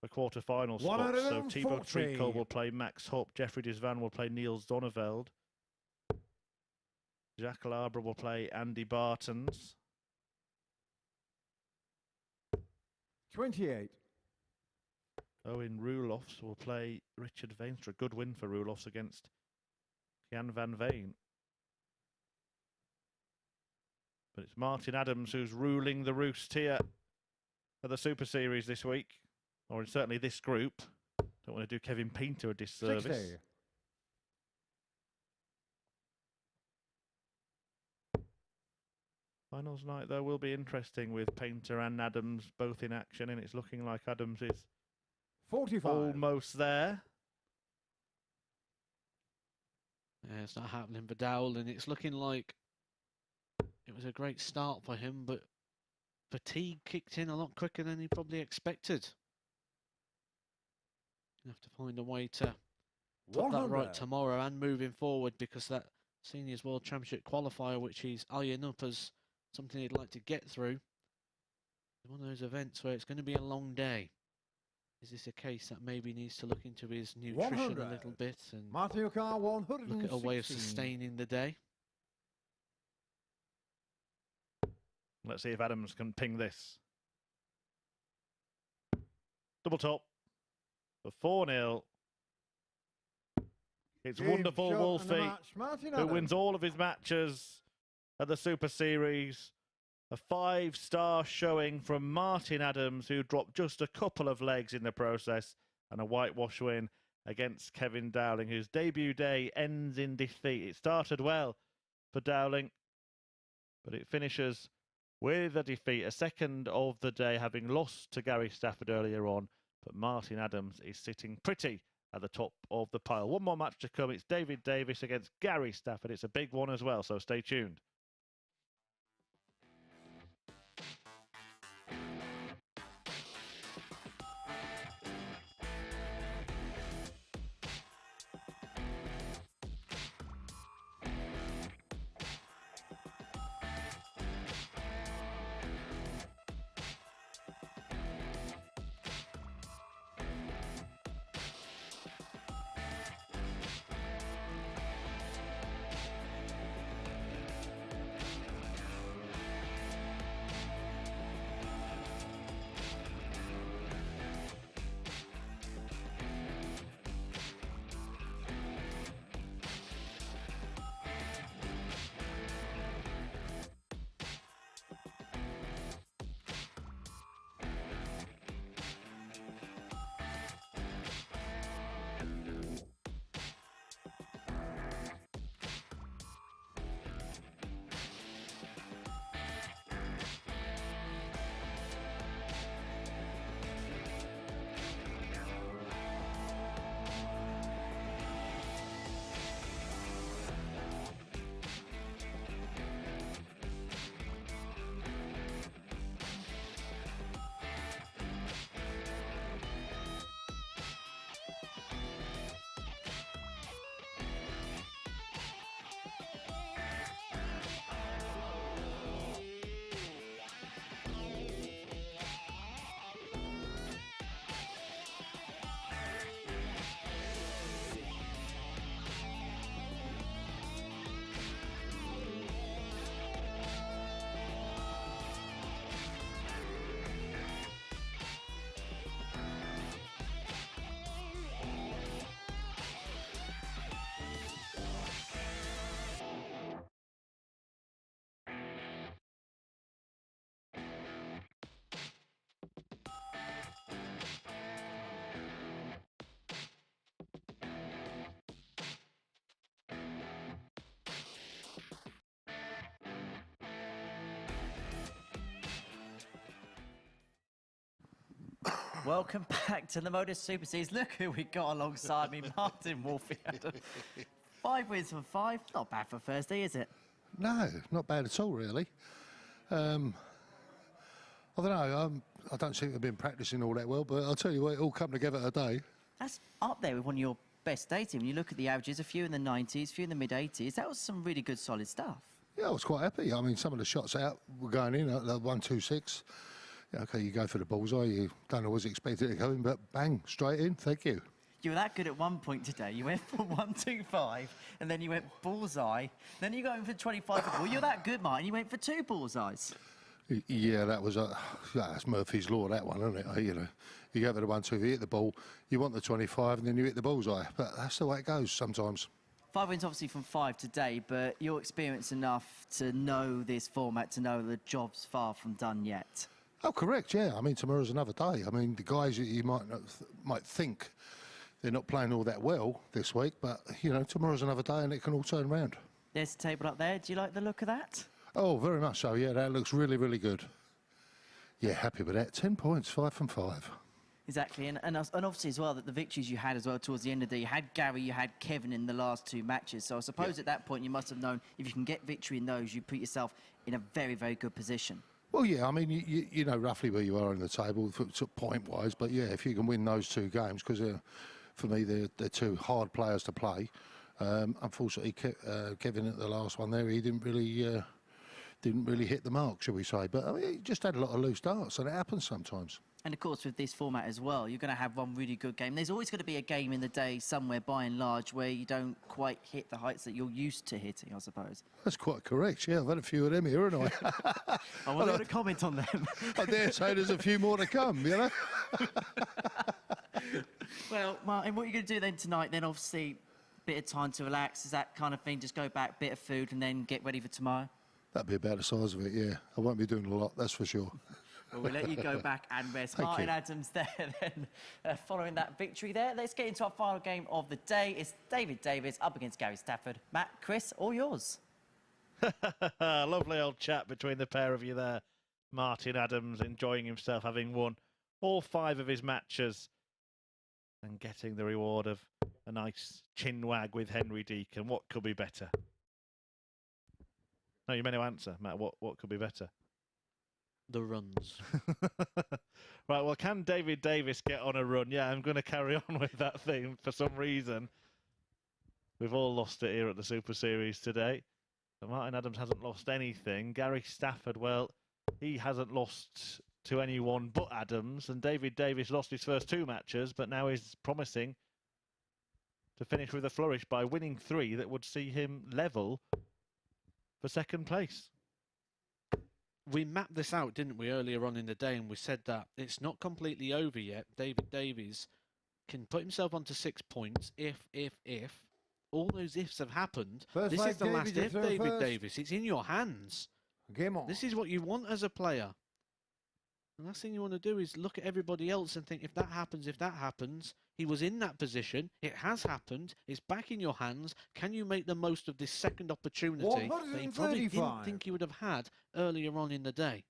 for quarter-final spots. So Thibaut 140. Treacle will play Max Hupp, Jeffrey Disvan will play Niels Donneveld, Jacques Labre will play Andy Bartons. 28. Owen Roelofs will play Richard Veenstra. Good win for Roelofs against Jan van Veen. But it's Martin Adams who's ruling the roost here at the Super Series this week, or in certainly this group. Don't want to do Kevin Painter a disservice. 60. Finals night, though, will be interesting with Painter and Adams both in action, and it's looking like Adams is 45. almost there. Yeah, it's not happening for Dowling. It's looking like it was a great start for him, but fatigue kicked in a lot quicker than he probably expected. You have to find a way to put that 100. right tomorrow and moving forward, because that Seniors World Championship qualifier, which he's eyeing up as something he'd like to get through, is one of those events where it's going to be a long day. Is this a case that maybe needs to look into his nutrition 100. a little bit and Martin O'Carr, look at a way of 116. sustaining the day? Let's see if Adams can ping this. Double top for 4-0. It's Game, wonderful shot, and the Wolfie, match, Martin who Adams. wins all of his matches at the Super Series. A 5-star showing from Martin Adams, who dropped just a couple of legs in the process, and a whitewash win against Kevin Dowling, whose debut day ends in defeat. It started well for Dowling, but it finishes with a defeat, a second of the day, having lost to Gary Stafford earlier on. But Martin Adams is sitting pretty at the top of the pile. One more match to come. It's David Davies against Gary Stafford. It's a big one as well, so stay tuned. Welcome back to the MODUS Super Series. Look who we got alongside me, Martin Wolfie. 5 wins from 5. Not bad for Thursday, is it? No, not bad at all, really. I don't know. I don't think they've been practising all that well, but I'll tell you what, it all come together today. That's up there with one of your best days. When you look at the averages, a few in the 90s, a few in the mid-80s. That was some really good, solid stuff. Yeah, I was quite happy. I mean, some of the shots out were going in at 1-2-6. Yeah, okay, you go for the bullseye. You don't always expect it to go in, but bang, straight in. Thank you. You were that good at one point today. You went for 1-2-5, and then you went bullseye. Then you go in for 25. Well, you're that good, Martin. You went for 2 bullseyes. Yeah, that was that's Murphy's Law, that one, isn't it? You know, you go for the 1-2, you hit the ball, you want the 25, and then you hit the bullseye. But that's the way it goes sometimes. 5 wins, obviously, from 5 today, but you're experienced enough to know this format, to know the job's far from done yet. Oh, correct, yeah. I mean, tomorrow's another day. I mean, the guys that you might think they're not playing all that well this week, but, you know, tomorrow's another day and it can all turn around. There's the table up there. Do you like the look of that? Oh, very much so, yeah. That looks really, really good. Yeah, happy with that. 10 points, 5 from 5. Exactly, and obviously as well, that the victories you had as well towards the end of the day, you had Gary, you had Kevin in the last 2 matches, so I suppose at that point you must have known if you can get victory in those, you put yourself in a very, very good position. Well, yeah, I mean, you know roughly where you are in the table point-wise, but yeah, if you can win those 2 games, because for me they're 2 hard players to play. Unfortunately, Kevin at the last one there, he didn't really hit the mark, shall we say? But I mean, he just had a lot of loose darts, and it happens sometimes. And of course, with this format as well, you're going to have one really good game. There's always going to be a game in the day somewhere, by and large, where you don't quite hit the heights that you're used to hitting, I suppose. That's quite correct. Yeah, I've had a few of them here, haven't I? I wasn't going to comment on them. I dare say there's a few more to come, you know? Well, Martin, what are you going to do then tonight? Then obviously, bit of time to relax. Is that kind of thing? Just go back, bit of food, and then get ready for tomorrow? That'd be about the size of it, yeah. I won't be doing a lot, that's for sure. Well, we'll let you go back and rest. Thank Martin you. Adams there then, following that victory there. Let's get into our final game of the day. It's David Davies up against Gary Stafford. Matt, Chris, all yours. Lovely old chat between the pair of you there. Martin Adams enjoying himself, having won all 5 of his matches and getting the reward of a nice chin wag with Henry Deacon. What could be better? No, you meant to answer, Matt. What could be better? The runs. Right, well, can David Davis get on a run? Yeah, I'm going to carry on with that theme for some reason. We've all lost it here at the Super Series today. But Martin Adams hasn't lost anything. Gary Stafford, well, he hasn't lost to anyone but Adams. And David Davis lost his first 2 matches, but now he's promising to finish with a flourish by winning 3 that would see him level for second place. We mapped this out, didn't we, earlier on in the day, and we said that it's not completely over yet. David Davies can put himself onto 6 points if. All those ifs have happened. This is the last if, David Davies. It's in your hands. Game on. This is what you want as a player. The last thing you want to do is look at everybody else and think, if that happens, he was in that position, it has happened, it's back in your hands. Can you make the most of this second opportunity that he probably didn't think he would have had earlier on in the day?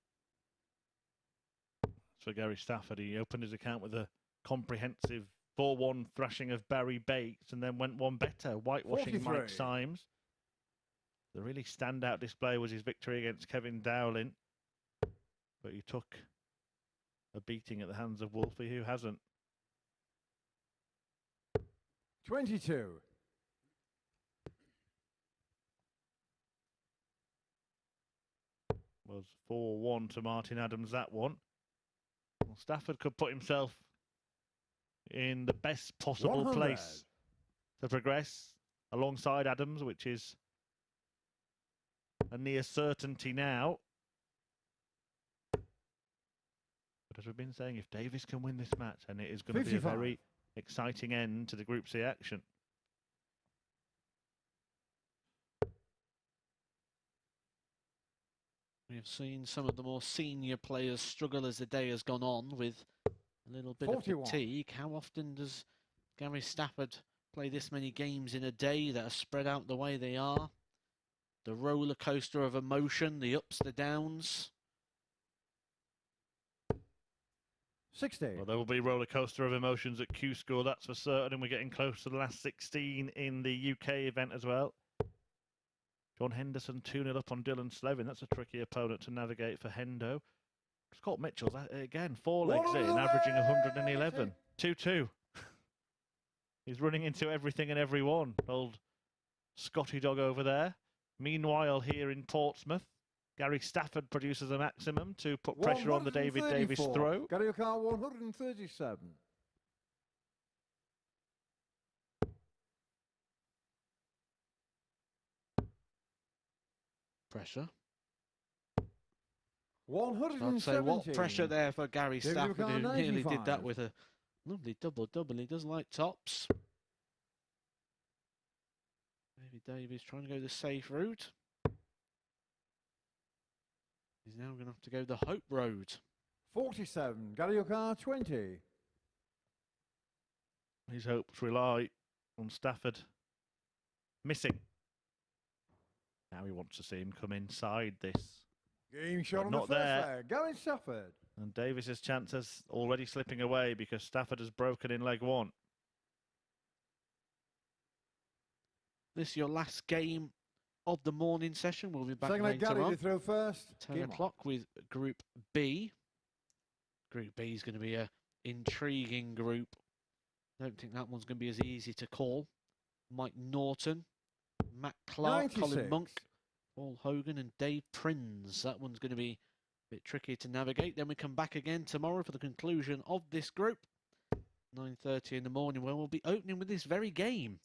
So Gary Stafford, he opened his account with a comprehensive 4-1 thrashing of Barrie Bates and then went one better, whitewashing 43. Mike Symes. The really standout display was his victory against Kevin Dowling, but he took a beating at the hands of Wolfie, who hasn't. 22. Was 4-1 to Martin Adams, that one. Well, Stafford could put himself in the best possible 100. place to progress alongside Adams, which is a near certainty now. But as we've been saying, if Davies can win this match, and it is going to be a 55. very exciting end to the Group C action. We've seen some of the more senior players struggle as the day has gone on with a little bit 41. of fatigue. How often does Gary Stafford play this many games in a day that are spread out the way they are? The roller coaster of emotion, the ups, the downs. 60. Well, there will be roller coaster of emotions at Q School, that's for certain, and we're getting close to the last 16 in the UK event as well. John Henderson 2-0 up on Dylan Slevin. That's a tricky opponent to navigate for Hendo. Scott Mitchell's again 4 legs in, averaging 111. 2-2. He's running into everything and everyone. Old Scotty dog over there. Meanwhile, here in Portsmouth, Gary Stafford produces a maximum to put pressure on the David Davis throw. Gary O'Carr 137. Pressure. 170. I'd say what pressure there for Gary David Stafford, O'Carr, who nearly did 95. that with a lovely double-double. He does like tops. David Davies trying to go the safe route. He's now going to have to go the Hope Road. 47. Gary O'Carr 20. His hopes rely on Stafford missing. Now he wants to see him come inside this. Game shot on not the first there. leg. Gary Stafford. And Davis's chances already slipping away because Stafford has broken in leg 1. This is your last game of the morning session. We'll be back Second leg, later Gary on. to throw first. 10 Game on. o'clock with Group B. Group B is going to be an intriguing group. I don't think that one's going to be as easy to call. Mike Norton, Matt Clark, 96. Colin Monk, Paul Hogan and Dave Prinz. That one's going to be bit tricky to navigate. Then we come back again tomorrow for the conclusion of this group. 9:30 in the morning, where we'll be opening with this very game.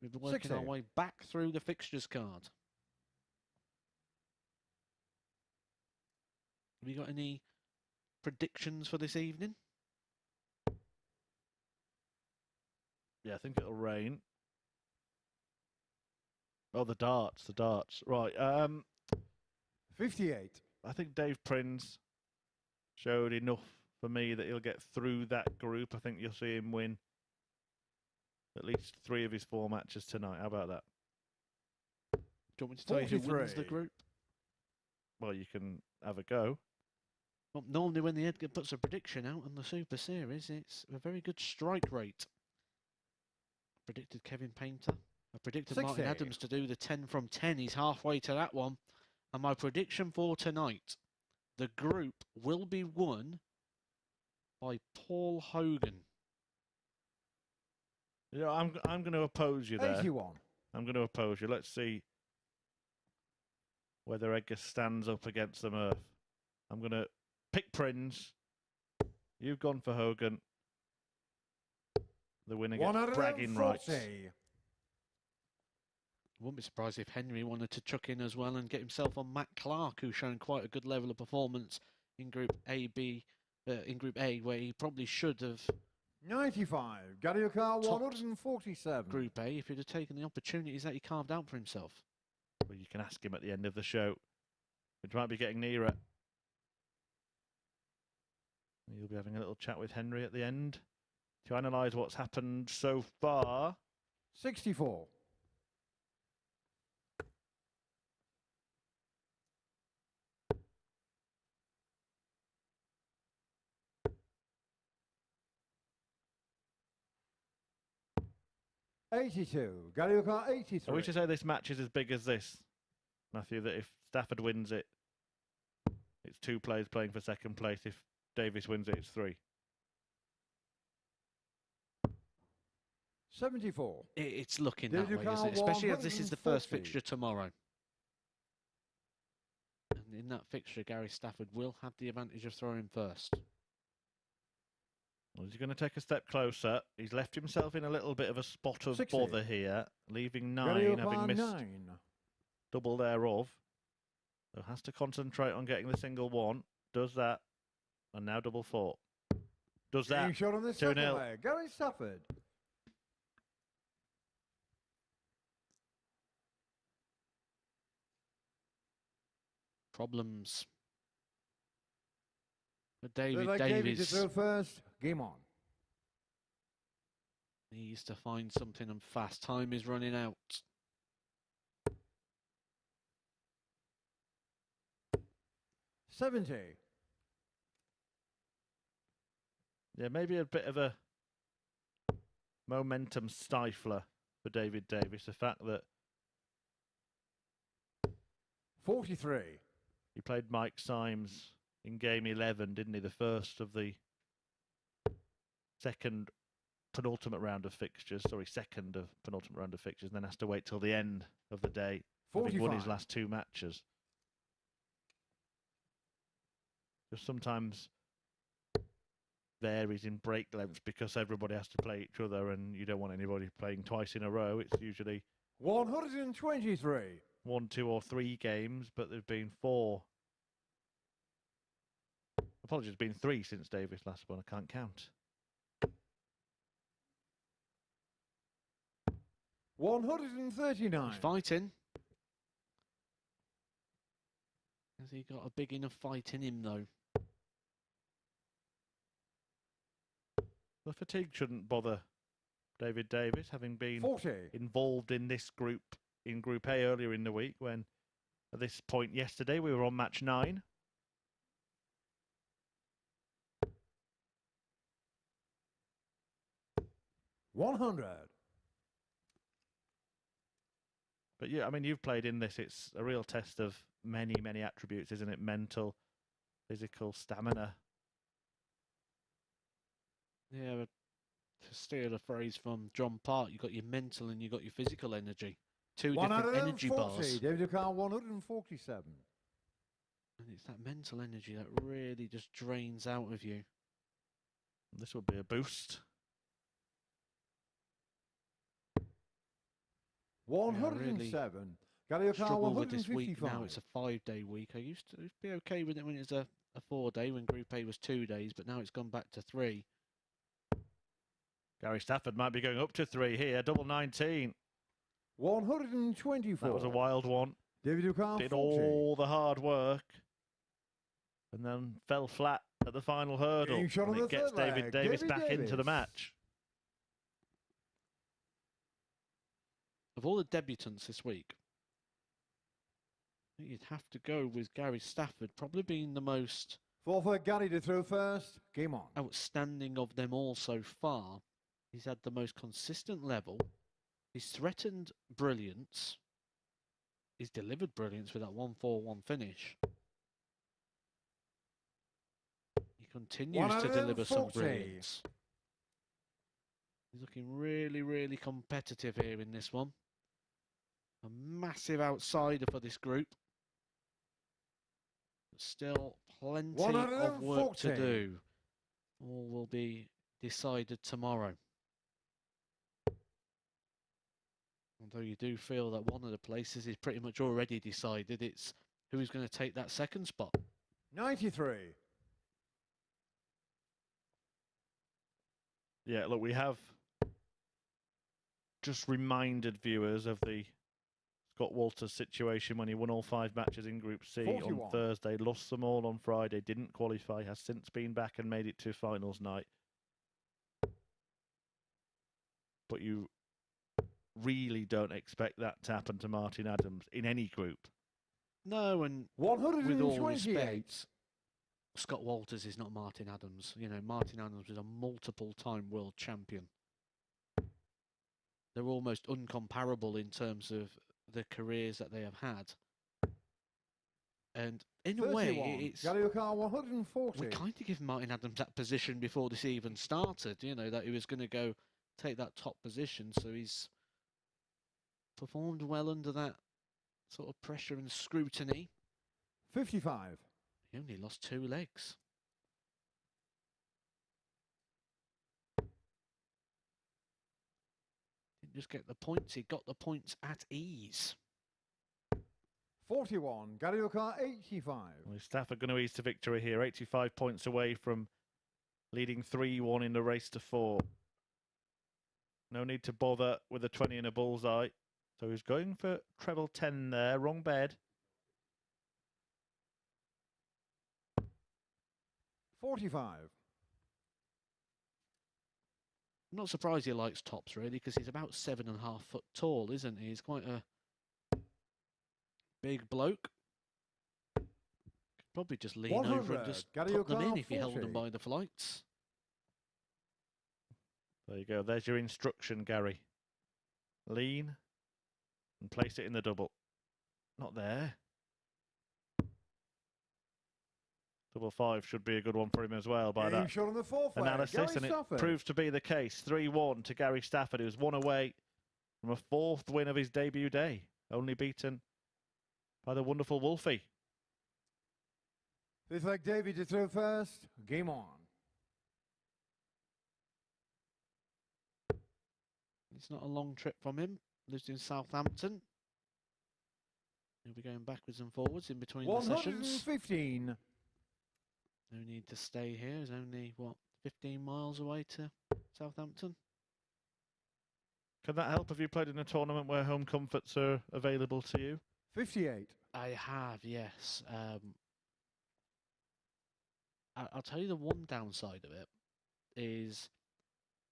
We've been working our way back through the fixtures card. Have you got any predictions for this evening? Yeah, I think it'll rain. Oh, the darts. Right. 58. I think Dave Prince showed enough for me that he'll get through that group. I think you'll see him win at least 3 of his 4 matches tonight. How about that? Do you want me to tell you who wins the 43. group? Well, you can have a go. Well, normally when the Edgar puts a prediction out on the Super Series, it's a very good strike rate. Predicted Kevin Painter. I predicted 60. Martin Adams to do the 10 from 10. He's halfway to that one. And my prediction for tonight, the group will be won by Paul Hogan. Yeah, I'm going to oppose you there. 81. I'm going to oppose you. Let's see whether Edgar stands up against the Murph. I'm going to pick Prince. You've gone for Hogan. The winner gets bragging rights. Wouldn't be surprised if Henry wanted to chuck in as well and get himself on Matt Clark, who's shown quite a good level of performance in Group A, where he probably should have 95. Gadiokar 147. Group A if he'd have taken the opportunities that he carved out for himself. Well, you can ask him at the end of the show, which might be getting nearer. You'll be having a little chat with Henry at the end to analyse what's happened so far. 64. Gadiokar 83. Are we to say this match is as big as this, Matthew, that if Stafford wins it, it's 2 players playing for second place. If Davies wins it, it's 3. 74. It's looking that way, isn't it? Especially as this is the first fixture tomorrow. And in that fixture, Gary Stafford will have the advantage of throwing first. Well, he's going to take a step closer. He's left himself in a little bit of a spot of 60. bother here, leaving 9, having missed 9. double thereof. So has to concentrate on getting the single 1. Does that. And now double 4. Does that. Shot on this 2-0. Gary Stafford. Problems for Davies. Davies to throw first. Game on. Needs to find something and fast. Time is running out. $70. Yeah, maybe a bit of a momentum stifler for David Davies. The fact that 43. he played Mike Symes in game 11, didn't he? The first of the second penultimate round of fixtures. Sorry, second of penultimate round of fixtures, and then has to wait till the end of the day. Having won his last 2 matches. Just sometimes varies in break lengths because everybody has to play each other, and you don't want anybody playing twice in a row. It's usually 123. 1, 2, or 3 games, but there've been 4. Apologies, been 3 since Davis last won. I can't count. 139. He's fighting. Has he got a big enough fight in him, though? The fatigue shouldn't bother David Davis, having been 40. involved in this group, in Group A earlier in the week, when at this point yesterday we were on match 9. $100. But yeah, I mean, you've played in this. It's a real test of many, many attributes, isn't it? Mental, physical, stamina. Yeah, but to steal a phrase from John Park, you've got your mental and you've got your physical energy. 2 different energy bars. David Carr 147. And it's that mental energy that really just drains out of you. This will be a boost. 107. Gary O'Connor, Struggle with this week 155. now. It's a 5-day week. I used to be okay with it when it was a 4-day, when Group A was 2 days, but now it's gone back to 3. Gary Stafford might be going up to 3 here. Double 19. 124. That was a wild one. David O'Connor, Did 40. all the hard work and then fell flat at the final hurdle. Getting shot And on it the gets third David leg. Davis David back into the Davis. match. Of all the debutants this week, I think you'd have to go with Gary Stafford, probably being the most 4 for Gary to throw first. Game on. outstanding of them all so far. He's had the most consistent level. He's threatened brilliance. He's delivered brilliance with that 1-4-1 finish. He continues to deliver some 140. brilliance. He's looking really, really competitive here in this one. A massive outsider for this group. But still plenty of work to 140. do. All will be decided tomorrow. Although you do feel that one of the places is pretty much already decided. It's who's going to take that second spot. 93. Yeah, look, we have just reminded viewers of the Scott Walters situation when he won all 5 matches in Group C 41. on Thursday, lost them all on Friday, didn't qualify, has since been back and made it to finals night. But you really don't expect that to happen to Martin Adams in any group. No, and 128. with all respect, Scott Walters is not Martin Adams. You know, Martin Adams is a multiple-time world champion. They're almost uncomparable in terms of the careers that they have had. And in a 31. way, it's Gary O'Connor, 140. we kind of give Martin Adams that position before this even started. You know, that he was going to go take that top position. So he's performed well under that sort of pressure and scrutiny. 55. He only lost 2 legs. Didn't just get the points, he got the points at ease. 41. Gary O'Connor, 85. Well, Stafford going to ease to victory here, 85 points away from leading 3-1 in the race to 4. No need to bother with a 20 and a bullseye. So he's going for treble 10 there, wrong bed. 45. I'm not surprised he likes tops, really, because he's about 7.5 foot tall, isn't he? He's quite a big bloke. Could probably just lean over and just Gary put them in O'Connor, if he held 40. them by the flights. There you go. There's your instruction, Gary. Lean and place it in the double. Not there. Double 5 should be a good one for him as well by Game that shot on the 4th leg. analysis, Gary and it Stafford. proves to be the case. 3-1 to Gary Stafford, who's one away from a 4th win of his debut day, only beaten by the wonderful Wolfie. 5th leg, David to throw first. Game on. It's not a long trip from him. Lives in Southampton. He'll be going backwards and forwards in between the sessions. 115. No need to stay here. He's only, what, 15 miles away to Southampton? Can that help? Have you played in a tournament where home comforts are available to you? 58. I have, yes. I'll tell you the one downside of it is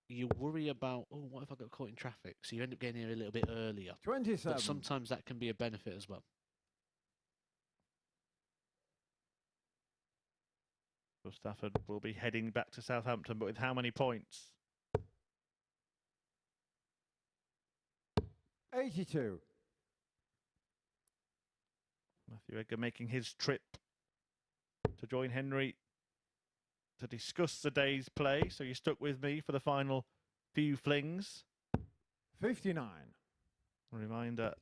you worry about, oh, what if I got caught in traffic? So you end up getting here a little bit earlier. 27. But sometimes that can be a benefit as well. So Stafford will be heading back to Southampton, but with how many points? 82. Matthew Edgar making his trip to join Henry to discuss the day's play. So you stuck with me for the final few flings. 59. A reminder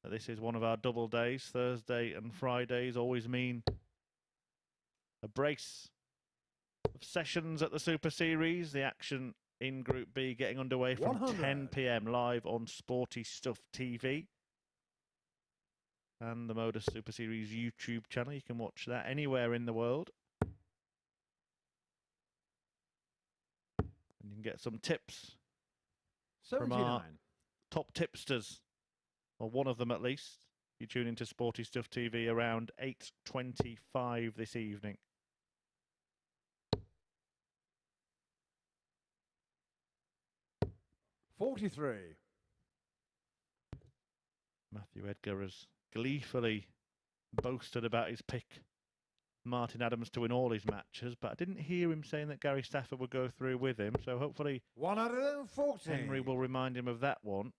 that this is one of our double days. Thursday and Fridays always mean a brace of sessions at the Super Series. The action in Group B getting underway from 10 p.m. live on Sporty Stuff TV and the MODUS Super Series YouTube channel. You can watch that anywhere in the world. And you can get some tips 79. from our top tipsters, or one of them at least. You tune into Sporty Stuff TV around 8:25 this evening. $43. Matthew Edgar has gleefully boasted about his pick, Martin Adams, to win all his matches, but I didn't hear him saying that Gary Stafford would go through with him, so hopefully 140. Henry will remind him of that one.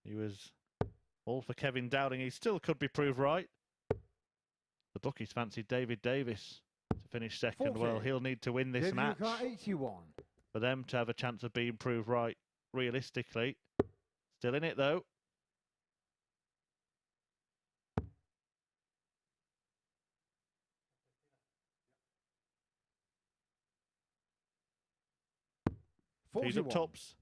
He was all for Kevin Dowling. He still could be proved right. The bookies fancied David Davies to finish second. 40. Well, he'll need to win this David match Lucar, 81. for them to have a chance of being proved right realistically. Still in it though. He's up 41. tops.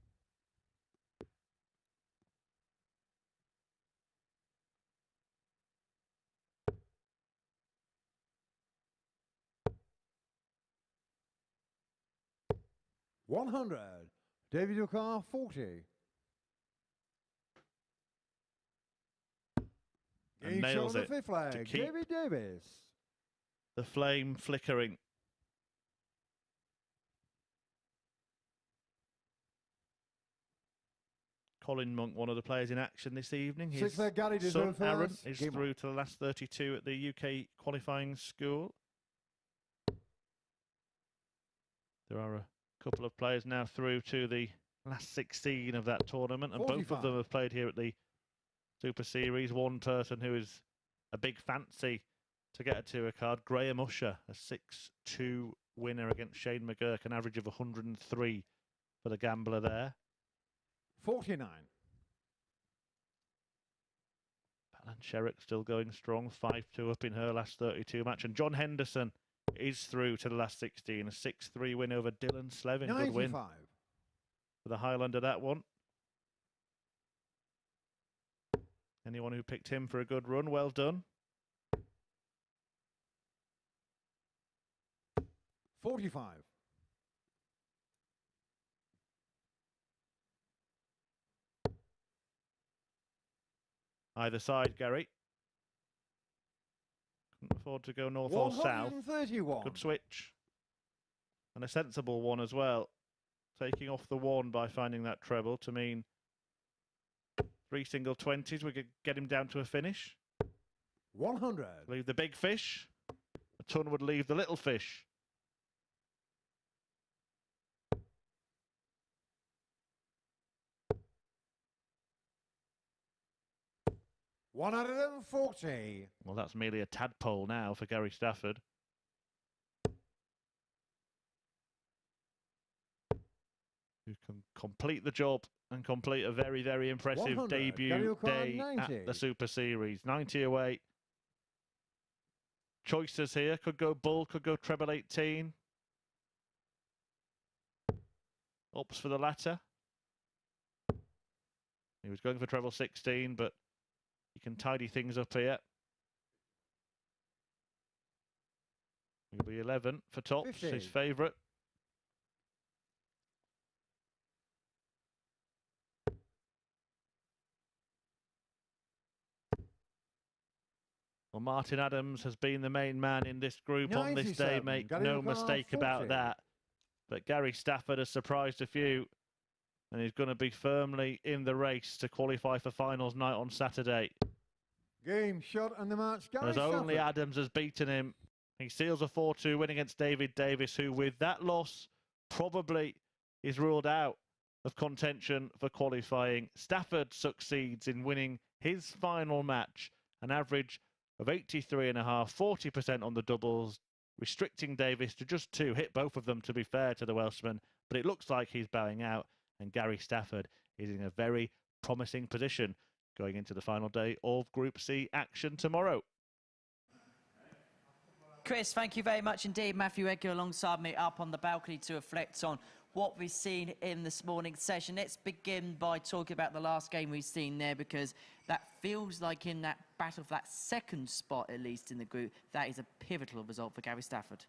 $100. David Lucar, 40. And nails on it the fifth to flag. keep David Davis. the flame flickering. Colin Monk, one of the players in action this evening. His Sixth leg, Gary son Deserve Aaron first. is Game through on. to the last 32 at the UK qualifying school. There are a couple of players now through to the last 16 of that tournament, and both of them 45. have played here at the Super Series. One person who is a big fancy to get a tour card, Graham Usher, a 6-2 winner against Shane McGurk, an average of 103 for the gambler there. 49. Alan Sherrick still going strong, 5-2 up in her last 32 match. And John Henderson is through to the last 16, a 6-3 win over Dylan Slevin. 95. Good win for the Highlander, that one. Anyone who picked him for a good run, well done. 45. Either side, Gary. Couldn't afford to go north or south. 131. Good switch. And a sensible one as well. Taking off the one by finding that treble to mean 3 single 20s. We could get him down to a finish. 100. Leave the big fish. A ton would leave the little fish. $140. Well, that's merely a tadpole now for Gary Stafford. Who can complete the job and complete a very, very impressive 100. debut Gary O'Connor, day 90. at the Super Series. 90 away. Choices here. Could go bull, could go treble 18. Ups for the latter. He was going for treble 16, but he can tidy things up here. It'll be 11 for tops, 50. his favourite. Well, Martin Adams has been the main man in this group on this day, 97. make Gary no O'Connor, mistake 40. about that. But Gary Stafford has surprised a few, and he's going to be firmly in the race to qualify for finals night on Saturday. Game shot and the match. Gary As only Stafford. Adams has beaten him. He seals a 4-2 win against David Davis, who with that loss probably is ruled out of contention for qualifying. Stafford succeeds in winning his final match, an average of 83.5, 40% on the doubles, restricting Davis to just 2. Hit both of them, to be fair to the Welshman, but it looks like he's bowing out, and Gary Stafford is in a very promising position going into the final day of Group C action tomorrow. Chris, thank you very much indeed. Matthew Edgar alongside me up on the balcony to reflect on what we've seen in this morning's session. Let's begin by talking about the last game we've seen there, because that feels like in that battle for that second spot, at least in the group, that is a pivotal result for Gary Stafford.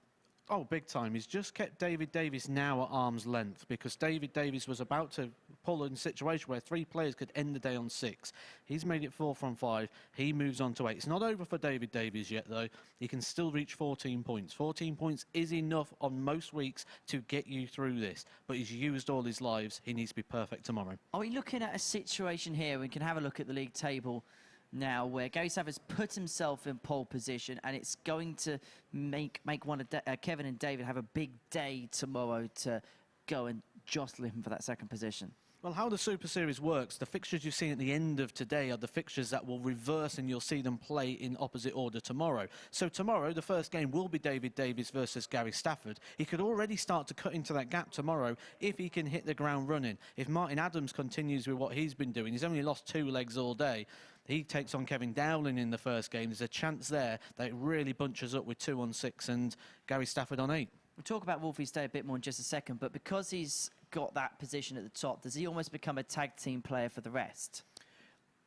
Oh, big time. He's just kept David Davies now at arm's length, because David Davies was about to pull in a situation where 3 players could end the day on 6. He's made it 4 from 5. He moves on to 8. It's not over for David Davies yet, though. He can still reach 14 points. 14 points is enough on most weeks to get you through this, but he's used all his lives. He needs to be perfect tomorrow. Are we looking at a situation here? We can have a look at the league table now, where Gary Stafford's put himself in pole position, and it's going to make one of Kevin and David have a big day tomorrow to go and jostle him for that second position. Well, how the Super Series works, the fixtures you've seen at the end of today are the fixtures that will reverse, and you'll see them play in opposite order tomorrow. So tomorrow, the first game will be David Davies versus Gary Stafford. He could already start to cut into that gap tomorrow if he can hit the ground running. If Martin Adams continues with what he's been doing, he's only lost 2 legs all day. He takes on Kevin Dowling in the first game. There's a chance there that it really bunches up with 2 on 6 and Gary Stafford on 8. We'll talk about Wolfie's Day a bit more in just a second, but because he's got that position at the top, does he almost become a tag team player for the rest?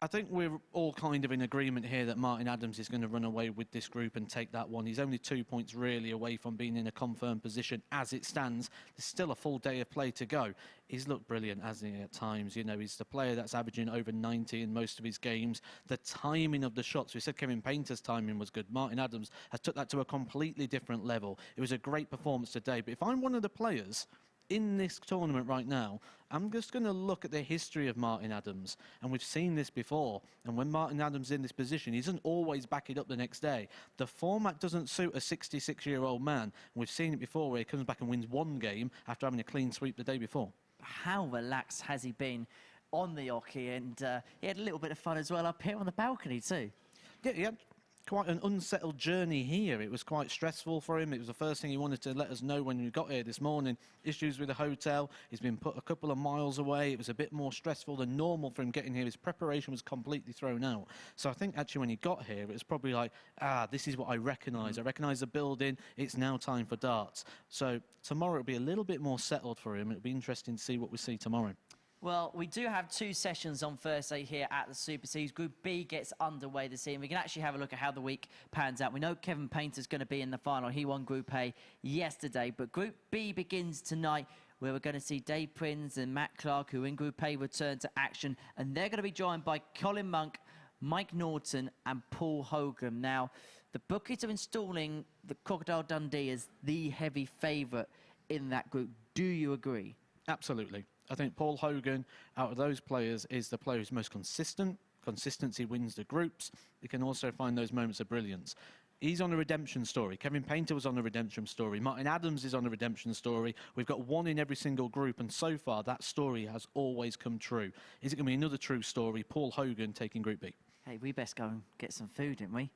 I think we're all kind of in agreement here that Martin Adams is going to run away with this group and take that one. He's only 2 points really away from being in a confirmed position as it stands. There's still a full day of play to go. He's looked brilliant, hasn't he, at times? You know, he's the player that's averaging over 90 in most of his games. The timing of the shots, we said Kevin Painter's timing was good. Martin Adams has took that to a completely different level. It was a great performance today. But if I'm one of the players in this tournament right now, I'm just going to look at the history of Martin Adams, and we've seen this before, and when Martin Adams is in this position, he doesn't always back it up the next day. The format doesn't suit a 66-year-old man, and we've seen it before where he comes back and wins 1 game after having a clean sweep the day before. How relaxed has he been on the hockey, and he had a little bit of fun as well up here on the balcony too. Yeah, he had quite an unsettled journey here. It was quite stressful for him. It was the first thing he wanted to let us know when we got here this morning. Issues with the hotel. He's been put a couple of miles away. It was a bit more stressful than normal for him getting here. His preparation was completely thrown out. So I think actually when he got here, it was probably like, this is what I recognise. I recognise the building. It's now time for darts. So tomorrow it'll be a little bit more settled for him. It'll be interesting to see what we see tomorrow. Well, we do have 2 sessions on Thursday here at the Super Series. Group B gets underway this evening. We can actually have a look at how the week pans out. We know Kevin Painter's going to be in the final. He won Group A yesterday. But Group B begins tonight, where we're going to see Dave Prince and Matt Clark, who in Group A return to action. And they're going to be joined by Colin Monk, Mike Norton and Paul Hogan. Now, the bookies are installing the Crocodile Dundee as the heavy favourite in that group. Do you agree? Absolutely. I think Paul Hogan, out of those players, is the player who's most consistent. Consistency wins the groups. He can also find those moments of brilliance. He's on a redemption story. Kevin Painter was on a redemption story. Martin Adams is on a redemption story. We've got 1 in every single group, and so far that story has always come true. Is it going to be another true story? Paul Hogan taking Group B. Hey, we best go and get some food, didn't we?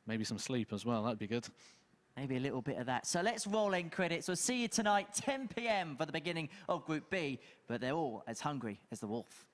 Maybe some sleep as well. That'd be good. Maybe a little bit of that. So let's roll in credits. We'll see you tonight, 10 p.m. for the beginning of Group B. But they're all as hungry as the wolf.